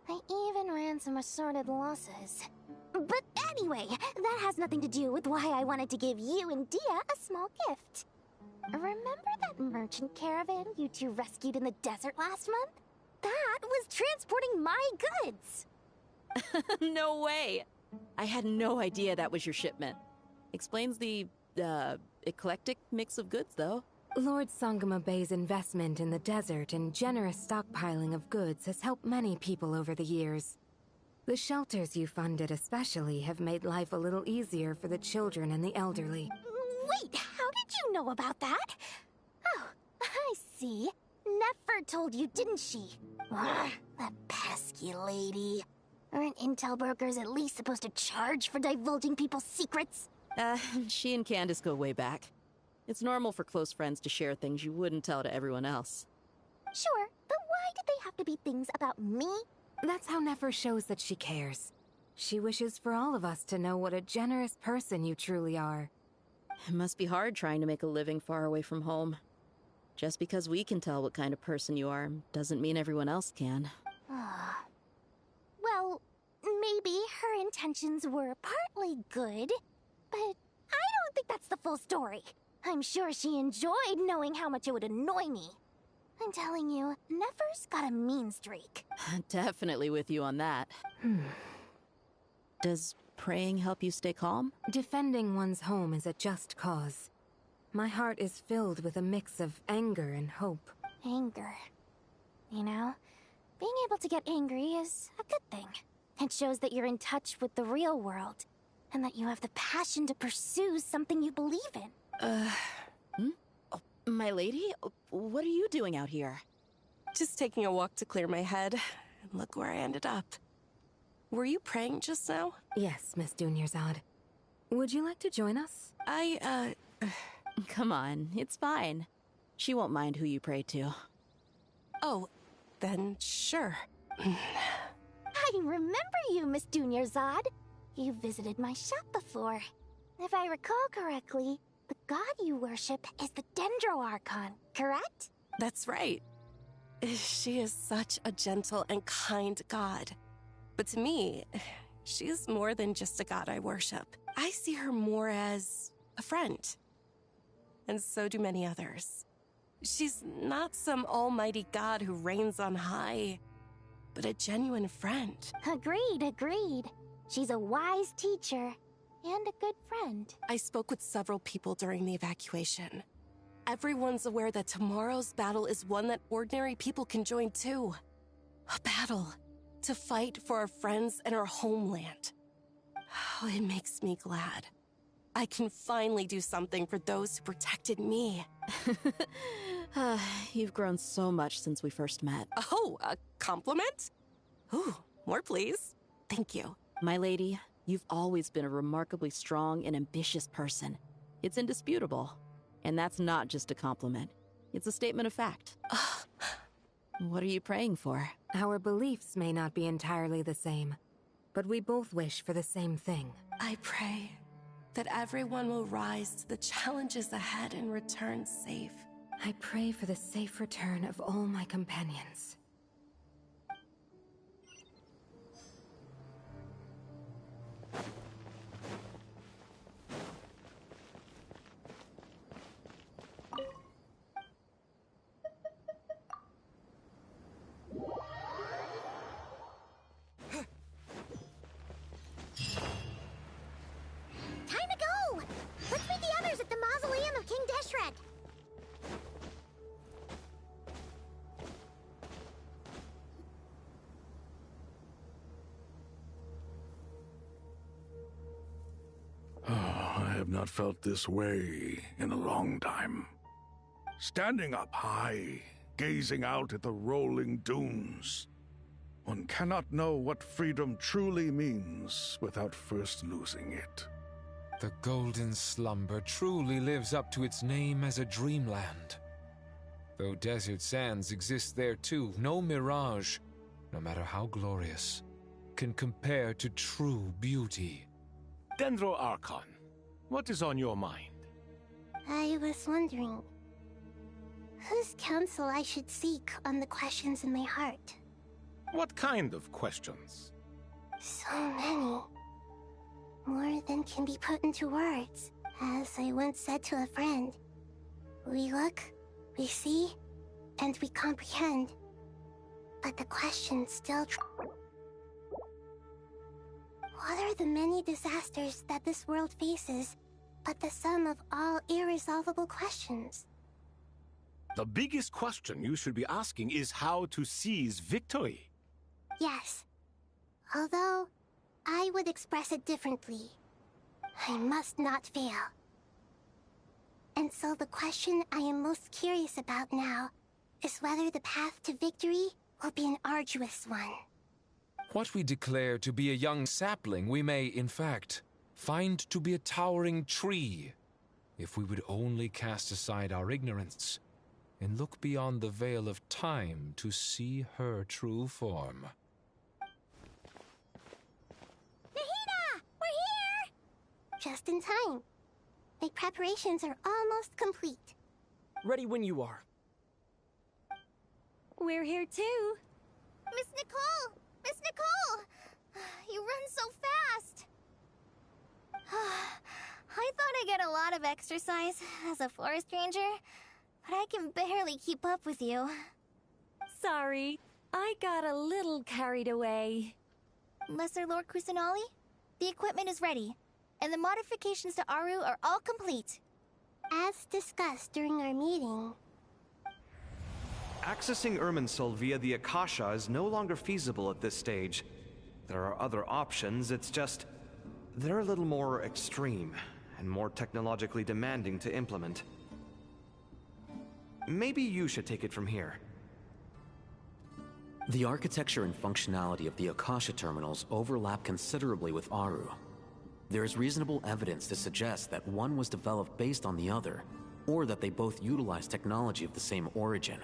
I even ran some assorted losses. But anyway, that has nothing to do with why I wanted to give you and Dia a small gift. Remember that merchant caravan you two rescued in the desert last month? That was transporting my goods! No way! I had no idea that was your shipment. Explains the, eclectic mix of goods, though. Lord Sangama Bay's investment in the desert and generous stockpiling of goods has helped many people over the years. The shelters you funded especially have made life a little easier for the children and the elderly. Wait, how did you know about that? Oh, I see. Nefer told you, didn't she? Ugh, that pesky lady. Aren't intel brokers at least supposed to charge for divulging people's secrets? She and Candace go way back. It's normal for close friends to share things you wouldn't tell to everyone else. Sure, but why did they have to be things about me? That's how Nefer shows that she cares. She wishes for all of us to know what a generous person you truly are. It must be hard trying to make a living far away from home. Just because we can tell what kind of person you are doesn't mean everyone else can. Well, maybe her intentions were partly good, but I don't think that's the full story. I'm sure she enjoyed knowing how much it would annoy me. I'm telling you, Nefer's got a mean streak. Definitely with you on that. Does praying help you stay calm? Defending one's home is a just cause. My heart is filled with a mix of anger and hope. Anger. You know, being able to get angry is a good thing. It shows that you're in touch with the real world, and that you have the passion to pursue something you believe in. Oh, my lady? What are you doing out here? Just taking a walk to clear my head. And look where I ended up. Were you praying just now? Yes, Miss Dunyarzad. Would you like to join us? Come on, it's fine. She won't mind who you pray to. Oh, then sure. I remember you, Miss Dunyarzad. You visited my shop before. If I recall correctly, the god you worship is the Dendro Archon, correct? That's right. She is such a gentle and kind god. But to me, she is more than just a god I worship. I see her more as a friend. And so do many others. She's not some almighty god who reigns on high, but a genuine friend. Agreed. She's a wise teacher and a good friend. I spoke with several people during the evacuation. Everyone's aware that tomorrow's battle is one that ordinary people can join too. A battle to fight for our friends and our homeland. Oh, it makes me glad. I can finally do something for those who protected me. You've grown so much since we first met. Oh, a compliment? Ooh, more please. Thank you. My lady, you've always been a remarkably strong and ambitious person. It's indisputable. And that's not just a compliment. It's a statement of fact. What are you praying for? Our beliefs may not be entirely the same, but we both wish for the same thing. I pray that everyone will rise to the challenges ahead and return safe. I pray for the safe return of all my companions. Time to go! Let's meet the others at the mausoleum of King Deshret. I have not felt this way in a long time. Standing up high, gazing out at the rolling dunes. One cannot know what freedom truly means without first losing it. The Golden Slumber truly lives up to its name as a dreamland. Though desert sands exist there too, no mirage, no matter how glorious, can compare to true beauty. Dendro Archon, what is on your mind? I was wondering whose counsel I should seek on the questions in my heart. What kind of questions? So many. More than can be put into words. As I once said to a friend, we look, we see, and we comprehend. But the questions still what are the many disasters that this world faces, but the sum of all irresolvable questions? The biggest question you should be asking is how to seize victory. Yes. Although, I would express it differently. I must not fail. And so the question I am most curious about now is whether the path to victory will be an arduous one. What we declare to be a young sapling, we may, in fact, find to be a towering tree, if we would only cast aside our ignorance and look beyond the veil of time to see her true form. Nahida! We're here! Just in time. My preparations are almost complete. Ready when you are. We're here too. Miss Nicole! Miss Nicole! You run so fast! I thought I'd get a lot of exercise as a forest ranger, but I can barely keep up with you. Sorry, I got a little carried away. Lesser Lord Kusanali, the equipment is ready, and the modifications to Aru are all complete. As discussed during our meeting, Accessing Irminsul via the Akasha is no longer feasible at this stage. There are other options, it's just they're a little more extreme and more technologically demanding to implement. Maybe you should take it from here. The architecture and functionality of the Akasha terminals overlap considerably with Aru. There is reasonable evidence to suggest that one was developed based on the other, or that they both utilize technology of the same origin.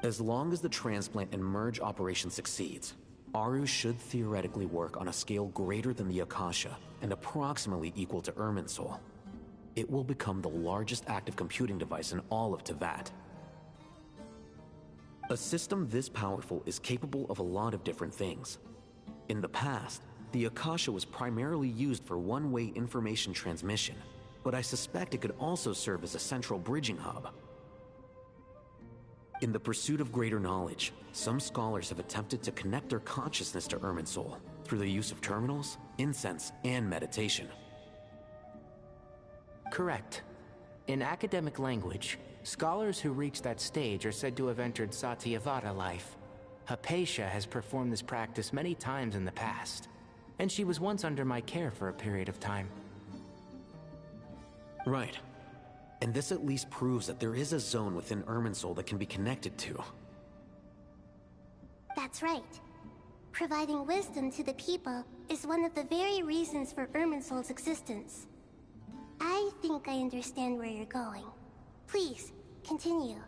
As long as the transplant and merge operation succeeds, Aru should theoretically work on a scale greater than the Akasha and approximately equal to Irminsul. It will become the largest active computing device in all of Teyvat. A system this powerful is capable of a lot of different things. In the past, the Akasha was primarily used for one-way information transmission, but I suspect it could also serve as a central bridging hub. In the pursuit of greater knowledge, some scholars have attempted to connect their consciousness to Irminsul through the use of terminals, incense, and meditation. Correct. In academic language, scholars who reach that stage are said to have entered Satyavata life. Hypatia has performed this practice many times in the past, and she was once under my care for a period of time. Right. And this at least proves that there is a zone within Irminsul that can be connected to. that's right. Providing wisdom to the people is one of the very reasons for Irminsul's existence. I think I understand where you're going. Please, continue.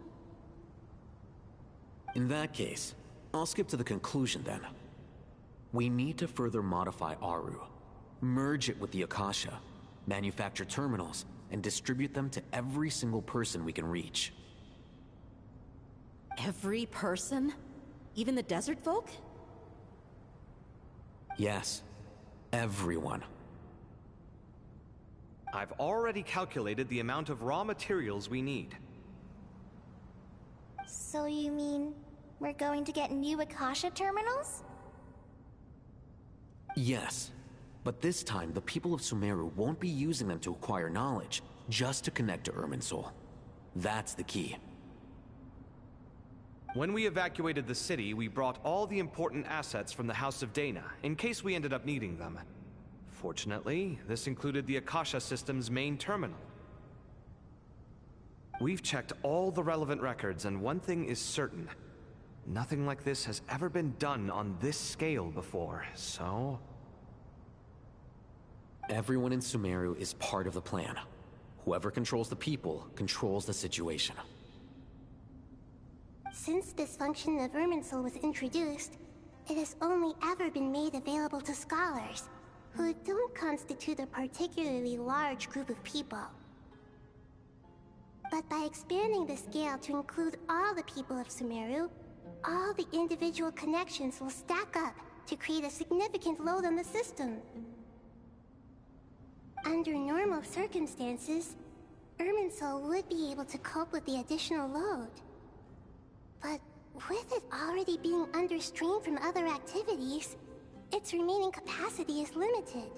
In that case, I'll skip to the conclusion then. We need to further modify Aru, merge it with the Akasha, manufacture terminals, and distribute them to every single person we can reach. Every person? Even the desert folk? Yes, everyone. I've already calculated the amount of raw materials we need. So you mean we're going to get new Akasha terminals? Yes, but this time the people of Sumeru won't be using them to acquire knowledge, just to connect to Irminsul. That's the key. When we evacuated the city, we brought all the important assets from the House of Dana, in case we ended up needing them. Fortunately, this included the Akasha system's main terminal. We've checked all the relevant records, and one thing is certain. Nothing like this has ever been done on this scale before, so... Everyone in Sumeru is part of the plan. Whoever controls the people controls the situation. Since this function of Irminsul was introduced, it has only ever been made available to scholars, who don't constitute a particularly large group of people. But by expanding the scale to include all the people of Sumeru, all the individual connections will stack up to create a significant load on the system. Under normal circumstances, Irminsul would be able to cope with the additional load. But with it already being under strain from other activities, its remaining capacity is limited.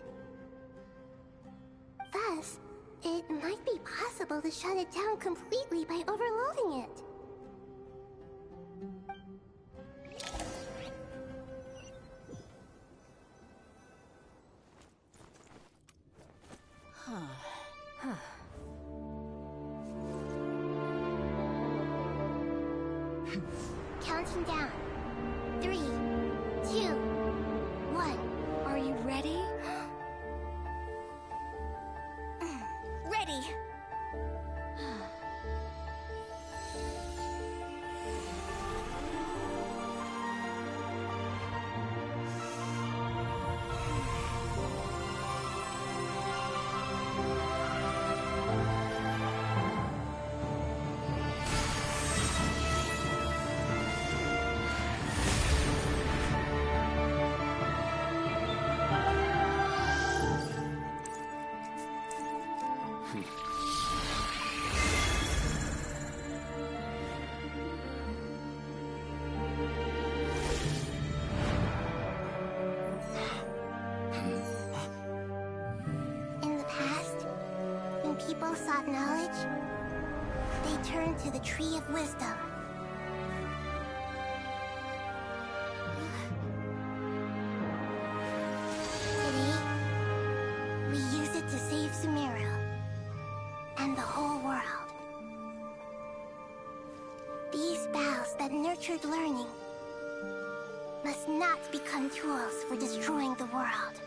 Thus, it might be possible to shut it down completely by overloading it. Counting down. 3, 2, 1. Are you ready? Ready. People sought knowledge, they turned to the Tree of Wisdom. Today, we use it to save Sumeru and the whole world. These boughs that nurtured learning must not become tools for destroying the world.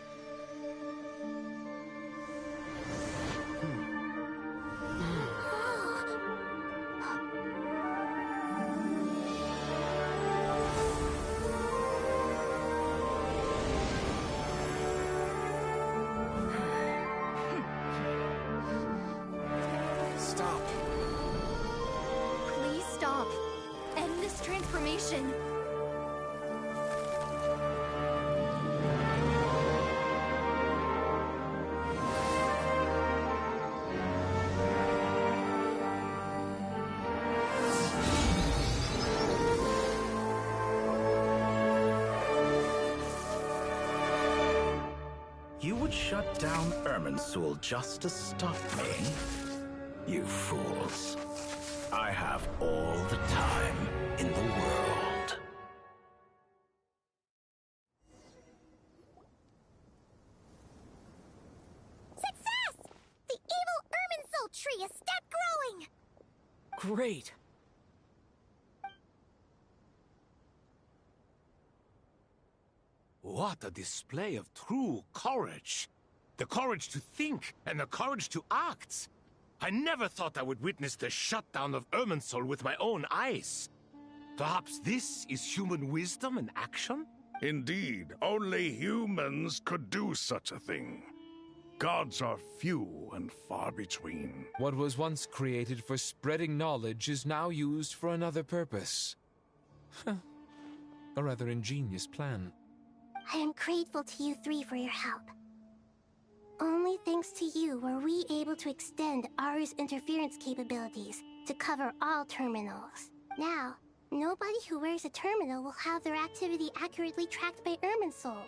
Transformation. You would shut down Irminsul just to stop me? You fools. I have all the time in the world. Success! The evil Irminsul tree is stepped growing! Great! What a display of true courage! The courage to think and the courage to act! I never thought I would witness the shutdown of Irminsul with my own eyes. Perhaps this is human wisdom in action? Indeed, only humans could do such a thing. Gods are few and far between. What was once created for spreading knowledge is now used for another purpose. A rather ingenious plan. I am grateful to you three for your help. Only thanks to you were we able to extend Aru's interference capabilities to cover all terminals. Now, nobody who wears a terminal will have their activity accurately tracked by Irminsul.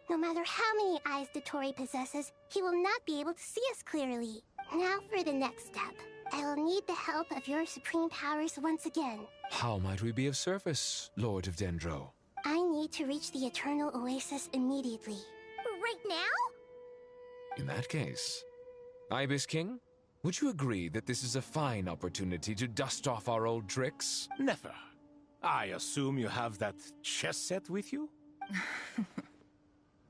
No matter how many eyes Dottore possesses, he will not be able to see us clearly. Now for the next step. I will need the help of your supreme powers once again. How might we be of service, Lord of Dendro? I need to reach the Eternal Oasis immediately. Right now? In that case, Ibis King, would you agree that this is a fine opportunity to dust off our old tricks? Never. I assume you have that chess set with you?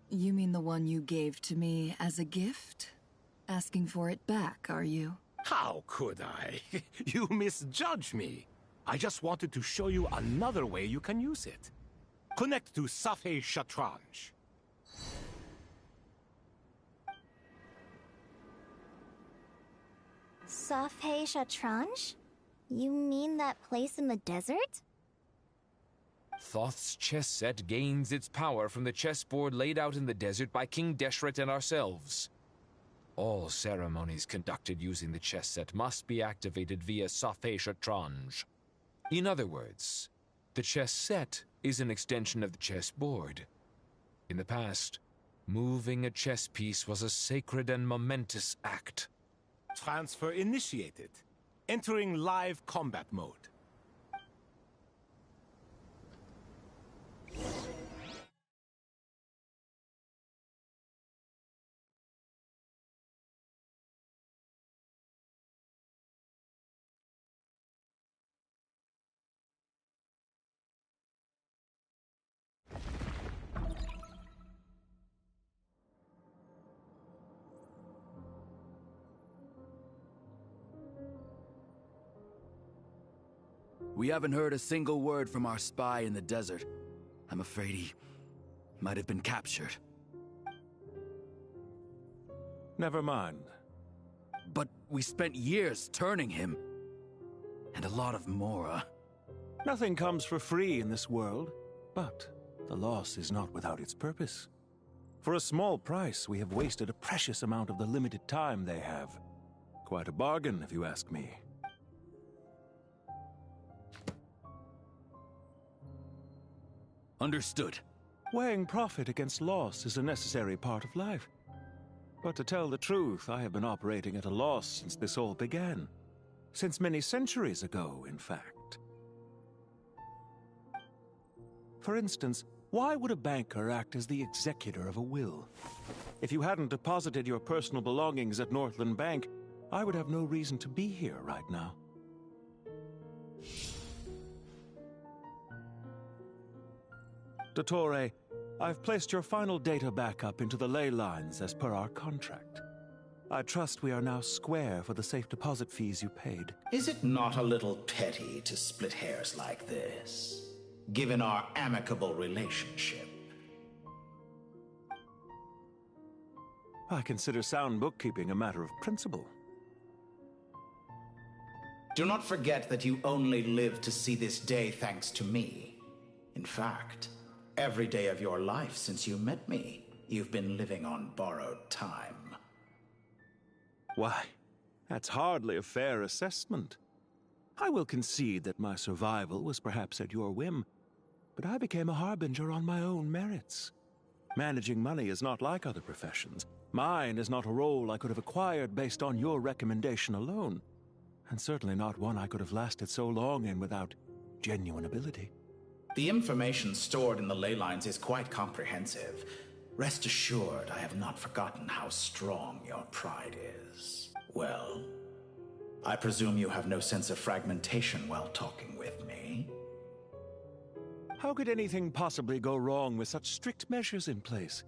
You mean the one you gave to me as a gift? Asking for it back, are you? How could I? You misjudge me. I just wanted to show you another way you can use it. Connect to Safei Shatranj. Safei Shatranj? You mean that place in the desert? Thoth's chess set gains its power from the chessboard laid out in the desert by King Deshret and ourselves. All ceremonies conducted using the chess set must be activated via Safei Shatranj. In other words, the chess set is an extension of the chessboard. In the past, moving a chess piece was a sacred and momentous act. Transfer initiated. Entering live combat mode. We haven't heard a single word from our spy in the desert. I'm afraid he might have been captured. Never mind. But we spent years turning him. And a lot of Mora. Nothing comes for free in this world, but the loss is not without its purpose. For a small price, we have wasted a precious amount of the limited time they have. Quite a bargain, if you ask me. Understood. Weighing profit against loss is a necessary part of life. But to tell the truth, I have been operating at a loss since this all began. Since many centuries ago, in fact. For instance, why would a banker act as the executor of a will? If you hadn't deposited your personal belongings at Northland Bank, I would have no reason to be here right now. Dottore, I've placed your final data backup into the ley lines as per our contract. I trust we are now square for the safe deposit fees you paid. Is it not a little petty to split hairs like this, given our amicable relationship? I consider sound bookkeeping a matter of principle. Do not forget that you only live to see this day thanks to me. In fact, every day of your life since you met me, you've been living on borrowed time. Why, that's hardly a fair assessment. I will concede that my survival was perhaps at your whim, but I became a harbinger on my own merits. Managing money is not like other professions. Mine is not a role I could have acquired based on your recommendation alone, and certainly not one I could have lasted so long in without genuine ability. The information stored in the ley lines is quite comprehensive. Rest assured, I have not forgotten how strong your pride is. Well, I presume you have no sense of fragmentation while talking with me? How could anything possibly go wrong with such strict measures in place?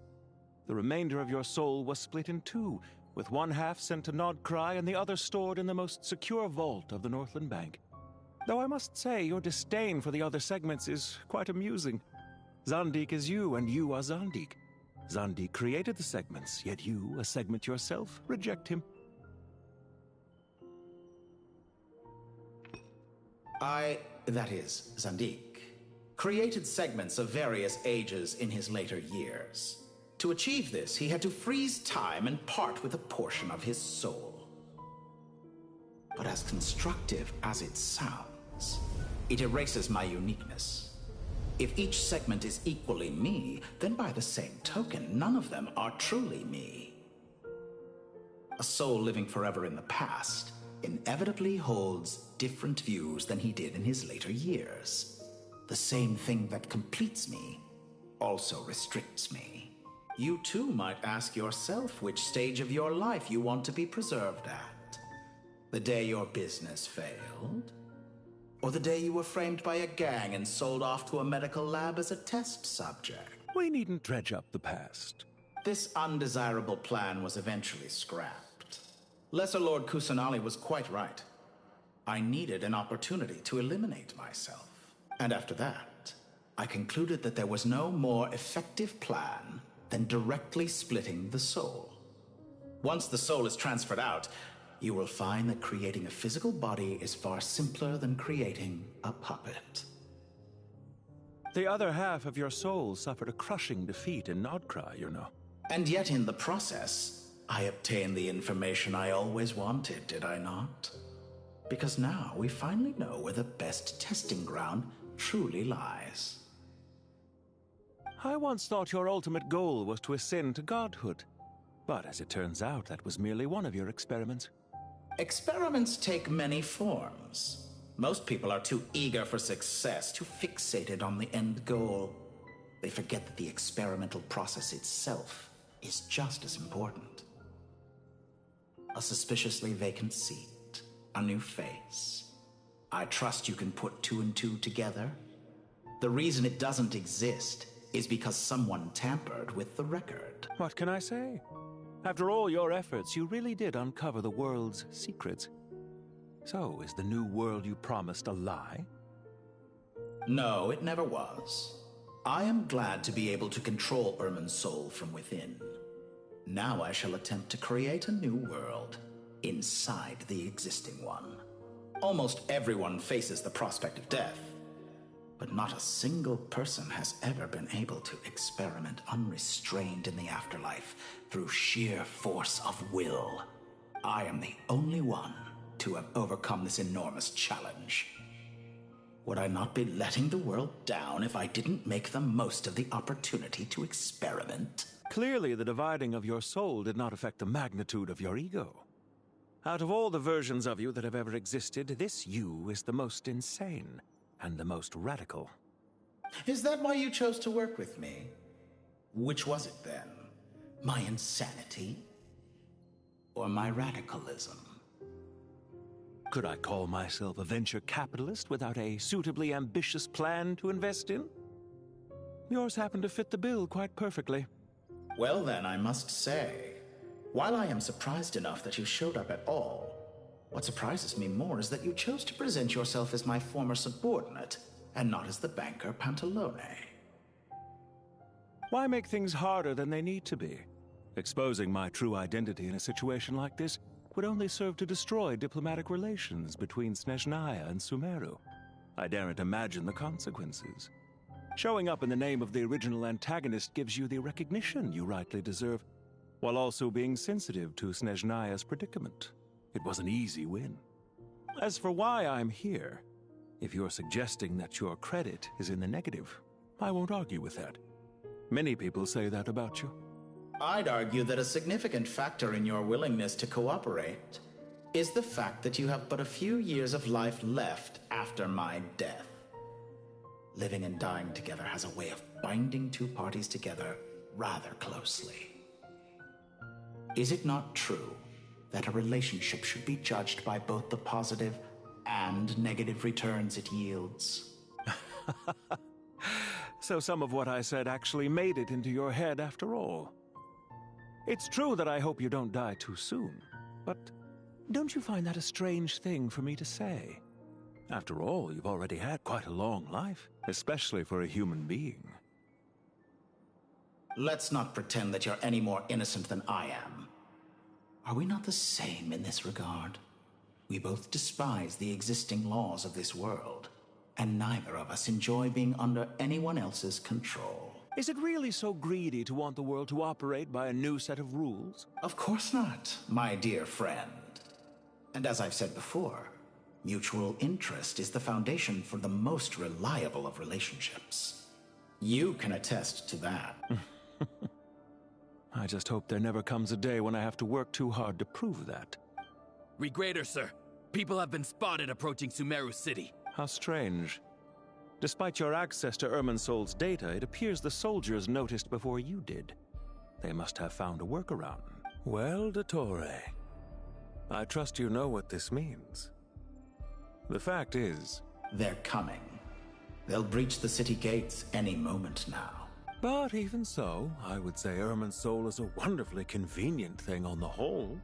The remainder of your soul was split in two, with one half sent to Nodcry and the other stored in the most secure vault of the Northland Bank. Though I must say, your disdain for the other segments is quite amusing. Zandik is you, and you are Zandik. Zandik created the segments, yet you, a segment yourself, reject him. That is, Zandik, created segments of various ages in his later years. To achieve this, he had to freeze time and part with a portion of his soul. But as constructive as it sounds, it erases my uniqueness. If each segment is equally me, then by the same token, none of them are truly me. A soul living forever in the past inevitably holds different views than he did in his later years. The same thing that completes me also restricts me. You too might ask yourself which stage of your life you want to be preserved at. The day your business failed? Or the day you were framed by a gang and sold off to a medical lab as a test subject? We needn't dredge up the past. This undesirable plan was eventually scrapped. Lesser Lord Kusanali was quite right. I needed an opportunity to eliminate myself. And after that, I concluded that there was no more effective plan than directly splitting the soul. Once the soul is transferred out, you will find that creating a physical body is far simpler than creating a puppet. The other half of your soul suffered a crushing defeat in Nodcry, you know. And yet in the process, I obtained the information I always wanted, did I not? Because now we finally know where the best testing ground truly lies. I once thought your ultimate goal was to ascend to godhood. But as it turns out, that was merely one of your experiments. Experiments take many forms. Most people are too eager for success, too fixated on the end goal. They forget that the experimental process itself is just as important. A suspiciously vacant seat, a new face. I trust you can put two and two together. The reason it doesn't exist is because someone tampered with the record. What can I say? After all your efforts, you really did uncover the world's secrets. So, is the new world you promised a lie? No, it never was. I am glad to be able to control Irmin's soul from within. Now I shall attempt to create a new world inside the existing one. Almost everyone faces the prospect of death, but not a single person has ever been able to experiment unrestrained in the afterlife through sheer force of will. I am the only one to have overcome this enormous challenge. Would I not be letting the world down if I didn't make the most of the opportunity to experiment? Clearly, the dividing of your soul did not affect the magnitude of your ego. Out of all the versions of you that have ever existed, this you is the most insane and the most radical. Is that why you chose to work with me? Which was it then? My insanity? Or my radicalism? Could I call myself a venture capitalist without a suitably ambitious plan to invest in? Yours happened to fit the bill quite perfectly. Well then, I must say, while I am surprised enough that you showed up at all, what surprises me more is that you chose to present yourself as my former subordinate, and not as the banker Pantalone. Why make things harder than they need to be? Exposing my true identity in a situation like this would only serve to destroy diplomatic relations between Snezhnaya and Sumeru. I daren't imagine the consequences. Showing up in the name of the original antagonist gives you the recognition you rightly deserve, while also being sensitive to Snezhnaya's predicament. It was an easy win. As for why I'm here, if you're suggesting that your credit is in the negative, I won't argue with that. Many people say that about you. I'd argue that a significant factor in your willingness to cooperate is the fact that you have but a few years of life left after my death. Living and dying together has a way of binding two parties together rather closely. Is it not true that a relationship should be judged by both the positive and negative returns it yields? So some of what I said actually made it into your head after all. It's true that I hope you don't die too soon, but don't you find that a strange thing for me to say? After all, you've already had quite a long life, especially for a human being. Let's not pretend that you're any more innocent than I am. Are we not the same in this regard? We both despise the existing laws of this world, and neither of us enjoy being under anyone else's control. Is it really so greedy to want the world to operate by a new set of rules? Of course not, my dear friend. And as I've said before, mutual interest is the foundation for the most reliable of relationships. You can attest to that. I just hope there never comes a day when I have to work too hard to prove that. Regrader, sir. People have been spotted approaching Sumeru City. How strange. Despite your access to Irminsol's data, it appears the soldiers noticed before you did. They must have found a workaround. Well, Dottore, I trust you know what this means. The fact is, They're coming. They'll breach the city gates any moment now. But even so, I would say Irminsul is a wonderfully convenient thing on the whole.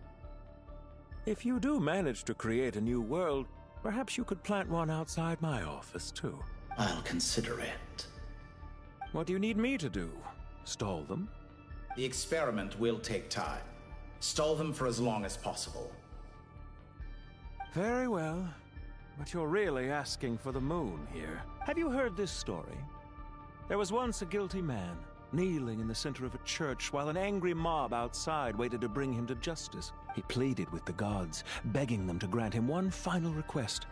If you do manage to create a new world, perhaps you could plant one outside my office, too. I'll consider it. What do you need me to do? Stall them? The experiment will take time. Stall them for as long as possible. Very well. But you're really asking for the moon here. Have you heard this story? There was once a guilty man, kneeling in the center of a church while an angry mob outside waited to bring him to justice. He pleaded with the gods, begging them to grant him one final request: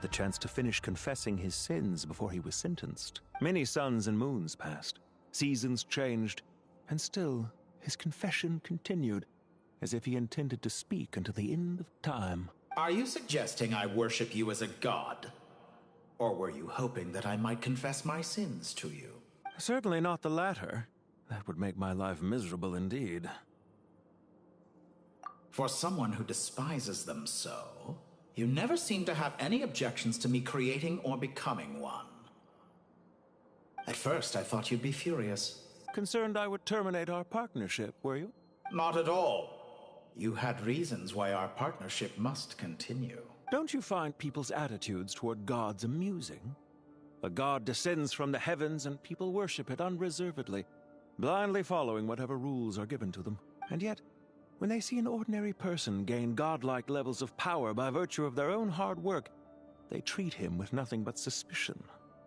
the chance to finish confessing his sins before he was sentenced. Many suns and moons passed, seasons changed, and still his confession continued, as if he intended to speak until the end of time. Are you suggesting I worship you as a god? Or were you hoping that I might confess my sins to you? Certainly not the latter. That would make my life miserable indeed. For someone who despises them so, you never seem to have any objections to me creating or becoming one. At first, I thought you'd be furious. Concerned I would terminate our partnership, were you? Not at all. You had reasons why our partnership must continue. Don't you find people's attitudes toward gods amusing? A god descends from the heavens and people worship it unreservedly, blindly following whatever rules are given to them. And yet, when they see an ordinary person gain godlike levels of power by virtue of their own hard work, they treat him with nothing but suspicion,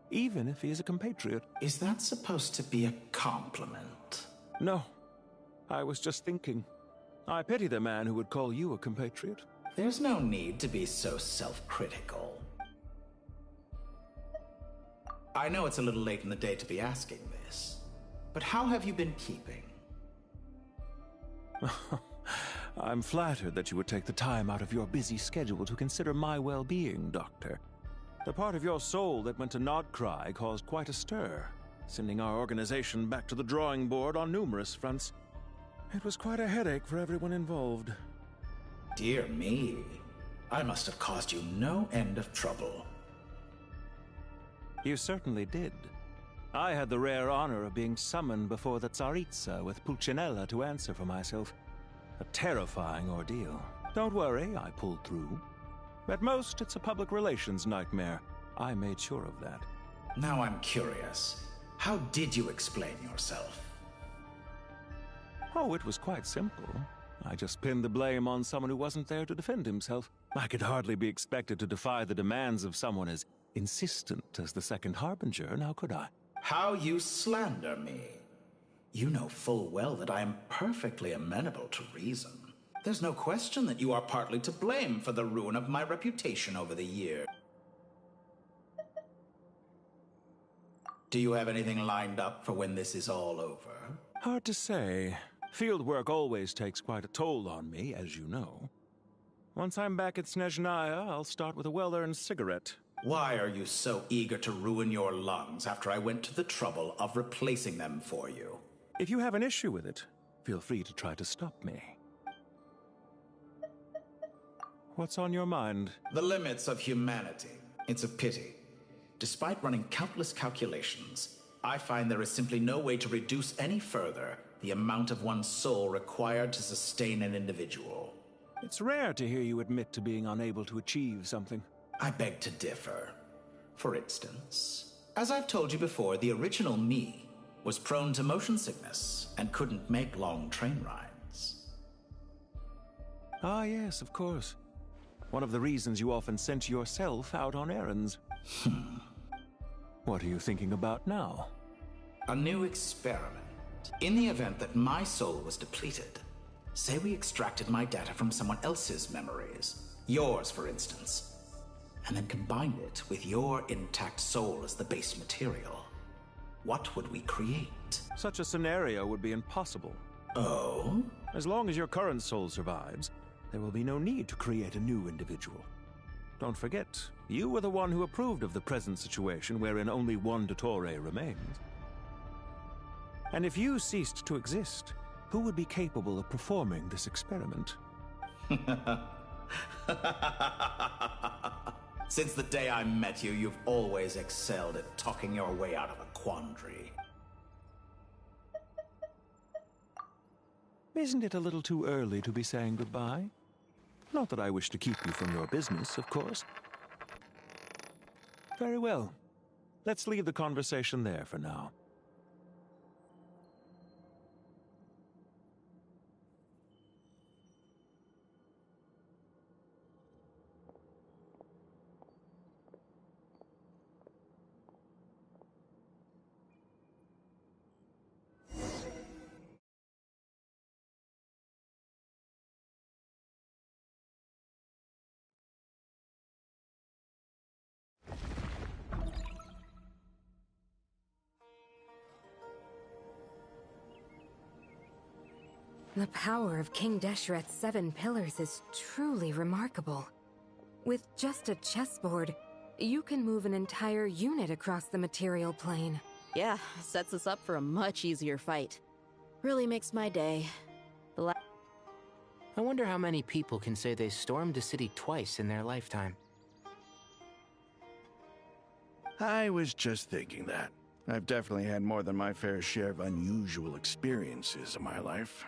even if he is a compatriot. Is that supposed to be a compliment? No. I was just thinking. I pity the man who would call you a compatriot. There's no need to be so self-critical. I know it's a little late in the day to be asking this, but how have you been keeping? I'm flattered that you would take the time out of your busy schedule to consider my well-being, Doctor. The part of your soul that went to Nodcry caused quite a stir, sending our organization back to the drawing board on numerous fronts. It was quite a headache for everyone involved. Dear me. I must have caused you no end of trouble. You certainly did. I had the rare honor of being summoned before the Tsaritsa with Pulcinella to answer for myself. A terrifying ordeal. Don't worry, I pulled through. At most, it's a public relations nightmare. I made sure of that. Now I'm curious. How did you explain yourself? Oh, it was quite simple. I just pinned the blame on someone who wasn't there to defend himself. I could hardly be expected to defy the demands of someone as insistent as the Second Harbinger, now could I? How you slander me. You know full well that I am perfectly amenable to reason. There's no question that you are partly to blame for the ruin of my reputation over the years. Do you have anything lined up for when this is all over? Hard to say. Field work always takes quite a toll on me, as you know. Once I'm back at Snezhnaya, I'll start with a well-earned cigarette. Why are you so eager to ruin your lungs after I went to the trouble of replacing them for you? If you have an issue with it, feel free to try to stop me. What's on your mind? The limits of humanity. It's a pity. Despite running countless calculations, I find there is simply no way to reduce any further the amount of one's soul required to sustain an individual. It's rare to hear you admit to being unable to achieve something. I beg to differ. For instance, as I've told you before, the original me was prone to motion sickness and couldn't make long train rides. Ah, yes, of course. One of the reasons you often sent yourself out on errands. What are you thinking about now? A new experiment. In the event that my soul was depleted, say we extracted my data from someone else's memories, yours for instance, and then combined it with your intact soul as the base material, what would we create? Such a scenario would be impossible. Oh? As long as your current soul survives, there will be no need to create a new individual. Don't forget, you were the one who approved of the present situation wherein only one Dottore remains. And if you ceased to exist, who would be capable of performing this experiment? Since the day I met you, you've always excelled at talking your way out of a quandary. Isn't it a little too early to be saying goodbye? Not that I wish to keep you from your business, of course. Very well. Let's leave the conversation there for now. The power of King Deshret's 7 pillars is truly remarkable. With just a chessboard, you can move an entire unit across the material plane. Yeah, sets us up for a much easier fight. Really makes my day. I wonder how many people can say they stormed a city twice in their lifetime. I was just thinking that. I've definitely had more than my fair share of unusual experiences in my life.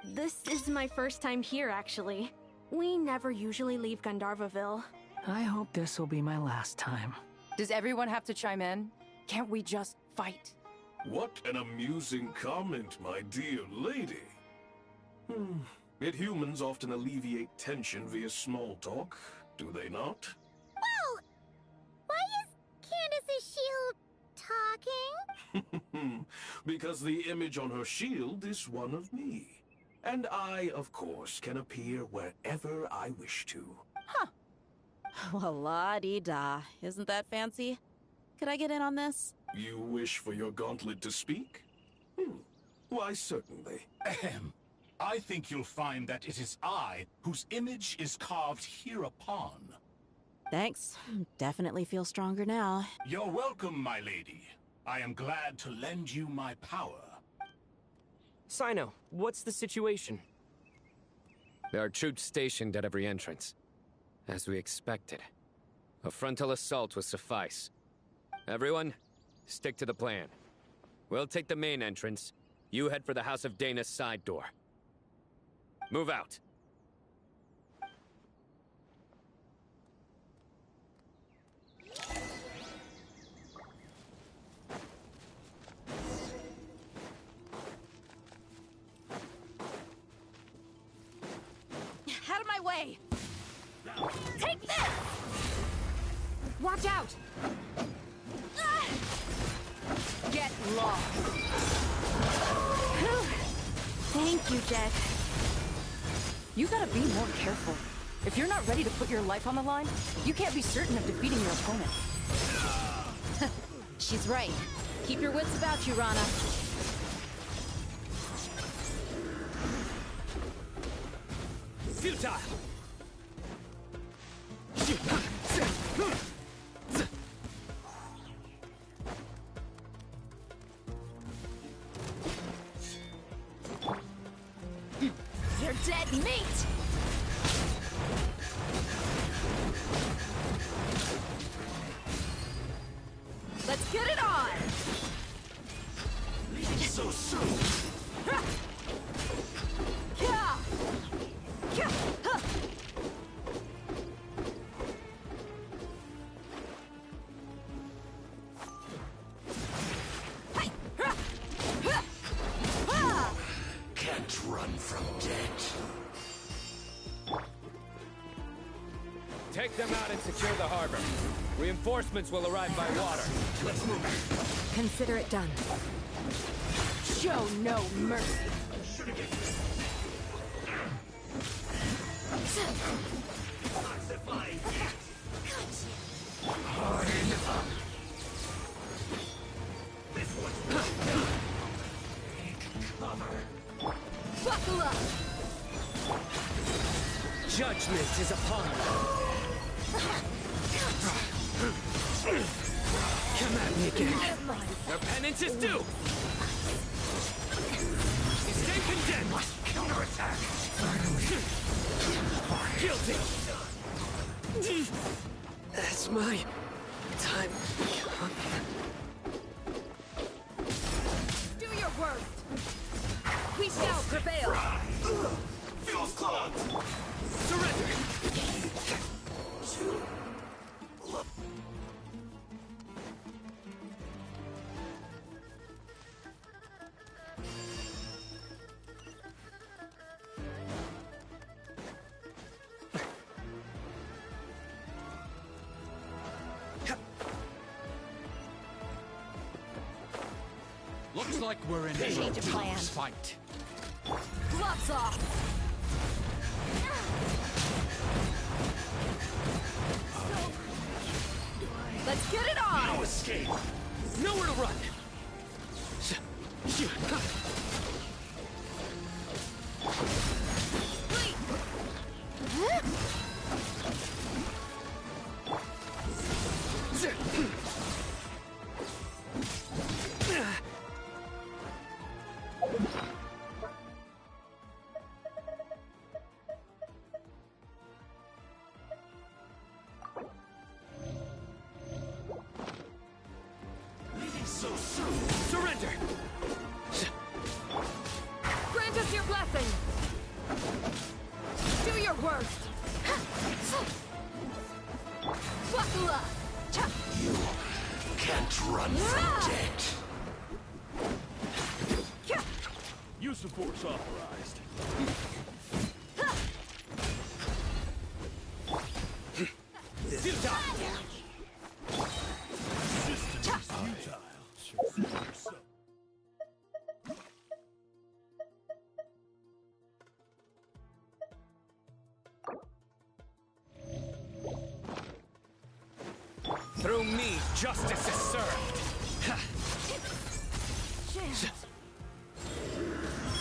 This is my first time here, actually. We never usually leave Gandharvaville. I hope this will be my last time. Does everyone have to chime in? Can't we just fight? What an amusing comment, my dear lady. Yet humans often alleviate tension via small talk, do they not? Whoa! Why is Candace's shield talking? Because the image on her shield is one of me. And I, of course, can appear wherever I wish to. Huh. Well, la-dee-da. Isn't that fancy? Could I get in on this? You wish for your gauntlet to speak? Why, certainly. Ahem. I think you'll find that it is I whose image is carved hereupon. Thanks. Definitely feel stronger now. You're welcome, my lady. I am glad to lend you my power. Sino, what's the situation? There are troops stationed at every entrance. As we expected. A frontal assault will suffice. Everyone, stick to the plan. We'll take the main entrance. You head for the House of Dana's side door. Move out. Out of my way! Take this! Watch out! Get lost! Thank you, Jet. You gotta be more careful. If you're not ready to put your life on the line, you can't be certain of defeating your opponent. She's right. Keep your wits about you, Rana. Futile! You're dead meat! Let's get it on! So soon! Can't run from death. Take them out and secure the harbor. Reinforcements will arrive by water. Let's move. Consider it done. Show no mercy. Buckle up! Judgment is upon you. Come at me again. Your penance is due. Stay condemned. Counterattack. Guilty. Has my time come? Do your worst! We shall prevail! Feels clogged! Surrender! Looks like we're in Change a of plan. fight. Gloves off! Let's get it on! No escape! Nowhere to run! So soon! Surrender! Grant us your blessing! Do your worst! Buckle up! You can't run from death! Use of force authorized. Through me, justice is served!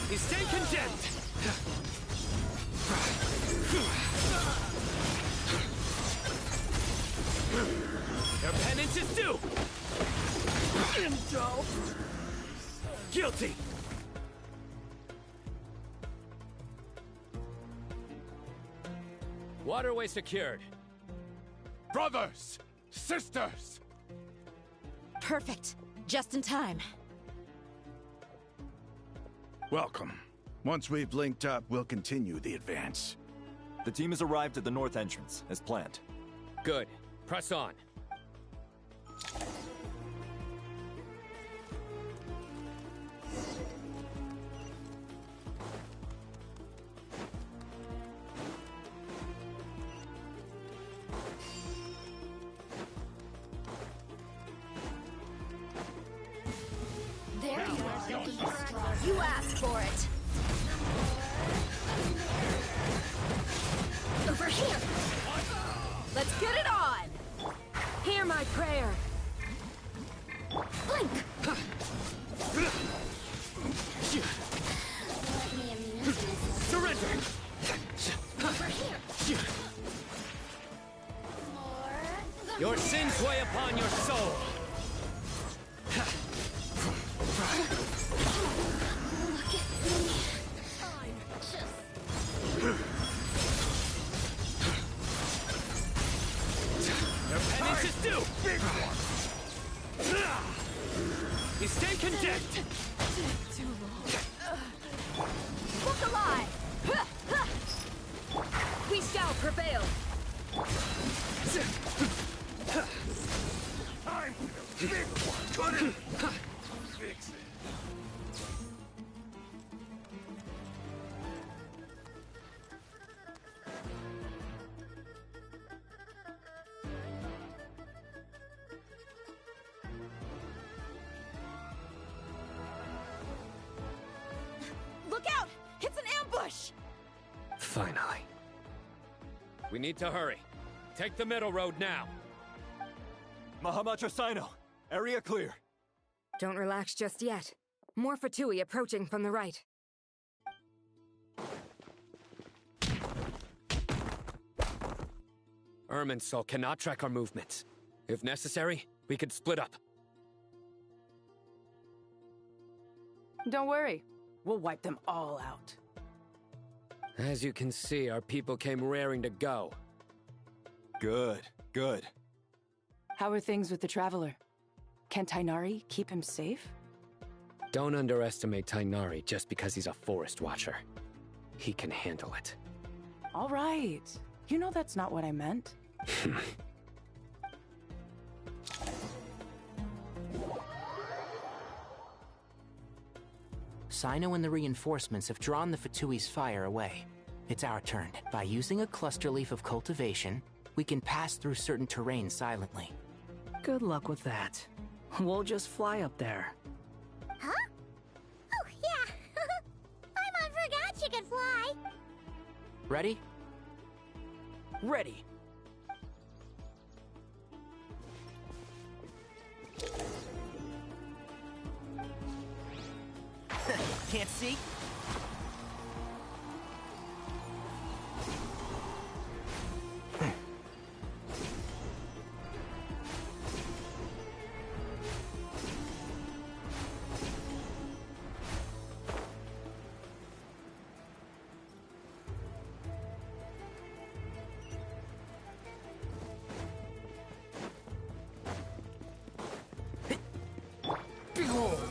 You stand condemned! Your penance is due! Indulge! Guilty! Waterway secured. Brothers! Sisters! Perfect. Just in time. Welcome. Once we've linked up, we'll continue the advance. The team has arrived at the north entrance, as planned. Good. Press on. There you are. You asked for it. Over here. Let's get it on! Hear my prayer. Blink. Surrender! Over here. Your sins weigh upon your soul! Your penance is due! Big one! You stand condemned! Too long. Look alive! We shall prevail! Time for the big one! Cut it! Fix it. Look out! It's an ambush! Finally. We need to hurry. Take the middle road now. Mahamacho Sino, area clear. Don't relax just yet. More Fatui approaching from the right. Irminsul cannot track our movements. If necessary, we could split up. Don't worry. We'll wipe them all out. As you can see, our people came raring to go. Good, good. How are things with the Traveler? Can Tainari keep him safe? Don't underestimate Tainari just because he's a forest watcher. He can handle it. All right. You know that's not what I meant. Sino and the reinforcements have drawn the Fatui's fire away. It's our turn. By using a cluster leaf of cultivation, we can pass through certain terrain silently. Good luck with that. We'll just fly up there. Huh? Oh, yeah. I forgot you could fly. Ready? Ready. Can't see? Behold!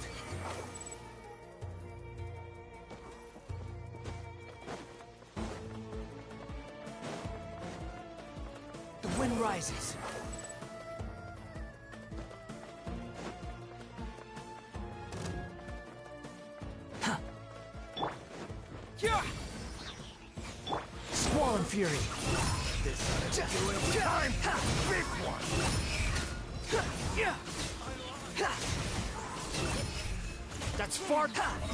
The wind rises. Huh. Yeah! Squall Fury. This ought to do it. Time! Big one! Yeah! That's far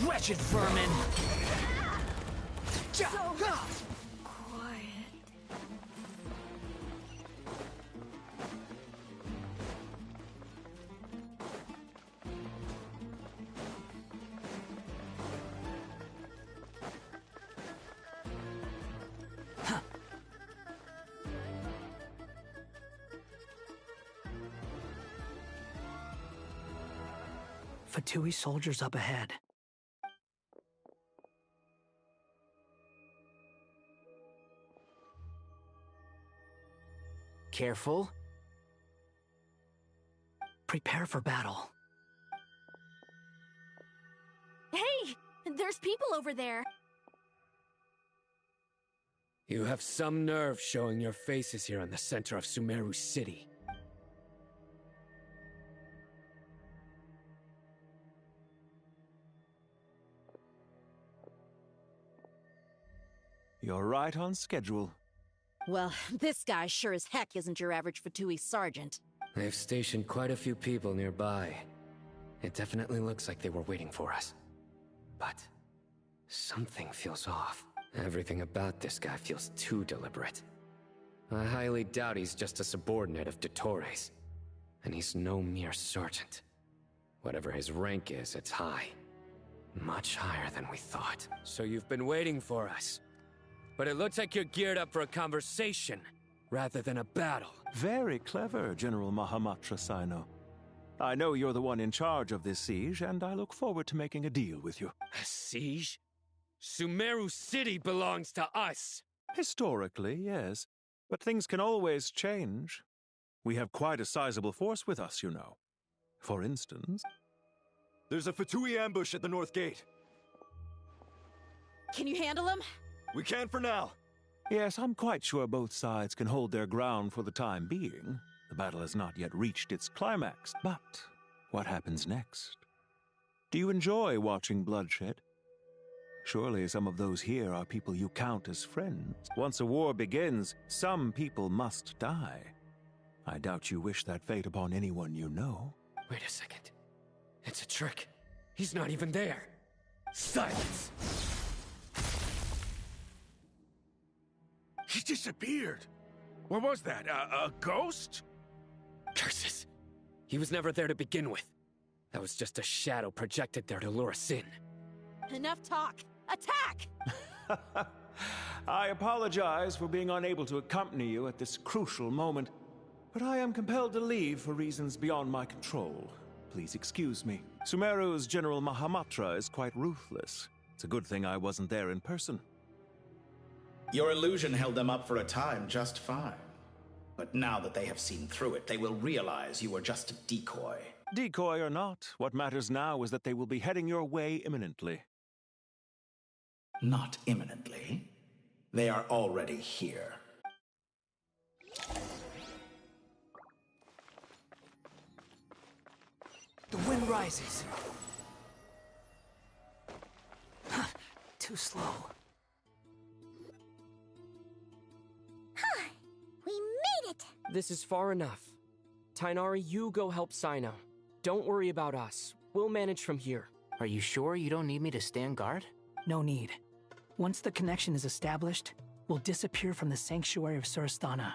wretched vermin! So quiet. Fatui soldiers up ahead. Careful. Prepare for battle. Hey! There's people over there. You have some nerve showing your faces here in the center of Sumeru City. You're right on schedule. Well, this guy sure as heck isn't your average Fatui sergeant. They've stationed quite a few people nearby. It definitely looks like they were waiting for us. But something feels off. Everything about this guy feels too deliberate. I highly doubt he's just a subordinate of Dottores. And he's no mere sergeant. Whatever his rank is, it's high. Much higher than we thought. So you've been waiting for us. But it looks like you're geared up for a conversation, rather than a battle. Very clever, General Mahamatra Sino. I know you're the one in charge of this siege, and I look forward to making a deal with you. A siege? Sumeru City belongs to us! Historically, yes. But things can always change. We have quite a sizable force with us, you know. For instance... There's a Fatui ambush at the north gate. Can you handle him? We can for now. Yes, I'm quite sure both sides can hold their ground for the time being. The battle has not yet reached its climax, but what happens next? Do you enjoy watching bloodshed? Surely some of those here are people you count as friends. Once a war begins, some people must die. I doubt you wish that fate upon anyone you know. Wait a second. It's a trick. He's not even there. Silence! He disappeared. What was that? A ghost? Curses. He was never there to begin with. That was just a shadow projected there to lure us in. Enough talk! Attack! I apologize for being unable to accompany you at this crucial moment, but I am compelled to leave for reasons beyond my control. Please excuse me. Sumeru's General Mahamatra is quite ruthless. It's a good thing I wasn't there in person. Your illusion held them up for a time just fine. But now that they have seen through it, they will realize you were just a decoy. Decoy or not, what matters now is that they will be heading your way imminently. Not imminently. They are already here. The wind rises. Too slow. We made it! This is far enough. Tainari, you go help Sino. Don't worry about us. We'll manage from here. Are you sure you don't need me to stand guard? No need. Once the connection is established, we'll disappear from the sanctuary of Surasthana.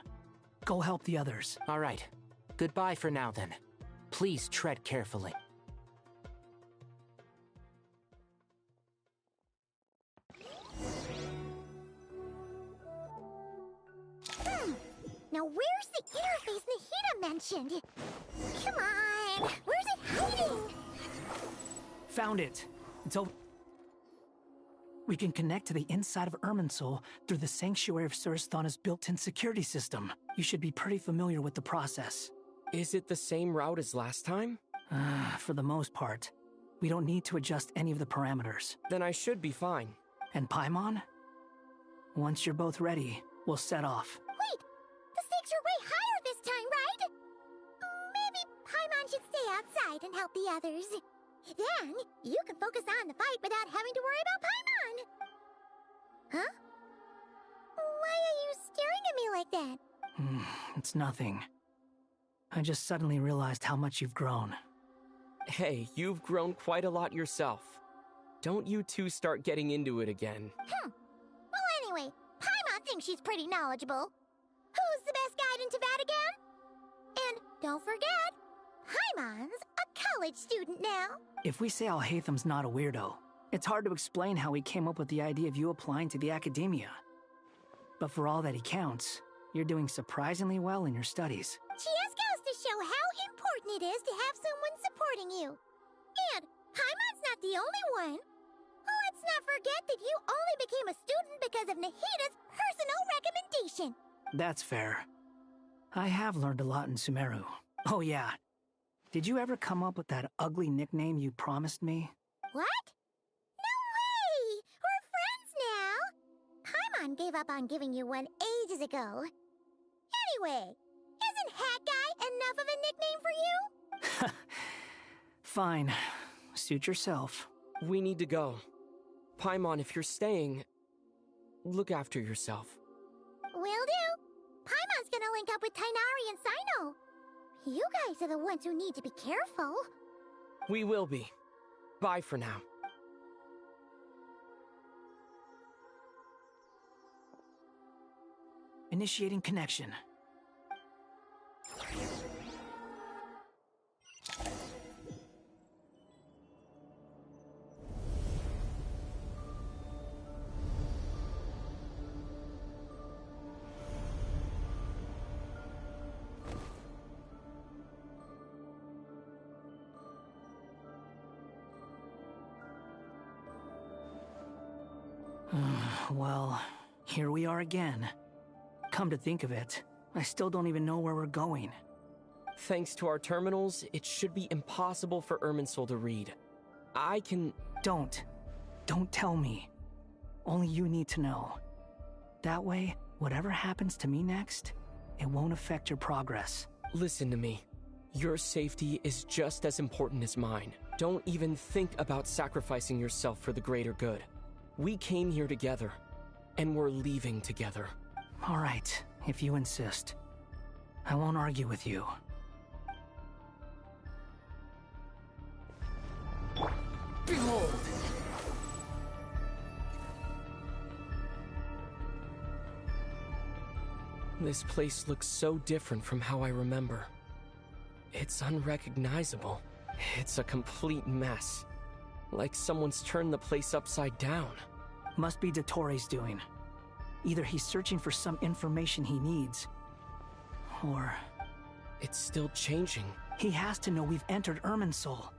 Go help the others. All right. Goodbye for now, then. Please tread carefully. Now where's the interface Nahida mentioned? Come on! Where's it hiding? Found it. It's over. We can connect to the inside of Irminsul through the Sanctuary of Surasthana's built-in security system. You should be pretty familiar with the process. Is it the same route as last time? For the most part. We don't need to adjust any of the parameters. Then I should be fine. And Paimon? Once you're both ready, we'll set off. Wait! The stakes are way higher this time, right? Maybe Paimon should stay outside and help the others. Then, you can focus on the fight without having to worry about Paimon. Huh? Why are you staring at me like that? It's nothing. I just suddenly realized how much you've grown. Hey, you've grown quite a lot yourself. Don't you two start getting into it again. Well, anyway, Paimon thinks she's pretty knowledgeable. Who's the best guide in Tavatigan? And don't forget, Paimon's a college student now. If we say Alhatham's not a weirdo, it's hard to explain how he came up with the idea of you applying to the academia. But for all that he counts, you're doing surprisingly well in your studies. She just goes to show how important it is to have someone supporting you. And Paimon's not the only one. Let's not forget that you only became a student because of Nahida's personal recommendation. That's fair. I have learned a lot in Sumeru. Oh yeah. Did you ever come up with that ugly nickname you promised me? What? No way! We're friends now! Paimon gave up on giving you one ages ago. Anyway, isn't Hat Guy enough of a nickname for you? Fine. Suit yourself. We need to go. Paimon, if you're staying, look after yourself. Will do. Paimon's gonna link up with Tainari and Sino. You guys are the ones who need to be careful. We will be. Bye for now. Initiating connection. Well, here we are again. Come to think of it, I still don't even know where we're going. Thanks to our terminals, it should be impossible for Irminsul to read. I can... Don't tell me. Only you need to know. That way, whatever happens to me next, it won't affect your progress. Listen to me. Your safety is just as important as mine. Don't even think about sacrificing yourself for the greater good. We came here together, and we're leaving together. All right, if you insist. I won't argue with you. Behold! This place looks so different from how I remember. It's unrecognizable. It's a complete mess. Like someone's turned the place upside down. Must be Dottoro's doing. Either he's searching for some information he needs, or... It's still changing. He has to know we've entered Irminsul.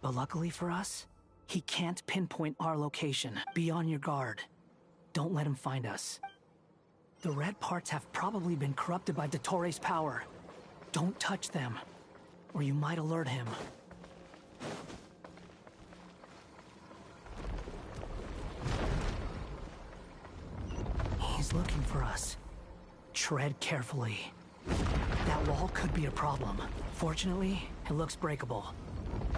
But luckily for us, he can't pinpoint our location. Be on your guard. Don't let him find us. The red parts have probably been corrupted by Dottore power. Don't touch them, or you might alert him. He's looking for us. Tread carefully. That wall could be a problem. Fortunately, it looks breakable.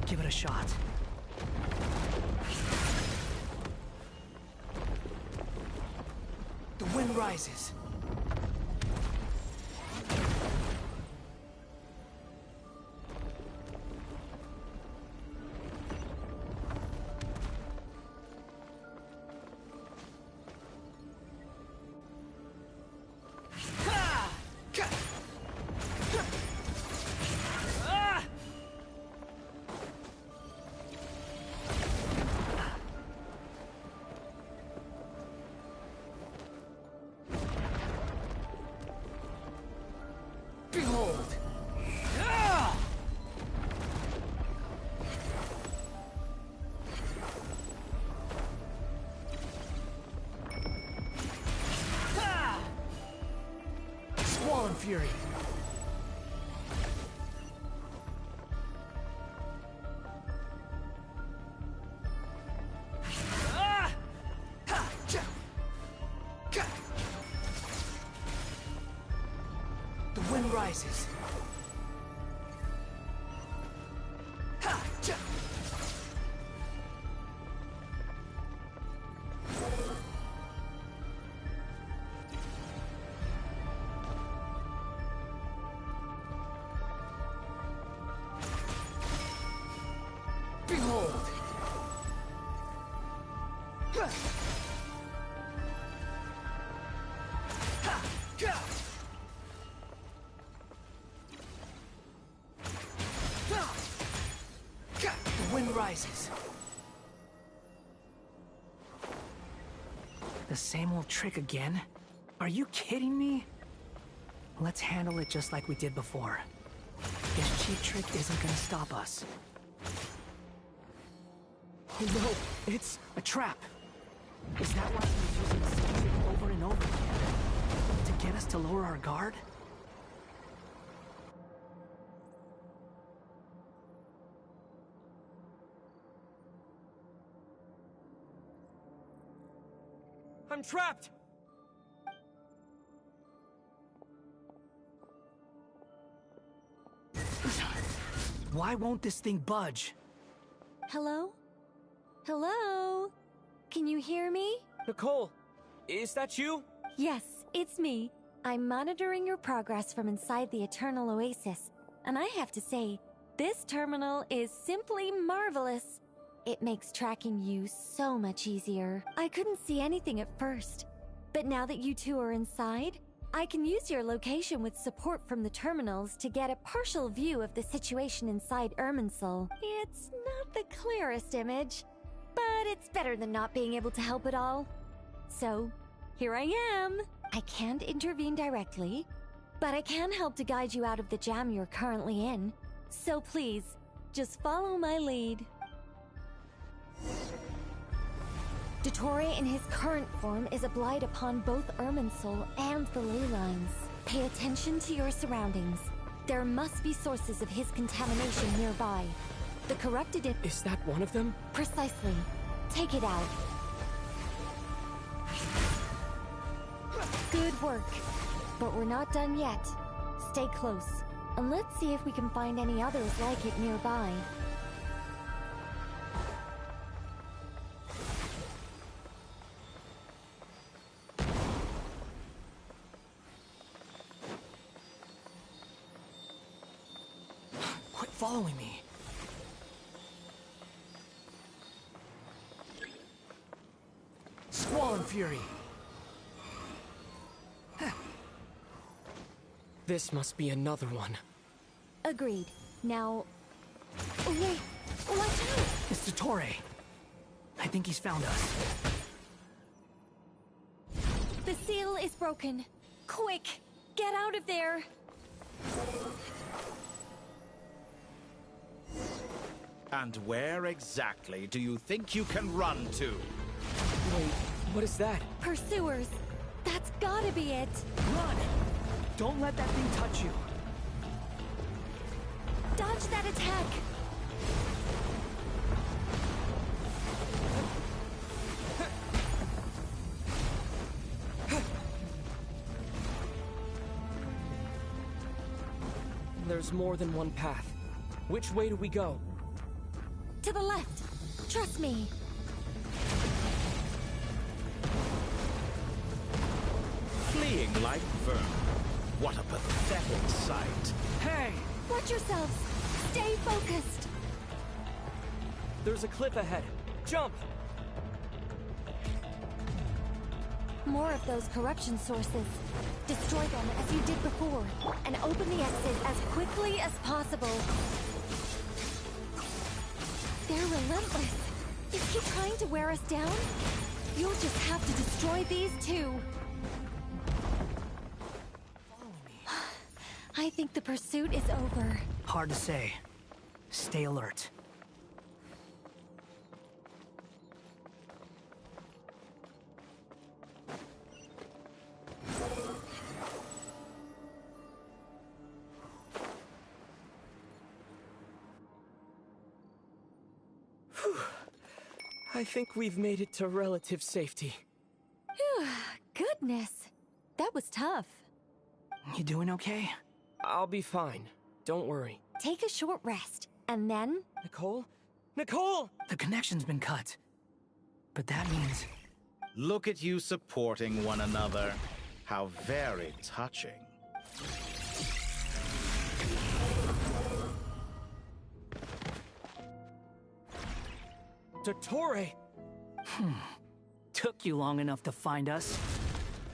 Give it a shot. The wind rises. Fury. The wind rises. Rises. The same old trick again? Are you kidding me? Let's handle it just like we did before. This cheap trick isn't gonna stop us. Oh no, it's a trap. Is that why he's using the same trick over and over again? To get us to lower our guard? I'm trapped! Why won't this thing budge? Hello? Hello? Can you hear me? Nicole, is that you? Yes, it's me. I'm monitoring your progress from inside the Eternal Oasis, and I have to say, this terminal is simply marvelous. It makes tracking you so much easier. I couldn't see anything at first, but now that you two are inside, I can use your location with support from the terminals to get a partial view of the situation inside Irminsul. It's not the clearest image, but it's better than not being able to help at all. So, here I am. I can't intervene directly, but I can help to guide you out of the jam you're currently in. So please, just follow my lead. Dottore in his current form is a blight upon both Irminsul and the ley lines. Pay attention to your surroundings. There must be sources of his contamination nearby. The corrupted... Is that one of them? Precisely. Take it out. Good work. But we're not done yet. Stay close, and let's see if we can find any others like it nearby. Quit following me. Squall and Fury. This must be another one. Agreed. Now... Oh, wait! Watch out! It's Dottore. I think he's found us. The seal is broken. Quick! Get out of there! And where exactly do you think you can run to? Wait, what is that? Pursuers! That's That's gotta be it. Run! Don't let that thing touch you. Dodge that attack. There's more than one path. Which way do we go? To the left. Trust me. Fleeing like vermin. What a pathetic sight. Hey! Watch yourselves. Stay focused. There's a cliff ahead. Jump! More of those corruption sources. Destroy them as you did before, and open the exit as quickly as possible. They're relentless. They keep trying to wear us down. You'll just have to destroy these too. I think the pursuit is over. Hard to say. Stay alert. I think we've made it to relative safety. Phew, goodness. That was tough. You doing okay? I'll be fine. Don't worry. Take a short rest, and then... Nicole? Nicole! The connection's been cut. But that means... Look at you supporting one another. How very touching. Dottore! Took you long enough to find us.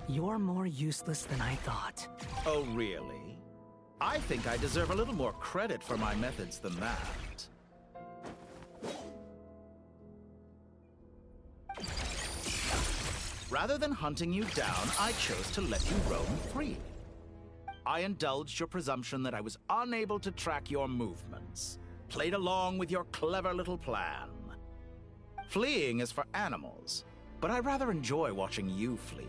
You're more useless than I thought. Oh, really? I think I deserve a little more credit for my methods than that. Rather than hunting you down, I chose to let you roam free. I indulged your presumption that I was unable to track your movements, played along with your clever little plan. Fleeing is for animals, but I rather enjoy watching you flee.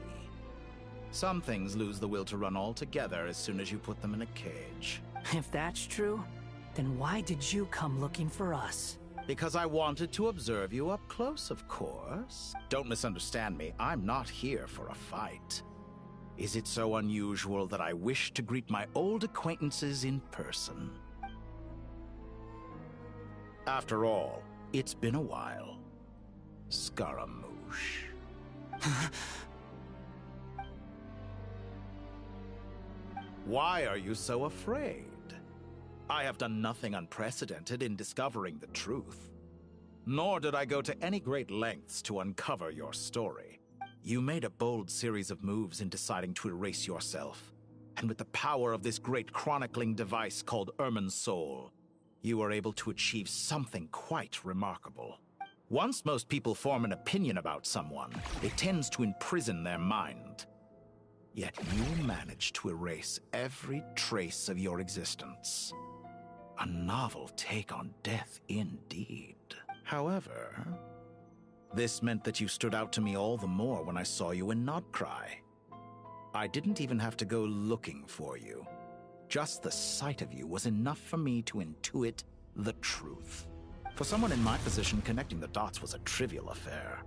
Some things lose the will to run altogether as soon as you put them in a cage. If that's true, then why did you come looking for us? Because I wanted to observe you up close, of course. Don't misunderstand me, I'm not here for a fight. Is it so unusual that I wish to greet my old acquaintances in person? After all, it's been a while. Scaramouche. Why are you so afraid? I have done nothing unprecedented in discovering the truth. Nor did I go to any great lengths to uncover your story. You made a bold series of moves in deciding to erase yourself. And with the power of this great chronicling device called Irmin's Soul, you were able to achieve something quite remarkable. Once most people form an opinion about someone, it tends to imprison their mind. Yet you managed to erase every trace of your existence. A novel take on death indeed. However, this meant that you stood out to me all the more when I saw you in Nodcry. I didn't even have to go looking for you. Just the sight of you was enough for me to intuit the truth. For someone in my position, connecting the dots was a trivial affair.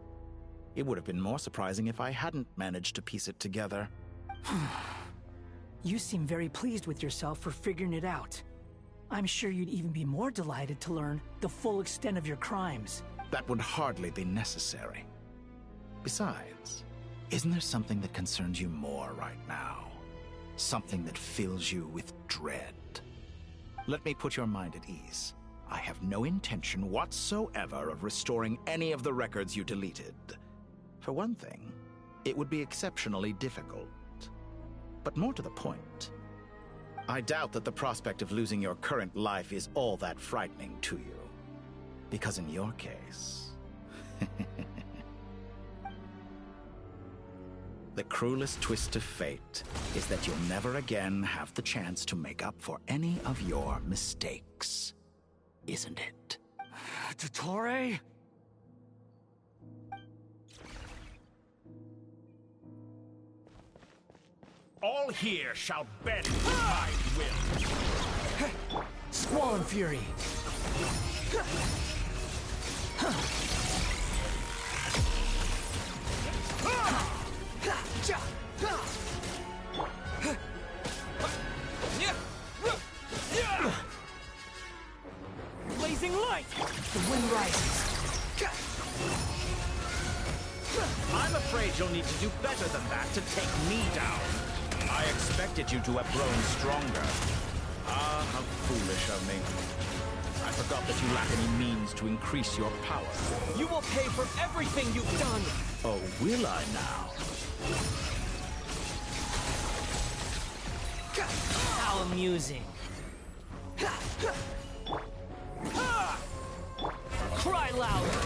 It would have been more surprising if I hadn't managed to piece it together. You seem very pleased with yourself for figuring it out. I'm sure you'd even be more delighted to learn the full extent of your crimes. That would hardly be necessary. Besides, isn't there something that concerns you more right now? Something that fills you with dread? Let me put your mind at ease. I have no intention whatsoever of restoring any of the records you deleted. For one thing, it would be exceptionally difficult. But more to the point, I doubt that the prospect of losing your current life is all that frightening to you. Because in your case, the cruelest twist of fate is that you'll never again have the chance to make up for any of your mistakes. Isn't it? Dottore? All here shall bend to my will. Squall and Fury. Blazing light! The wind rises. I'm afraid you'll need to do better than that to take me down. I expected you to have grown stronger. Ah, how foolish of me. I forgot that you lack any means to increase your power. You will pay for everything you've done! Oh, will I now? How amusing. Cry louder!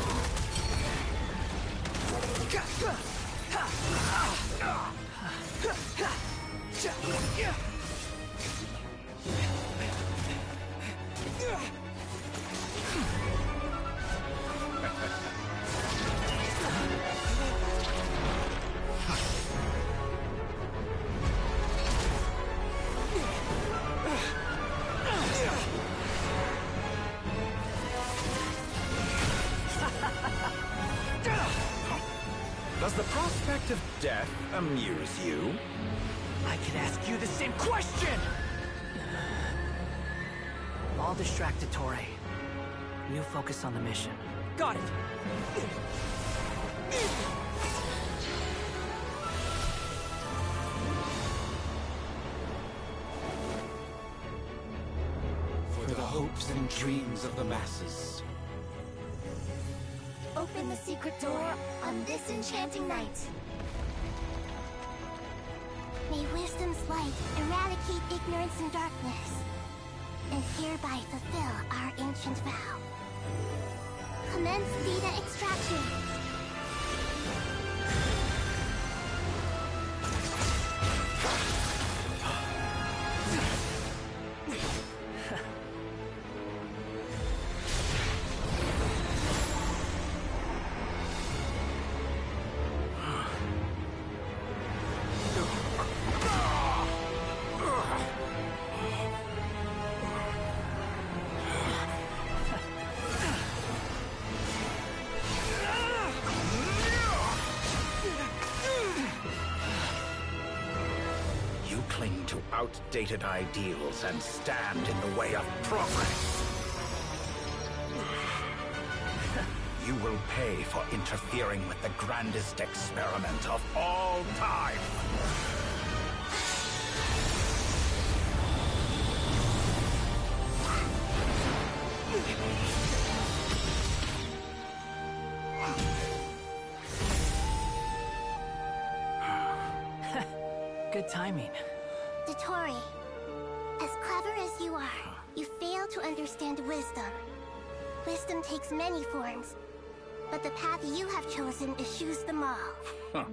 Does the prospect of death amuse you? I could ask you the same question! I'll distract Torre. You focus on the mission. Got it! For the hopes and dreams of the masses. Open the secret door on this enchanting night. May wisdom's light eradicate ignorance and darkness, and hereby fulfill our ancient vow. Commence data extraction. Cling to outdated ideals and stand in the way of progress. You will pay for interfering with the grandest experiment of all time. Good timing. Dottore, as clever as you are, you fail to understand wisdom. Wisdom takes many forms, but the path you have chosen eschews them all. Huh.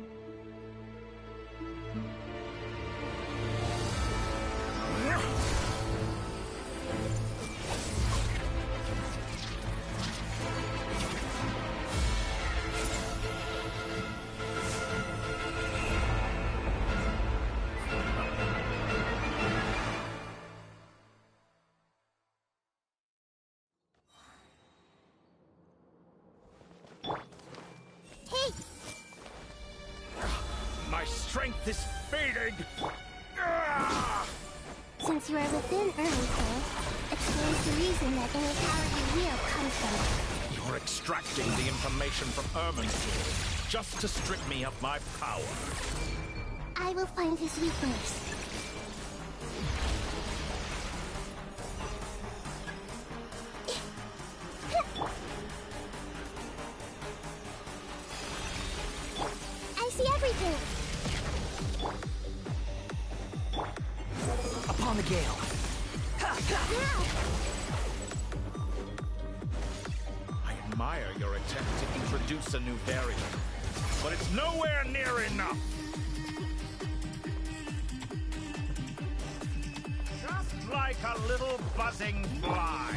My strength is fading! Since you are within Irminsul, explains the reason that any power you wield comes from. You're extracting the information from Irminsul just to strip me of my power. I will find his weakness. I see everything! Upon the gale. I admire your attempt to introduce a new Verion, but it's nowhere near enough. Just like a little buzzing fly.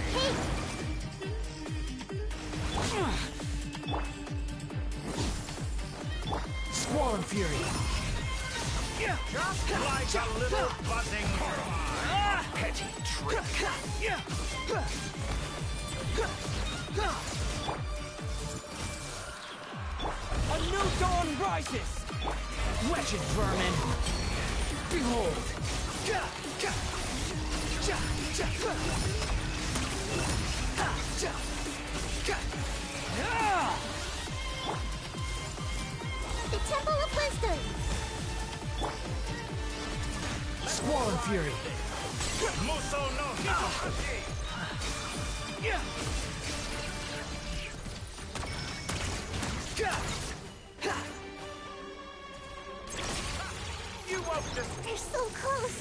Squall and Fury. Just like a little buzzing fly. Petty trick. A new dawn rises! Wretched vermin! Behold! The Temple of Wisdom! Squall and Fury! Muso no Hitohashi! You won't just... They're so close!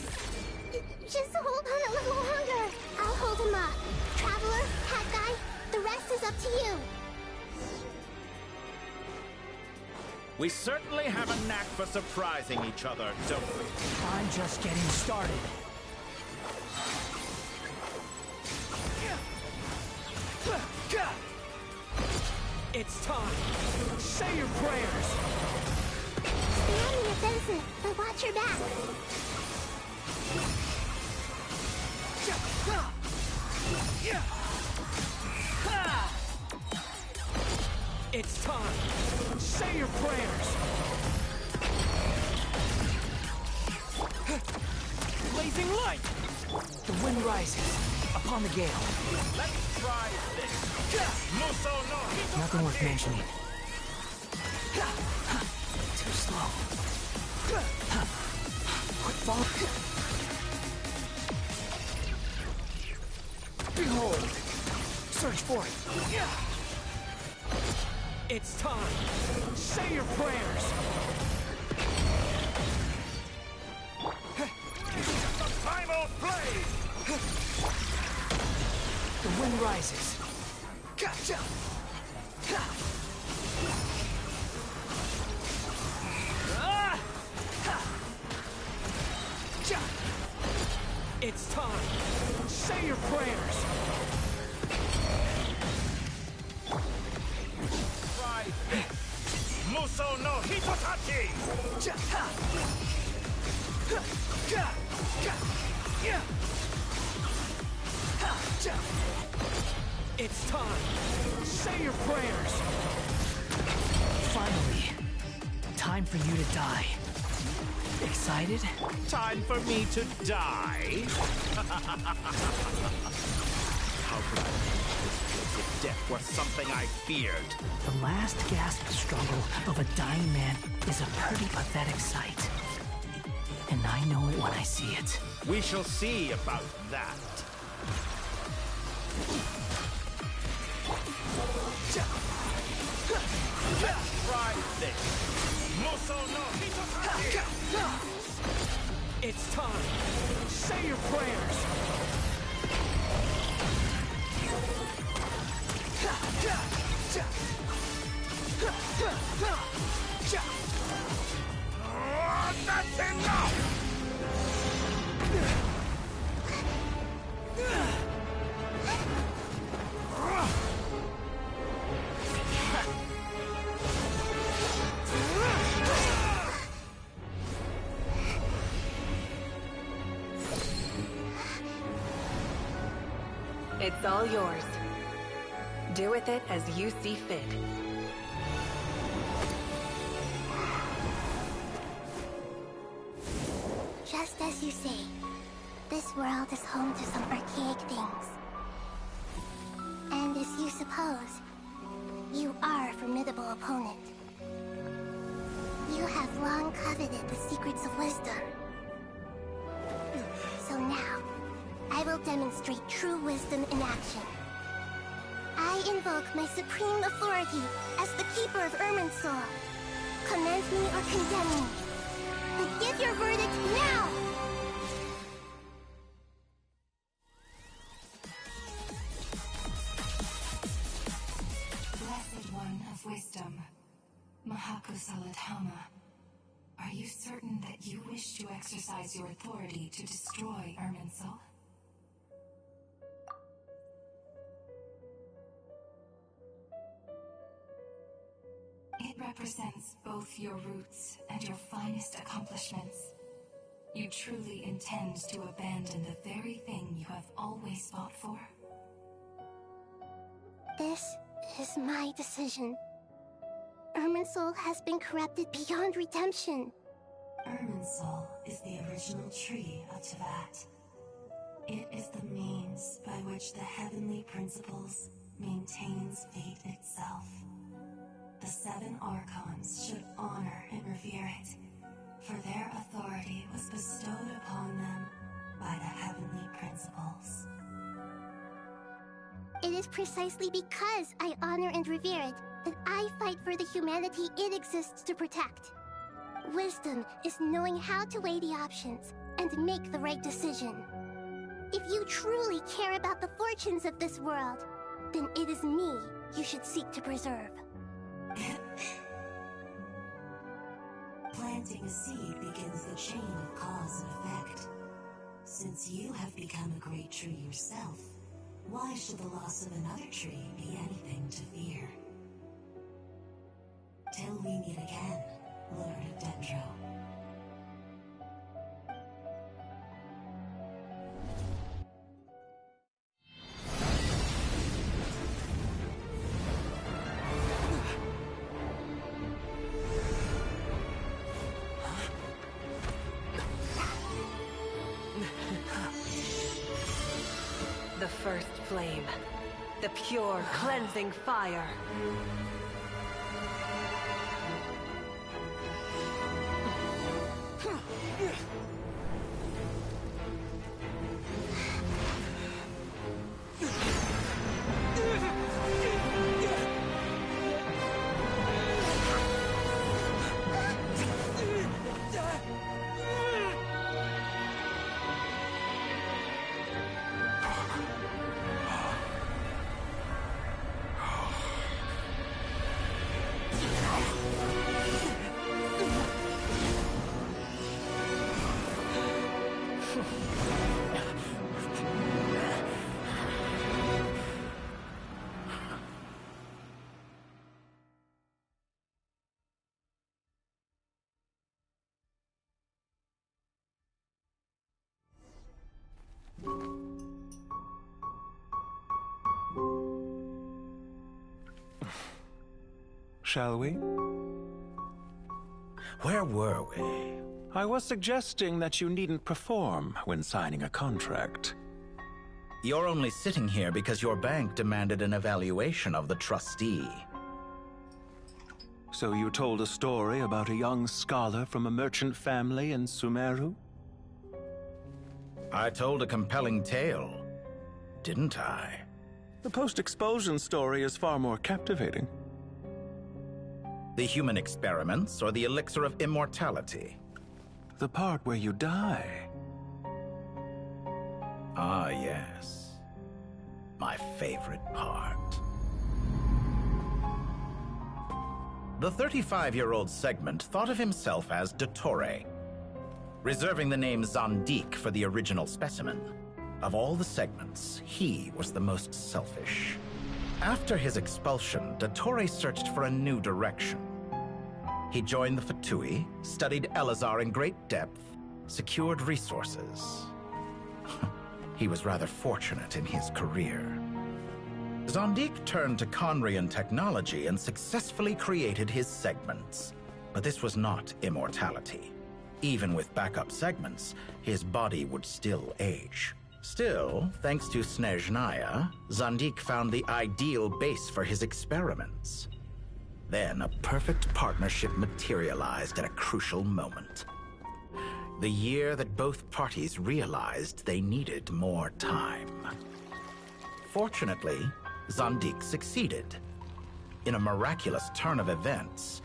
Just hold on a little longer! I'll hold him up. Traveler, Cat Guy, the rest is up to you! We certainly have a knack for surprising each other, don't we? I'm just getting started. It's time. Say your prayers. Stay on the offensive, but watch your back. It's time. Say your prayers. Blazing light. The wind rises upon the gale. Let's try this. Muso no Hitohashi! Nothing worth mentioning. Too slow. Quick fall. Behold. Search for it. It's time. Say your prayers. The primal blade! The wind rises. Gotcha! It's time. Say your prayers. Try this. Muso no Hitohashi! It's time. Say your prayers. Finally, time for you to die. Excited? Time for me to die? How could I if death were something I feared? The last gasp struggle of a dying man is a pretty pathetic sight. And I know it when I see it. We shall see about that. Let's try this. Muso no Hitohashi! It's time. Say your prayers. That's enough! It's all yours. Do with it as you see fit. Just as you say, this world is home to some archaic things. And as you suppose, you are a formidable opponent. You have long coveted the secrets of wisdom. So now, I will demonstrate true wisdom in action. I invoke my supreme authority as the keeper of Irminsul. Commend me or condemn me. But give your verdict now! Blessed One of Wisdom, Mahakusaladhama, are you certain that you wish to exercise your authority to destroy Irminsul? It represents both your roots and your finest accomplishments. You truly intend to abandon the very thing you have always fought for? This is my decision. Irminsul has been corrupted beyond redemption. Irminsul is the original tree of Tevat. It is the means by which the heavenly principles maintains fate itself. The 7 Archons should honor and revere it, for their authority was bestowed upon them by the heavenly principles. It is precisely because I honor and revere it that I fight for the humanity it exists to protect. Wisdom is knowing how to weigh the options and make the right decision. If you truly care about the fortunes of this world, then it is me you should seek to preserve. Planting a seed begins the chain of cause and effect. Since you have become a great tree yourself, why should the loss of another tree be anything to fear? Till we meet again, Lord of Dendro. The first flame. The pure, cleansing fire. Shall we? Where were we? I was suggesting that you needn't perform when signing a contract. You're only sitting here because your bank demanded an evaluation of the trustee. So you told a story about a young scholar from a merchant family in Sumeru? I told a compelling tale, didn't I? The post-expulsion story is far more captivating. The human experiments or the elixir of immortality? The part where you die. Ah, yes. My favorite part. The 35-year-old Segment thought of himself as Dottore, reserving the name Zandik for the original specimen. Of all the Segments, he was the most selfish. After his expulsion, Dottore searched for a new direction. He joined the Fatui, studied Elazar in great depth, secured resources. He was rather fortunate in his career. Zandik turned to Conrian technology and successfully created his segments. But this was not immortality. Even with backup segments, his body would still age. Still, thanks to Snezhnaya, Zandik found the ideal base for his experiments. Then a perfect partnership materialized at a crucial moment. The year that both parties realized they needed more time. Fortunately, Zandik succeeded. In a miraculous turn of events,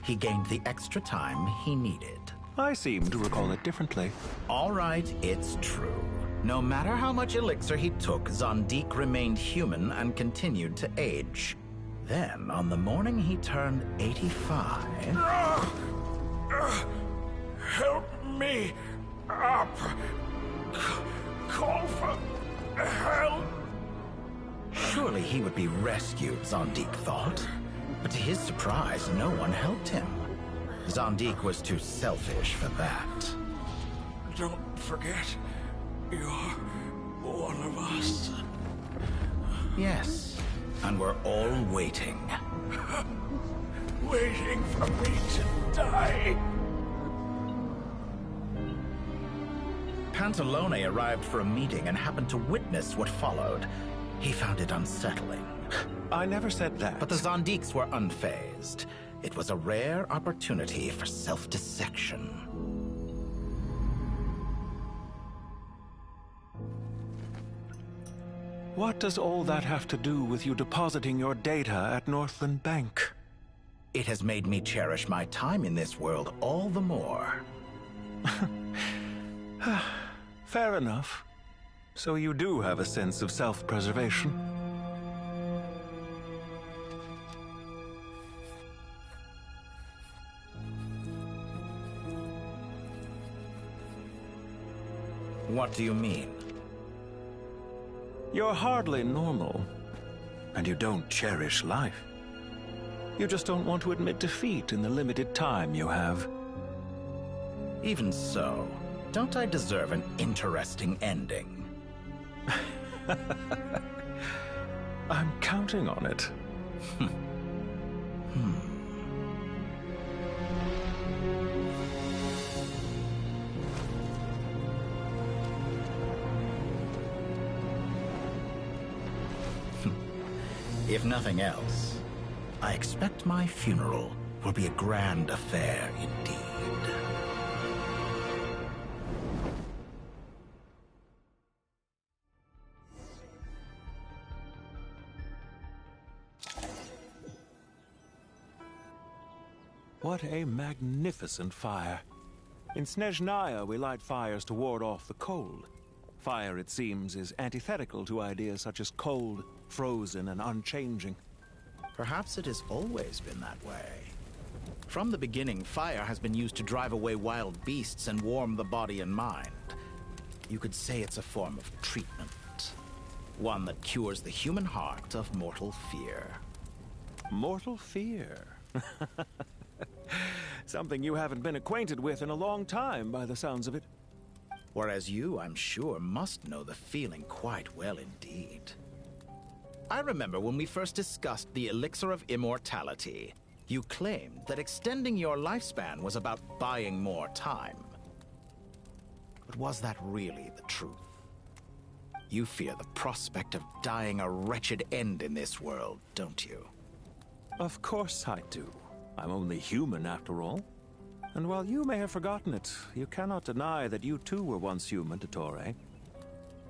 he gained the extra time he needed. I seem to recall it differently. All right, it's true. No matter how much elixir he took, Zandik remained human and continued to age. Then, on the morning he turned 85... Help me up! Call for help! Surely he would be rescued, Zandik thought. But to his surprise, no one helped him. Zandik was too selfish for that. Don't forget, you're one of us. Yes, and we're all waiting. Waiting for me to die. Pantalone arrived for a meeting and happened to witness what followed. He found it unsettling. I never said that. But the Zandiks were unfazed. It was a rare opportunity for self-dissection. What does all that have to do with you depositing your data at Northland Bank? It has made me cherish my time in this world all the more. Fair enough. So you do have a sense of self-preservation. What do you mean? You're hardly normal, and you don't cherish life. You just don't want to admit defeat in the limited time you have. Even so, don't I deserve an interesting ending? I'm counting on it. If nothing else, I expect my funeral will be a grand affair indeed. What a magnificent fire. In Snezhnaya, we light fires to ward off the cold. Fire, it seems, is antithetical to ideas such as cold, frozen, and unchanging. Perhaps it has always been that way. From the beginning, fire has been used to drive away wild beasts and warm the body and mind. You could say it's a form of treatment. One that cures the human heart of mortal fear. Mortal fear? Something you haven't been acquainted with in a long time, by the sounds of it. Whereas you, I'm sure, must know the feeling quite well indeed. I remember when we first discussed the elixir of immortality, you claimed that extending your lifespan was about buying more time. But was that really the truth? You fear the prospect of dying a wretched end in this world, don't you? Of course I do. I'm only human, after all. And while you may have forgotten it, you cannot deny that you too were once human, Dottore.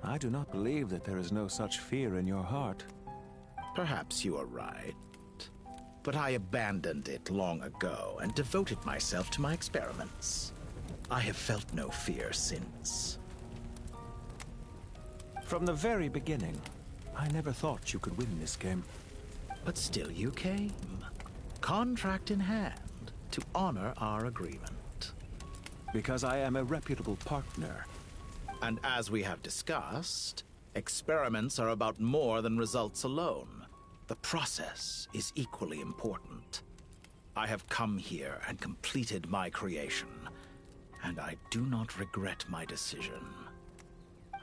I do not believe that there is no such fear in your heart. Perhaps you are right. But I abandoned it long ago and devoted myself to my experiments. I have felt no fear since. From the very beginning, I never thought you could win this game. But still you came, contract in hand, to honor our agreement. Because I am a reputable partner. And as we have discussed, experiments are about more than results alone. The process is equally important. I have come here and completed my creation, and I do not regret my decision.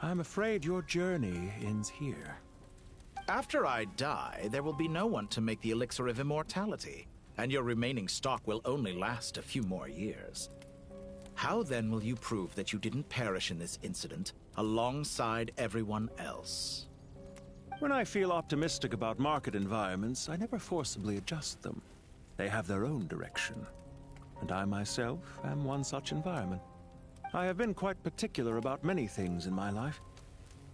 I'm afraid your journey ends here. After I die, there will be no one to make the elixir of immortality, and your remaining stock will only last a few more years. How then will you prove that you didn't perish in this incident alongside everyone else? When I feel optimistic about market environments, I never forcibly adjust them. They have their own direction. And I myself am one such environment. I have been quite particular about many things in my life.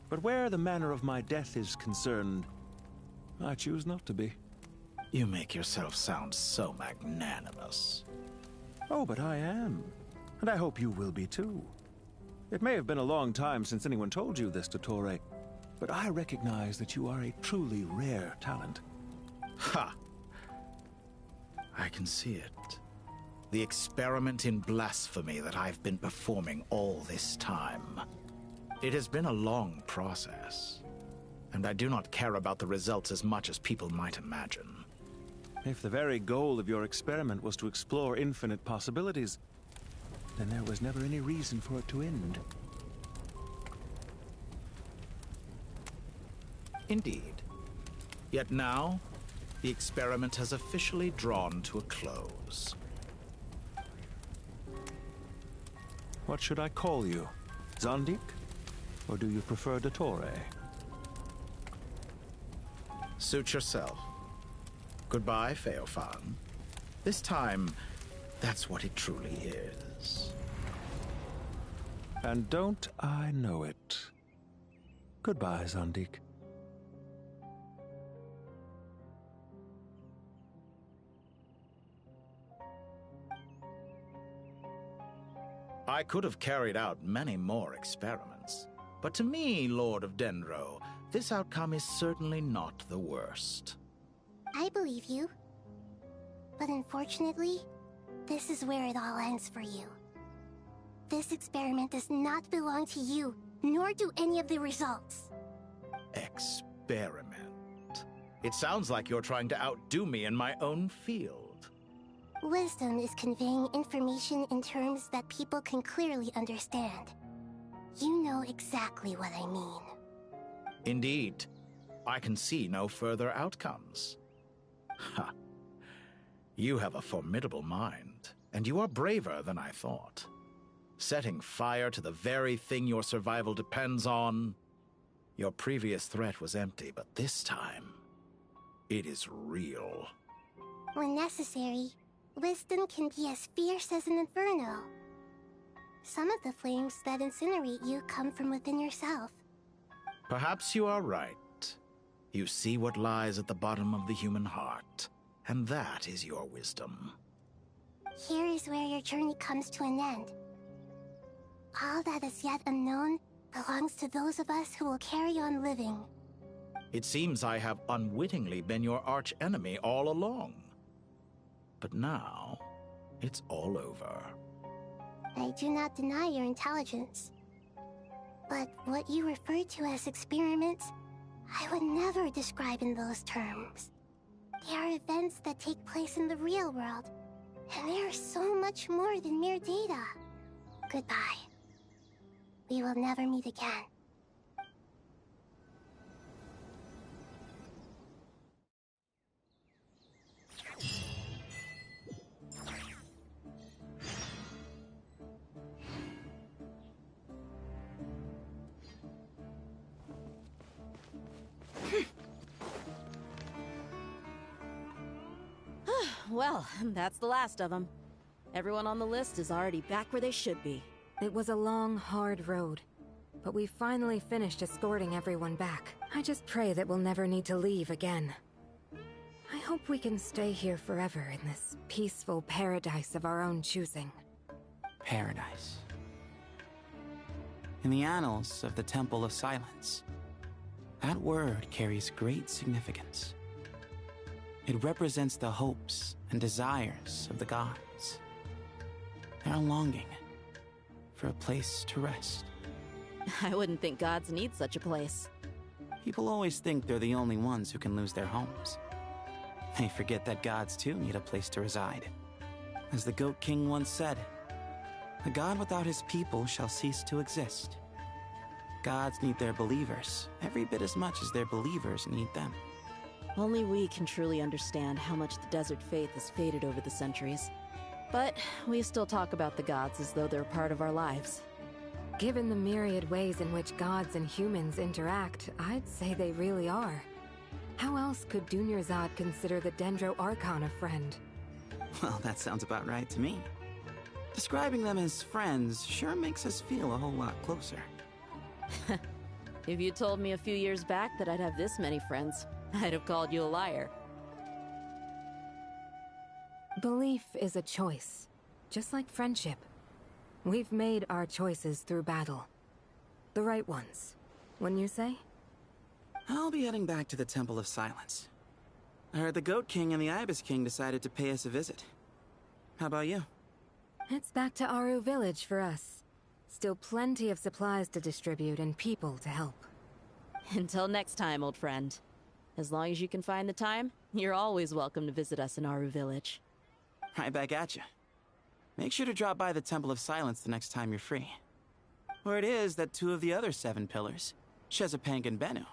But where the manner of my death is concerned, I choose not to be. You make yourself sound so magnanimous. Oh, but I am. And I hope you will be too. It may have been a long time since anyone told you this, Dottore, but I recognize that you are a truly rare talent. Ha! I can see it. The experiment in blasphemy that I've been performing all this time. It has been a long process, and I do not care about the results as much as people might imagine. If the very goal of your experiment was to explore infinite possibilities, then there was never any reason for it to end. Indeed. Yet now, the experiment has officially drawn to a close. What should I call you? Zandik? Or do you prefer Dottore? Suit yourself. Goodbye, Feofan. This time, that's what it truly is. And don't I know it? Goodbye, Zandik. I could have carried out many more experiments, but to me, Lord of Dendro, this outcome is certainly not the worst. I believe you. But unfortunately, this is where it all ends for you. This experiment does not belong to you, nor do any of the results. Experiment? It sounds like you're trying to outdo me in my own field. Wisdom is conveying information in terms that people can clearly understand. You know exactly what I mean. Indeed. I can see no further outcomes. Ha. You have a formidable mind, and you are braver than I thought. Setting fire to the very thing your survival depends on. Your previous threat was empty, but this time, it is real. When necessary, wisdom can be as fierce as an inferno. Some of the flames that incinerate you come from within yourself. Perhaps you are right. You see what lies at the bottom of the human heart, and that is your wisdom. Here is where your journey comes to an end. All that is yet unknown belongs to those of us who will carry on living. It seems I have unwittingly been your arch-enemy all along. But now, it's all over. I do not deny your intelligence. But what you refer to as experiments, I would never describe in those terms. They are events that take place in the real world, and they are so much more than mere data. Goodbye. We will never meet again. Well, that's the last of them. Everyone on the list is already back where they should be. It was a long, hard road, but we finally finished escorting everyone back. I just pray that we'll never need to leave again. I hope we can stay here forever in this peaceful paradise of our own choosing. Paradise. In the annals of the Temple of Silence, that word carries great significance. It represents the hopes and desires of the gods. Their longing for a place to rest. I wouldn't think gods need such a place. People always think they're the only ones who can lose their homes. They forget that gods too need a place to reside. As the Goat King once said, "A god without his people shall cease to exist." Gods need their believers every bit as much as their believers need them. Only we can truly understand how much the desert faith has faded over the centuries. But we still talk about the gods as though they're part of our lives. Given the myriad ways in which gods and humans interact, I'd say they really are. How else could Dunyarzad consider the Dendro Archon a friend? Well, that sounds about right to me. Describing them as friends sure makes us feel a whole lot closer. If you told me a few years back that I'd have this many friends, I'd have called you a liar. Belief is a choice, just like friendship. We've made our choices through battle. The right ones, wouldn't you say? I'll be heading back to the Temple of Silence. I heard the Goat King and the Ibis King decided to pay us a visit. How about you? It's back to Aru Village for us. Still plenty of supplies to distribute and people to help. Until next time, old friend. As long as you can find the time, You're always welcome to visit us in Aru Village. Right back at you. Make sure to drop by the Temple of Silence the next time you're free. Word is that 2 of the other 7 pillars, Chesapeake and Bennu,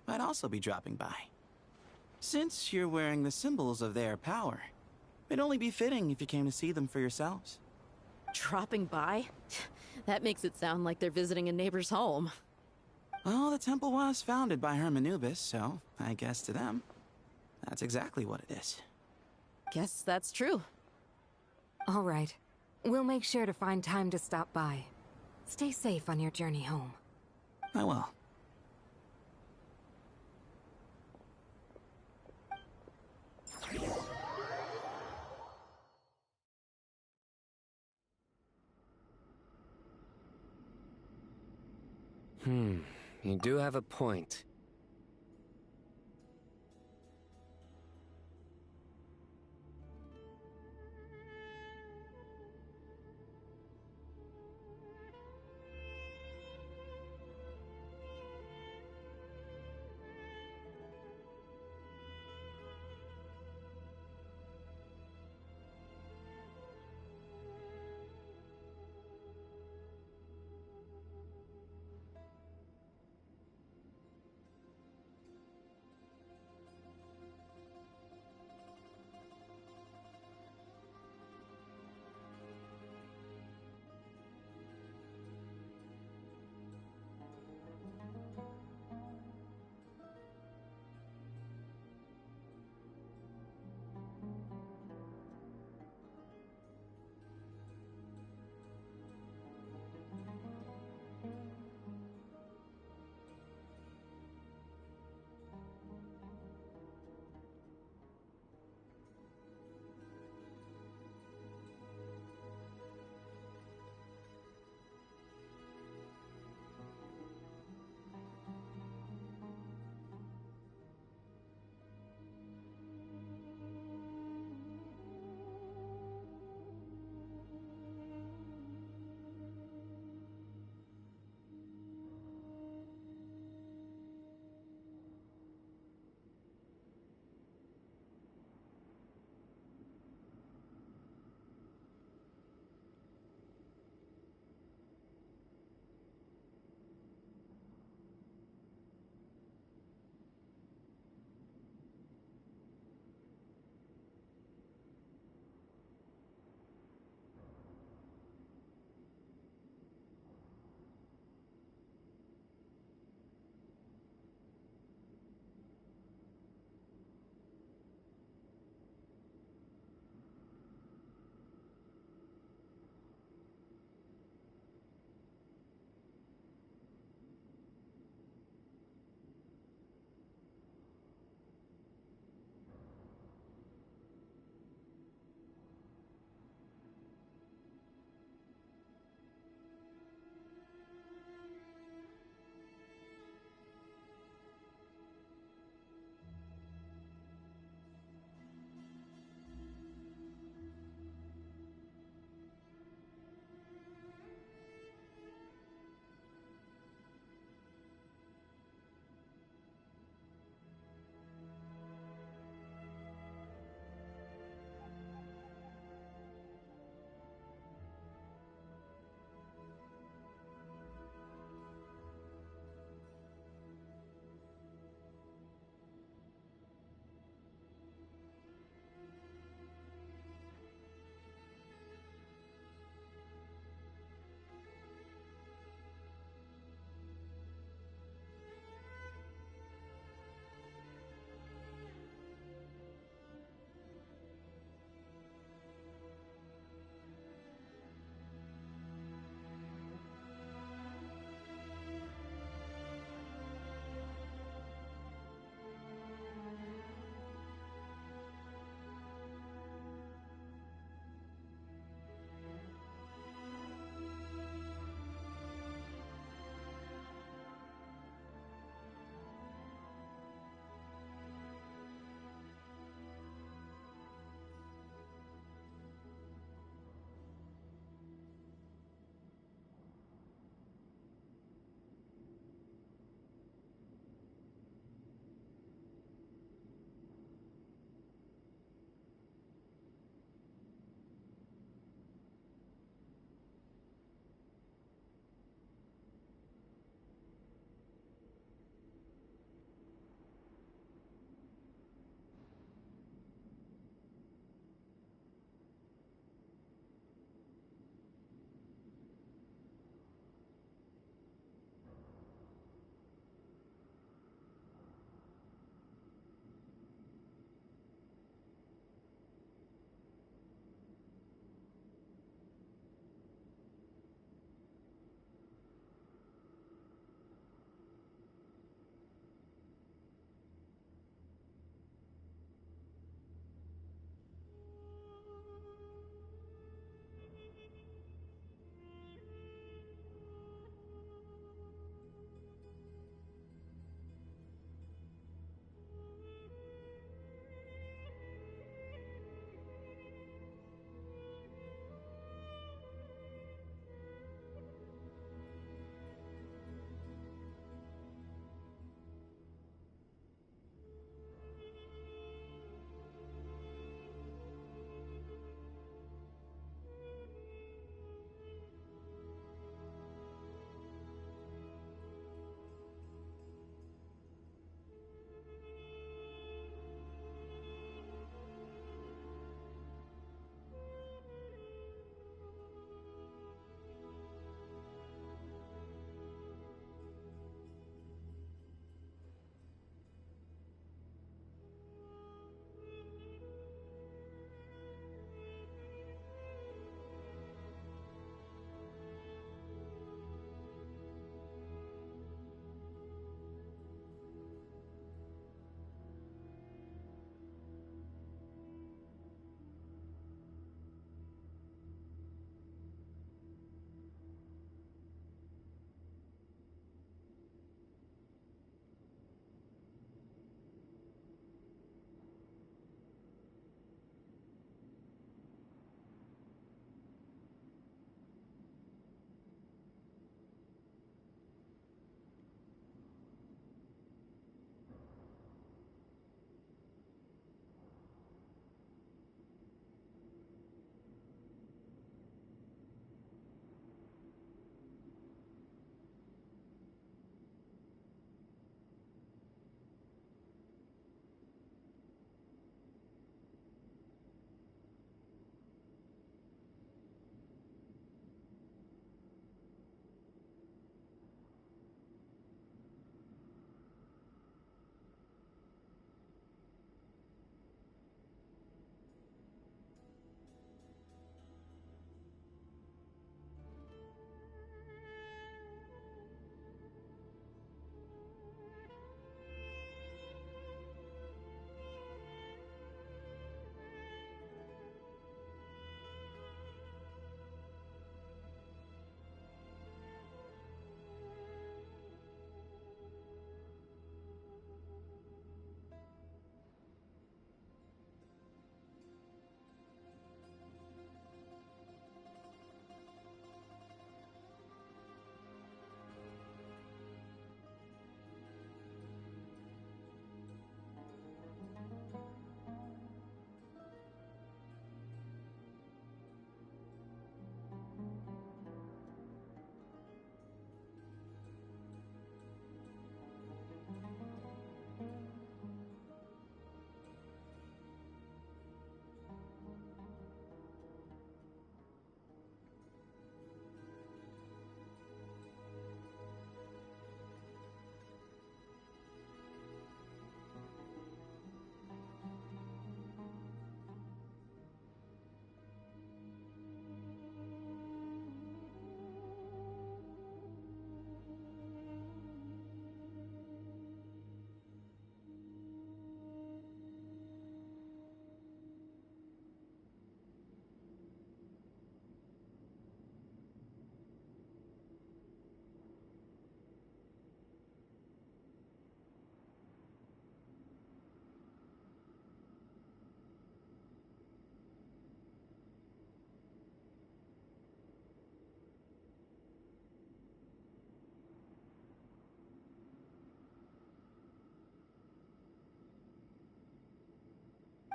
might also be dropping by. Since you're wearing the symbols of their power, it'd only be fitting if you came to see them for yourselves. Dropping by? That makes it sound like they're visiting a neighbor's home. Well, the temple was founded by Hermanubis, so I guess to them, that's exactly what it is. Guess that's true. All right. We'll make sure to find time to stop by. Stay safe on your journey home. I will. You do have a point.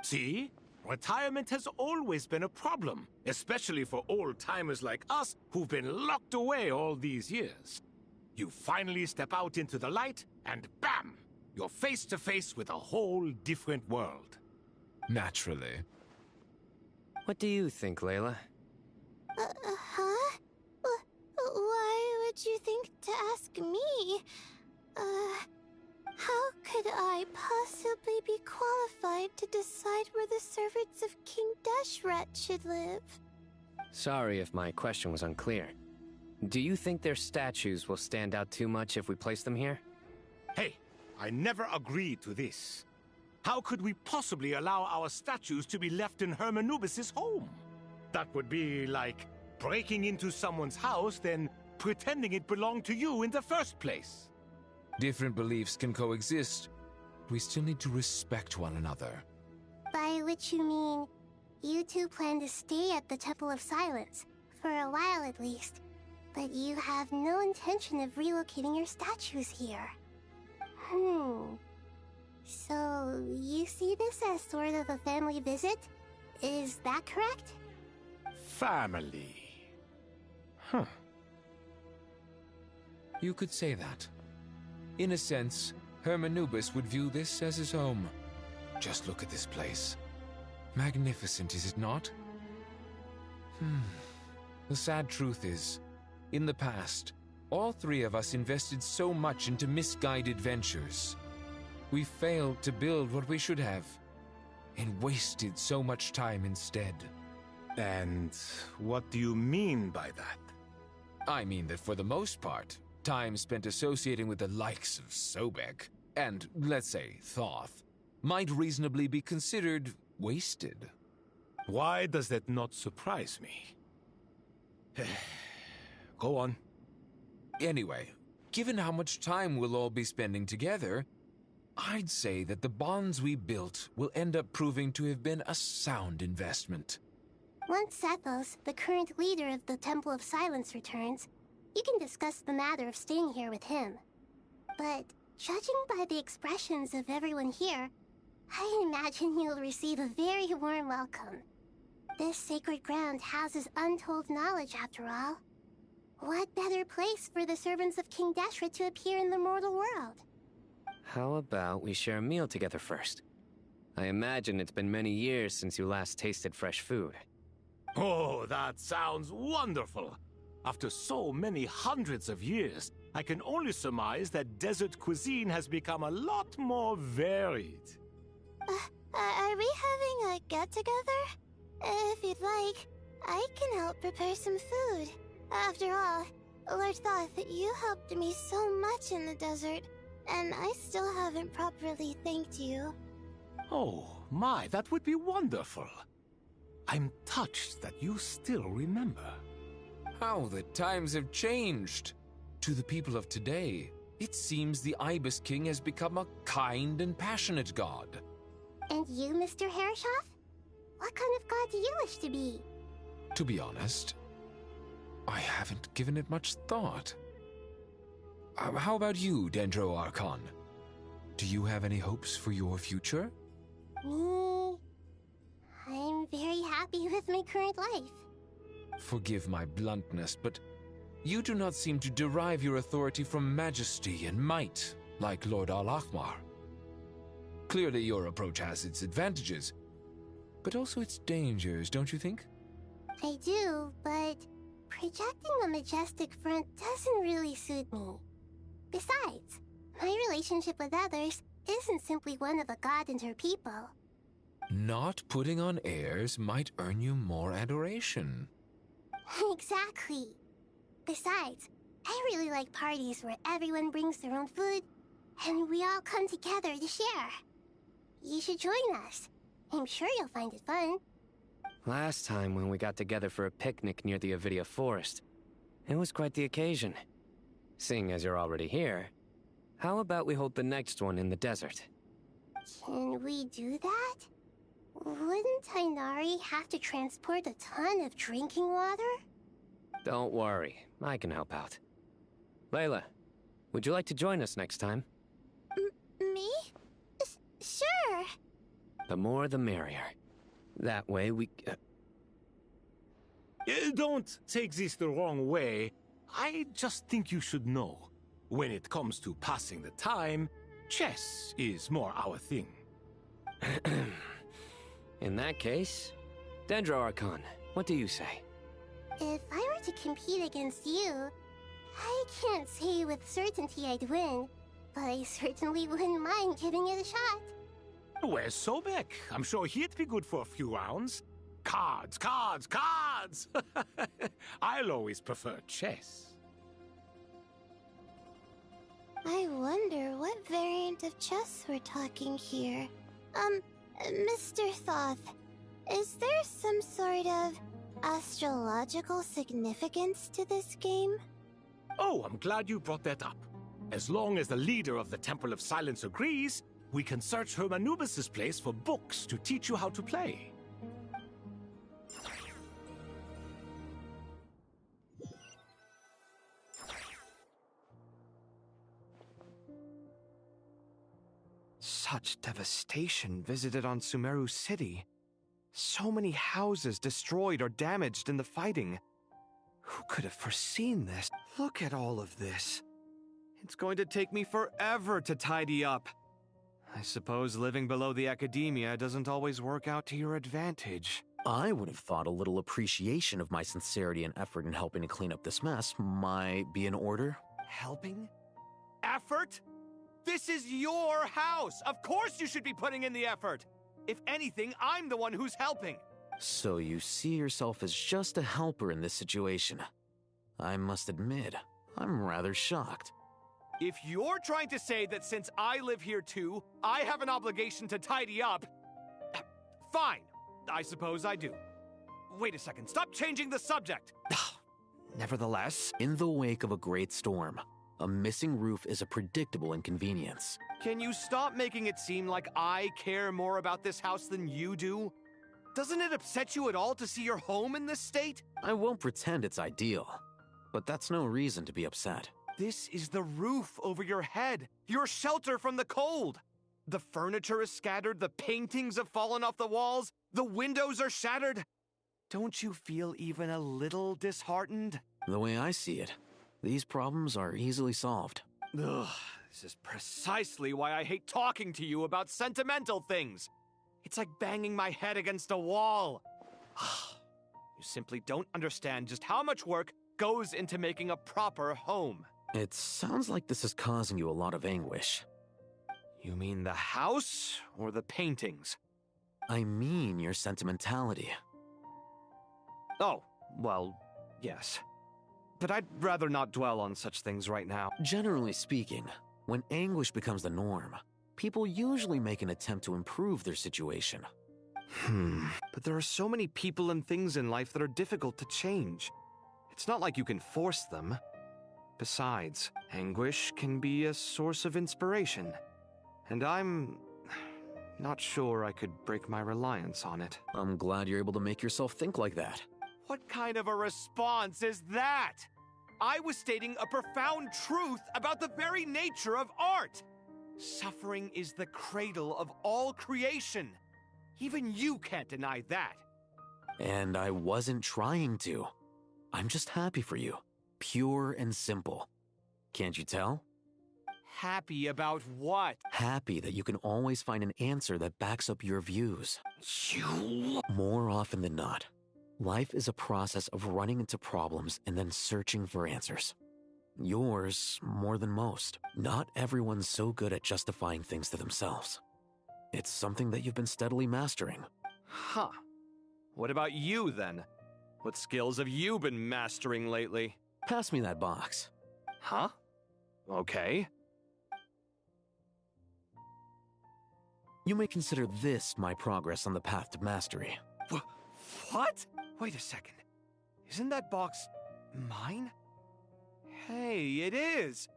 See? Retirement has always been a problem, especially for old-timers like us who've been locked away all these years. You finally step out into the light, and bam! You're face to face with a whole different world. Naturally. What do you think, Layla? Huh? Why would you think to ask me? How could I possibly be qualified to decide where the servants of King Deshret should live? Sorry if my question was unclear. Do you think their statues will stand out too much if we place them here? Hey, I never agreed to this. How could we possibly allow our statues to be left in Hermanubis' home? That would be like breaking into someone's house, then pretending it belonged to you in the first place. Different beliefs can coexist. We still need to respect one another. By which you mean, you two plan to stay at the Temple of Silence, for a while at least, but you have no intention of relocating your statues here. So, you see this as sort of a family visit? Is that correct? Family. You could say that. In a sense, Hermanubis would view this as his home. Just look at this place. Magnificent, is it not? The sad truth is, in the past, all three of us invested so much into misguided ventures. We failed to build what we should have, and wasted so much time instead. And what do you mean by that? I mean that for the most part, time spent associating with the likes of Sobek, and, let's say, Thoth, might reasonably be considered wasted. Why does that not surprise me? Go on. Anyway, given how much time we'll all be spending together, I'd say that the bonds we built will end up proving to have been a sound investment. Once Sethos, the current leader of the Temple of Silence, returns, you can discuss the matter of staying here with him. But judging by the expressions of everyone here, I imagine you'll receive a very warm welcome. This sacred ground houses untold knowledge, after all. What better place for the servants of King Deshret to appear in the mortal world? How about we share a meal together first? I imagine it's been many years since you last tasted fresh food. Oh, that sounds wonderful! After so many hundreds of years, I can only surmise that desert cuisine has become a lot more varied. Are we having a get-together? If you'd like, I can help prepare some food. After all, Lord Thoth, you helped me so much in the desert, and I still haven't properly thanked you. Oh, my, that would be wonderful. I'm touched that you still remember. How the times have changed! To the people of today, it seems the Ibis King has become a kind and passionate god. And you, Mr. Herreshoff? What kind of god do you wish to be? To be honest, I haven't given it much thought. How about you, Dendro Archon? Do you have any hopes for your future? Me? I'm very happy with my current life. Forgive my bluntness, but you do not seem to derive your authority from majesty and might, like Lord Al-Ahmar. Clearly your approach has its advantages, but also its dangers, don't you think? I do, but projecting a majestic front doesn't really suit me. Besides, my relationship with others isn't simply one of a god and her people. Not putting on airs might earn you more adoration. Exactly. Besides, I really like parties where everyone brings their own food, and we all come together to share. You should join us. I'm sure you'll find it fun. Last time when we got together for a picnic near the Avidia Forest, it was quite the occasion. Seeing as you're already here, how about we hold the next one in the desert? Can we do that? Wouldn't Tainari have to transport a ton of drinking water? Don't worry, I can help out. Layla, would you like to join us next time? Me? Sure. The more the merrier. That way we... Don't take this the wrong way. I just think you should know. When it comes to passing the time, chess is more our thing. In that case, Dendro Archon, what do you say? If I were to compete against you, I can't say with certainty I'd win, but I certainly wouldn't mind giving it a shot. Where's Sobek? I'm sure he'd be good for a few rounds. Cards, cards, cards! I'll always prefer chess. I wonder what variant of chess we're talking here. Mr. Thoth, is there some sort of astrological significance to this game? Oh, I'm glad you brought that up. As long as the leader of the Temple of Silence agrees, we can search Hermanubis' place for books to teach you how to play. Such devastation visited on Sumeru City. So many houses destroyed or damaged in the fighting. Who could have foreseen this? Look at all of this. It's going to take me forever to tidy up. I suppose living below the academia doesn't always work out to your advantage. I would have thought a little appreciation of my sincerity and effort in helping to clean up this mess might be in order. Helping? Effort? This is your house! Of course you should be putting in the effort! If anything, I'm the one who's helping! So you see yourself as just a helper in this situation. I must admit, I'm rather shocked. If you're trying to say that since I live here too, I have an obligation to tidy up, fine. I suppose I do. Wait a second, stop changing the subject! Nevertheless, in the wake of a great storm, a missing roof is a predictable inconvenience. Can you stop making it seem like I care more about this house than you do? Doesn't it upset you at all to see your home in this state? I won't pretend it's ideal, but that's no reason to be upset. This is the roof over your head, your shelter from the cold. The furniture is scattered, the paintings have fallen off the walls, the windows are shattered. Don't you feel even a little disheartened? The way I see it, these problems are easily solved. Ugh, this is precisely why I hate talking to you about sentimental things. It's like banging my head against a wall. You simply don't understand just how much work goes into making a proper home. It sounds like this is causing you a lot of anguish. You mean the house or the paintings? I mean your sentimentality. Oh, well, yes. But I'd rather not dwell on such things right now. Generally speaking, when anguish becomes the norm, people usually make an attempt to improve their situation. But there are so many people and things in life that are difficult to change. It's not like you can force them. Besides, anguish can be a source of inspiration. And I'm not sure I could break my reliance on it. I'm glad you're able to make yourself think like that. What kind of a response is that? I was stating a profound truth about the very nature of art. Suffering is the cradle of all creation. Even you can't deny that. And I wasn't trying to. I'm just happy for you. Pure and simple. Can't you tell? Happy about what? Happy that you can always find an answer that backs up your views. You... More often than not, life is a process of running into problems and then searching for answers. Yours more than most. Not everyone's so good at justifying things to themselves. It's something that you've been steadily mastering. Huh. What about you, then? What skills have you been mastering lately? Pass me that box. Huh? Okay. You may consider this my progress on the path to mastery. What? Wait a second. Isn't that box mine? Hey, it is.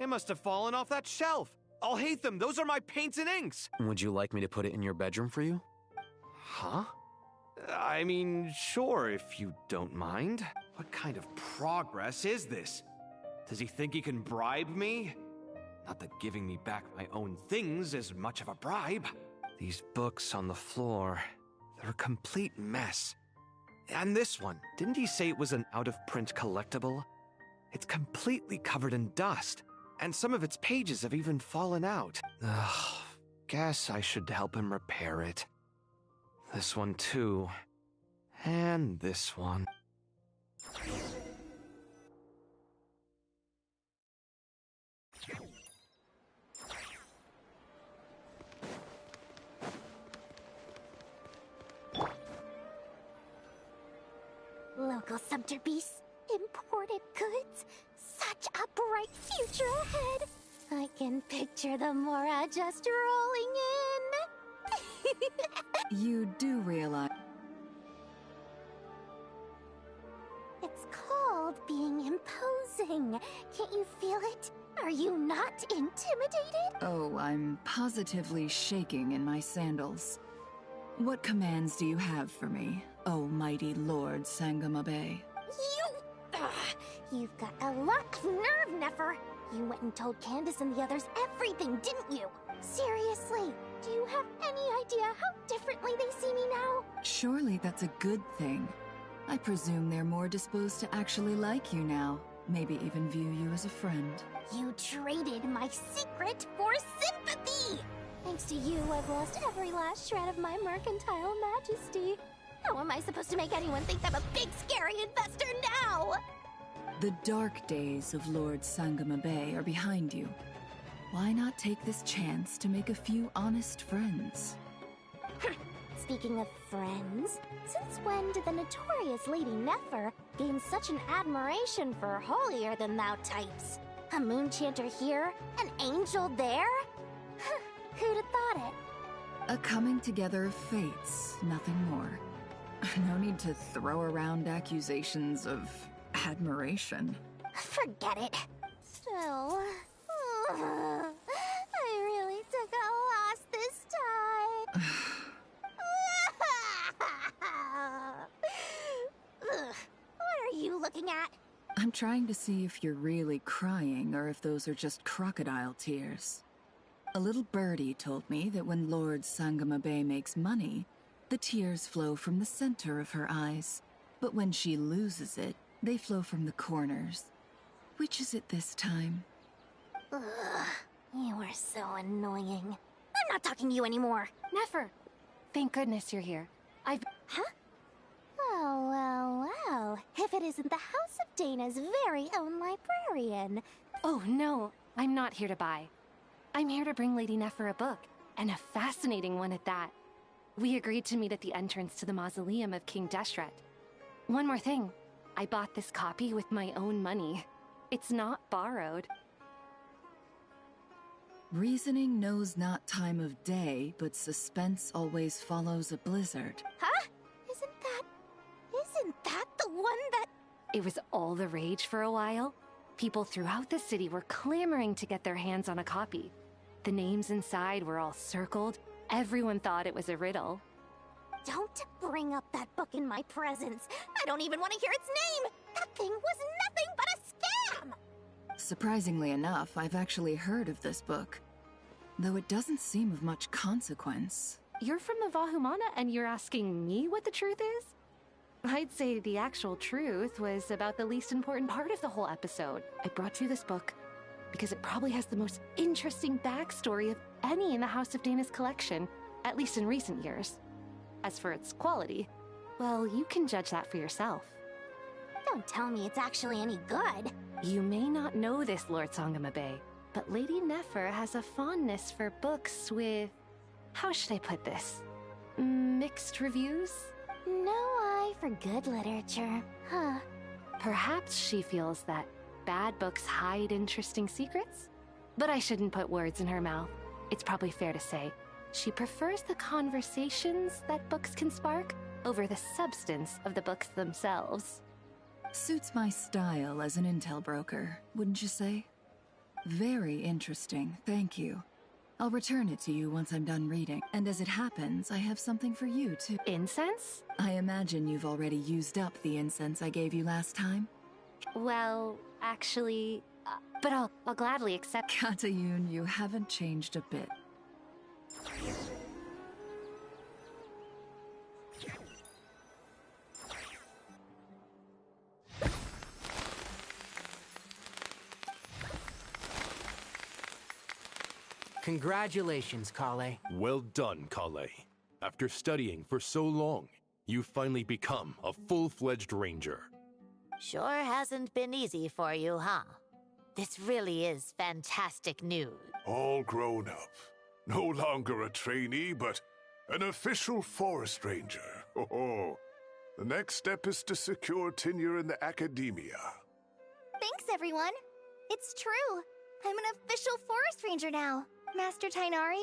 It must have fallen off that shelf. I'll hate them. Those are my paints and inks. Would you like me to put it in your bedroom for you? Huh? I mean, sure, if you don't mind. What kind of progress is this? Does he think he can bribe me? Not that giving me back my own things is much of a bribe. These books on the floor, they're a complete mess. And this one, didn't he say it was an out-of-print collectible? It's completely covered in dust, and some of its pages have even fallen out. Ugh, guess I should help him repair it. This one too. And this one. Local sumter beasts, imported goods, such a bright future ahead. I can picture the Mora just rolling in. You do realize... It's called being imposing. Can't you feel it? Are you not intimidated? Oh, I'm positively shaking in my sandals. What commands do you have for me, oh mighty Lord Sangamabe? You've got a lot of nerve, Nefer. You went and told Candace and the others everything, didn't you? Seriously, do you have any idea how differently they see me now? Surely that's a good thing. I presume they're more disposed to actually like you now. Maybe even view you as a friend. You traded my secret for sympathy! Thanks to you, I've lost every last shred of my mercantile majesty. How am I supposed to make anyone think I'm a big, scary investor now? The dark days of Lord Sangamabe are behind you. Why not take this chance to make a few honest friends? Speaking of friends, since when did the notorious Lady Nefer gain such an admiration for holier-than-thou types? A moon chanter here, an angel there? Who'd have thought it? A coming together of fates, nothing more. No need to throw around accusations of admiration. Forget it. Still, I really took a loss this time. What are you looking at? I'm trying to see if you're really crying or if those are just crocodile tears. A little birdie told me that when Lord Sangamabe makes money, the tears flow from the center of her eyes. But when she loses it, they flow from the corners. Which is it this time? Ugh, you are so annoying. I'm not talking to you anymore. Nefer, thank goodness you're here. Huh? Well. If it isn't the House of Dana's very own librarian. Oh, no. I'm not here to buy. I'm here to bring Lady Nefer a book, and a fascinating one at that. We agreed to meet at the entrance to the mausoleum of King Deshret. One more thing. I bought this copy with my own money. It's not borrowed. Reasoning knows not time of day, but suspense always follows a blizzard. Huh? Isn't that the one that... It was all the rage for a while. People throughout the city were clamoring to get their hands on a copy. The names inside were all circled. Everyone thought it was a riddle. Don't bring up that book in my presence. I don't even want to hear its name. That thing was nothing but a scam. Surprisingly enough, I've actually heard of this book. Though it doesn't seem of much consequence. You're from the Vahumana and you're asking me what the truth is? I'd say the actual truth was about the least important part of the whole episode. I brought you this book because it probably has the most interesting backstory of any in the House of Dana's collection, at least in recent years. As for its quality, well, you can judge that for yourself. Don't tell me it's actually any good. You may not know this, Lord Sangamabe, but Lady Nefer has a fondness for books with... how should I put this? Mixed reviews? No eye for good literature, huh? Perhaps she feels that bad books hide interesting secrets? But I shouldn't put words in her mouth. It's probably fair to say she prefers the conversations that books can spark over the substance of the books themselves. Suits my style as an intel broker, wouldn't you say? Very interesting, thank you. I'll return it to you once I'm done reading. And as it happens, I have something for you too. Incense? I imagine you've already used up the incense I gave you last time? Well, actually, but I'll gladly accept. Katayun, you haven't changed a bit. Congratulations, Kale. Well done, Kale. After studying for so long, you've finally become a full-fledged ranger. Sure hasn't been easy for you, huh? This really is fantastic news. All grown up. No longer a trainee, but an official forest ranger. Oh, the next step is to secure tenure in the academia. Thanks, everyone. It's true. I'm an official forest ranger now. Master Tainari,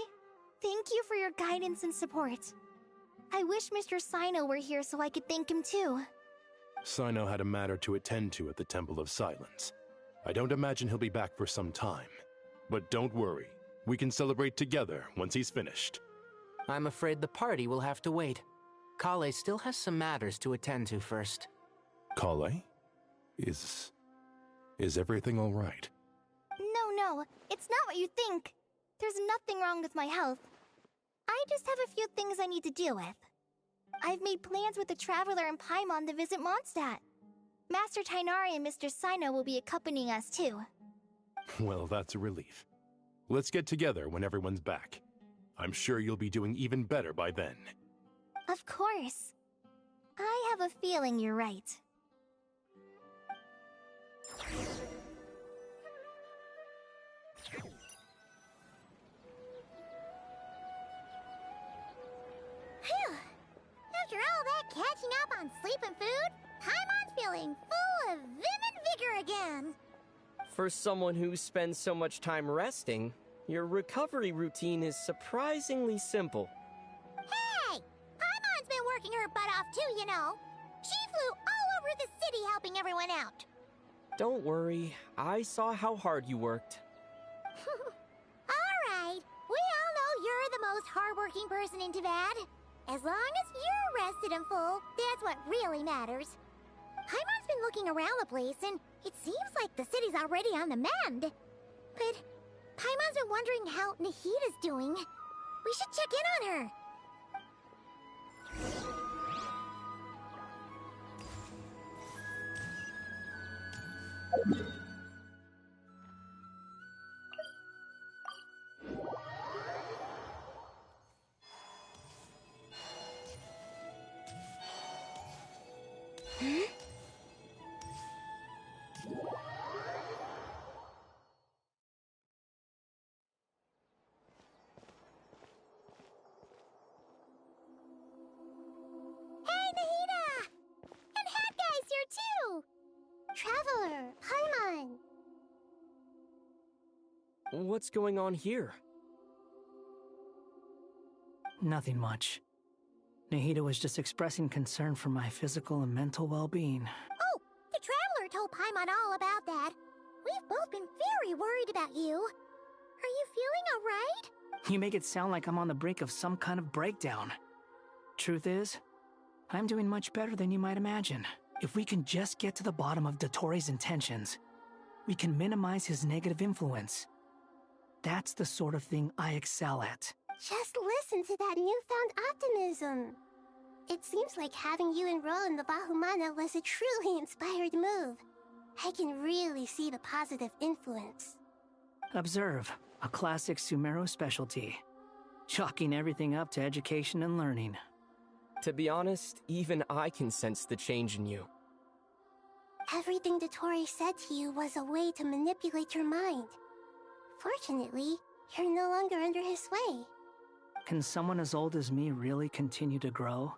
thank you for your guidance and support. I wish Mr. Sino were here so I could thank him too. Sino had a matter to attend to at the Temple of Silence. I don't imagine he'll be back for some time. But don't worry, we can celebrate together once he's finished. I'm afraid the party will have to wait. Kale still has some matters to attend to first. Kale? Is everything all right? No, it's not what you think. There's nothing wrong with my health. I just have a few things I need to deal with. I've made plans with the Traveler and Paimon to visit Mondstadt. Master Tainari and Mr. Sino will be accompanying us too. Well, that's a relief. Let's get together when everyone's back. I'm sure you'll be doing even better by then. Of course. I have a feeling you're right. Phew! After all that catching up on sleep and food, Paimon's feeling full of vim and vigor again. For someone who spends so much time resting, your recovery routine is surprisingly simple. Hey! Paimon's been working her butt off too, you know. She flew all over the city helping everyone out. Don't worry, I saw how hard you worked. Alright, we all know you're the most hardworking person in Teyvat. As long as you're rested and full, that's what really matters. Paimon's been looking around the place, and it seems like the city's already on the mend. But Paimon's been wondering how Nahida's doing. We should check in on her. Hey, Nahida! And Hat Guy's here too! Traveler, Paimon. What's going on here? Nothing much. Nahida was just expressing concern for my physical and mental well-being. Oh, the Traveler told Paimon all about that. We've both been very worried about you. Are you feeling alright? You make it sound like I'm on the brink of some kind of breakdown. Truth is, I'm doing much better than you might imagine. If we can just get to the bottom of Dotori's intentions, we can minimize his negative influence. That's the sort of thing I excel at. Just listen to that newfound optimism. It seems like having you enroll in the Bahumana was a truly inspired move. I can really see the positive influence. Observe, a classic Sumeru specialty. Chalking everything up to education and learning. To be honest, even I can sense the change in you. Everything Dotori said to you was a way to manipulate your mind. Fortunately, you're no longer under his sway. Can someone as old as me really continue to grow?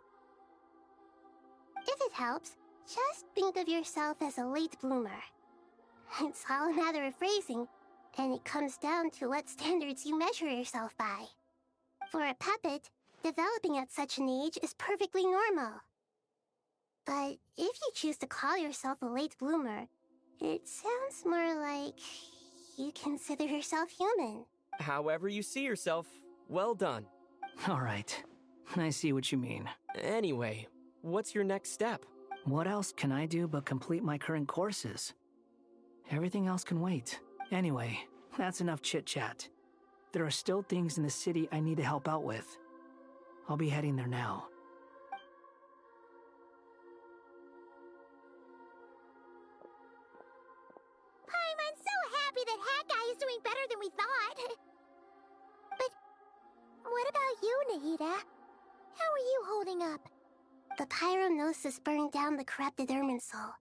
If it helps, just think of yourself as a late bloomer. It's all a matter of phrasing, and it comes down to what standards you measure yourself by. For a puppet, developing at such an age is perfectly normal. But if you choose to call yourself a late bloomer, it sounds more like you consider yourself human. However you see yourself, well done. Alright, I see what you mean. Anyway, what's your next step? What else can I do but complete my current courses? Everything else can wait. Anyway, that's enough chit-chat. There are still things in the city I need to help out with. I'll be heading there now. I'm so happy that Hat Guy is doing better than we thought. you, Nahida? How are you holding up? The pyronosis burned down the corrupted Irminsul.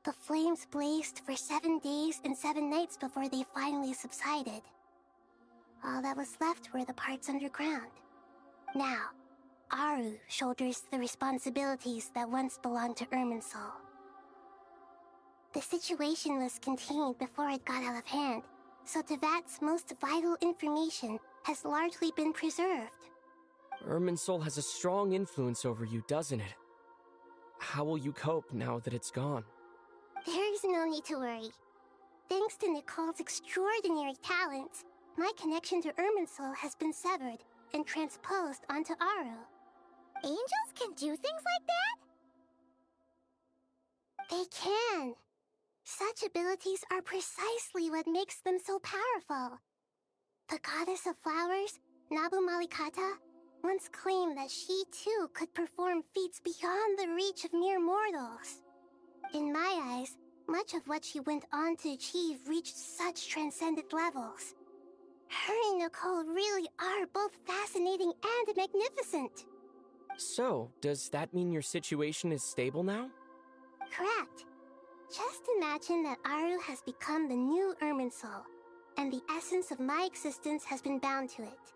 The flames blazed for 7 days and 7 nights before they finally subsided. All that was left were the parts underground. Now, Aru shoulders the responsibilities that once belonged to Irminsul. The situation was contained before it got out of hand, so Tevat's most vital information has largely been preserved. Irminsul has a strong influence over you, doesn't it? How will you cope now that it's gone? There is no need to worry. Thanks to Nicole's extraordinary talents, my connection to Irminsul has been severed and transposed onto Aru. Angels can do things like that? They can. Such abilities are precisely what makes them so powerful. The goddess of flowers, Nabu Malikata, once claimed that she too could perform feats beyond the reach of mere mortals. In my eyes, much of what she went on to achieve reached such transcendent levels. Her and Nicole really are both fascinating and magnificent. So, does that mean your situation is stable now? Correct. Just imagine that Aru has become the new Irminsul, and the essence of my existence has been bound to it.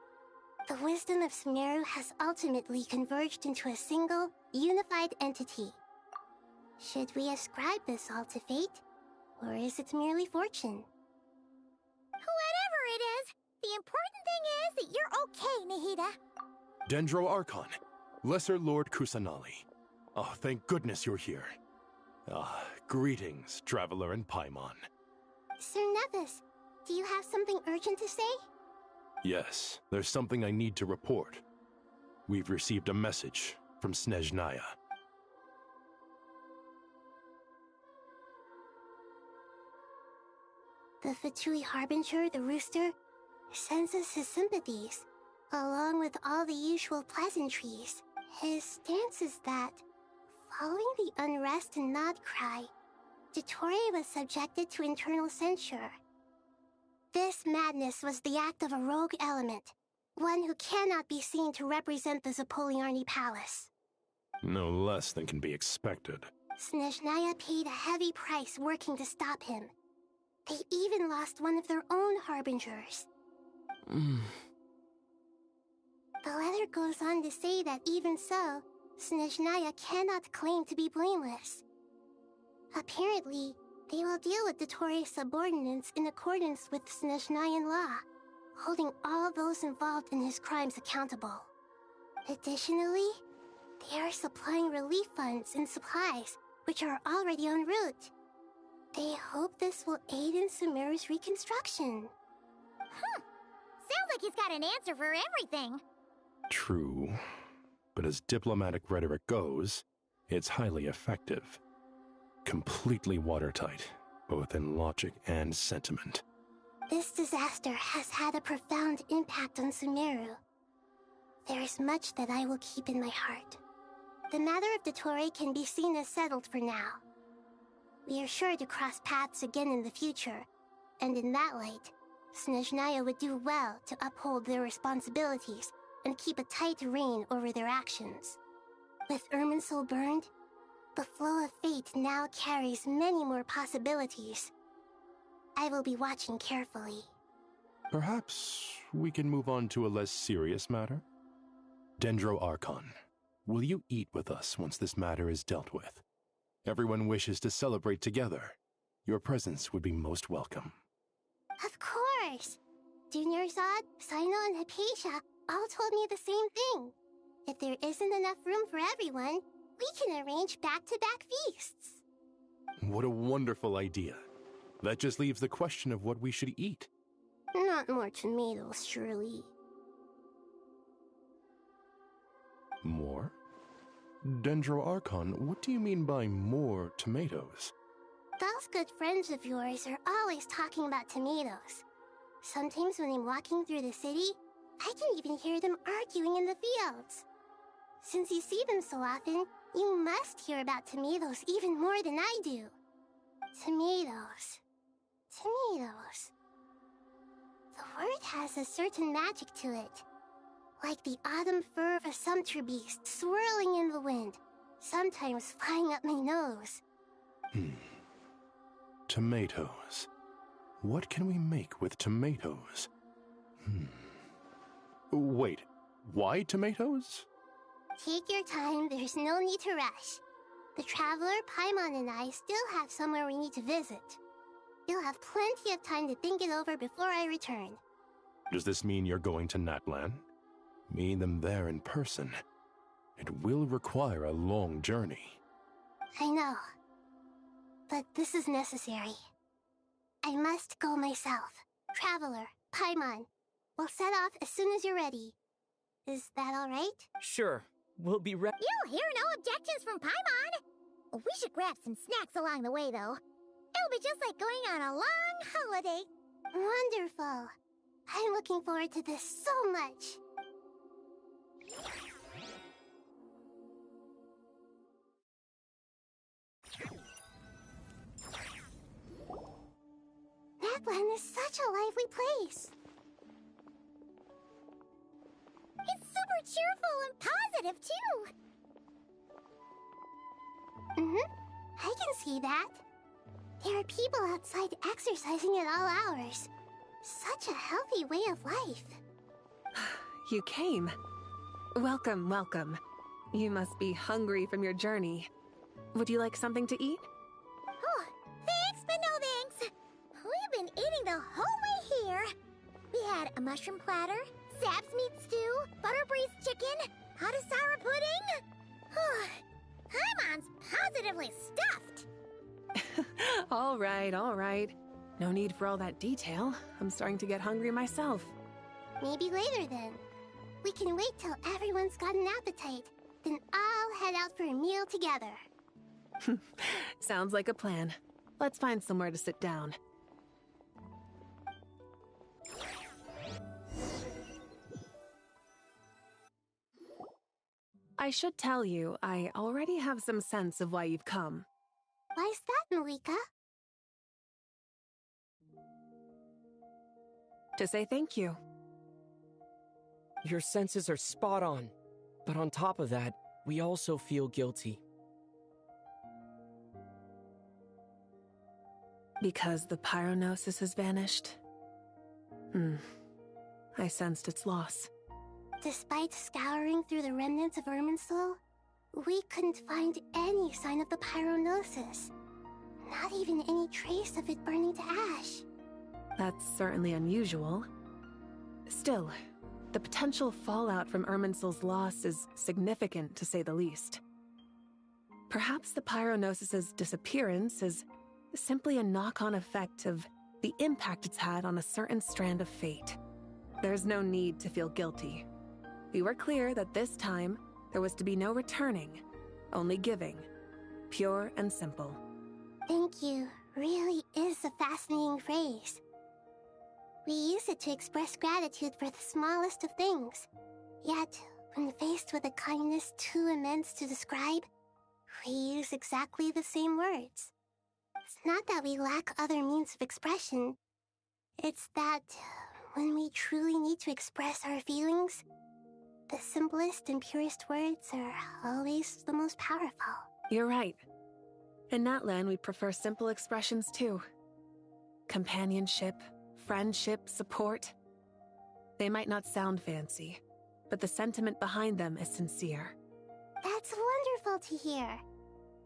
The wisdom of Sumeru has ultimately converged into a single, unified entity. Should we ascribe this all to fate, or is it merely fortune? Whatever it is, the important thing is that you're okay, Nahida. Dendro Archon, Lesser Lord Kusanali. Oh, thank goodness you're here. Greetings, Traveler and Paimon. Sir Nevis, do you have something urgent to say? Yes, there's something I need to report. We've received a message from Snezhnaya. The Fatui Harbinger, the Rooster, sends us his sympathies, along with all the usual pleasantries. His stance is that, following the unrest and Nod Cry, Dottore was subjected to internal censure. This madness was the act of a rogue element, one who cannot be seen to represent the Zapoliarni Palace. No less than can be expected. Snezhnaya paid a heavy price working to stop him. They even lost one of their own Harbingers. The letter goes on to say that even so, Snezhnaya cannot claim to be blameless. Apparently, they will deal with Dottore's subordinates in accordance with Snezhnayan law, holding all those involved in his crimes accountable. Additionally, they are supplying relief funds and supplies, which are already en route. They hope this will aid in Sumeru's reconstruction. Sounds like he's got an answer for everything. True, but as diplomatic rhetoric goes, it's highly effective. Completely watertight, both in logic and sentiment. This disaster has had a profound impact on Sumeru. There is much that I will keep in my heart. The matter of Dottore can be seen as settled for now. We are sure to cross paths again in the future, and in that light, Snezhnaya would do well to uphold their responsibilities and keep a tight rein over their actions. With Irminsul burned, the flow of fate now carries many more possibilities. I will be watching carefully. Perhaps we can move on to a less serious matter? Dendro Archon, will you eat with us once this matter is dealt with? Everyone wishes to celebrate together. Your presence would be most welcome. Of course! Junior Zod, Sino, and Hypatia all told me the same thing. If there isn't enough room for everyone, we can arrange back-to-back feasts. What a wonderful idea. That just leaves the question of what we should eat. Not more tomatoes, surely. More? Dendro Archon, what do you mean by more tomatoes? Those good friends of yours are always talking about tomatoes. Sometimes when I'm walking through the city, I can even hear them arguing in the fields. Since you see them so often, you must hear about tomatoes even more than I do. Tomatoes. Tomatoes. The word has a certain magic to it. like the autumn fur of a sumpter beast swirling in the wind, sometimes flying up my nose. Tomatoes. What can we make with tomatoes? Wait, why tomatoes? Take your time, there's no need to rush. The Traveler, Paimon, and I still have somewhere we need to visit. You'll have plenty of time to think it over before I return. Does this mean you're going to Natlan? Meeting them there in person. It will require a long journey. I know. But this is necessary. I must go myself. Traveler, Paimon, we'll set off as soon as you're ready. Is that all right? Sure, we'll be ready. You'll hear no objections from Paimon. We should grab some snacks along the way, though. It'll be just like going on a long holiday. Wonderful. I'm looking forward to this so much. Natlan is such a lively place. It's super cheerful and positive, too. I can see that. There are people outside exercising at all hours. Such a healthy way of life. You came. Welcome, welcome. You must be hungry from your journey. Would you like something to eat? Oh, thanks, but no thanks. We've been eating the whole way here. We had a mushroom platter, Sap's meat stew, butter braised chicken, hot sour pudding. Paimon's positively stuffed. All right, all right. No need for all that detail. I'm starting to get hungry myself. Maybe later then. We can wait till everyone's got an appetite. Then I'll head out for a meal together. Sounds like a plan. Let's find somewhere to sit down. I should tell you, I already have some sense of why you've come. Why's that, Malika? To say thank you. Your senses are spot on. But on top of that, we also feel guilty. Because the pyronosis has vanished? I sensed its loss. Despite scouring through the remnants of Irminsul, we couldn't find any sign of the pyronosis. Not even any trace of it burning to ash. That's certainly unusual. Still, the potential fallout from Irminsul's loss is significant, to say the least. Perhaps the pyronosis's disappearance is simply a knock-on effect of the impact it's had on a certain strand of fate. There's no need to feel guilty. We were clear that this time, there was to be no returning, only giving. Pure and simple. Thank you really is a fascinating phrase. We use it to express gratitude for the smallest of things. Yet, when faced with a kindness too immense to describe, we use exactly the same words. It's not that we lack other means of expression. It's that when we truly need to express our feelings, the simplest and purest words are always the most powerful. You're right. In Natlan, we prefer simple expressions too. Companionship, friendship, support. They might not sound fancy, but the sentiment behind them is sincere. That's wonderful to hear.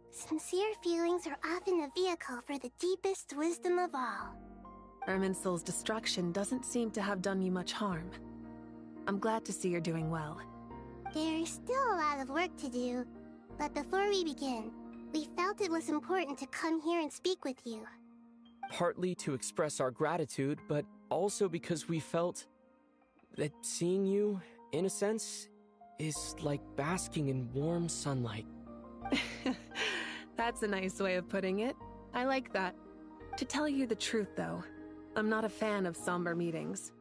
Sincere feelings are often a vehicle for the deepest wisdom of all. Irminsul's destruction doesn't seem to have done you much harm. I'm glad to see you're doing well. There's still a lot of work to do, but before we begin, we felt it was important to come here and speak with you. Partly to express our gratitude, but also because we felt that seeing you, in a sense, is like basking in warm sunlight. That's a nice way of putting it. I like that. To tell you the truth, though, I'm not a fan of somber meetings.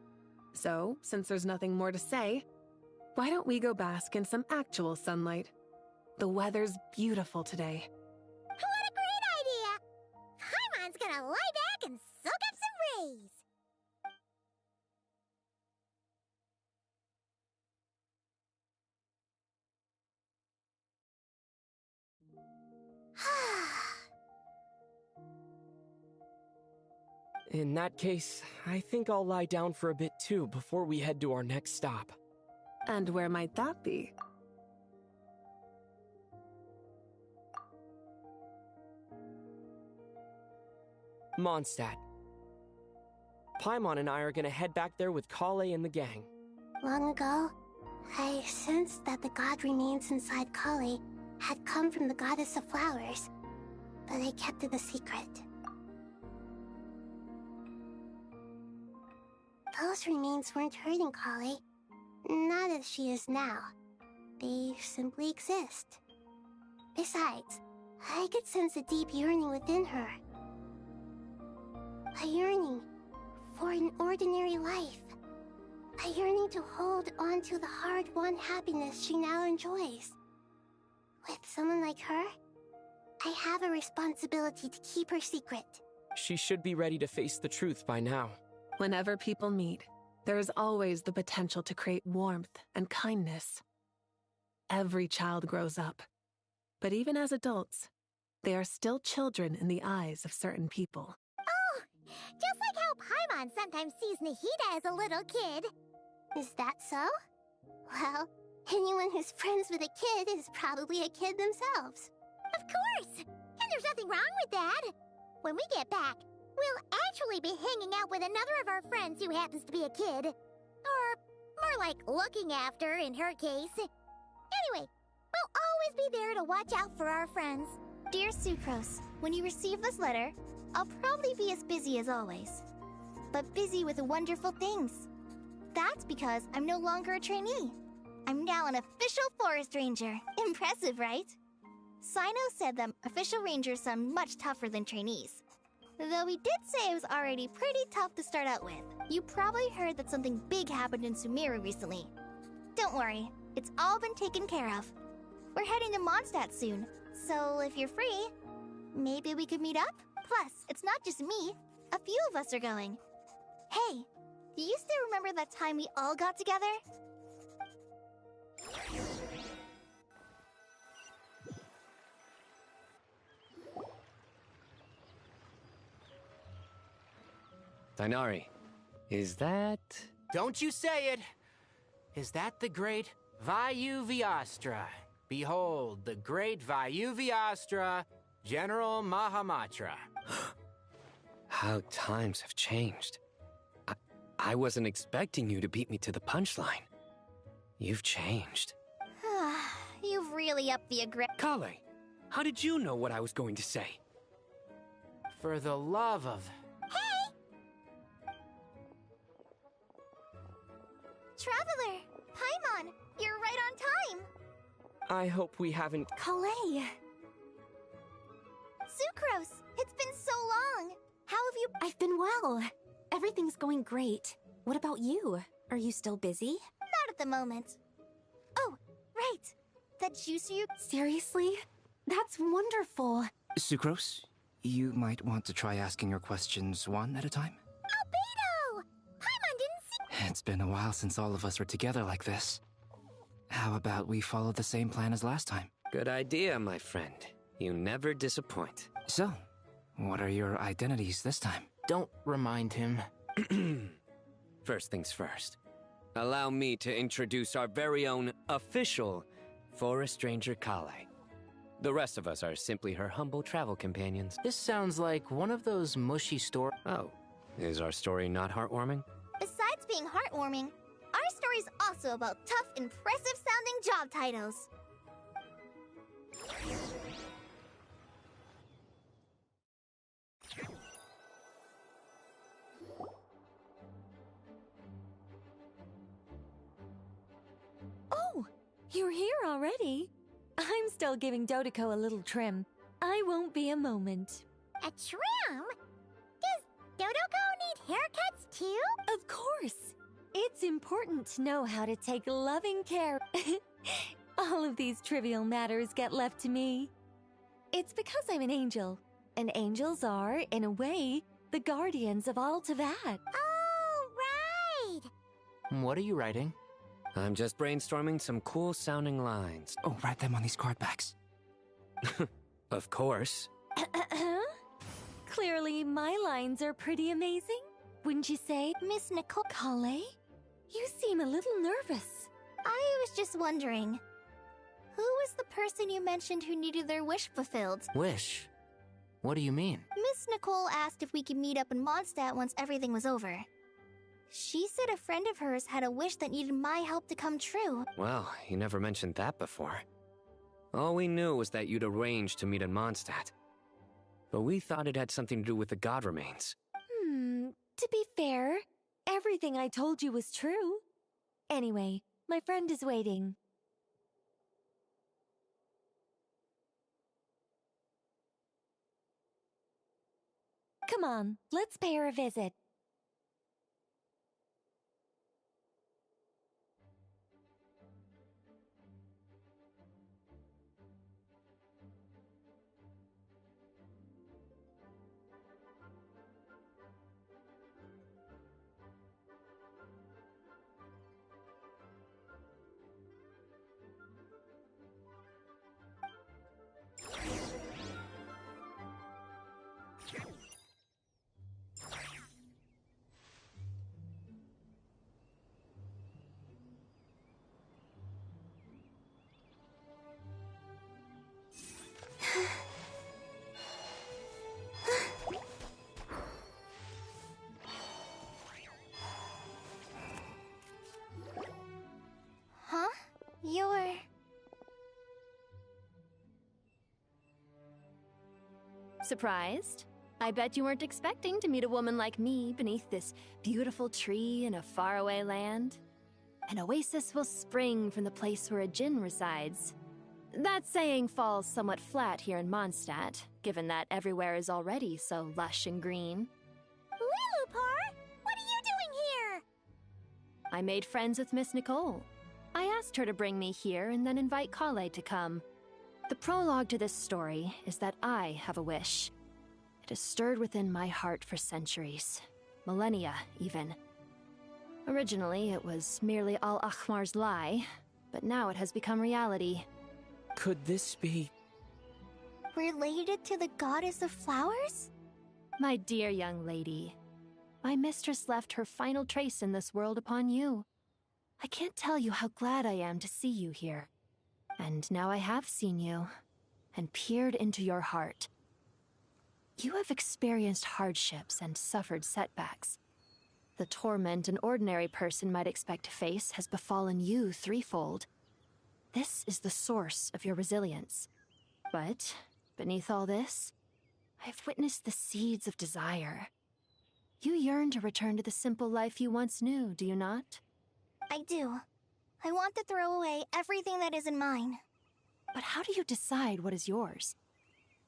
So, since there's nothing more to say, why don't we go bask in some actual sunlight? The weather's beautiful today. What a great idea! Paimon's gonna lie back and soak up some rays. In that case, I think I'll lie down for a bit too before we head to our next stop. And where might that be? Mondstadt. Paimon and I are gonna head back there with Kale and the gang. Long ago, I sensed that the god remains inside Kali had come from the goddess of flowers, but I kept it a secret. Those remains weren't hurting Kali, not as she is now. They simply exist. Besides, I could sense a deep yearning within her. A yearning for an ordinary life. A yearning to hold on to the hard-won happiness she now enjoys. With someone like her, I have a responsibility to keep her secret. She should be ready to face the truth by now. Whenever people meet, there is always the potential to create warmth and kindness. Every child grows up, but even as adults, they are still children in the eyes of certain people. Oh, just like how Paimon sometimes sees Nahida as a little kid. Is that so? Well, anyone who's friends with a kid is probably a kid themselves. Of course! And there's nothing wrong with that. When we get back, we'll actually be hanging out with another of our friends who happens to be a kid. Or more like looking after, in her case. Anyway, we'll always be there to watch out for our friends. Dear Sucrose, when you receive this letter, I'll probably be as busy as always. But busy with wonderful things. That's because I'm no longer a trainee. I'm now an official forest ranger. Impressive, right? Sino said that official rangers sound much tougher than trainees. Though he did say it was already pretty tough to start out with. You probably heard that something big happened in Sumeru recently. Don't worry, it's all been taken care of. We're heading to Mondstadt soon, so if you're free, maybe we could meet up? Plus, it's not just me. A few of us are going. Hey, do you still remember that time we all got together? Tighnari, is that... Don't you say it! Is that the great Vayu-Vyastra? Behold, the great Vayu-Vyastra, General Mahamatra. How times have changed. I wasn't expecting you to beat me to the punchline. You've changed. You've really upped the aggression. Kale, how did you know what I was going to say? For the love of... Traveler! Paimon! You're right on time! I hope we haven't... Kale! Sucrose! It's been so long! How have you... I've been well. Everything's going great. What about you? Are you still busy? Not at the moment. Oh, right! That juice you... Seriously? That's wonderful. Sucrose, you might want to try asking your questions one at a time. Albedo! Paimon didn't see... It's been a while since all of us were together like this. How about we follow the same plan as last time? Good idea, my friend. You never disappoint. So, what are your identities this time? Don't remind him. First things first. Allow me to introduce our very own official Forest Ranger Kale. The rest of us are simply her humble travel companions. This sounds like one of those mushy stories. Oh, is our story not heartwarming? Besides being heartwarming, our story's also about tough, impressive-sounding job titles. Oh, you're here already? I'm still giving Dodeko a little trim. I won't be a moment. A trim? Does Dodoko need haircuts too? Of course. It's important to know how to take loving care. All of these trivial matters get left to me. It's because I'm an angel. And angels are, in a way, the guardians of all Tavad. Oh, right! What are you writing? I'm just brainstorming some cool-sounding lines. Oh, write them on these card backs. Of course. Clearly, my lines are pretty amazing. Wouldn't you say, Miss Nicole Kale? You seem a little nervous. I was just wondering, who was the person you mentioned who needed their wish fulfilled? Wish? What do you mean? Miss Nicole asked if we could meet up in Mondstadt once everything was over. She said a friend of hers had a wish that needed my help to come true. Well, you never mentioned that before. All we knew was that you'd arranged to meet in Mondstadt. But we thought it had something to do with the god remains. To be fair, everything I told you was true. Anyway, my friend is waiting. Come on, let's pay her a visit. Huh? You're... Surprised? I bet you weren't expecting to meet a woman like me beneath this beautiful tree in a faraway land. An oasis will spring from the place where a djinn resides. That saying falls somewhat flat here in Mondstadt, given that everywhere is already so lush and green. Lilupar! What are you doing here? I made friends with Miss Nicole. I asked her to bring me here and then invite Kale to come. The prologue to this story is that I have a wish. It has stirred within my heart for centuries. Millennia, even. Originally, it was merely Al-Akhmar's lie, but now it has become reality. Could this be... related to the goddess of flowers? My dear young lady, my mistress left her final trace in this world upon you. I can't tell you how glad I am to see you here. And now I have seen you, and peered into your heart. You have experienced hardships and suffered setbacks. The torment an ordinary person might expect to face has befallen you threefold. This is the source of your resilience. But, beneath all this, I've witnessed the seeds of desire. You yearn to return to the simple life you once knew, do you not? I do. I want to throw away everything that isn't mine. But how do you decide what is yours?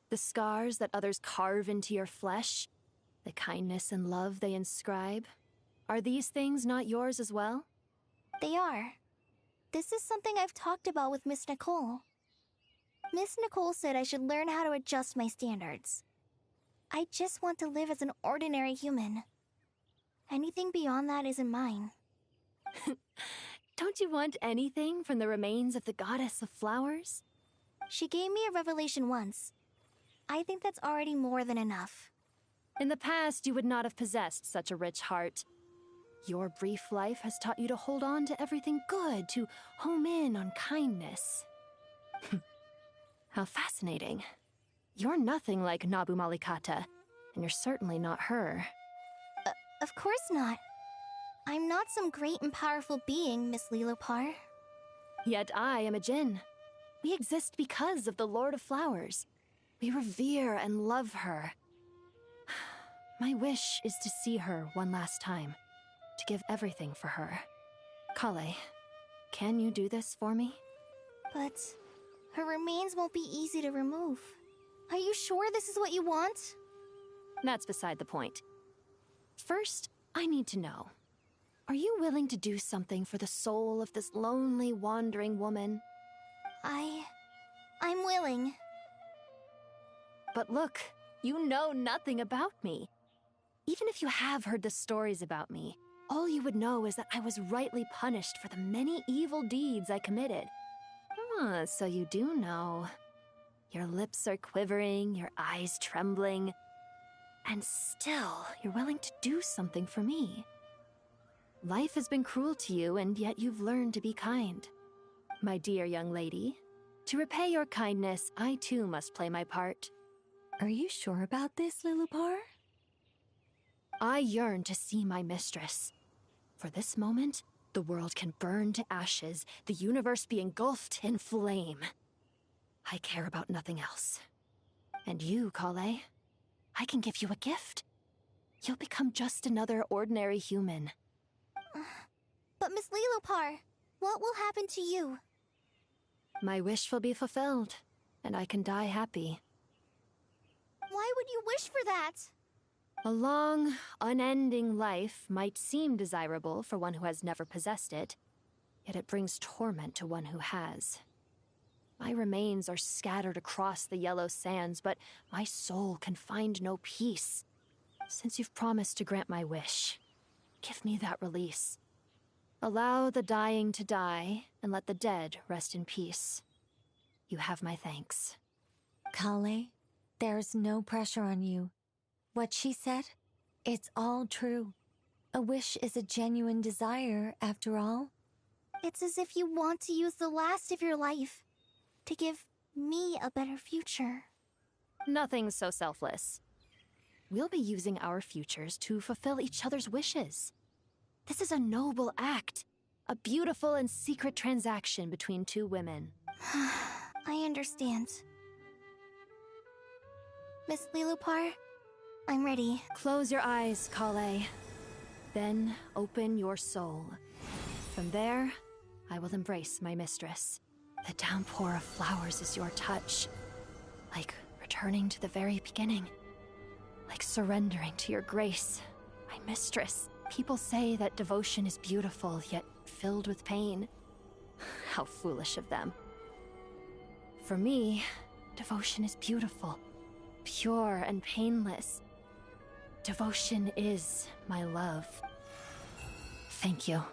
The scars that others carve into your flesh? The kindness and love they inscribe? Are these things not yours as well? They are. This is something I've talked about with Miss Nicole. Miss Nicole said I should learn how to adjust my standards. I just want to live as an ordinary human. Anything beyond that isn't mine. Don't you want anything from the remains of the goddess of flowers? She gave me a revelation once. I think that's already more than enough. In the past, you would not have possessed such a rich heart. Your brief life has taught you to hold on to everything good, to home in on kindness. How fascinating. You're nothing like Nabu Malikata, and you're certainly not her. Of course not. I'm not some great and powerful being, Miss Lilopar. Yet I am a djinn. We exist because of the Lord of Flowers. We revere and love her. My wish is to see her one last time, to give everything for her. Kale, can you do this for me? But her remains won't be easy to remove. Are you sure this is what you want? That's beside the point. First, I need to know. Are you willing to do something for the soul of this lonely, wandering woman? I'm willing. But look, you know nothing about me. Even if you have heard the stories about me, all you would know is that I was rightly punished for the many evil deeds I committed. Ah, so you do know. Your lips are quivering, your eyes trembling. And still, you're willing to do something for me. Life has been cruel to you, and yet you've learned to be kind. My dear young lady, to repay your kindness, I too must play my part. Are you sure about this, Lilupar? I yearn to see my mistress. For this moment, the world can burn to ashes, the universe be engulfed in flame. I care about nothing else. And you, Kale, I can give you a gift. You'll become just another ordinary human. But Miss Lilupar, what will happen to you? My wish will be fulfilled, and I can die happy. Why would you wish for that? A long, unending life might seem desirable for one who has never possessed it, yet it brings torment to one who has. My remains are scattered across the yellow sands, but my soul can find no peace. Since you've promised to grant my wish, give me that release. Allow the dying to die, and let the dead rest in peace. You have my thanks. Kale, there's no pressure on you. What she said, it's all true. A wish is a genuine desire, after all. It's as if you want to use the last of your life to give me a better future. Nothing's so selfless. We'll be using our futures to fulfill each other's wishes. This is a noble act, a beautiful and secret transaction between two women. I understand. Miss Lilupar, I'm ready. Close your eyes, Kale. Then open your soul. From there, I will embrace my mistress. The downpour of flowers is your touch. Like returning to the very beginning. Like surrendering to your grace. My mistress. People say that devotion is beautiful, yet filled with pain. How foolish of them. For me, devotion is beautiful. Pure and painless. Devotion is my love. Thank you.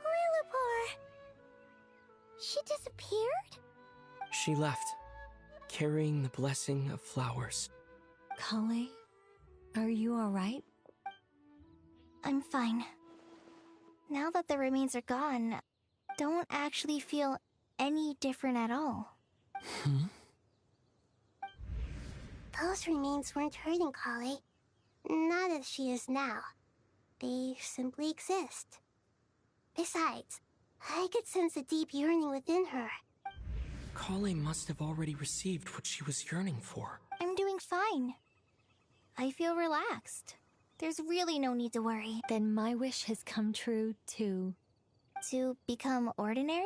Lilupar! She disappeared? She left, carrying the blessing of flowers. Kale, are you alright? I'm fine. Now that the remains are gone, don't actually feel any different at all. Those remains weren't hurting Kale. Not as she is now. They simply exist. Besides, I could sense a deep yearning within her. Kale must have already received what she was yearning for. I'm doing fine. I feel relaxed. There's really no need to worry. Then my wish has come true, too. To become ordinary?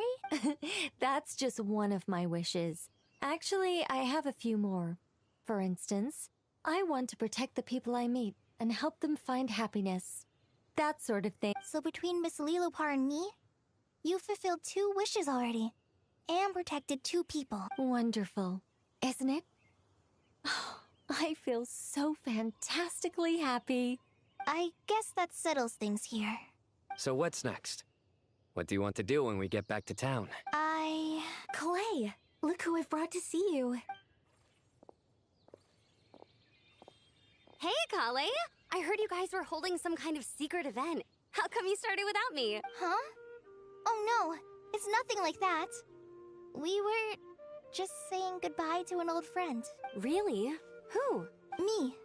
That's just one of my wishes. Actually, I have a few more. For instance, I want to protect the people I meet and help them find happiness. That sort of thing. So between Miss Lilupar and me, you've fulfilled 2 wishes already. And protected 2 people. Wonderful. Isn't it? Oh, I feel so fantastically happy. I guess that settles things here. So what's next? What do you want to do when we get back to town? Clay, look who I've brought to see you. Hey, Kale! I heard you guys were holding some kind of secret event. How come you started without me? Huh? Oh no, it's nothing like that. We were just saying goodbye to an old friend. Really? Who? Me.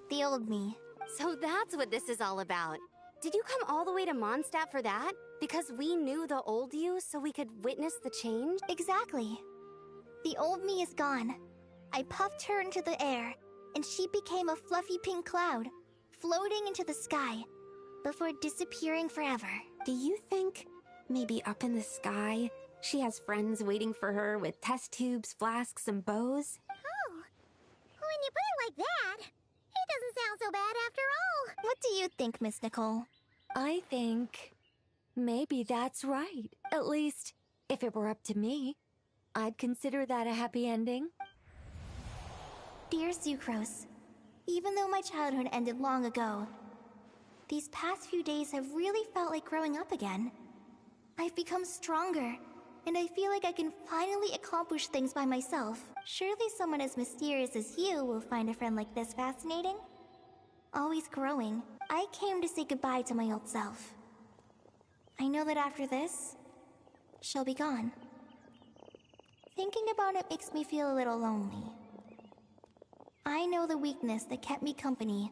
The old me. So that's what this is all about. Did you come all the way to Mondstadt for that? Because we knew the old you so we could witness the change? Exactly. The old me is gone. I puffed her into the air, and she became a fluffy pink cloud, floating into the sky, before disappearing forever. Do you think, maybe up in the sky, she has friends waiting for her with test tubes, flasks, and bows? Oh, when you put it like that, it doesn't sound so bad after all. What do you think, Miss Nicole? I think maybe that's right. At least, if it were up to me, I'd consider that a happy ending. Dear Sucrose, Even though my childhood ended long ago, these past few days have really felt like growing up again. I've become stronger, and I feel like I can finally accomplish things by myself. Surely someone as mysterious as you will find a friend like this fascinating? Always growing, I came to say goodbye to my old self. I know that after this, she'll be gone. Thinking about it makes me feel a little lonely. I know the weakness that kept me company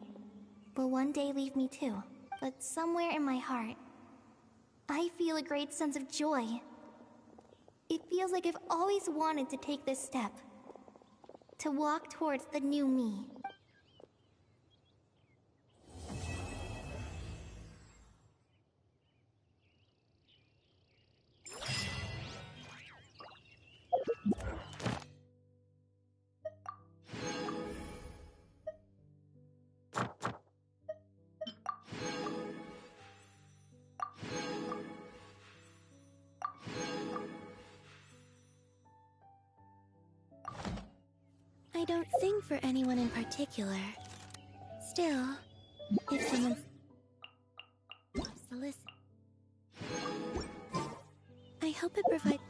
will one day leave me too. But somewhere in my heart, I feel a great sense of joy. It feels like I've always wanted to take this step. To walk towards the new me. I don't sing for anyone in particular. Still, if someone wants to listen, I hope it provides...